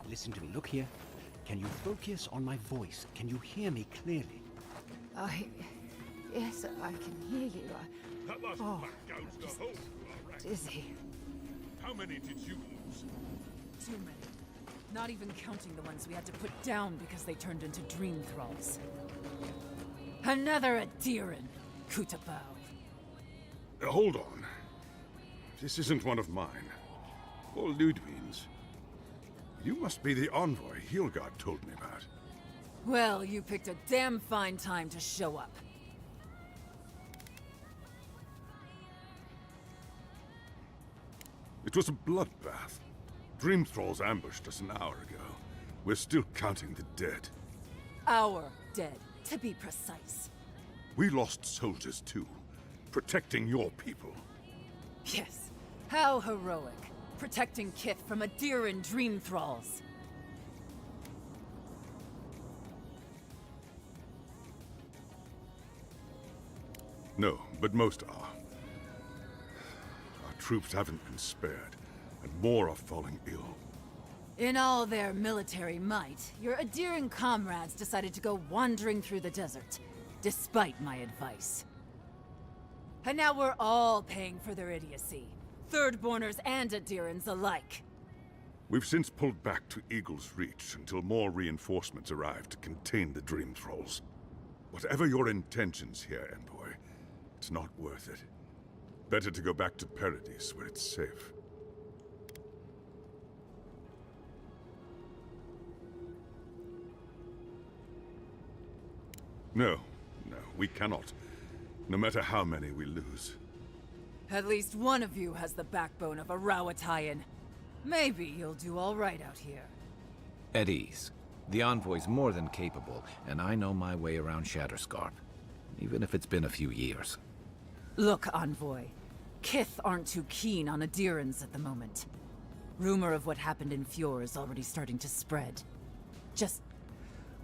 Listen to me. Look here. Can you focus on my voice? Can you hear me clearly? Yes, I can hear you. Dizzy. How many did you lose? Too many. Not even counting the ones we had to put down because they turned into dream thralls. Another Adiran, Kutabao. Hold on. This isn't one of mine. Or Ludwig's. You must be the envoy Hilgard told me about. Well, you picked a damn fine time to show up. It was a bloodbath. Dream Thralls ambushed us an hour ago. We're still counting the dead. Our dead, to be precise. We lost soldiers too, protecting your people. Yes, how heroic. Protecting Kith from Adiran dream thralls. No, but most are. Our troops haven't been spared, and more are falling ill. In all their military might, your Adiran comrades decided to go wandering through the desert, despite my advice. And now we're all paying for their idiocy. Thirdborners and Adirans alike. We've since pulled back to Eagle's Reach until more reinforcements arrive to contain the Dream Thralls. Whatever your intentions here, Envoy, it's not worth it. Better to go back to Paradise where it's safe. No, we cannot. No matter how many we lose. At least one of you has the backbone of a Rawatayan. Maybe you'll do all right out here. At ease. The Envoy's more than capable, and I know my way around Shatterscarp. Even if it's been a few years. Look, Envoy. Kith aren't too keen on Adirans at the moment. Rumor of what happened in Fjord is already starting to spread. Just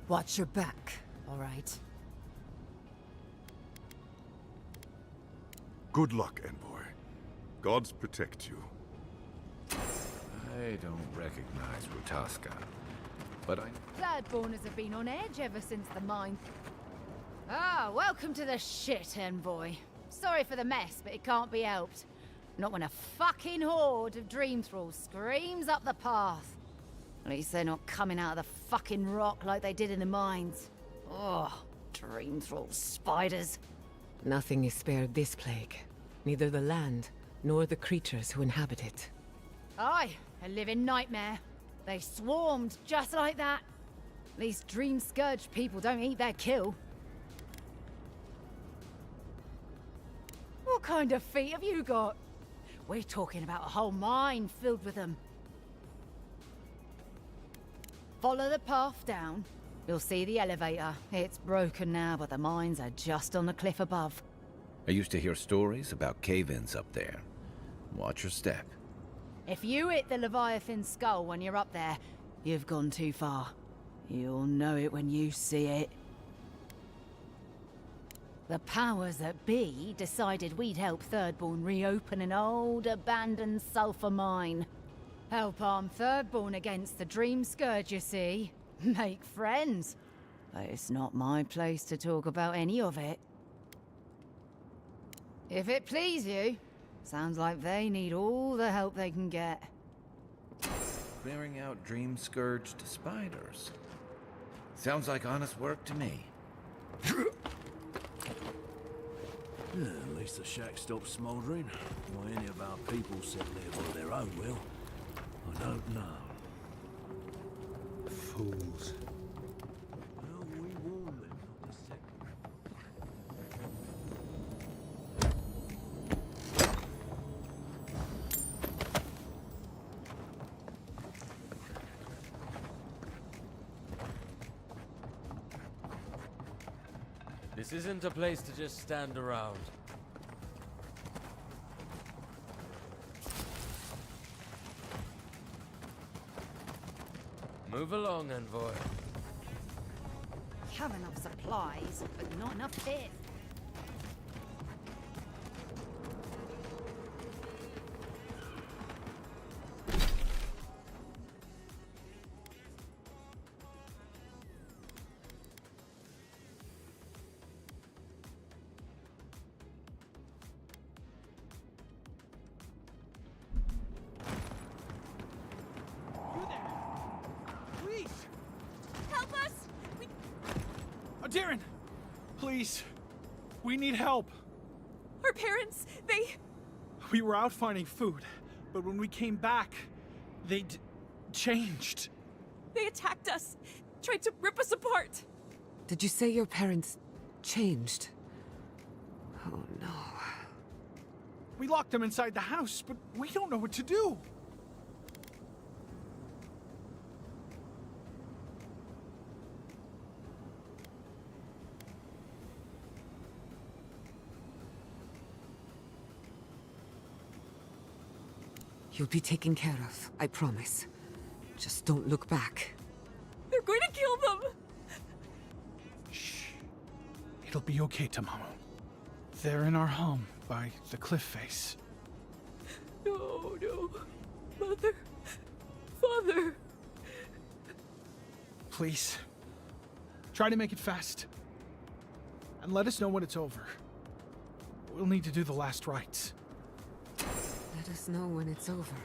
watch your back, all right? Good luck, Envoy. Gods protect you. I don't recognize Rutaska, but I... Thirdborners have been on edge ever since the mine. Ah, welcome to the shit, Envoy. Sorry for the mess, but it can't be helped. Not when a fucking horde of Dream Thralls screams up the path. At least they're not coming out of the fucking rock like they did in the mines. Oh, Dream Thrall spiders. Nothing is spared this plague. Neither the land, nor the creatures who inhabit it. Aye, a living nightmare. They swarmed just like that. These Dream Scourge people don't eat their kill. What kind of feet have you got? We're talking about a whole mine filled with them. Follow the path down. You'll see the elevator. It's broken now, but the mines are just on the cliff above. I used to hear stories about cave-ins up there. Watch your step. If you hit the Leviathan skull when you're up there, you've gone too far. You'll know it when you see it. The powers that be decided we'd help Thirdborn reopen an old, abandoned sulfur mine. Help arm Thirdborn against the Dream Scourge, you see. Make friends. But it's not my place to talk about any of it. If it please you, sounds like they need all the help they can get. Clearing out dream-scourged spiders. Sounds like honest work to me. At least the shack stopped smouldering. Why any of our people settle there by their own will, I don't know. Fools. Well, we warned them not to set. This isn't a place to just stand around. Move along, Envoy. Have enough supplies, but not enough pith. Darren! Please. We need help. Our parents, We were out finding food, but when we came back, they changed. They attacked us, tried to rip us apart. Did you say your parents changed? Oh no. We locked them inside the house, but we don't know what to do. You'll be taken care of, I promise. Just don't look back. They're going to kill them! Shh. It'll be okay, Tamamo. They're in our home, by the cliff face. No. Mother. Father. Please. Try to make it fast. And let us know when it's over. We'll need to do the last rites. Let us know when it's over.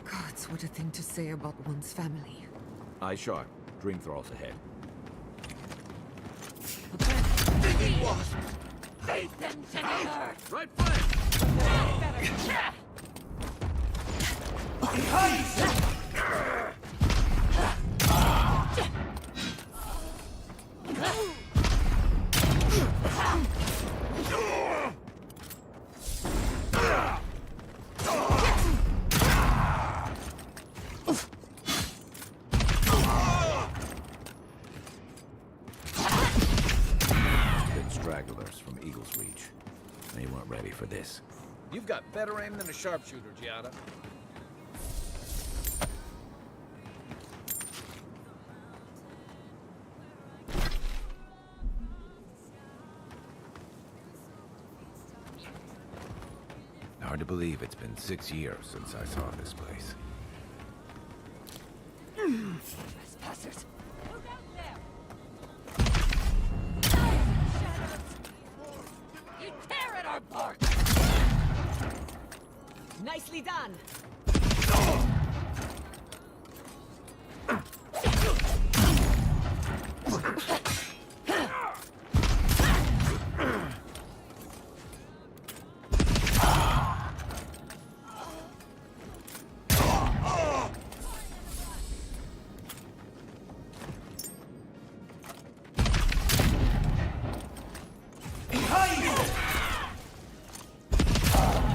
Gods, what a thing to say about one's family. Eye sharp. Dream thralls ahead. Digging wasp! Feed them to the earth! Right flank! Stragglers from Eagle's Reach. They weren't ready for this. You've got better aim than a sharpshooter, Giada. Hard to believe it's been 6 years since I saw this place. Trespassers! You tear at our bark! Nicely done!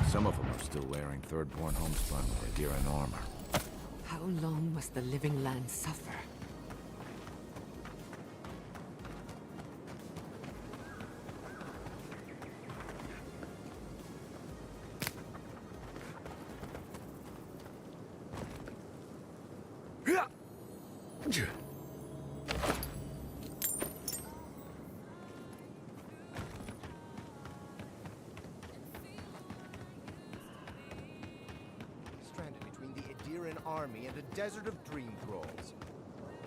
Some of them are still wearing third-born homespun or Adiran armor. How long must the living land suffer? Stranded between the Adiran army and a desert of dream thralls.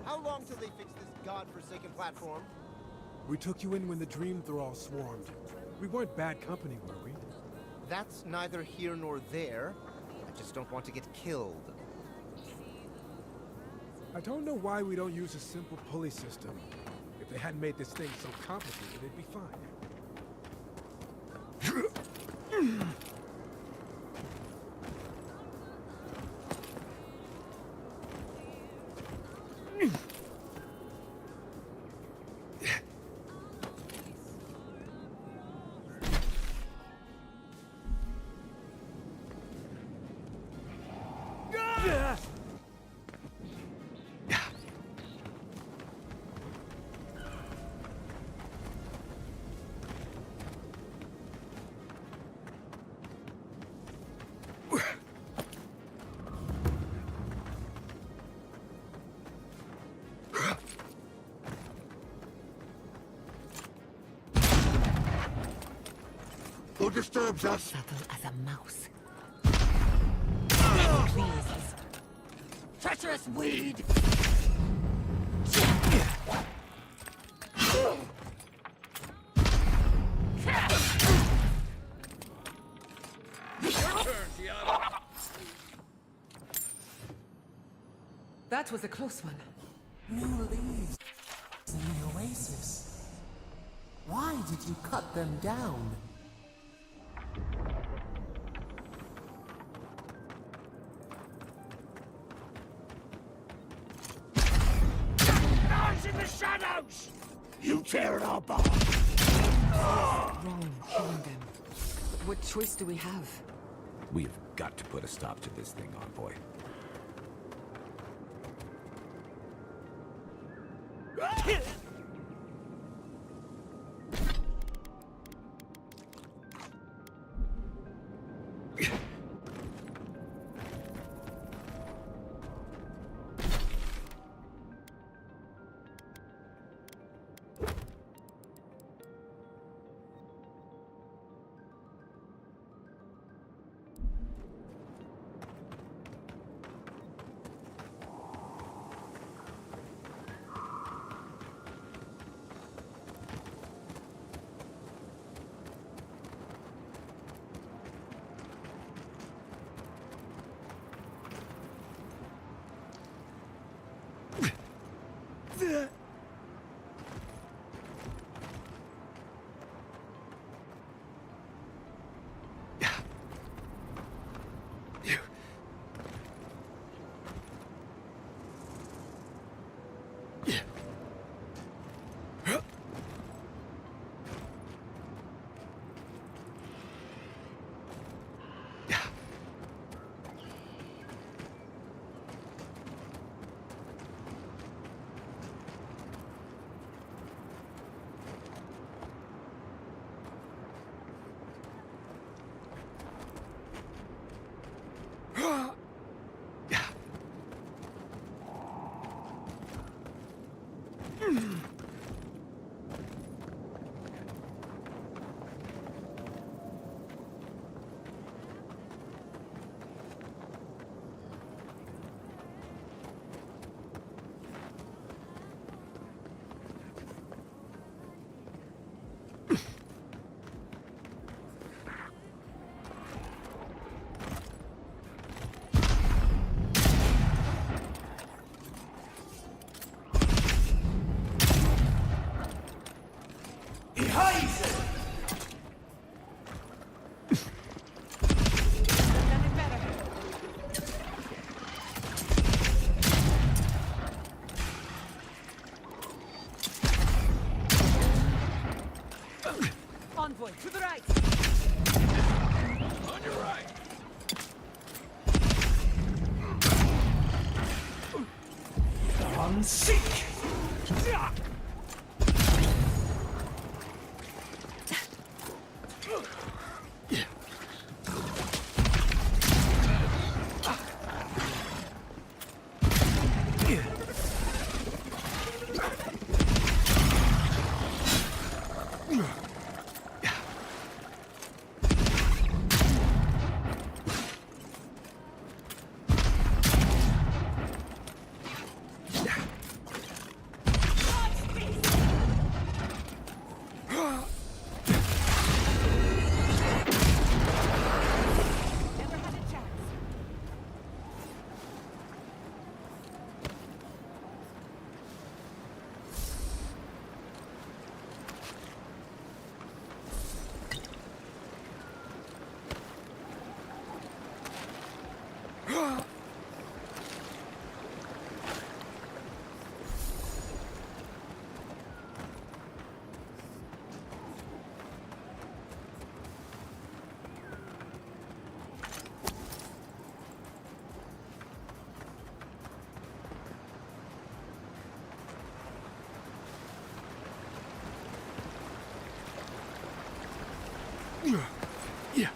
How long till they fix this godforsaken platform? We took you in when the dream thralls swarmed. We weren't bad company, were we? That's neither here nor there. I just don't want to get killed. I don't know why we don't use a simple pulley system. If they hadn't made this thing so complicated, it'd be fine. Who disturbs us? Subtle as a mouse. Please. Treacherous weed! Your turn, Giada. That was a close one. New leaves in the oasis. Why did you cut them down? Eyes in the shadows! You tear it all apart! Wrong, killing them. But what choice do we have? We've got to put a stop to this thing, Envoy. Envoy, to the right! On your right! Unseek! Yeah. Yeah.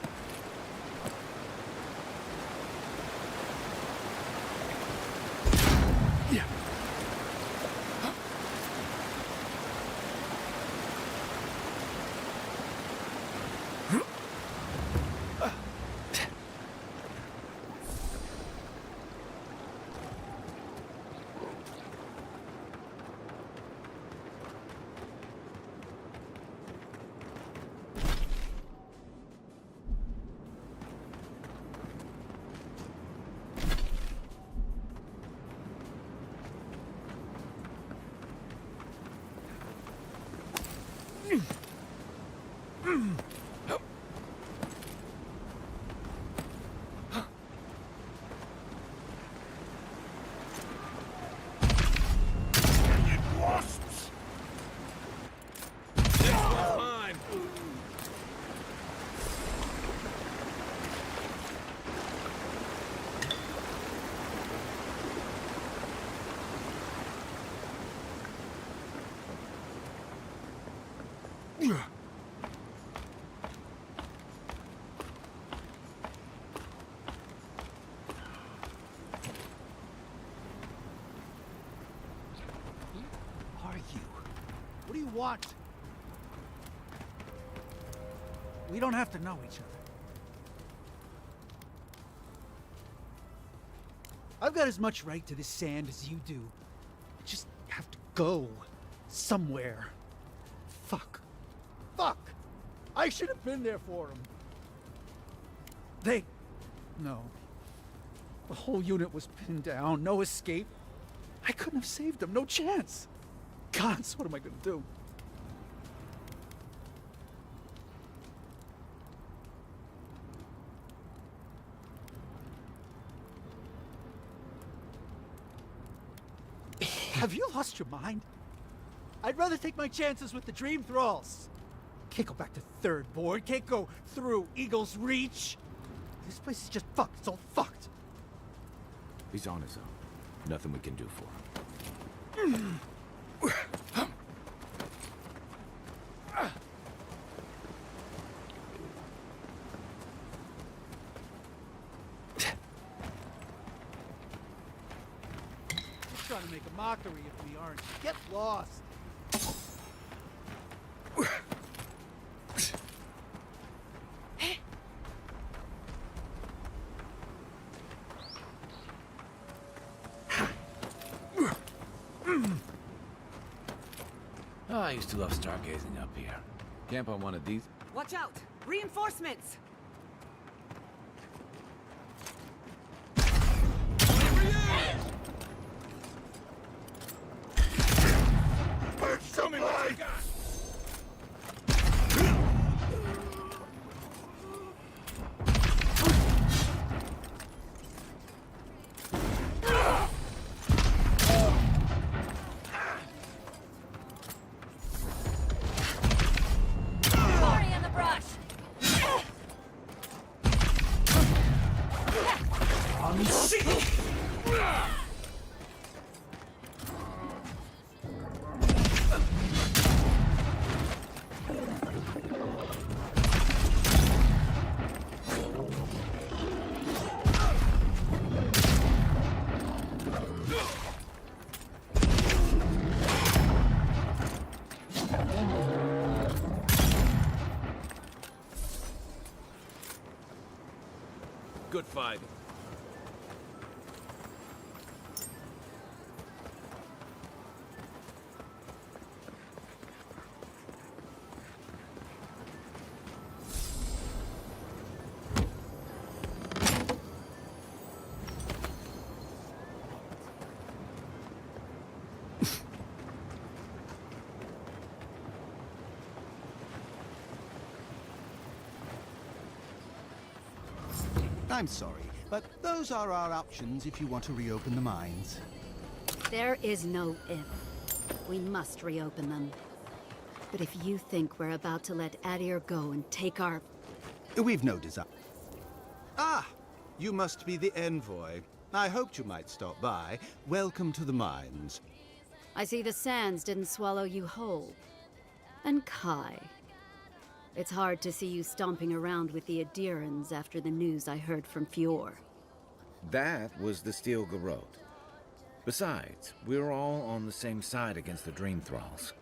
What do you want? We don't have to know each other. I've got as much right to this sand as you do. I just have to go somewhere. Fuck. Fuck! I should have been there for him. No. The whole unit was pinned down, no escape. I couldn't have saved them, no chance. Gods, what am I gonna do? Have you lost your mind? I'd rather take my chances with the Dream Thralls. Can't go back to Third Board, can't go through Eagle's Reach. This place is just fucked, it's all fucked. He's on his own. Nothing we can do for him. Try trying to make a mockery of me, aren't you? Get lost! Oh, I used to love stargazing up here. Camp on one of these. Watch out! Reinforcements! Show me what you got! Party in the brush! Good fight. I'm sorry, but those are our options if you want to reopen the mines. There is no if. We must reopen them. But if you think we're about to let Adir go and take our... We've no desire. Ah! You must be the envoy. I hoped you might stop by. Welcome to the mines. I see the sands didn't swallow you whole. And Kai. It's hard to see you stomping around with the Adirans after the news I heard from Fior. That was the Steel Garrote. Besides, we're all on the same side against the Dream Thralls.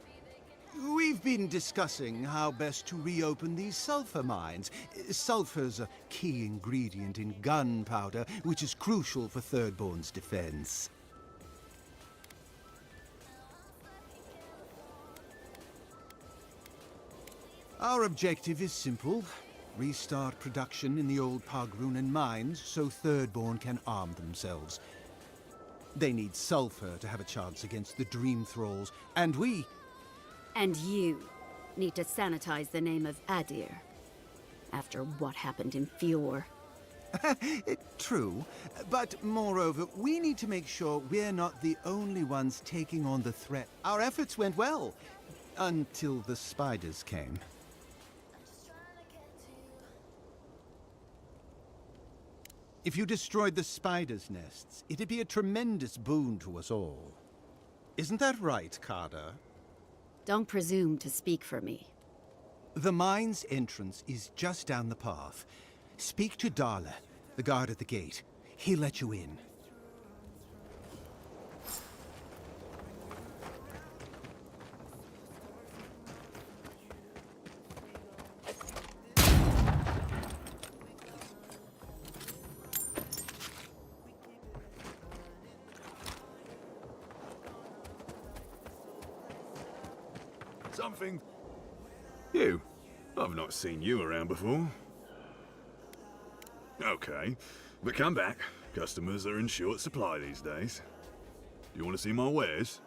We've been discussing how best to reopen these sulfur mines. Sulfur's a key ingredient in gunpowder, which is crucial for Thirdborn's defense. Our objective is simple. Restart production in the old Pogrunen mines so Thirdborn can arm themselves. They need sulfur to have a chance against the Dream Thralls, and we... And you need to sanitize the name of Adir. After what happened in Fior. True, but moreover, we need to make sure we're not the only ones taking on the threat. Our efforts went well, until the spiders came. If you destroyed the spiders' nests, it'd be a tremendous boon to us all. Isn't that right, Carter? Don't presume to speak for me. The mine's entrance is just down the path. Speak to Darla, the guard at the gate. He'll let you in. Something? You? I've not seen you around before. Okay, but come back. Customers are in short supply these days. Do you want to see my wares?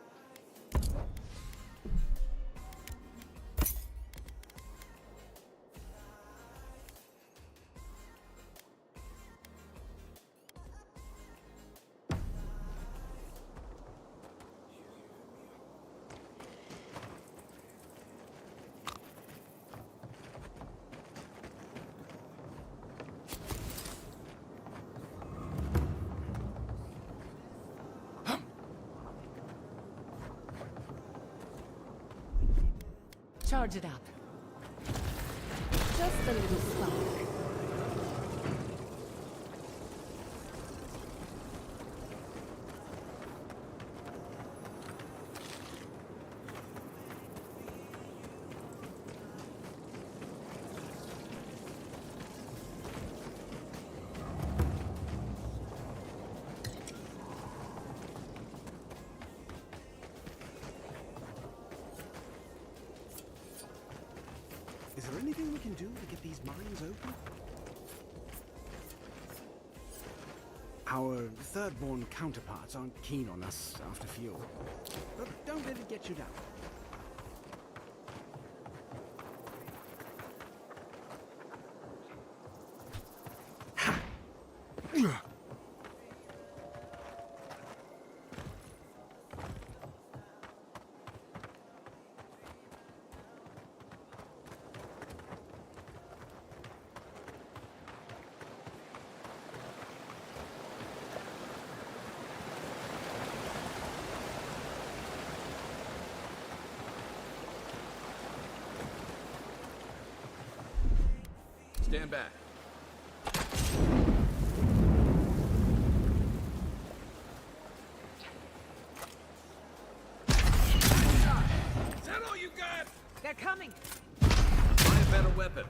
Charge it up. Just a little spark. Is there anything we can do to get these mines open? Our third-born counterparts aren't keen on us after fuel. But don't let it get you down. Stand back. Is that all you got? They're coming. Find a better weapon.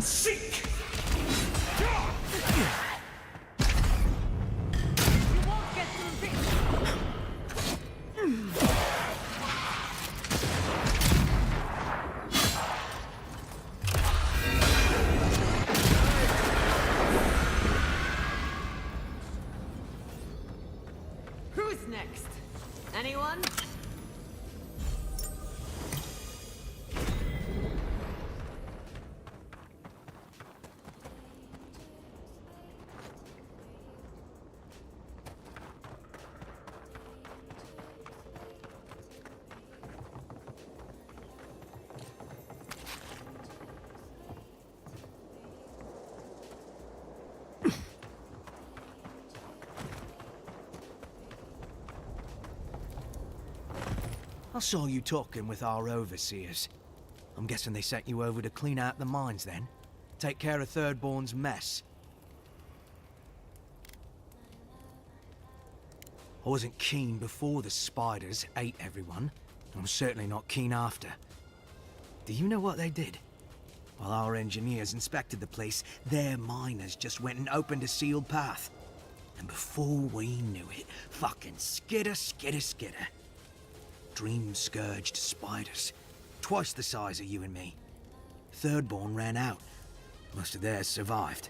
Seek! Who's next? Anyone? I saw you talking with our overseers. I'm guessing they sent you over to clean out the mines then? Take care of Thirdborn's mess. I wasn't keen before the spiders ate everyone. I'm certainly not keen after. Do you know what they did? While our engineers inspected the place, their miners just went and opened a sealed path. And before we knew it, fucking skitter, skitter, skitter. Dream-scourged spiders. Twice the size of you and me. Thirdborn ran out. Most of theirs survived.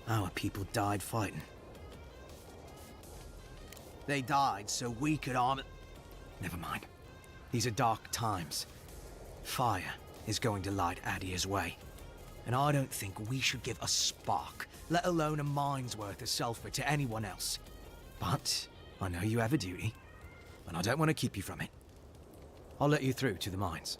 Our people died fighting. They died so we could arm it. Never mind. These are dark times. Fire is going to light Adia's way. And I don't think we should give a spark, let alone a mine's worth of sulfur to anyone else. But I know you have a duty, and I don't want to keep you from it. I'll let you through to the mines.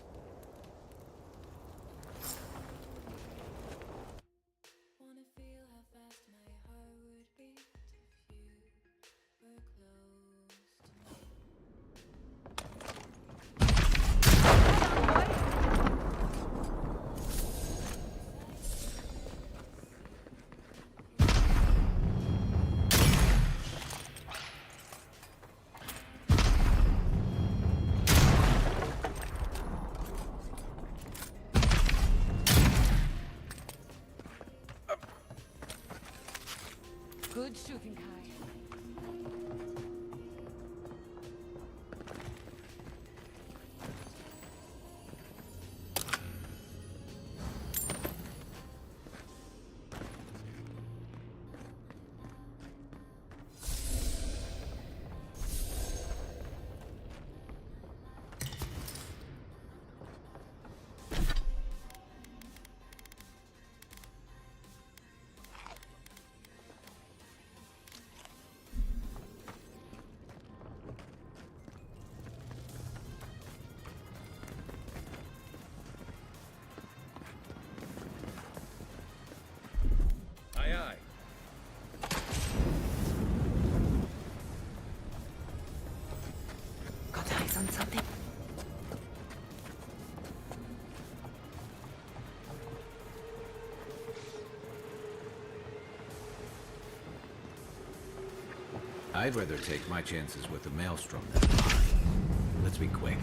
Good shooting, Kai. I'd rather take my chances with the Maelstrom than mine. Let's be quick.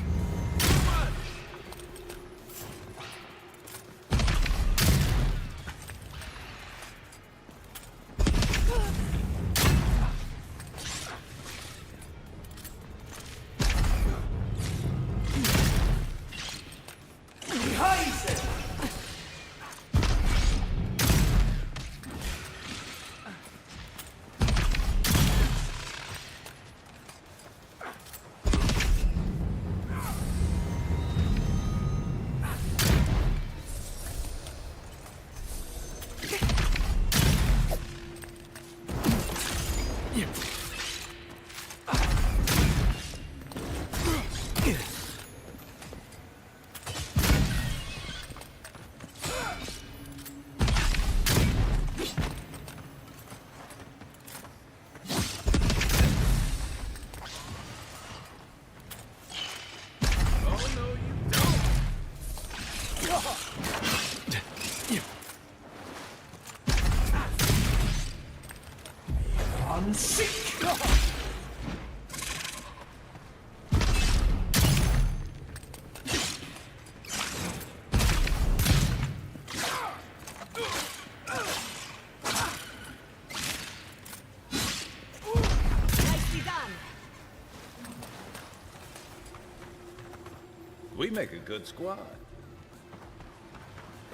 We make a good squad.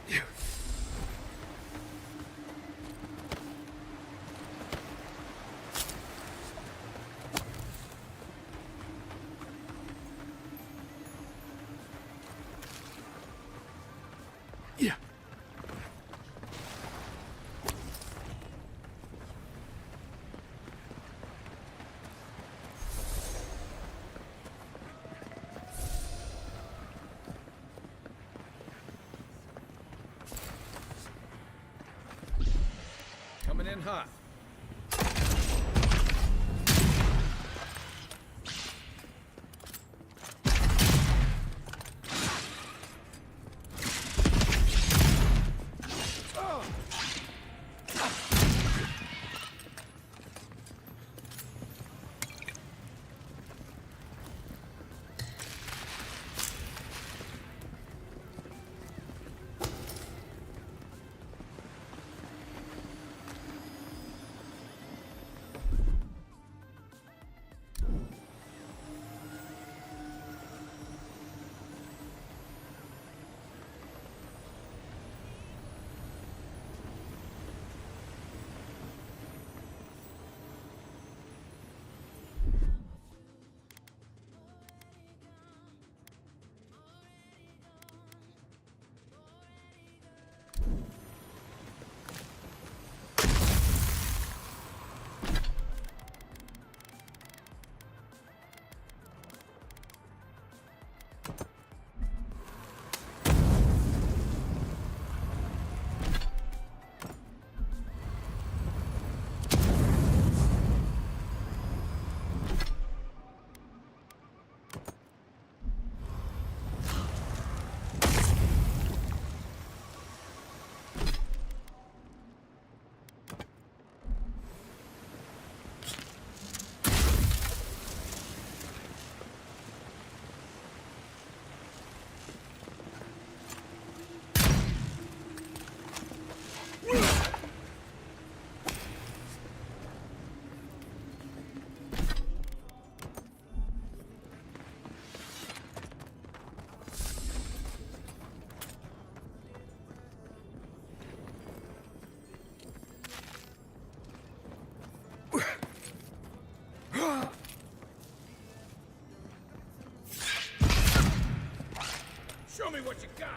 Yeah. Coming in hot. Show me what you got.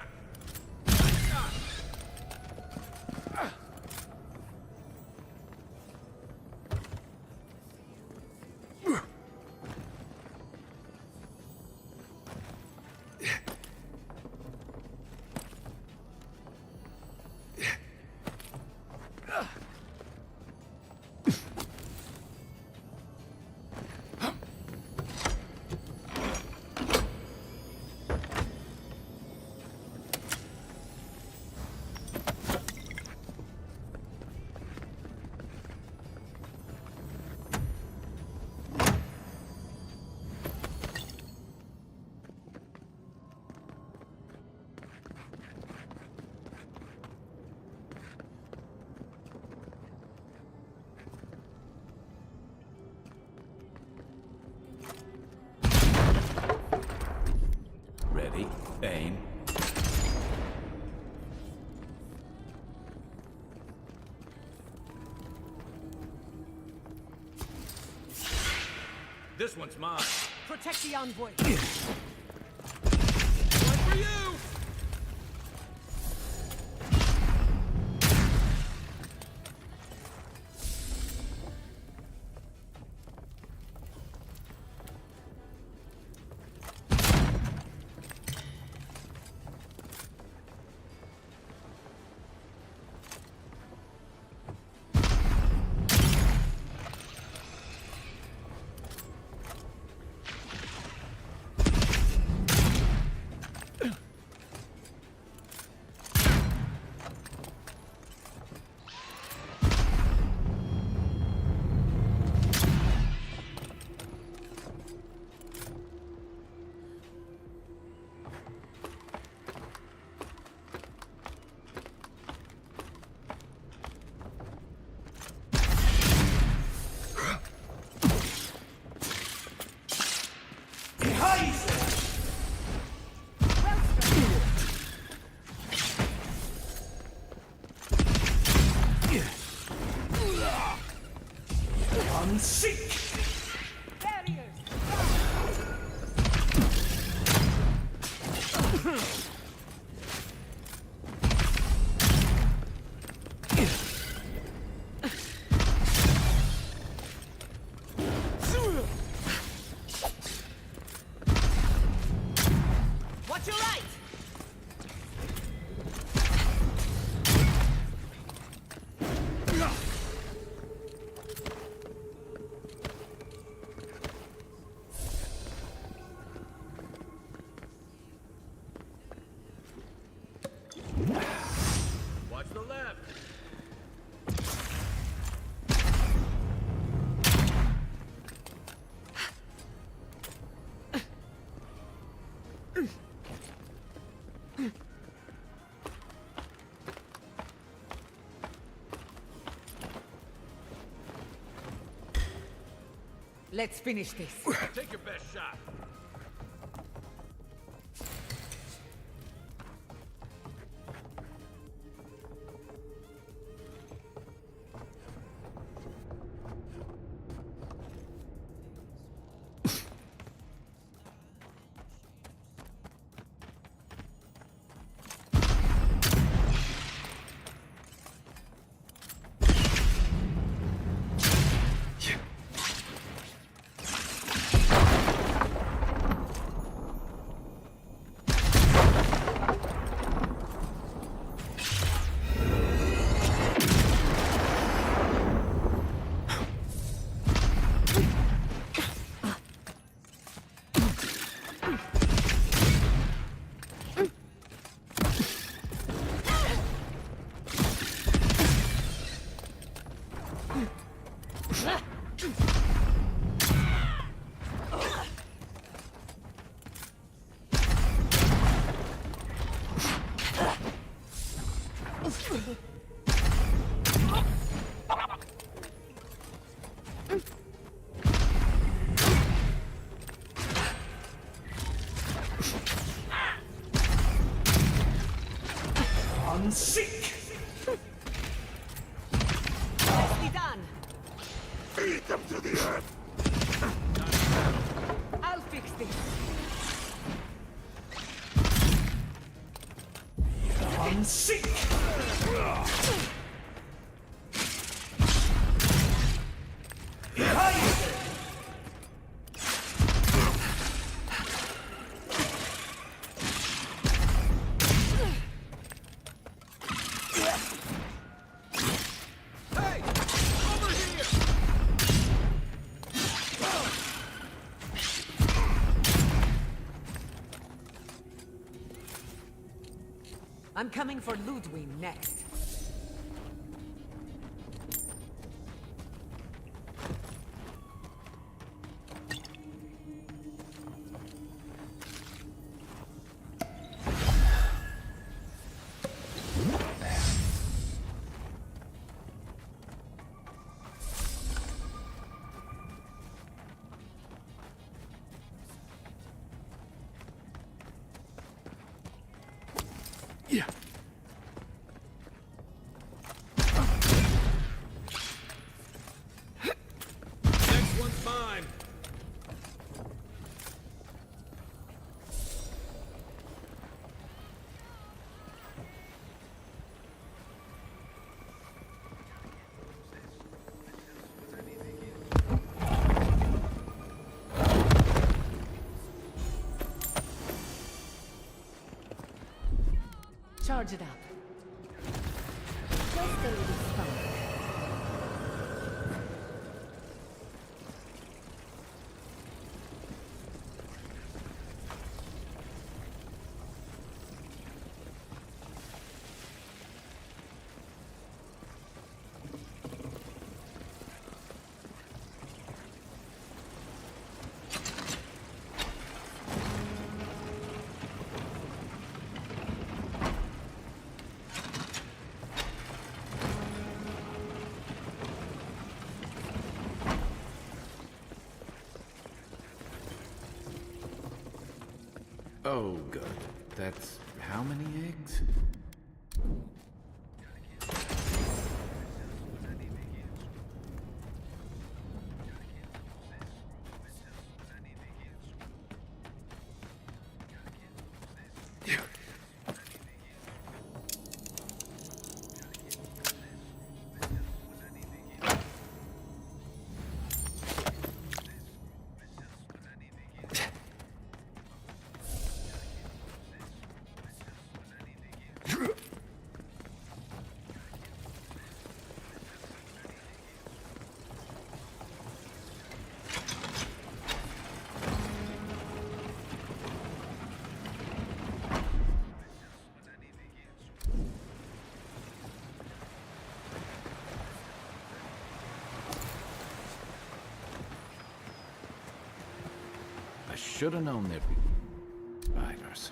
This one's mine. Protect the envoy. One for you! Watch your right! Watch the left. Let's finish this. Take your best shot. Sick! Nicely done. Beat them to the earth! I'll fix this. I'm sick! I'm coming for Ludwig next. Yeah. Next one's mine. Charge it up. Just a little fun. Oh, good. That's how many eggs? I should have known there'd be spiders.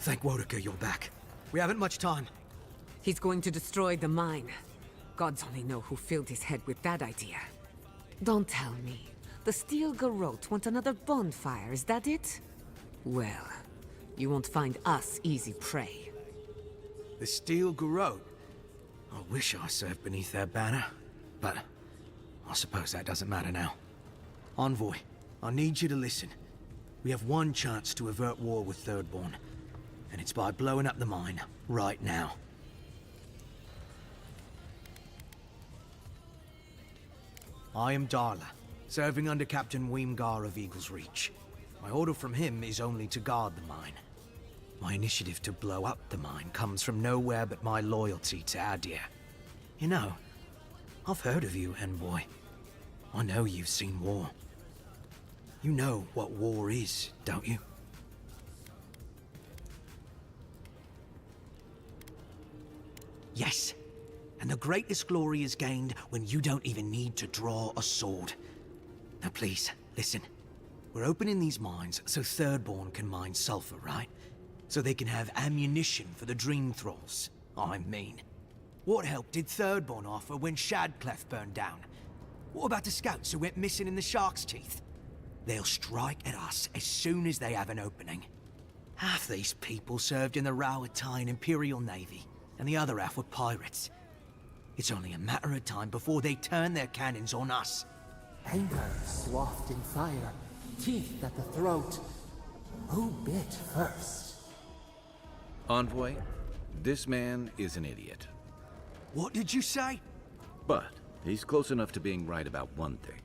Thank Wodeker you're back. We haven't much time. He's going to destroy the mine. Gods only know who filled his head with that idea. Don't tell me. The Steel Garrote want another bonfire, is that it? Well, you won't find us easy prey. The Steel Garrote? I wish I served beneath their banner, but I suppose that doesn't matter now. Envoy, I need you to listen. We have one chance to avert war with Thirdborn, and it's by blowing up the mine right now. I am Darla, serving under Captain Weemgar of Eagle's Reach. My order from him is only to guard the mine. My initiative to blow up the mine comes from nowhere but my loyalty to Adir. You know, I've heard of you, Envoy. I know you've seen war. You know what war is, don't you? Yes. And the greatest glory is gained when you don't even need to draw a sword. Now please, listen. We're opening these mines so Thirdborn can mine sulfur, right? So they can have ammunition for the Dream Thralls. I mean, what help did Thirdborn offer when Shadclef burned down? What about the scouts who went missing in the Shark's Teeth? They'll strike at us as soon as they have an opening. Half these people served in the Rowatine Imperial Navy, and the other half were pirates. It's only a matter of time before they turn their cannons on us. Anger swathed in fire, teeth at the throat. Who bit first? Envoy, this man is an idiot. What did you say? But he's close enough to being right about one thing.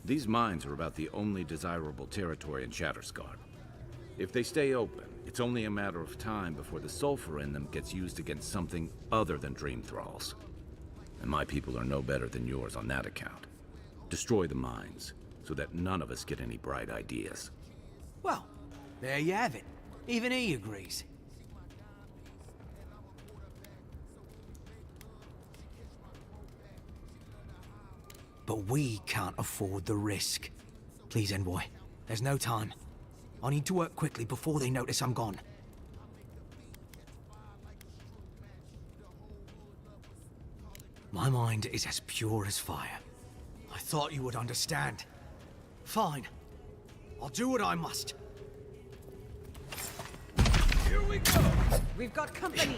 These mines are about the only desirable territory in Shattersguard. If they stay open, it's only a matter of time before the sulfur in them gets used against something other than Dream Thralls. And my people are no better than yours on that account. Destroy the mines, so that none of us get any bright ideas. Well, there you have it. Even he agrees. But we can't afford the risk. Please, Envoy. There's no time. I need to work quickly before they notice I'm gone. My mind is as pure as fire. I thought you would understand. Fine. I'll do what I must. Here we go! We've got company!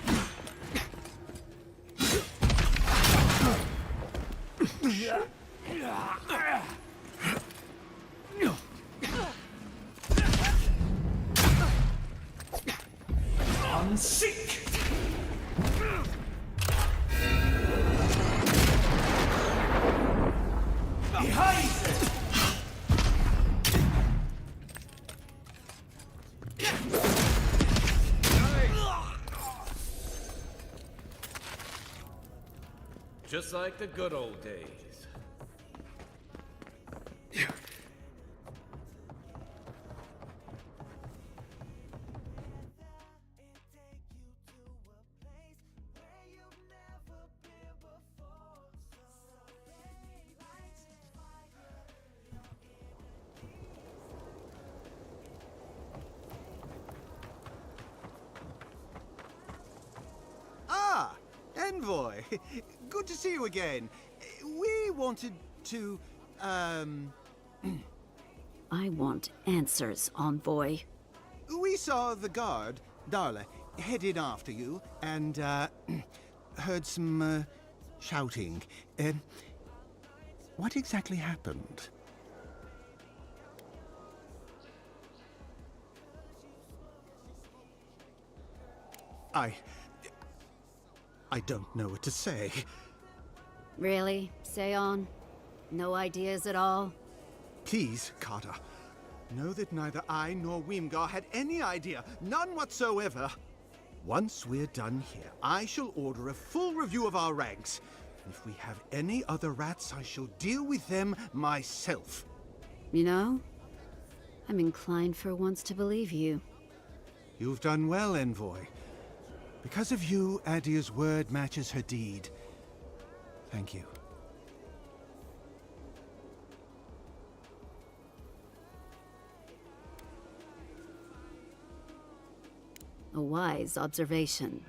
Unseek! Behind it! Just like the good old days. Ah, Envoy. Good to see you again. We wanted to, I want answers, Envoy. We saw the guard, Darla, headed after you, and, heard some, shouting. What exactly happened? I don't know what to say. Really? Say on? No ideas at all? Please, Carter. Know that neither I nor Weemgar had any idea. None whatsoever. Once we're done here, I shall order a full review of our ranks. And if we have any other rats, I shall deal with them myself. You know, I'm inclined for once to believe you. You've done well, Envoy. Because of you, Adia's word matches her deed. Thank you. A wise observation.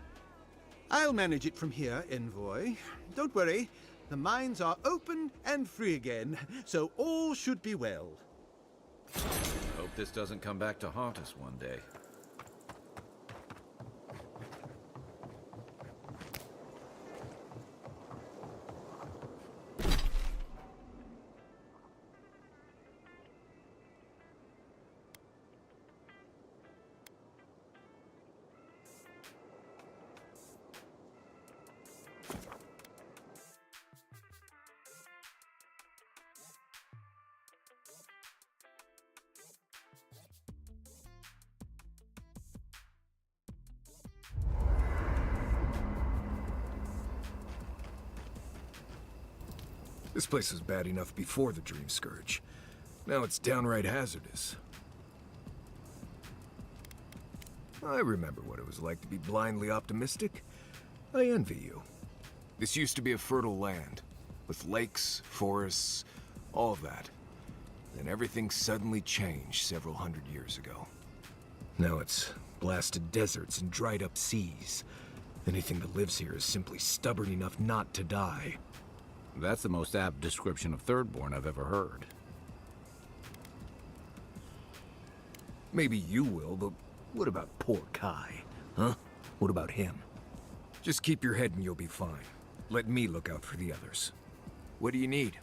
I'll manage it from here, Envoy. Don't worry. The mines are open and free again, so all should be well. Hope this doesn't come back to haunt us one day. This place was bad enough before the Dream Scourge. Now it's downright hazardous. I remember what it was like to be blindly optimistic. I envy you. This used to be a fertile land, with lakes, forests, all of that. Then everything suddenly changed several hundred years ago. Now it's blasted deserts and dried up seas. Anything that lives here is simply stubborn enough not to die. That's the most apt description of Thirdborn I've ever heard. Maybe you will, but what about poor Kai? Huh? What about him? Just keep your head and you'll be fine. Let me look out for the others. What do you need?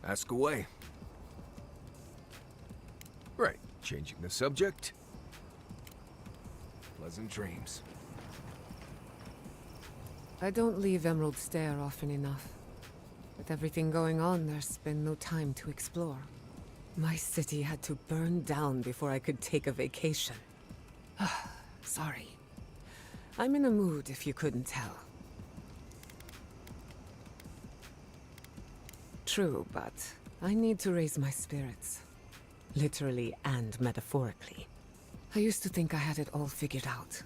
Ask away. Right, changing the subject. Pleasant dreams. I don't leave Emerald Stair often enough. With everything going on, there's been no time to explore. My city had to burn down before I could take a vacation. Sorry. I'm in a mood, if you couldn't tell. True, but I need to raise my spirits. Literally and metaphorically. I used to think I had it all figured out.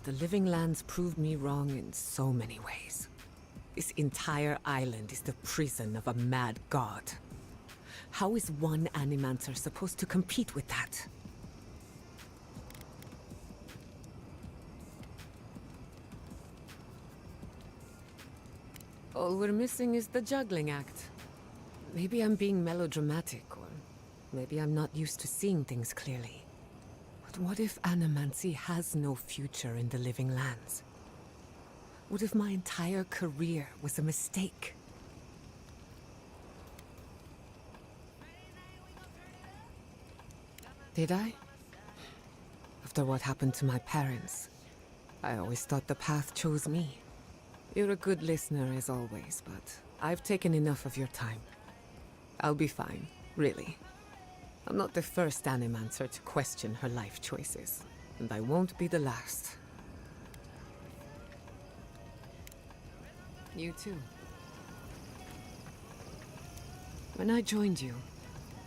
The Living Lands proved me wrong in so many ways. This entire island is the prison of a mad god. How is one Animancer supposed to compete with that? All we're missing is the juggling act. Maybe I'm being melodramatic, or maybe I'm not used to seeing things clearly. But what if Animancy has no future in the Living Lands? What if my entire career was a mistake? Did I? After what happened to my parents, I always thought the path chose me. You're a good listener as always, but I've taken enough of your time. I'll be fine, really. I'm not the first Animancer to question her life choices, and I won't be the last. You too. When I joined you,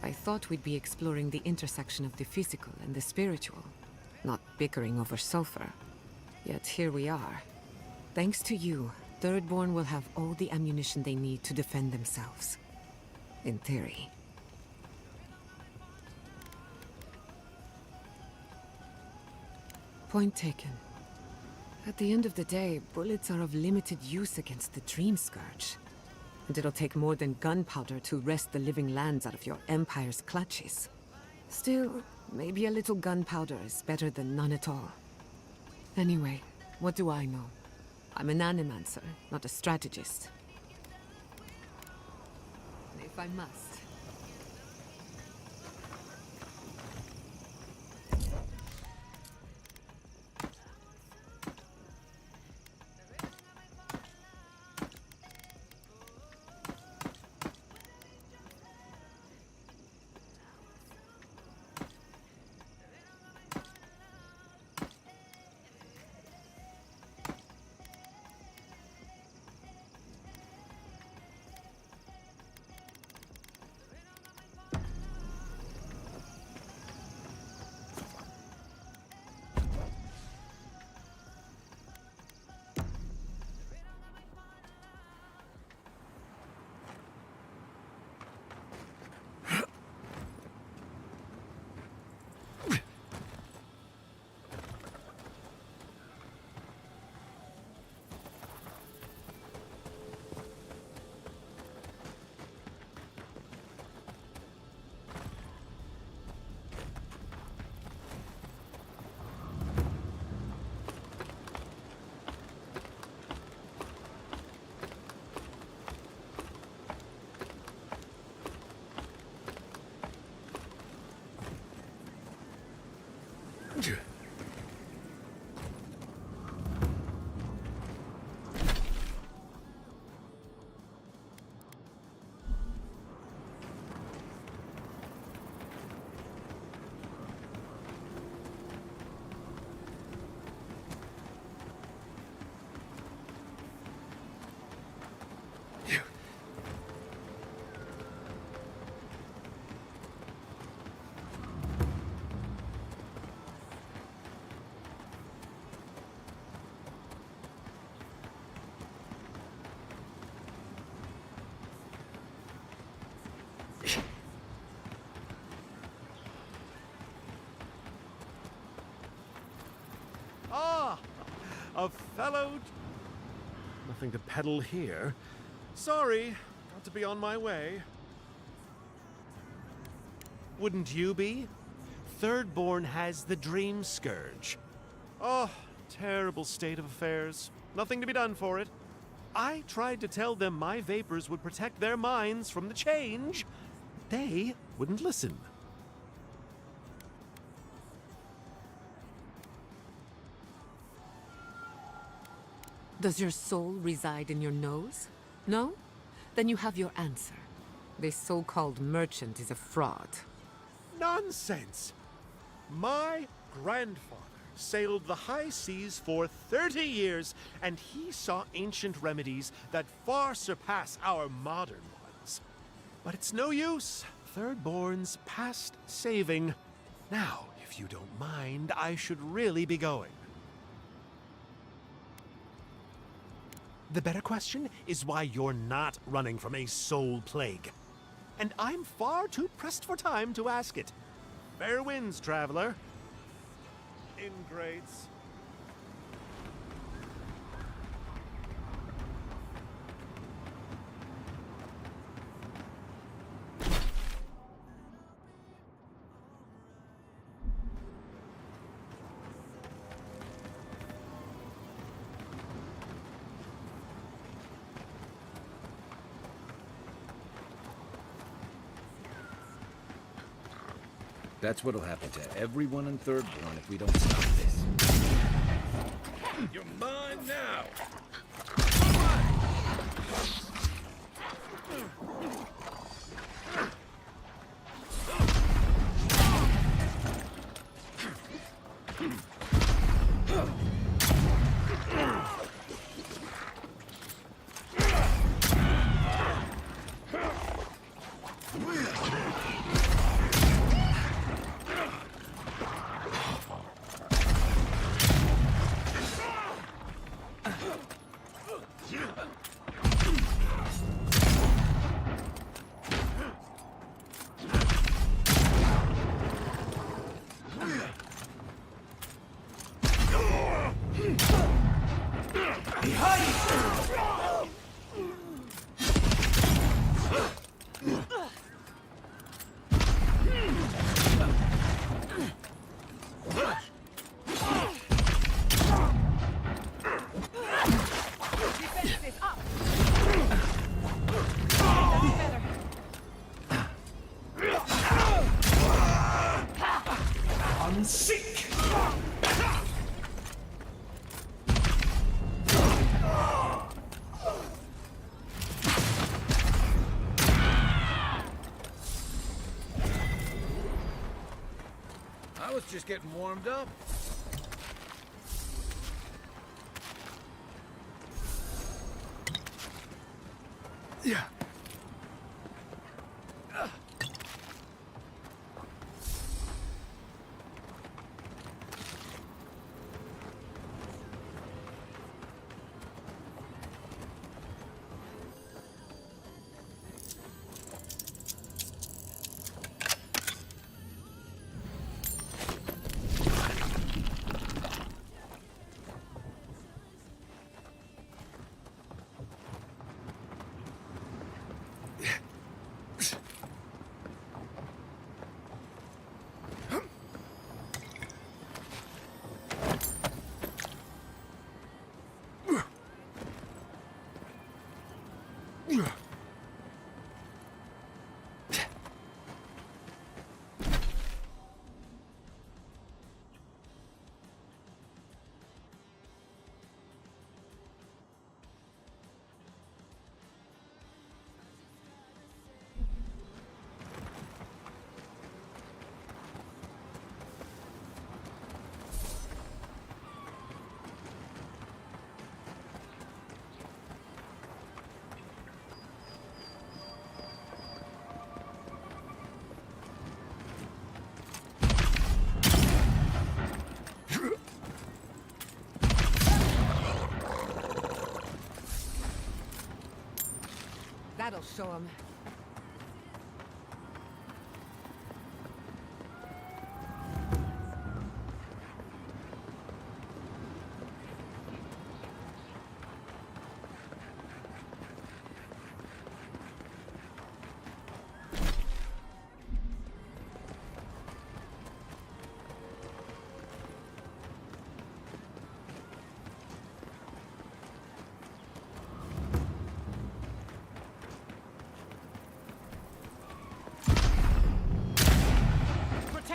I thought we'd be exploring the intersection of the physical and the spiritual, not bickering over sulfur. Yet here we are. Thanks to you, Thirdborn will have all the ammunition they need to defend themselves. In theory. Point taken. At the end of the day, bullets are of limited use against the Dream Scourge. And it'll take more than gunpowder to wrest the Living Lands out of your Empire's clutches. Still, maybe a little gunpowder is better than none at all. Anyway, what do I know? I'm an Animancer, not a strategist. If I must. Ah! A fellow... Nothing to peddle here. Sorry, got to be on my way. Wouldn't you be? Thirdborn has the Dream Scourge. Oh, terrible state of affairs. Nothing to be done for it. I tried to tell them my vapors would protect their minds from the change. They wouldn't listen. Does your soul reside in your nose? No? Then you have your answer. This so-called merchant is a fraud. Nonsense! My grandfather sailed the high seas for 30 years, and he saw ancient remedies that far surpass our modern ones. But it's no use. Thirdborn's past saving. Now, if you don't mind, I should really be going. The better question is why you're not running from a soul plague. And I'm far too pressed for time to ask it. Fair winds, traveler. Ingrates. That's what'll happen to everyone in Thirdborn if we don't stop this. You're mine now! I was just getting warmed up. Yeah. That'll show him.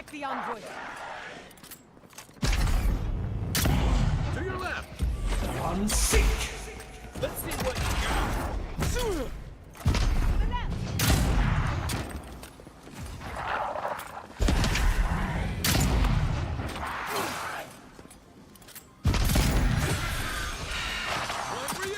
protect the envoy. To your left! On seek! Let's see what you got! One for you!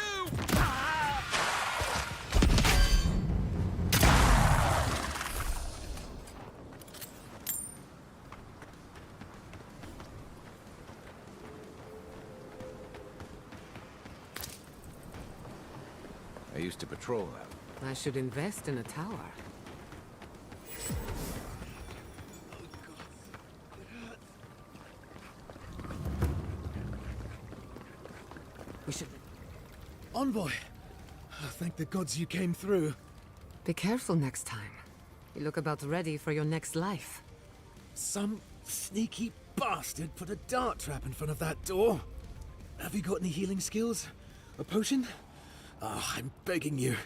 I used to patrol that. I should invest in a tower. We should... Envoy! Thank the gods you came through. Be careful next time. You look about ready for your next life. Some sneaky bastard put a dart trap in front of that door. Have you got any healing skills? A potion? Oh, I'm begging you.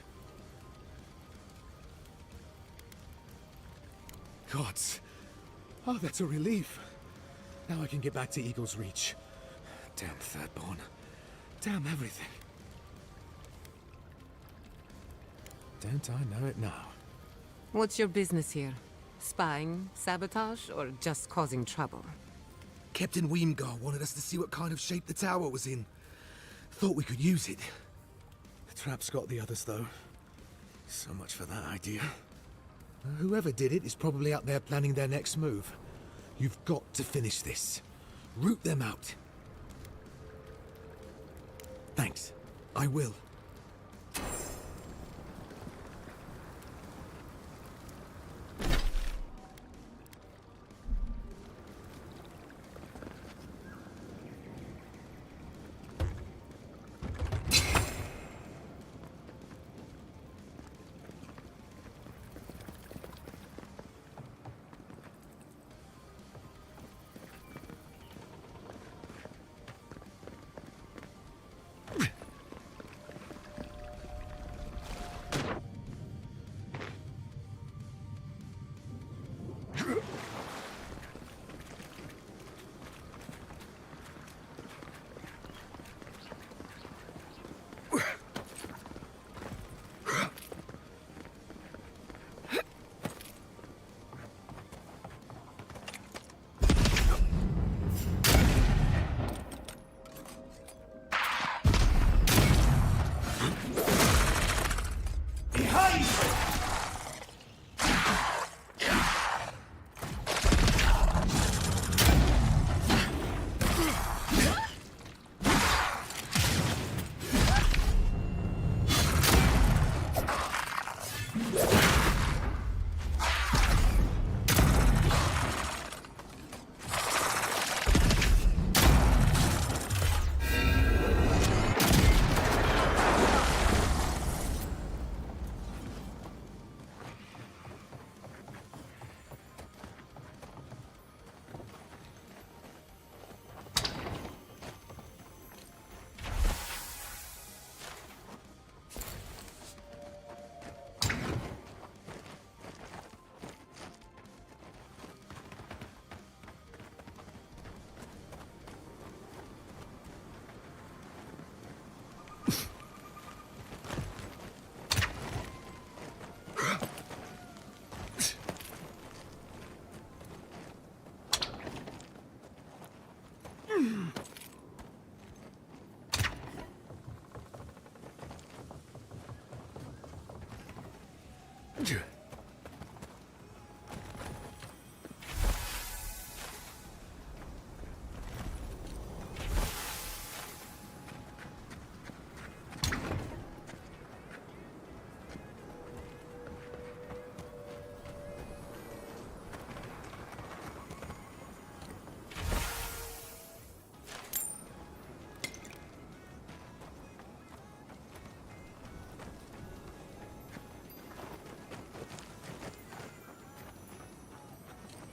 Gods. Oh, that's a relief. Now I can get back to Eagle's Reach. Damn Thirdborn. Damn everything. Don't I know it now? What's your business here? Spying, sabotage, or just causing trouble? Captain Weemgar wanted us to see what kind of shape the tower was in. Thought we could use it. The trap's got the others, though. So much for that idea. Whoever did it is probably out there planning their next move. You've got to finish this. Root them out. Thanks. I will.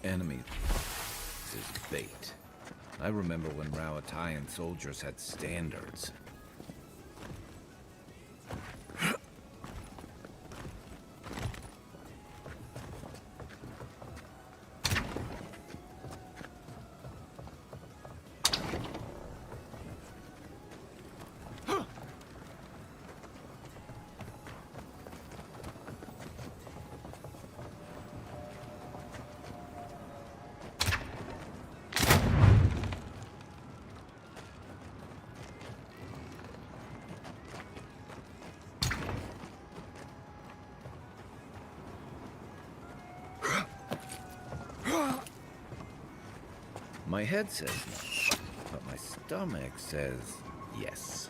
Enemy. This is bait. I remember when Rauatayan soldiers had standards. My head says no, but my stomach says yes.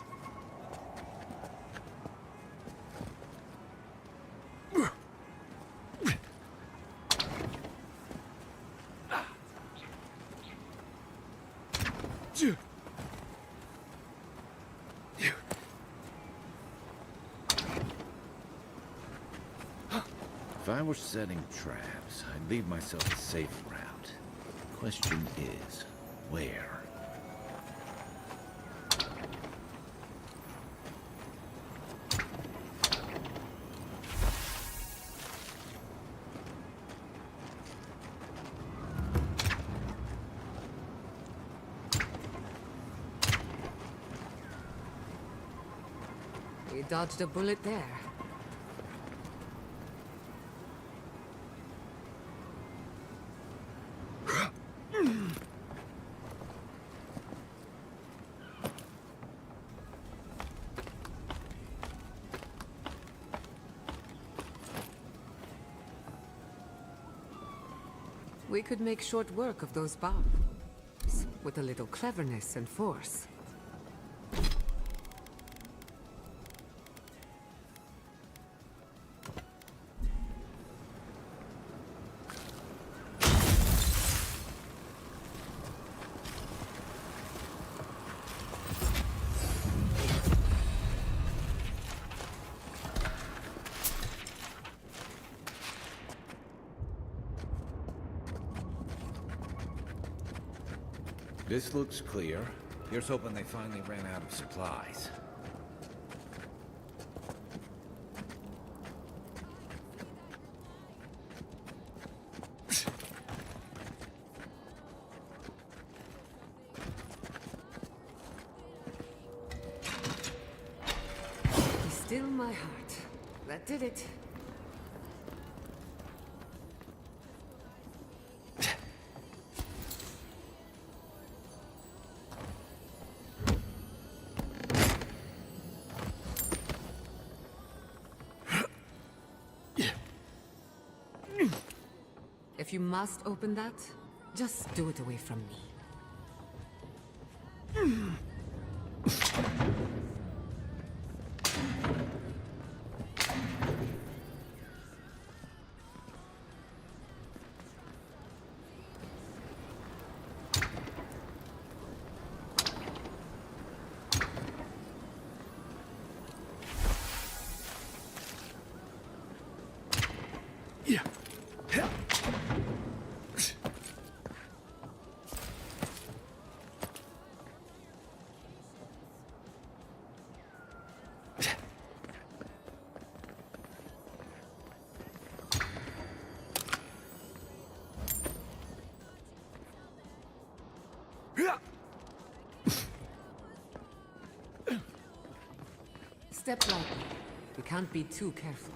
If I were setting traps, I'd leave myself a safe route. Question is, where? We dodged a bullet there. We could make short work of those bombs, with a little cleverness and force. This looks clear. Here's hoping they finally ran out of supplies. Be still my heart. That did it. If you must open that, just do it away from me. Step lightly. You can't be too careful.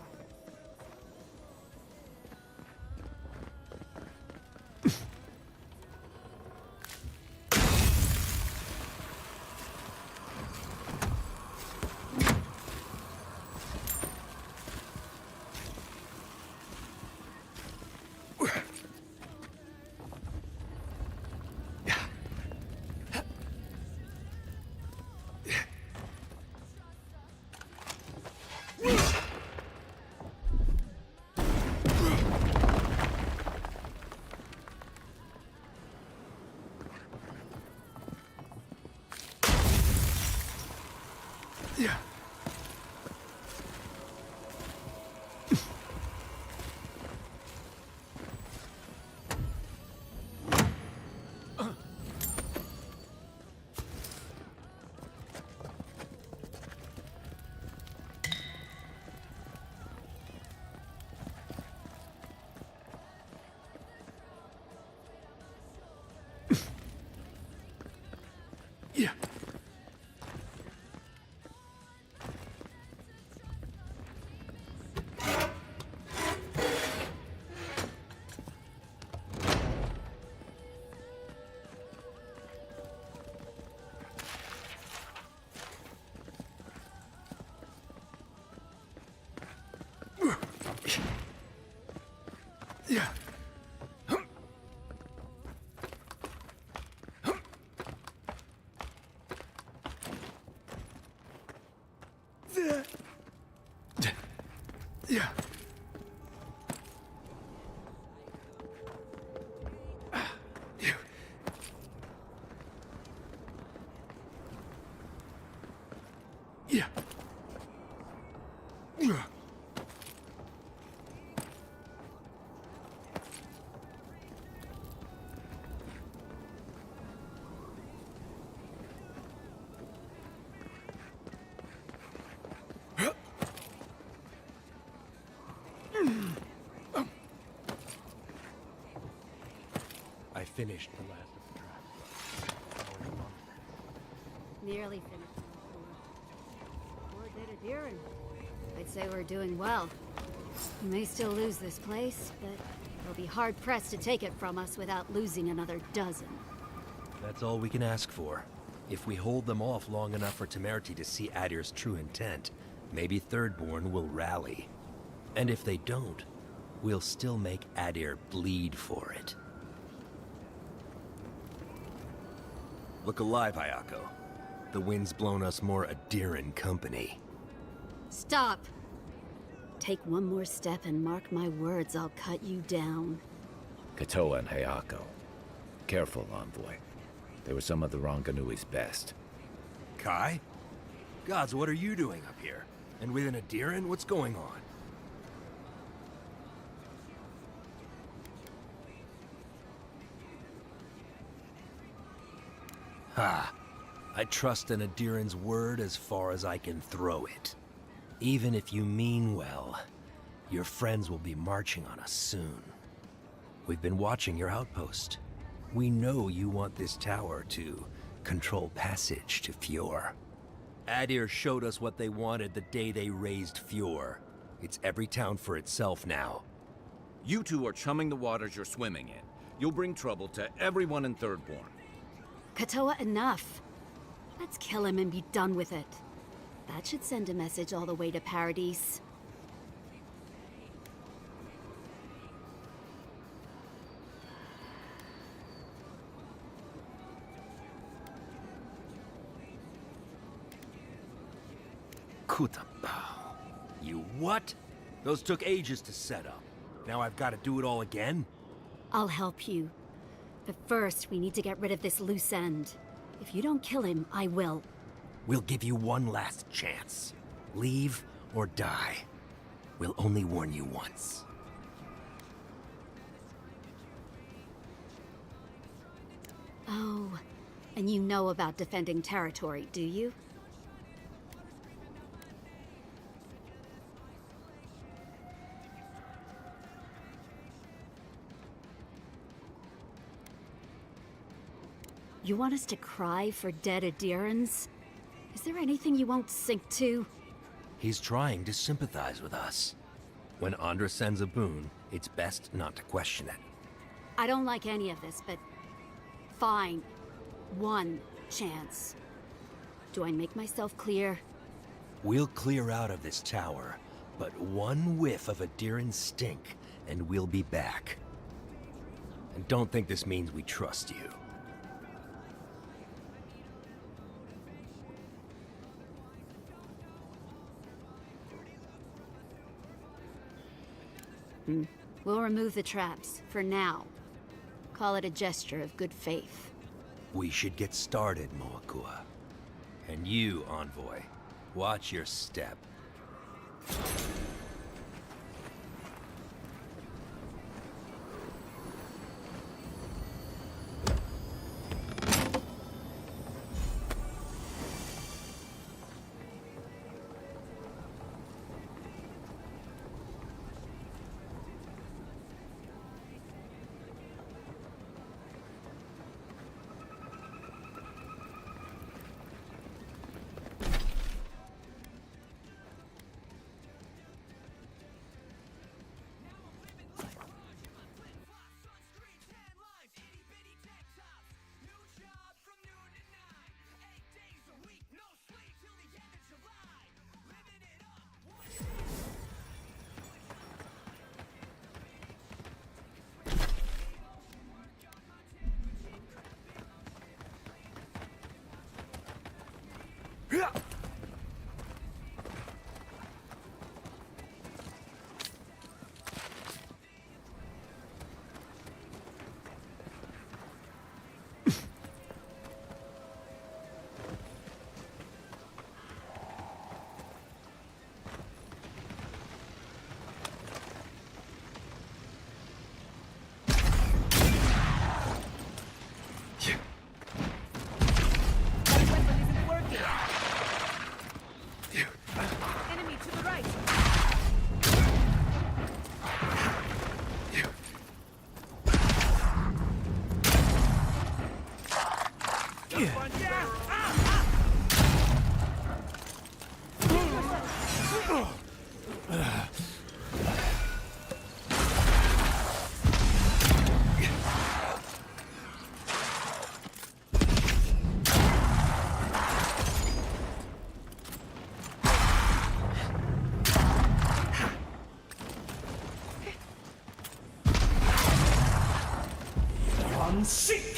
I finished the last of the traps. Nearly finished. Poor Dedidiran. I'd say we're doing well. We may still lose this place, but they'll be hard-pressed to take it from us without losing another dozen. That's all we can ask for. If we hold them off long enough for Temerity to see Adir's true intent, maybe Thirdborn will rally. And if they don't, we'll still make Adir bleed for it. Look alive, Hayako. The wind's blown us more Adiran company. Stop! Take one more step and mark my words, I'll cut you down. Katoa and Hayako. Careful, Envoy. They were some of the Ranganui's best. Kai? Gods, what are you doing up here? And with an Adiran, what's going on? Ha! I trust an Adiran's word as far as I can throw it. Even if you mean well, your friends will be marching on us soon. We've been watching your outpost. We know you want this tower to control passage to Fjord. Adir showed us what they wanted the day they raised Fjord. It's every town for itself now. You two are chumming the waters you're swimming in. You'll bring trouble to everyone in Thirdborn. Katoa, enough. Let's kill him and be done with it. That should send a message all the way to Paradise. Kutapao. You what? Those took ages to set up. Now I've got to do it all again? I'll help you. But first, we need to get rid of this loose end. If you don't kill him, I will. We'll give you one last chance. Leave or die. We'll only warn you once. Oh, and you know about defending territory, do you? You want us to cry for dead Adirans? Is there anything you won't sink to? He's trying to sympathize with us. When Andra sends a boon, it's best not to question it. I don't like any of this, but... fine. One chance. Do I make myself clear? We'll clear out of this tower, but one whiff of Adiran stink, and we'll be back. And don't think this means we trust you. We'll remove the traps, for now. Call it a gesture of good faith. We should get started, Moakua. And you, Envoy, watch your step. Seek!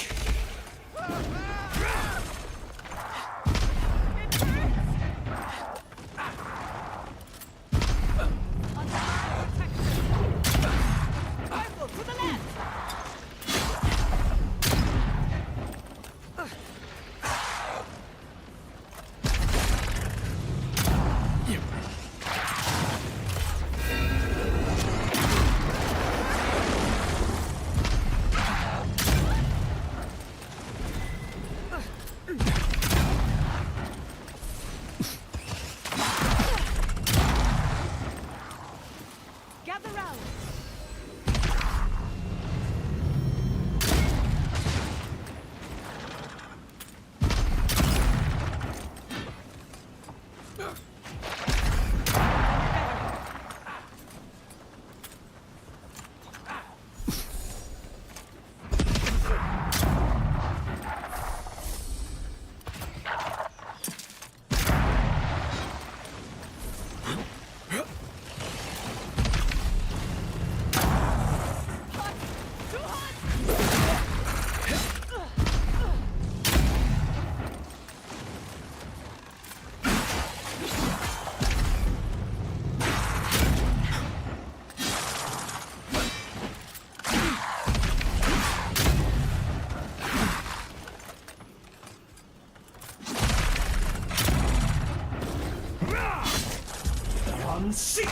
Seek!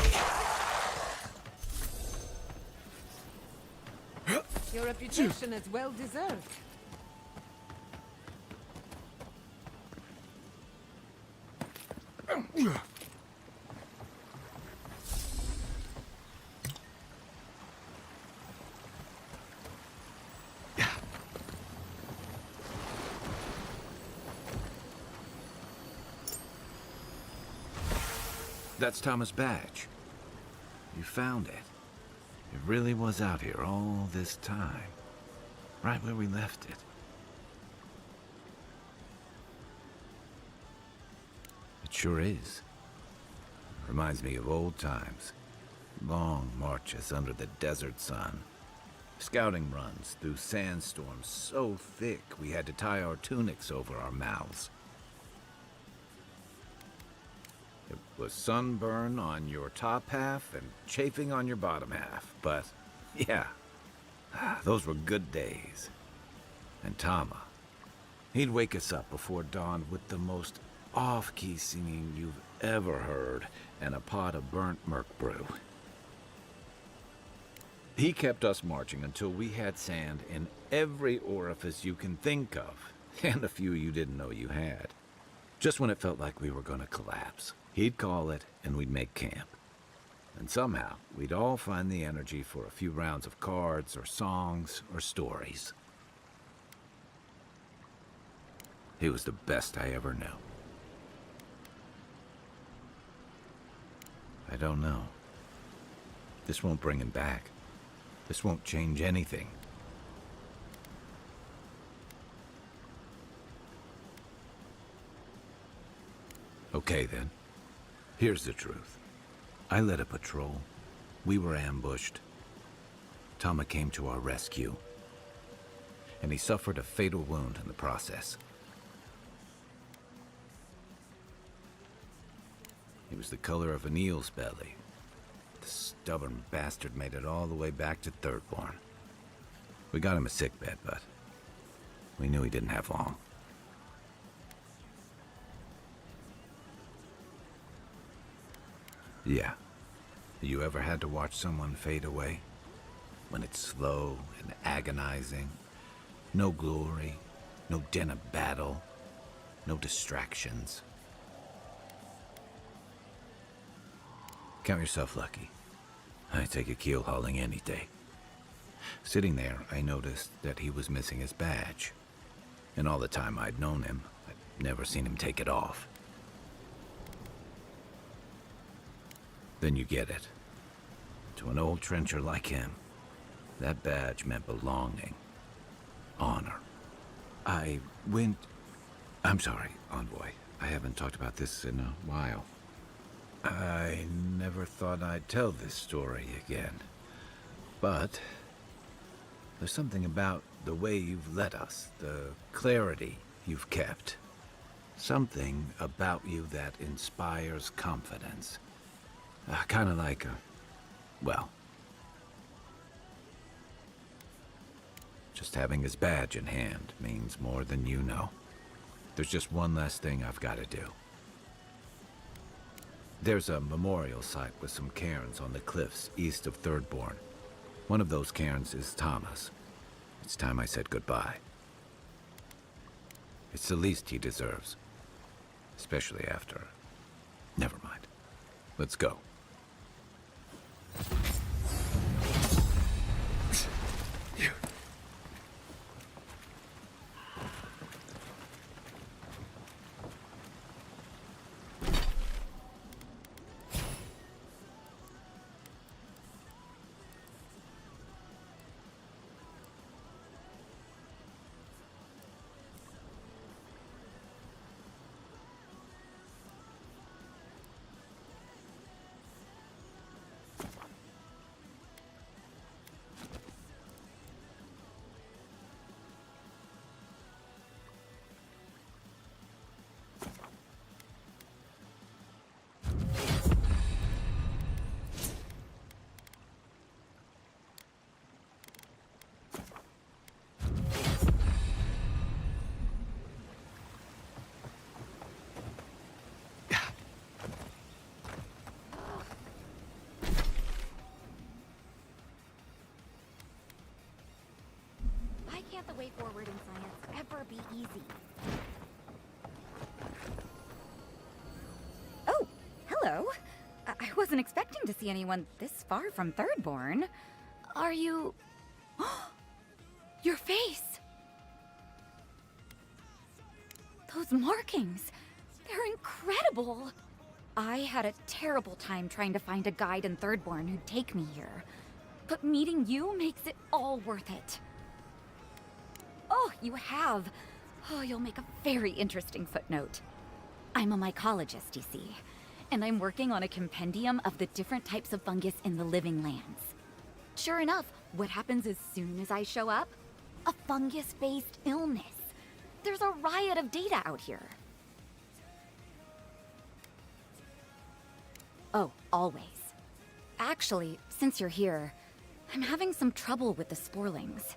Your reputation is well deserved. That's Thomas' badge. You found it. It really was out here all this time. Right where we left it. It sure is. Reminds me of old times. Long marches under the desert sun. Scouting runs through sandstorms so thick we had to tie our tunics over our mouths. It was sunburn on your top half and chafing on your bottom half. But, yeah, those were good days. And Tama, he'd wake us up before dawn with the most off-key singing you've ever heard and a pot of burnt merc brew. He kept us marching until we had sand in every orifice you can think of, and a few you didn't know you had. Just when it felt like we were gonna collapse, he'd call it and we'd make camp. And somehow, we'd all find the energy for a few rounds of cards or songs or stories. He was the best I ever knew. I don't know. This won't bring him back. This won't change anything. Okay then. Here's the truth. I led a patrol. We were ambushed. Tama came to our rescue. And he suffered a fatal wound in the process. He was the color of an eel's belly. The stubborn bastard made it all the way back to Thirdborn. We got him a sickbed, but we knew he didn't have long. Yeah. You ever had to watch someone fade away? When it's slow and agonizing. No glory, no din of battle, no distractions. Count yourself lucky. I take a keel hauling any day. Sitting there, I noticed that he was missing his badge. In all the time I'd known him, I'd never seen him take it off. Then you get it. To an old trencher like him, that badge meant belonging. Honor. I'm sorry, Envoy. I haven't talked about this in a while. I never thought I'd tell this story again. But there's something about the way you've led us, the clarity you've kept. Something about you that inspires confidence. Kind of like well, just having his badge in hand means more than you know. There's just one last thing I've got to do. There's a memorial site with some cairns on the cliffs east of Thirdborn. One of those cairns is Thomas. It's time I said goodbye. It's the least he deserves. Especially after... Never mind. Let's go. Why can't the way forward in science ever be easy? Oh, hello. I wasn't expecting to see anyone this far from Thirdborn. Are you... Your face! Those markings! They're incredible! I had a terrible time trying to find a guide in Thirdborn who'd take me here. But meeting you makes it all worth it. Oh, you have. Oh, you'll make a very interesting footnote. I'm a mycologist, you see, and I'm working on a compendium of the different types of fungus in the living lands. Sure enough, what happens as soon as I show up? A fungus-based illness. There's a riot of data out here. Oh, always. Actually, since you're here, I'm having some trouble with the sporlings.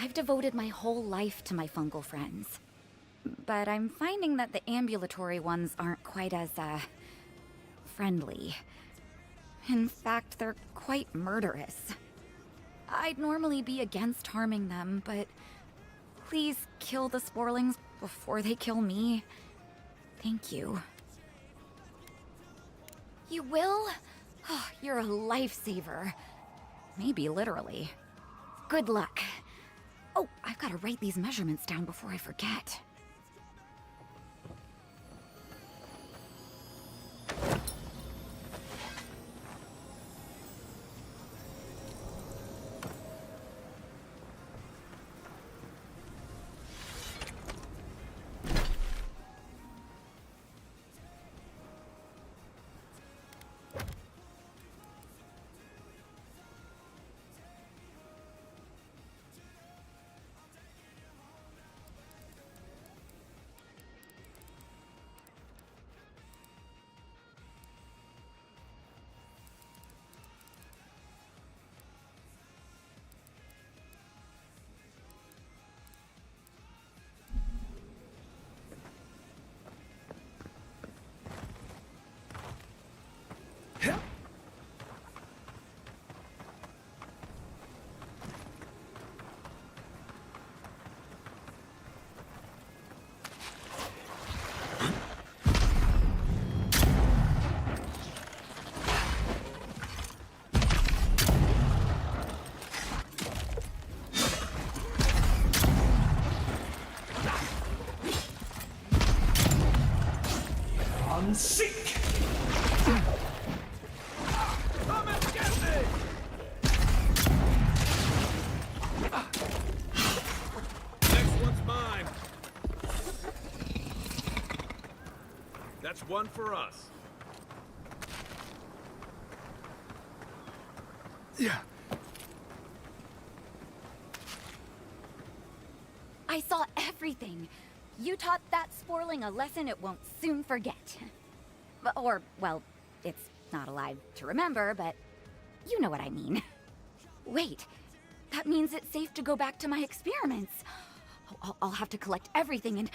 I've devoted my whole life to my fungal friends. But I'm finding that the ambulatory ones aren't quite as, friendly. In fact, they're quite murderous. I'd normally be against harming them, but please kill the sporlings before they kill me. Thank you. You will? Oh, you're a lifesaver. Maybe literally. Good luck. Oh, I've got to write these measurements down before I forget. Unseek! Come and get me! Next one's mine. That's one for us. Yeah. I saw everything. You taught that sporling a lesson it won't soon forget. Or, well, it's not alive to remember, but you know what I mean. Wait, that means it's safe to go back to my experiments. I'll have to collect everything and...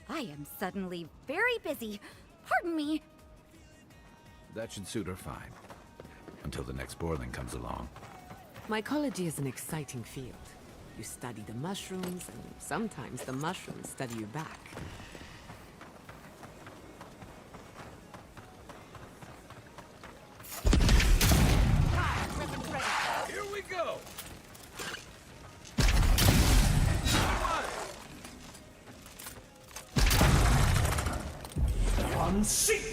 I am suddenly very busy. Pardon me. That should suit her fine. Until the next Borling comes along. Mycology is an exciting field. You study the mushrooms, and sometimes the mushrooms study you back. Here we go! Unseek!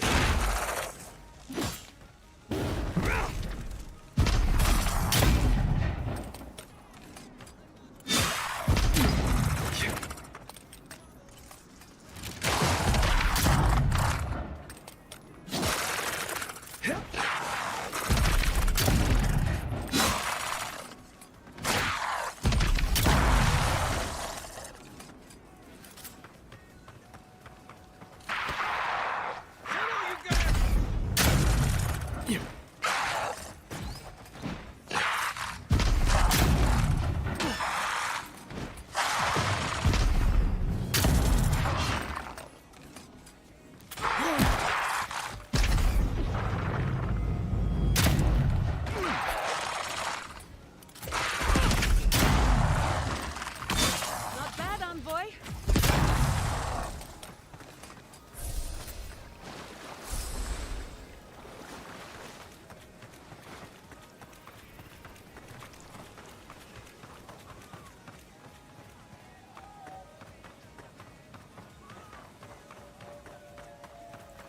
Not bad, envoy.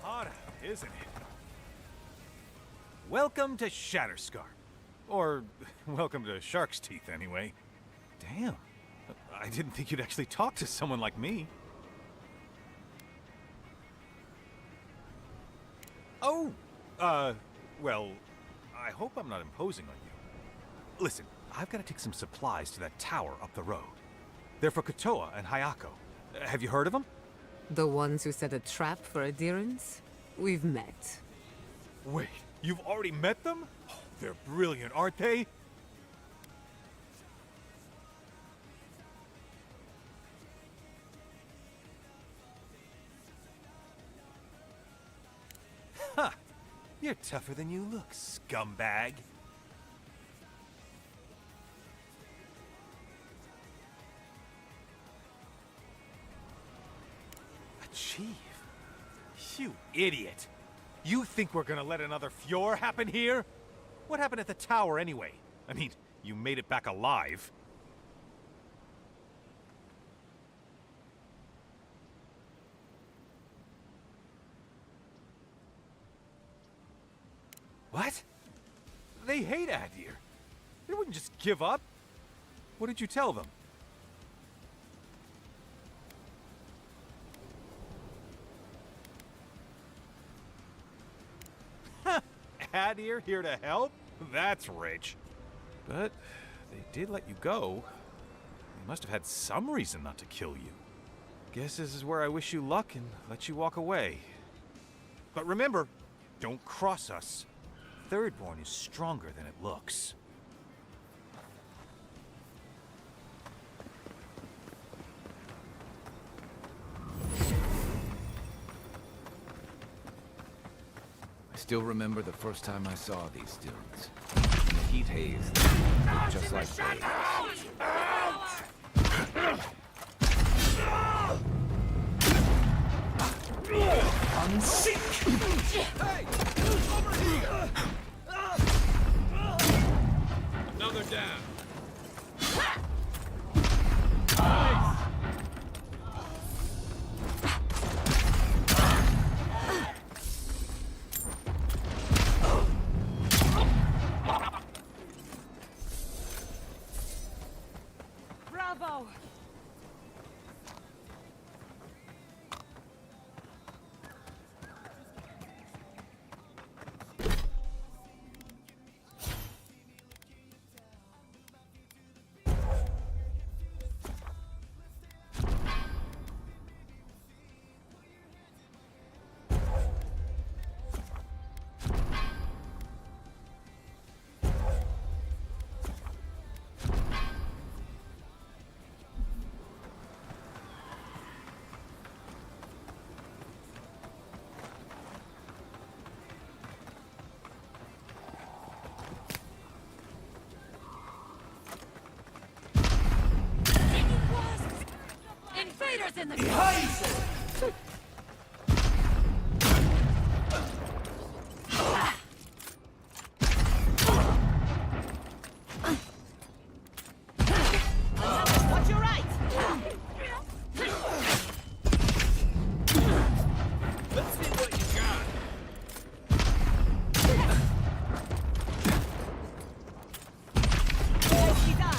Hot out, isn't it? Welcome to Shatterscar. Or, welcome to Shark's Teeth, anyway. Damn. I didn't think you'd actually talk to someone like me. Oh! Well, I hope I'm not imposing on you. Listen, I've got to take some supplies to that tower up the road. They're for Kotoa and Hayako. Have you heard of them? The ones who set a trap for adherents? We've met. Wait, you've already met them? Oh, they're brilliant, aren't they? Huh. You're tougher than you look, scumbag. Achieve? You idiot! You think we're gonna let another Fjord happen here? What happened at the tower anyway? I mean, you made it back alive. What? They hate Adir. They wouldn't just give up. What did you tell them? Adir here to help? That's rich. But they did let you go. They must have had some reason not to kill you. Guess this is where I wish you luck and let you walk away. But remember, don't cross us. Thirdborn is stronger than it looks. I still remember the first time I saw these dudes. In the heat haze, they looked just like babes. Unseek! Hey! Over here! Another down. Bravo! Invaders in the Watch your right! Let's see what you got. Nicely done!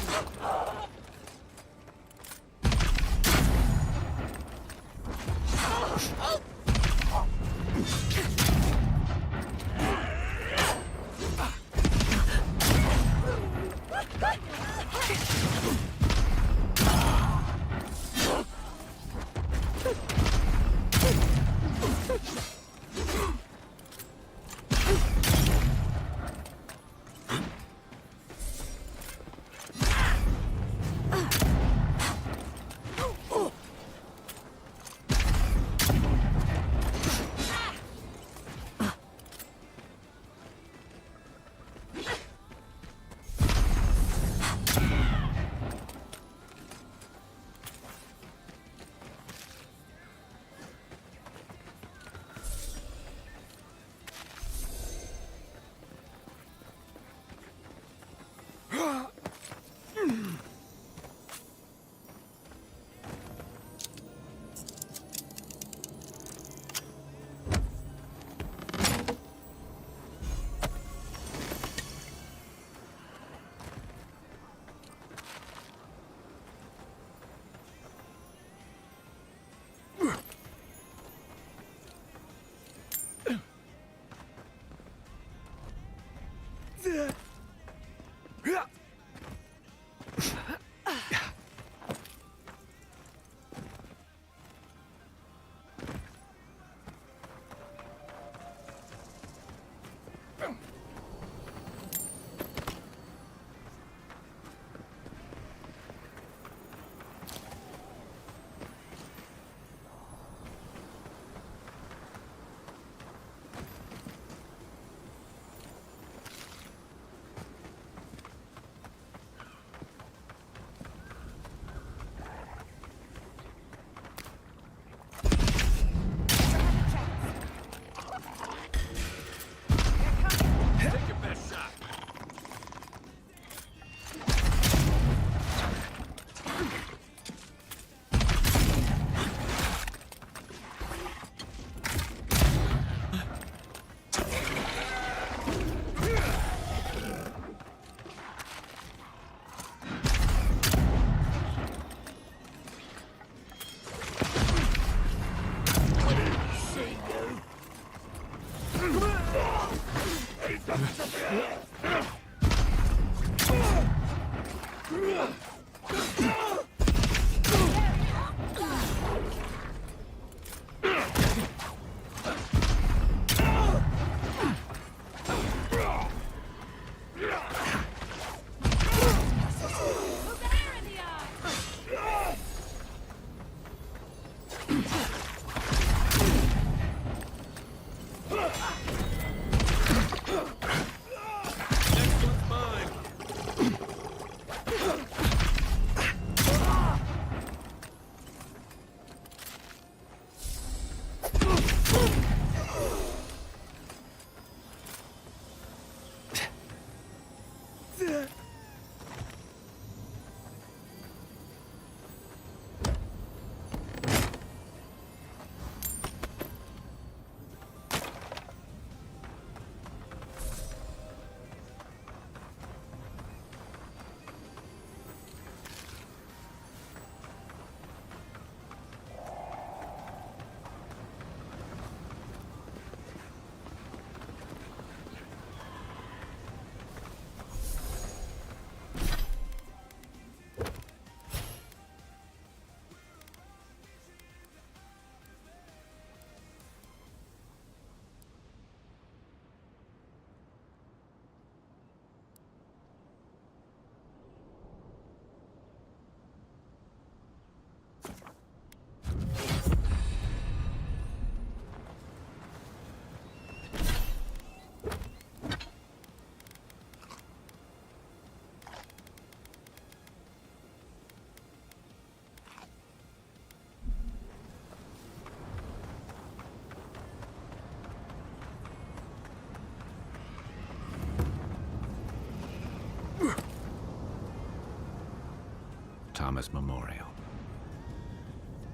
Thomas Memorial.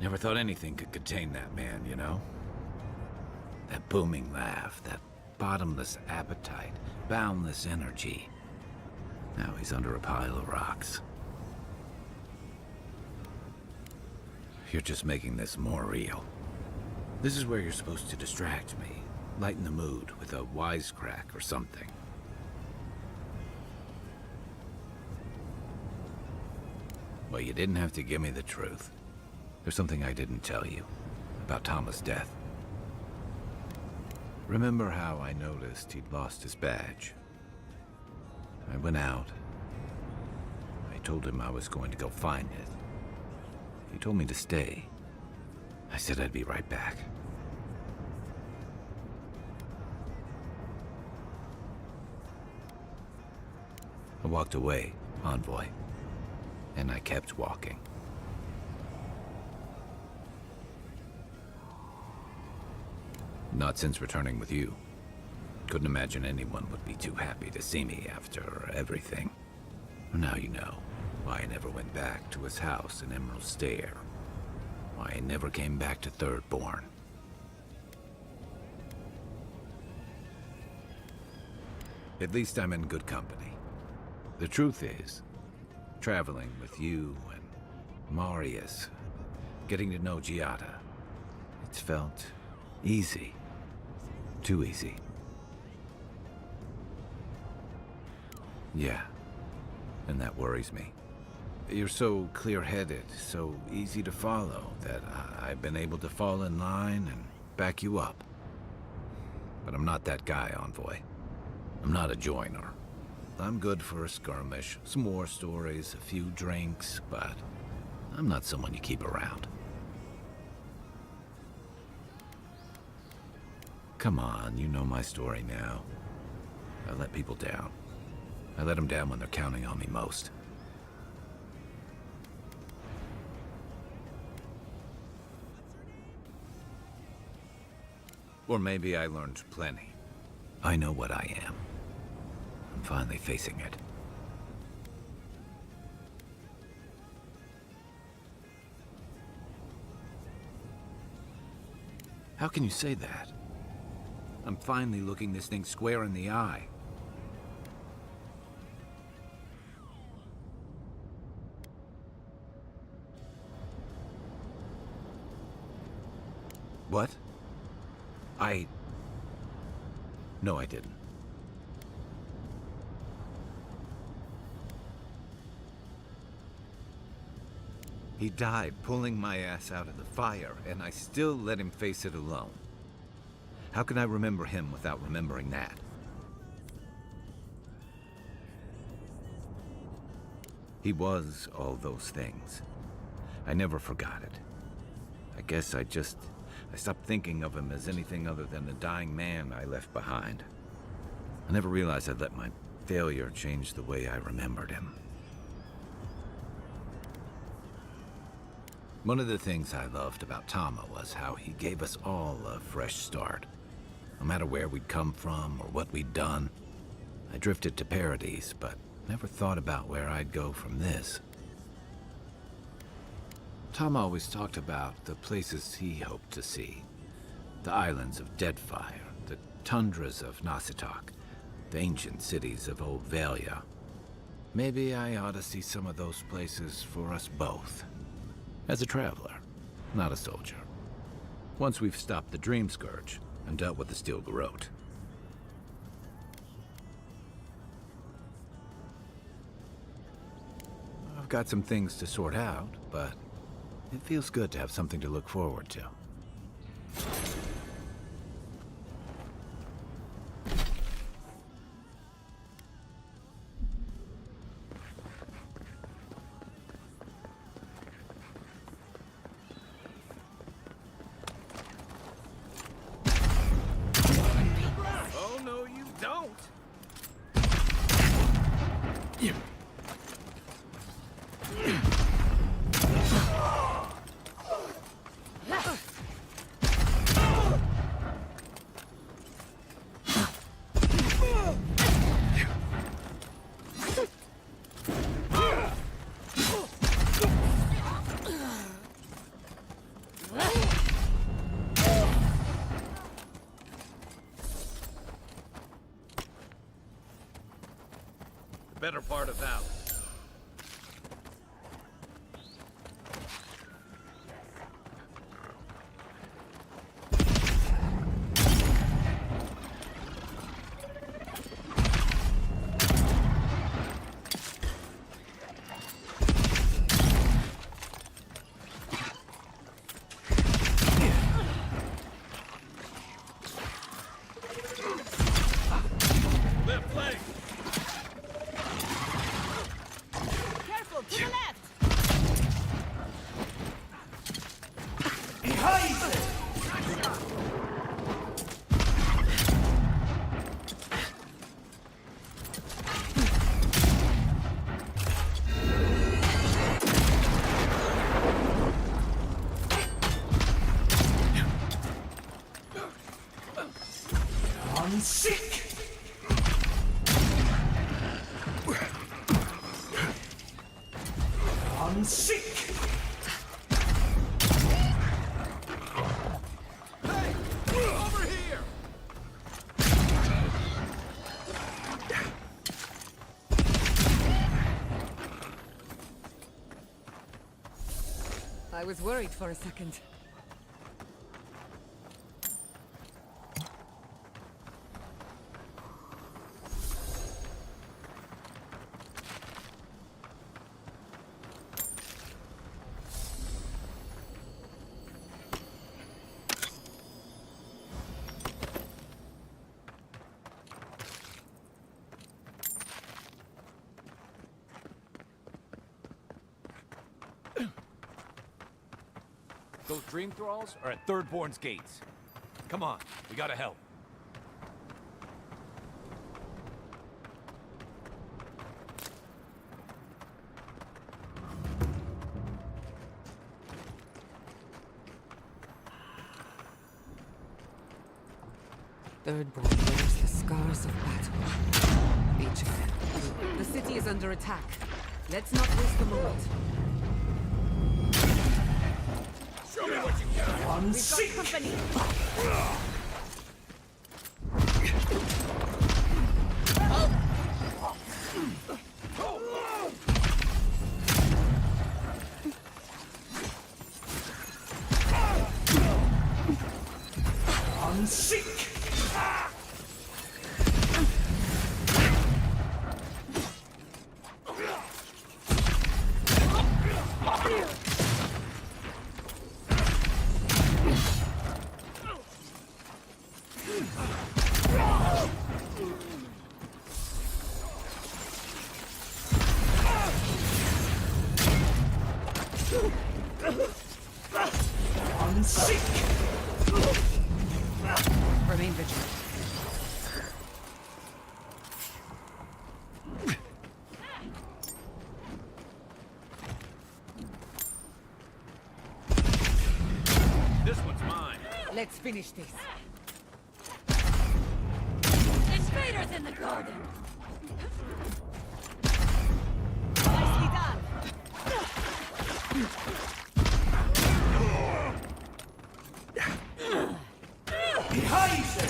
Never thought anything could contain that man, you know? That booming laugh, that bottomless appetite, boundless energy. Now he's under a pile of rocks. You're just making this more real. This is where you're supposed to distract me, lighten the mood with a wisecrack or something. Well, you didn't have to give me the truth. There's something I didn't tell you about Thomas' death. Remember how I noticed he'd lost his badge? I went out. I told him I was going to go find it. He told me to stay. I said I'd be right back. I walked away, Envoy, and I kept walking. Not since returning with you. Couldn't imagine anyone would be too happy to see me after everything. Now you know why I never went back to his house in Emerald Stair. Why I never came back to Thirdborn. At least I'm in good company. The truth is, traveling with you and Marius, getting to know Giada, it's felt easy. Too easy. Yeah, and that worries me. You're so clear-headed, so easy to follow, that I've been able to fall in line and back you up. But I'm not that guy, Envoy. I'm not a joiner. I'm good for a skirmish, some war stories, a few drinks, but I'm not someone you keep around. Come on, you know my story now. I let people down. I let them down when they're counting on me most. Or maybe I learned plenty. I know what I am. I'm finally facing it. How can you say that? I'm finally looking this thing square in the eye. What? No, I didn't. He died pulling my ass out of the fire, and I still let him face it alone. How can I remember him without remembering that? He was all those things. I never forgot it. I guess I stopped thinking of him as anything other than the dying man I left behind. I never realized I'd let my failure change the way I remembered him. One of the things I loved about Tama was how he gave us all a fresh start. No matter where we'd come from or what we'd done. I drifted to Paradise, but never thought about where I'd go from this. Tom always talked about the places he hoped to see. The islands of Deadfire, the tundras of Nasitok, the ancient cities of Old Valia. Maybe I ought to see some of those places for us both. As a traveler, not a soldier. Once we've stopped the Dream Scourge and dealt with the Steel Garrote. I've got some things to sort out, but it feels good to have something to look forward to. Oh, no, you don't! better part of Avowed. Left leg! Careful, to the left! I'm sick! I'm sick! Hey! Over here! I was worried for a second. Those dream thralls are at Thirdborn's gates. Come on, we gotta help. Thirdborn wears the scars of battle. Each of them. The city is under attack. Let's not waste a moment. Show me what you got! I'm We've sick! got company. I'm sick! I'm sick! Remain vigilant. This one's mine. Let's finish this. Invaders in the garden! Nicely done! Behind you!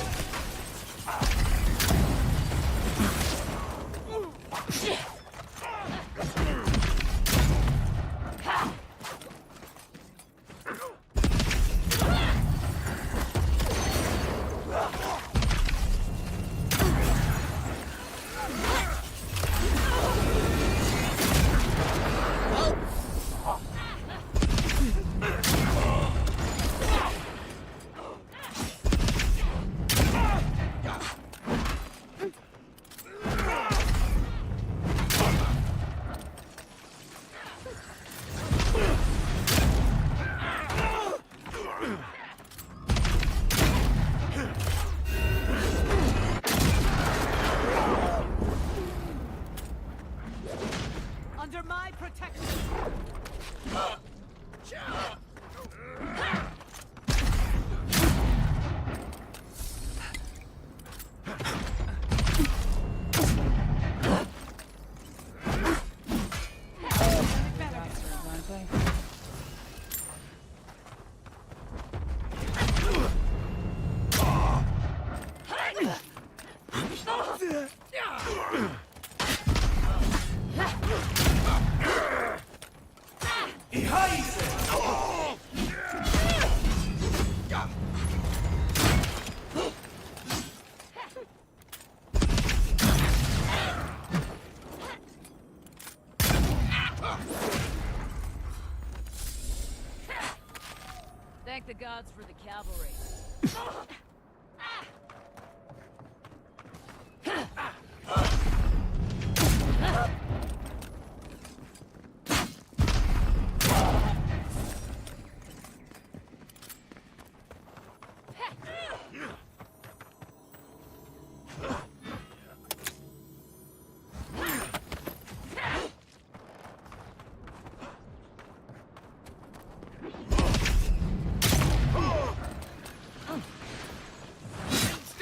the gods for the cavalry.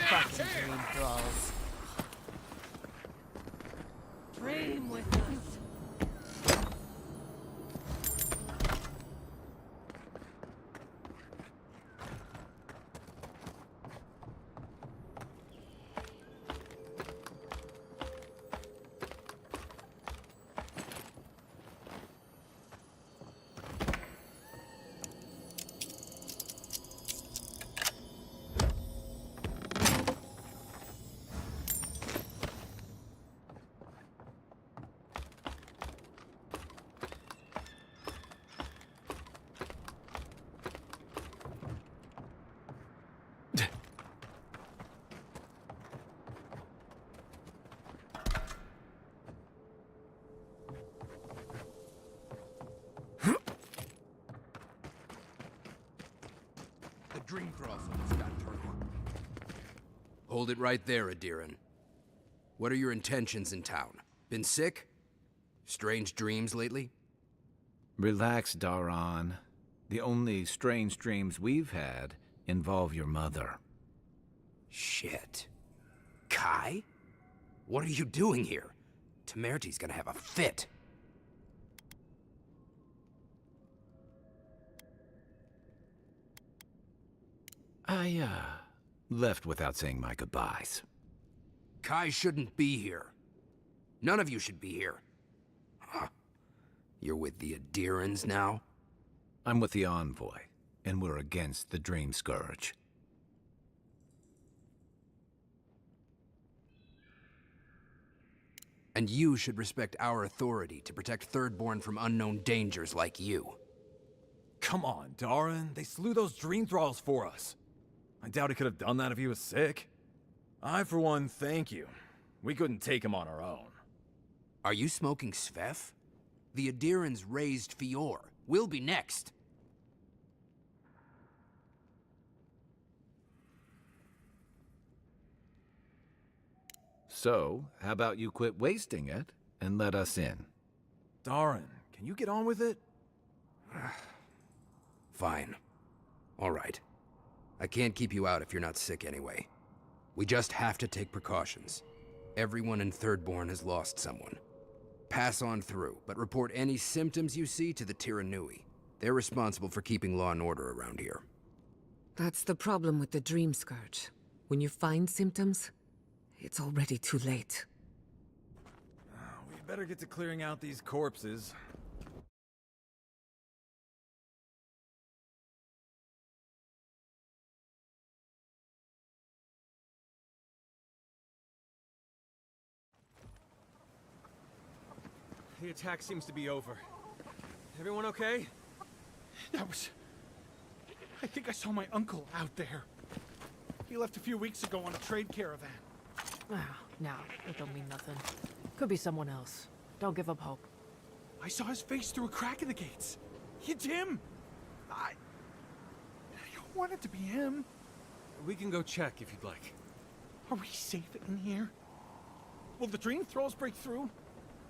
Fucking dream thralls. Dream with us. The dream cross on this guy, Turtle. Hold it right there, Adiran. What are your intentions in town? Been sick? Strange dreams lately? Relax, Daran. The only strange dreams we've had involve your mother. Shit. Kai? What are you doing here? Temerty's gonna have a fit. I, left without saying my goodbyes. Kai shouldn't be here. None of you should be here. Huh. You're with the Adirans now? I'm with the Envoy, and we're against the Dream Scourge. And you should respect our authority to protect Thirdborn from unknown dangers like you. Come on, Daran. They slew those dream thralls for us. I doubt he could have done that if he was sick. I, for one, thank you. We couldn't take him on our own. Are you smoking Svef? The Adirans raised Fior. We'll be next. So, how about you quit wasting it and let us in? Daran, can you get on with it? Fine. All right. I can't keep you out if you're not sick anyway. We just have to take precautions. Everyone in Thirdborn has lost someone. Pass on through, but report any symptoms you see to the Tiranui. They're responsible for keeping law and order around here. That's the problem with the Dream Scourge. When you find symptoms, it's already too late. We better get to clearing out these corpses. The attack seems to be over. Everyone okay? That was... I think I saw my uncle out there. He left a few weeks ago on a trade caravan. Ah, no, it don't mean nothing. Could be someone else. Don't give up hope. I saw his face through a crack in the gates. It's him! I want it to be him. We can go check if you'd like. Are we safe in here? Will the Dream Thralls break through?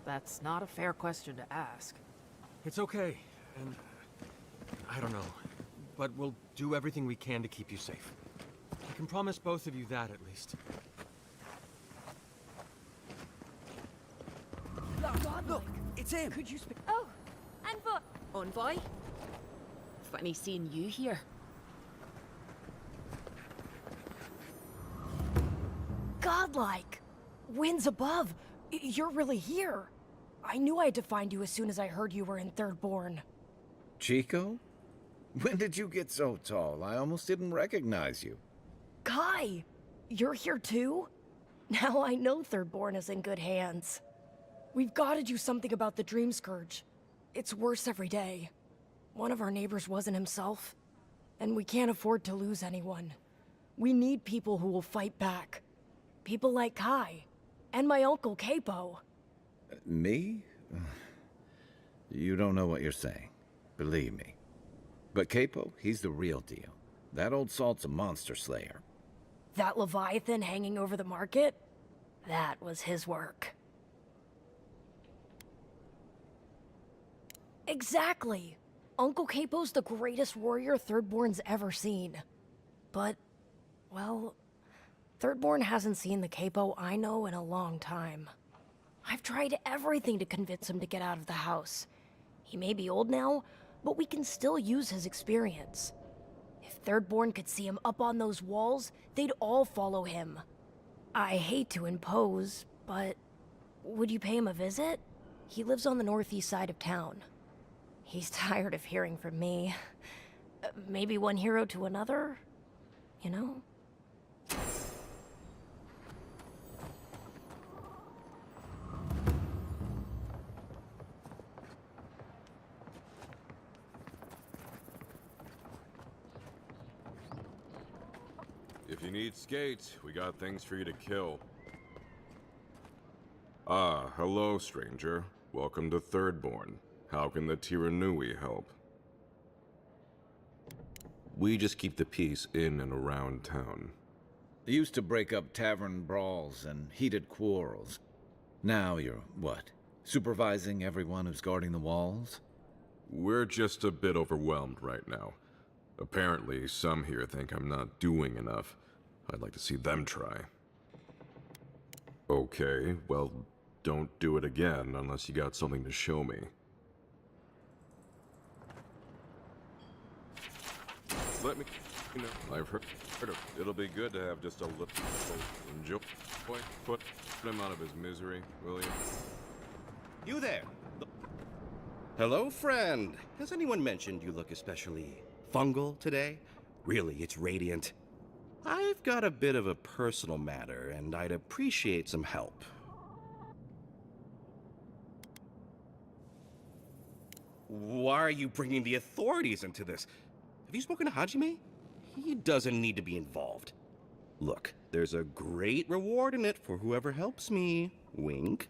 That's not a fair question to ask. It's okay, and I don't know, but we'll do everything we can to keep you safe. I can promise both of you that, at least. Look, it's him. Could you speak? Oh, Envoy. Envoy? Funny seeing you here. Godlike! Winds above! You're really here! I knew I had to find you as soon as I heard you were in Thirdborn. Chico? When did you get so tall? I almost didn't recognize you. Kai! You're here too? Now I know Thirdborn is in good hands. We've got to do something about the Dream Scourge. It's worse every day. One of our neighbors wasn't himself. and we can't afford to lose anyone. We need people who will fight back. People like Kai, and my uncle Capo. Me? You don't know what you're saying. Believe me. But Capo, he's the real deal. That old salt's a monster slayer. That Leviathan hanging over the market? That was his work. Exactly! Uncle Capo's the greatest warrior Thirdborn's ever seen. But, well, Thirdborn hasn't seen the Capo I know in a long time. I've tried everything to convince him to get out of the house. He may be old now, but we can still use his experience. If Thirdborn could see him up on those walls, they'd all follow him. I hate to impose, but would you pay him a visit? He lives on the northeast side of town. He's tired of hearing from me. Maybe one hero to another, you know? If you need skates, we got things for you to kill. Ah, hello, stranger. Welcome to Thirdborn. How can the Tiranui help? We just keep the peace in and around town. They used to break up tavern brawls and heated quarrels. Now you're, what, supervising everyone who's guarding the walls? We're just a bit overwhelmed right now. Apparently, some here think I'm not doing enough. I'd like to see them try. Okay, well, don't do it again unless you got something to show me. Let me, you know, I've heard of, it'll be good to have just a little enjoy. Put him out of his misery, will you? You there? Hello, friend. Has anyone mentioned you look especially fungal today? Really, it's radiant. I've got a bit of a personal matter, and I'd appreciate some help. Why are you bringing the authorities into this? Have you spoken to Hajime? He doesn't need to be involved. Look, there's a great reward in it for whoever helps me. Wink.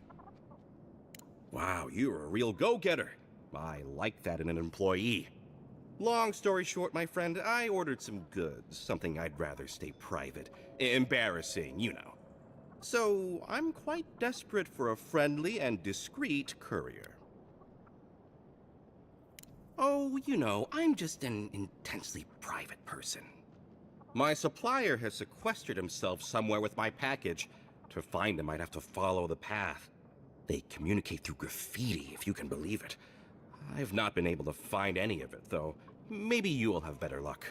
Wow, you're a real go-getter. I like that in an employee. Long story short, my friend, I ordered some goods, something I'd rather stay private. Embarrassing, you know. So, I'm quite desperate for a friendly and discreet courier. Oh, you know, I'm just an intensely private person. My supplier has sequestered himself somewhere with my package. To find him, I'd have to follow the path. They communicate through graffiti, if you can believe it. I've not been able to find any of it, though. Maybe you'll have better luck.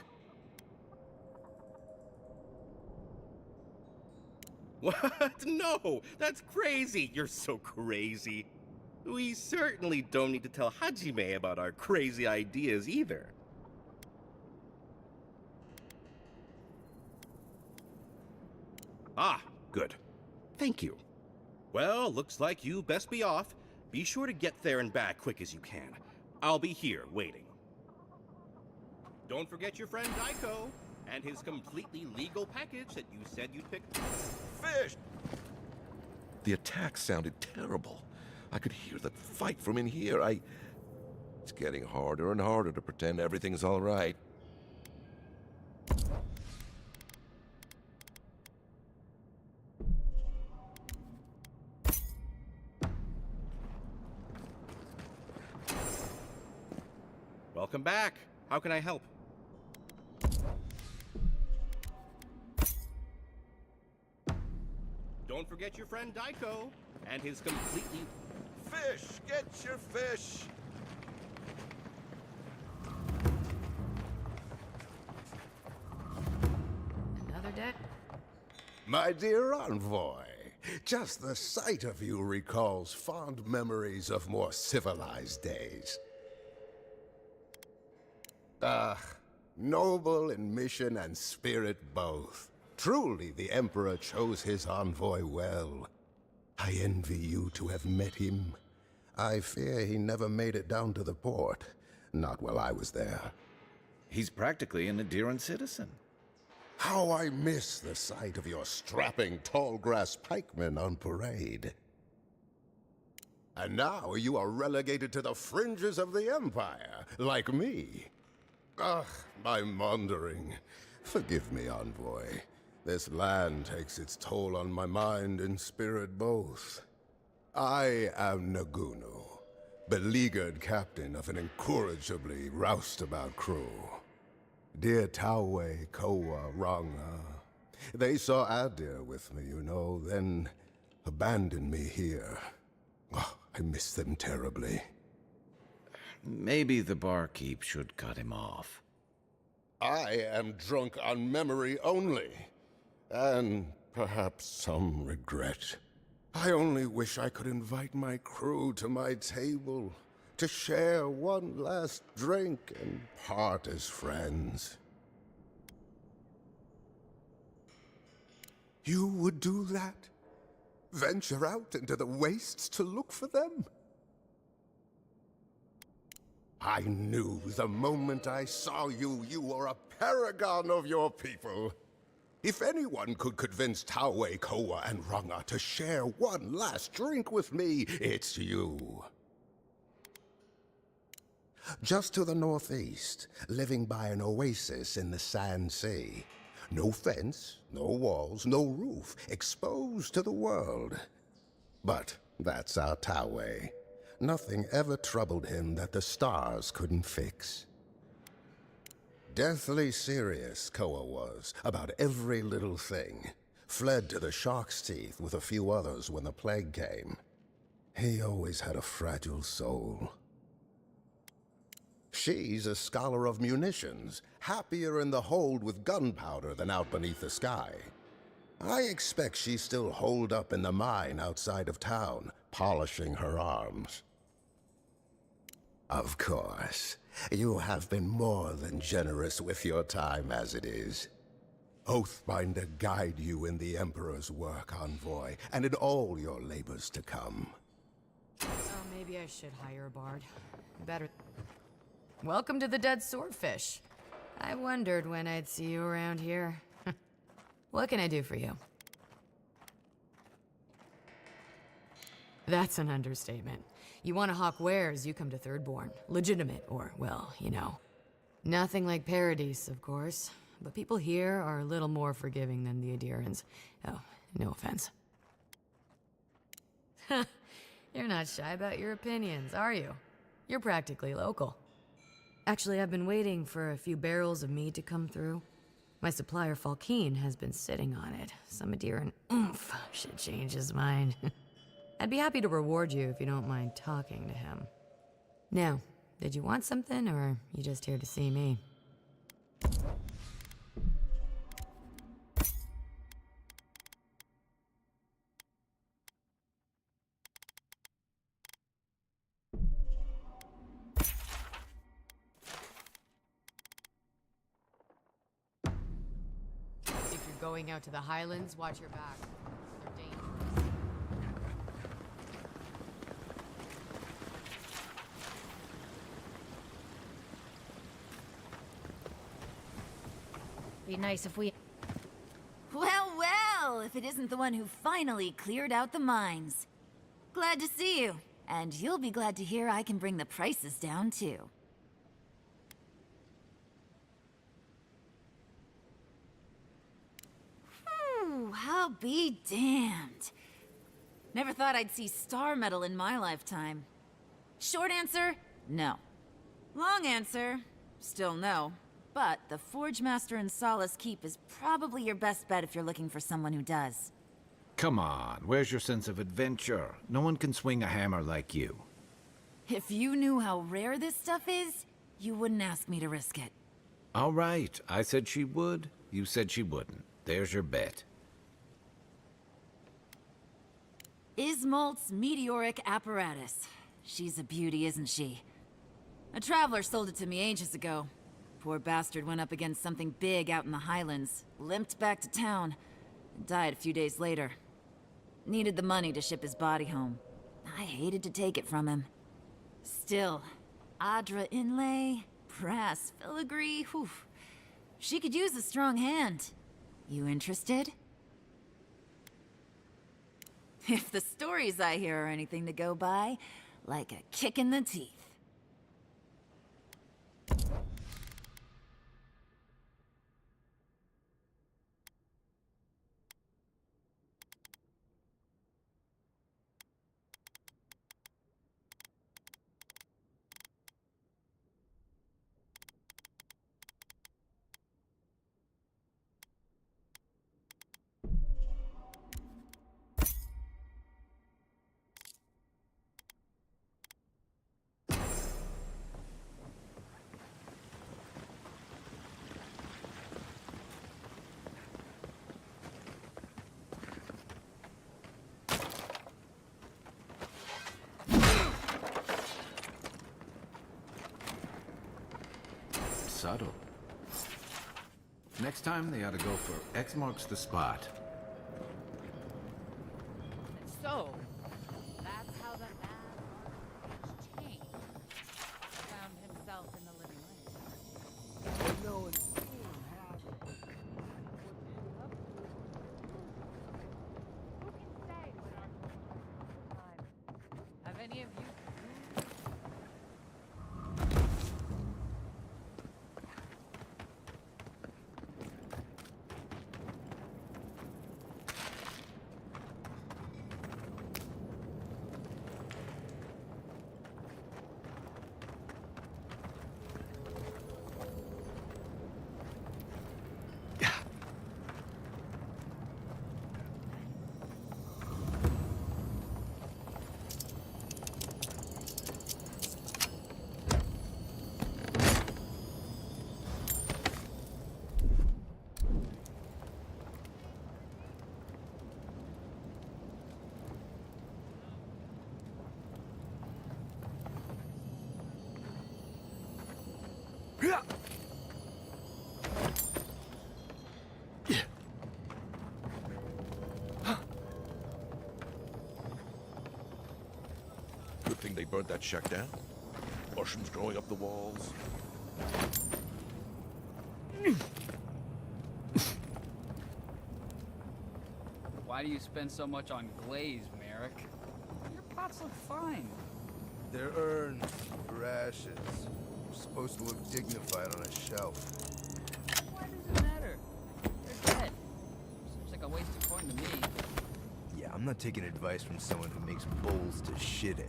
What? No! That's crazy! You're so crazy. We certainly don't need to tell Hajime about our crazy ideas either. Ah, good. Thank you. Well, looks like you best be off. Be sure to get there and back quick as you can. I'll be here waiting. Don't forget your friend Daiko and his completely legal package that you said you'd pick. Fish! The attack sounded terrible. I could hear the fight from in here. It's getting harder and harder to pretend everything's all right. Welcome back. How can I help? Don't forget your friend Daiko and his completely... Fish! Get your fish! Another day? My dear envoy, just the sight of you recalls fond memories of more civilized days. Ah, noble in mission and spirit both. Truly, the Emperor chose his envoy well. I envy you to have met him. I fear he never made it down to the port, not while I was there. He's practically an Adiran citizen. How I miss the sight of your strapping tall grass pikemen on parade. And now you are relegated to the fringes of the Empire, like me. Ugh, I'm wandering. Forgive me, Envoy. This land takes its toll on my mind and spirit both. I am Nagunu, beleaguered captain of an incorrigibly roustabout crew. Dear Tawe, Koa, Ranga, they saw Adir with me, you know, then abandoned me here. Oh, I miss them terribly. Maybe the barkeep should cut him off. I am drunk on memory only, and perhaps some regret. I only wish I could invite my crew to my table, to share one last drink and part as friends. You would do that? Venture out into the wastes to look for them? I knew the moment I saw you, you were a paragon of your people. If anyone could convince Tawe, Koa, and Ranga to share one last drink with me, it's you. Just to the northeast, living by an oasis in the Sand Sea. No fence, no walls, no roof, exposed to the world. But that's our Tawe. Nothing ever troubled him that the stars couldn't fix. Deathly serious, Koa was, about every little thing. Fled to the shark's teeth with a few others when the plague came. He always had a fragile soul. She's a scholar of munitions, happier in the hold with gunpowder than out beneath the sky. I expect she's still holed up in the mine outside of town, polishing her arms. Of course, you have been more than generous with your time as it is. Oathbinder guide you in the Emperor's work, Envoy, and in all your labors to come. Oh, maybe I should hire a bard. Better. Welcome to the Dead Swordfish. I wondered when I'd see you around here. What can I do for you? That's an understatement. You want to hawk wares, you come to Thirdborn. Legitimate, or, well, you know. Nothing like Paradise, of course. But people here are a little more forgiving than the Adirans. Oh, no offense. You're not shy about your opinions, are you? You're practically local. Actually, I've been waiting for a few barrels of mead to come through. My supplier, Falkeen, has been sitting on it. Some Adiran oomph should change his mind. I'd be happy to reward you if you don't mind talking to him. Now, did you want something, or are you just here to see me? If you're going out to the Highlands, watch your back. They're dangerous. Be nice if we... Well, well, if it isn't the one who finally cleared out the mines. Glad to see you. And you'll be glad to hear I can bring the prices down, too. Whew, I'll be damned. Never thought I'd see star metal in my lifetime. Short answer, no. Long answer, still no. But the Forge Master in Solace Keep is probably your best bet if you're looking for someone who does. Come on, where's your sense of adventure? No one can swing a hammer like you. If you knew how rare this stuff is, you wouldn't ask me to risk it. All right, I said she would. You said she wouldn't. There's your bet. Ismalt's meteoric apparatus. She's a beauty, isn't she? A traveler sold it to me ages ago. Poor bastard went up against something big out in the Highlands, limped back to town, and died a few days later. Needed the money to ship his body home. I hated to take it from him. Still, Adra inlay, brass, filigree. agree, whew, she could use a strong hand. You interested? If the stories I hear are anything to go by, like a kick in the teeth. Subtle. Next time, they ought to go for X marks the spot. So, that's how the bad has changed. Found himself in the living room. No, Have any of you? Good thing they burnt that shack down. Mushrooms growing up the walls. Why do you spend so much on glaze, Merrick? Your pots look fine. They're urns for ashes. They're supposed to look dignified on a shelf. Why does it matter? They're dead. Seems like a waste of coin to me. Yeah, I'm not taking advice from someone who makes bowls to shit in.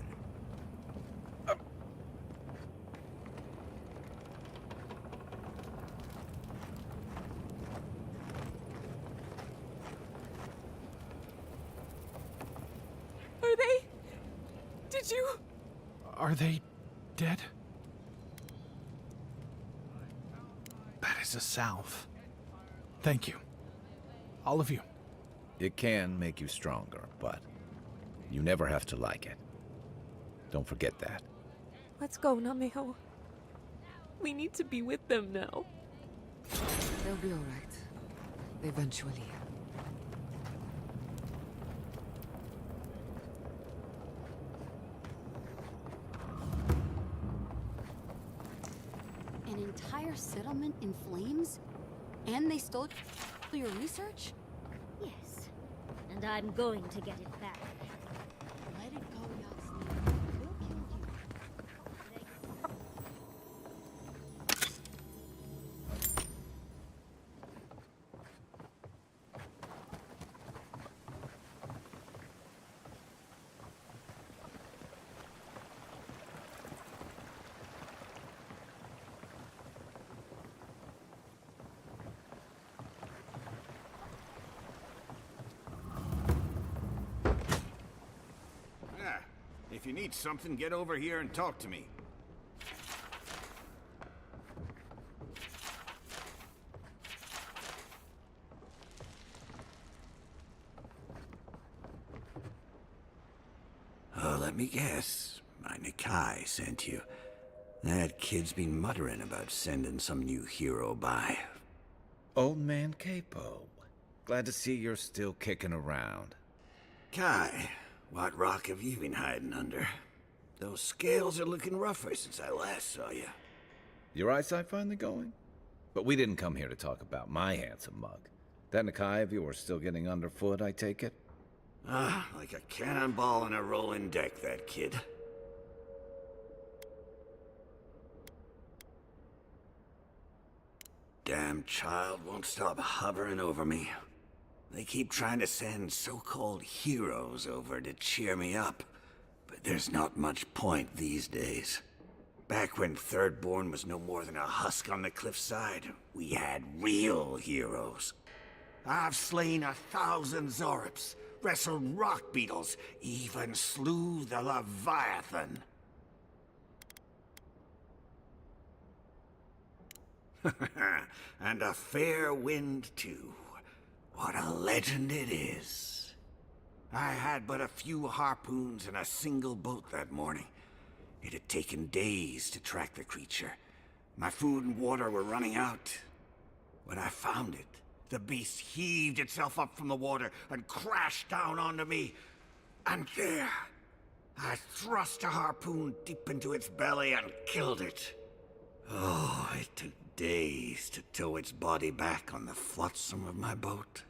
Are they? Did you? Are they dead? That is a salve. Thank you. All of you. It can make you stronger, but you never have to like it. Don't forget that. Let's go, Nameo. We need to be with them now. They'll be all right. Eventually. An entire settlement in flames? And they stole your research? Yes. And I'm going to get it back. Let it go, Yasmin. We'll kill you. If you need something, get over here and talk to me. Oh, let me guess. My Nikai sent you. That kid's been muttering about sending some new hero by. Old man Capo. Glad to see you're still kicking around. Kai, what rock have you been hiding under? Those scales are looking rougher since I last saw you. Your eyesight finally going? But we didn't come here to talk about my handsome mug. That Nakai of yours still getting underfoot, I take it? Like a cannonball in a rolling deck, that kid. Damn child won't stop hovering over me. They keep trying to send so-called heroes over to cheer me up, but there's not much point these days. Back when Thirdborn was no more than a husk on the cliffside, we had real heroes. I've slain 1,000 Zorops, wrestled rock beetles, even slew the Leviathan. And a fair wind, too. What a legend it is. I had but a few harpoons and a single boat that morning. It had taken days to track the creature. My food and water were running out. When I found it, the beast heaved itself up from the water and crashed down onto me. And there, I thrust a harpoon deep into its belly and killed it. Oh, it took days to tow its body back on the flotsam of my boat.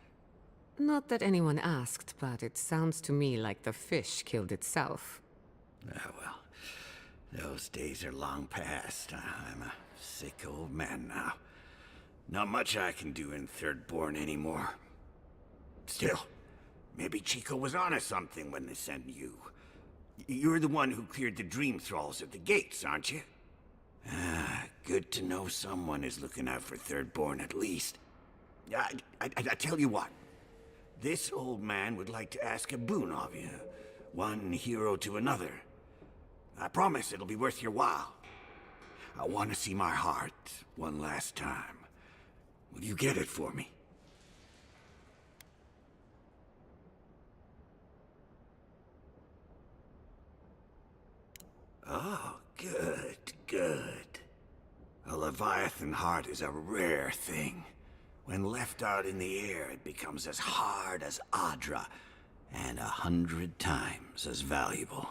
Not that anyone asked, but it sounds to me like the fish killed itself. Ah, well, those days are long past. I'm a sick old man now. Not much I can do in Thirdborn anymore. Still, maybe Chico was onto something when they sent you. You're the one who cleared the dream thralls at the gates, aren't you? Ah, good to know someone is looking out for Thirdborn at least. I tell you what. This old man would like to ask a boon of you. One hero to another. I promise it'll be worth your while. I want to see my heart one last time. Will you get it for me? Oh, good, good. A Leviathan heart is a rare thing. When left out in the air, it becomes as hard as Adra, and 100 times as valuable.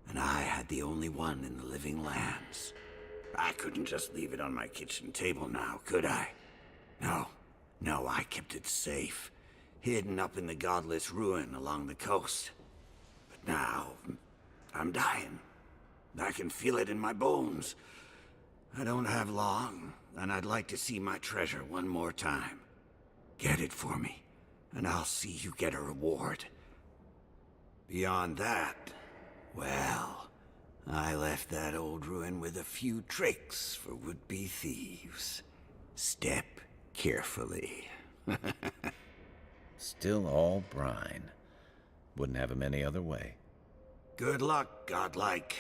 And I had the only one in the living lands. I couldn't just leave it on my kitchen table now, could I? No, I kept it safe, hidden up in the godless ruin along the coast. But now, I'm dying. I can feel it in my bones. I don't have long, and I'd like to see my treasure one more time. Get it for me, and I'll see you get a reward. Beyond that, well, I left that old ruin with a few tricks for would-be thieves. Step carefully. Still all brine. Wouldn't have him any other way. Good luck, godlike.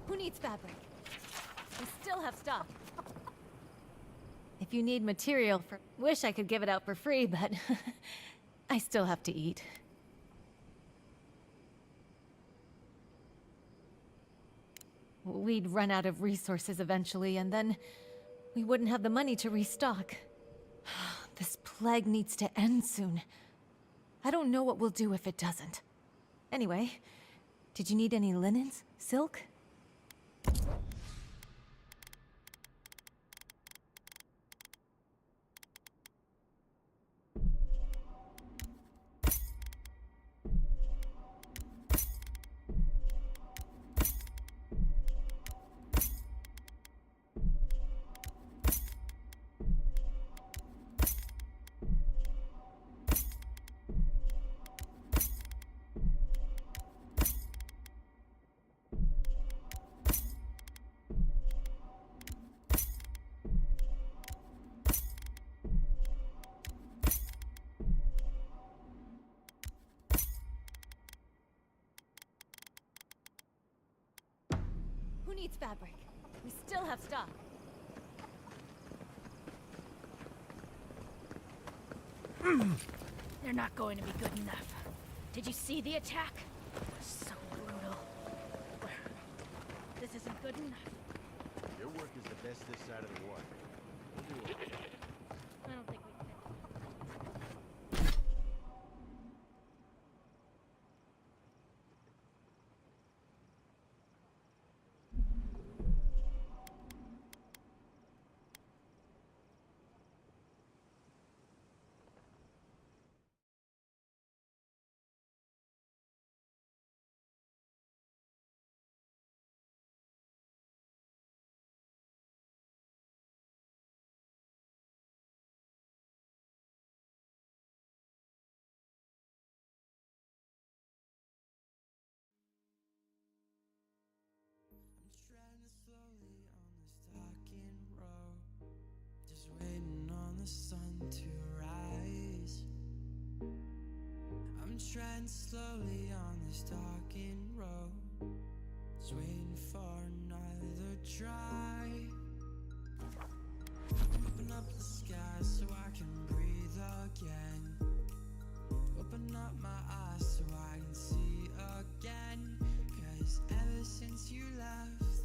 Who needs fabric? We still have stock. If you need material for... Wish I could give it out for free, but... I still have to eat. We'd run out of resources eventually, and then... we wouldn't have the money to restock. This plague needs to end soon. I don't know what we'll do if it doesn't. Anyway, did you need any linens? Silk? Who needs fabric? We still have stock. They're not going to be good enough. Did you see the attack? It was so brutal. This isn't good enough. Your work is the best this side of the water. We'll do it. I don't think we can. Treading slowly on this darkened road, just waiting on the sun to rise. I'm treading slowly on this darkened road, just waiting for another try. Open up the sky so I can breathe again. Open up my eyes so I can see again. 'Cause ever since you left,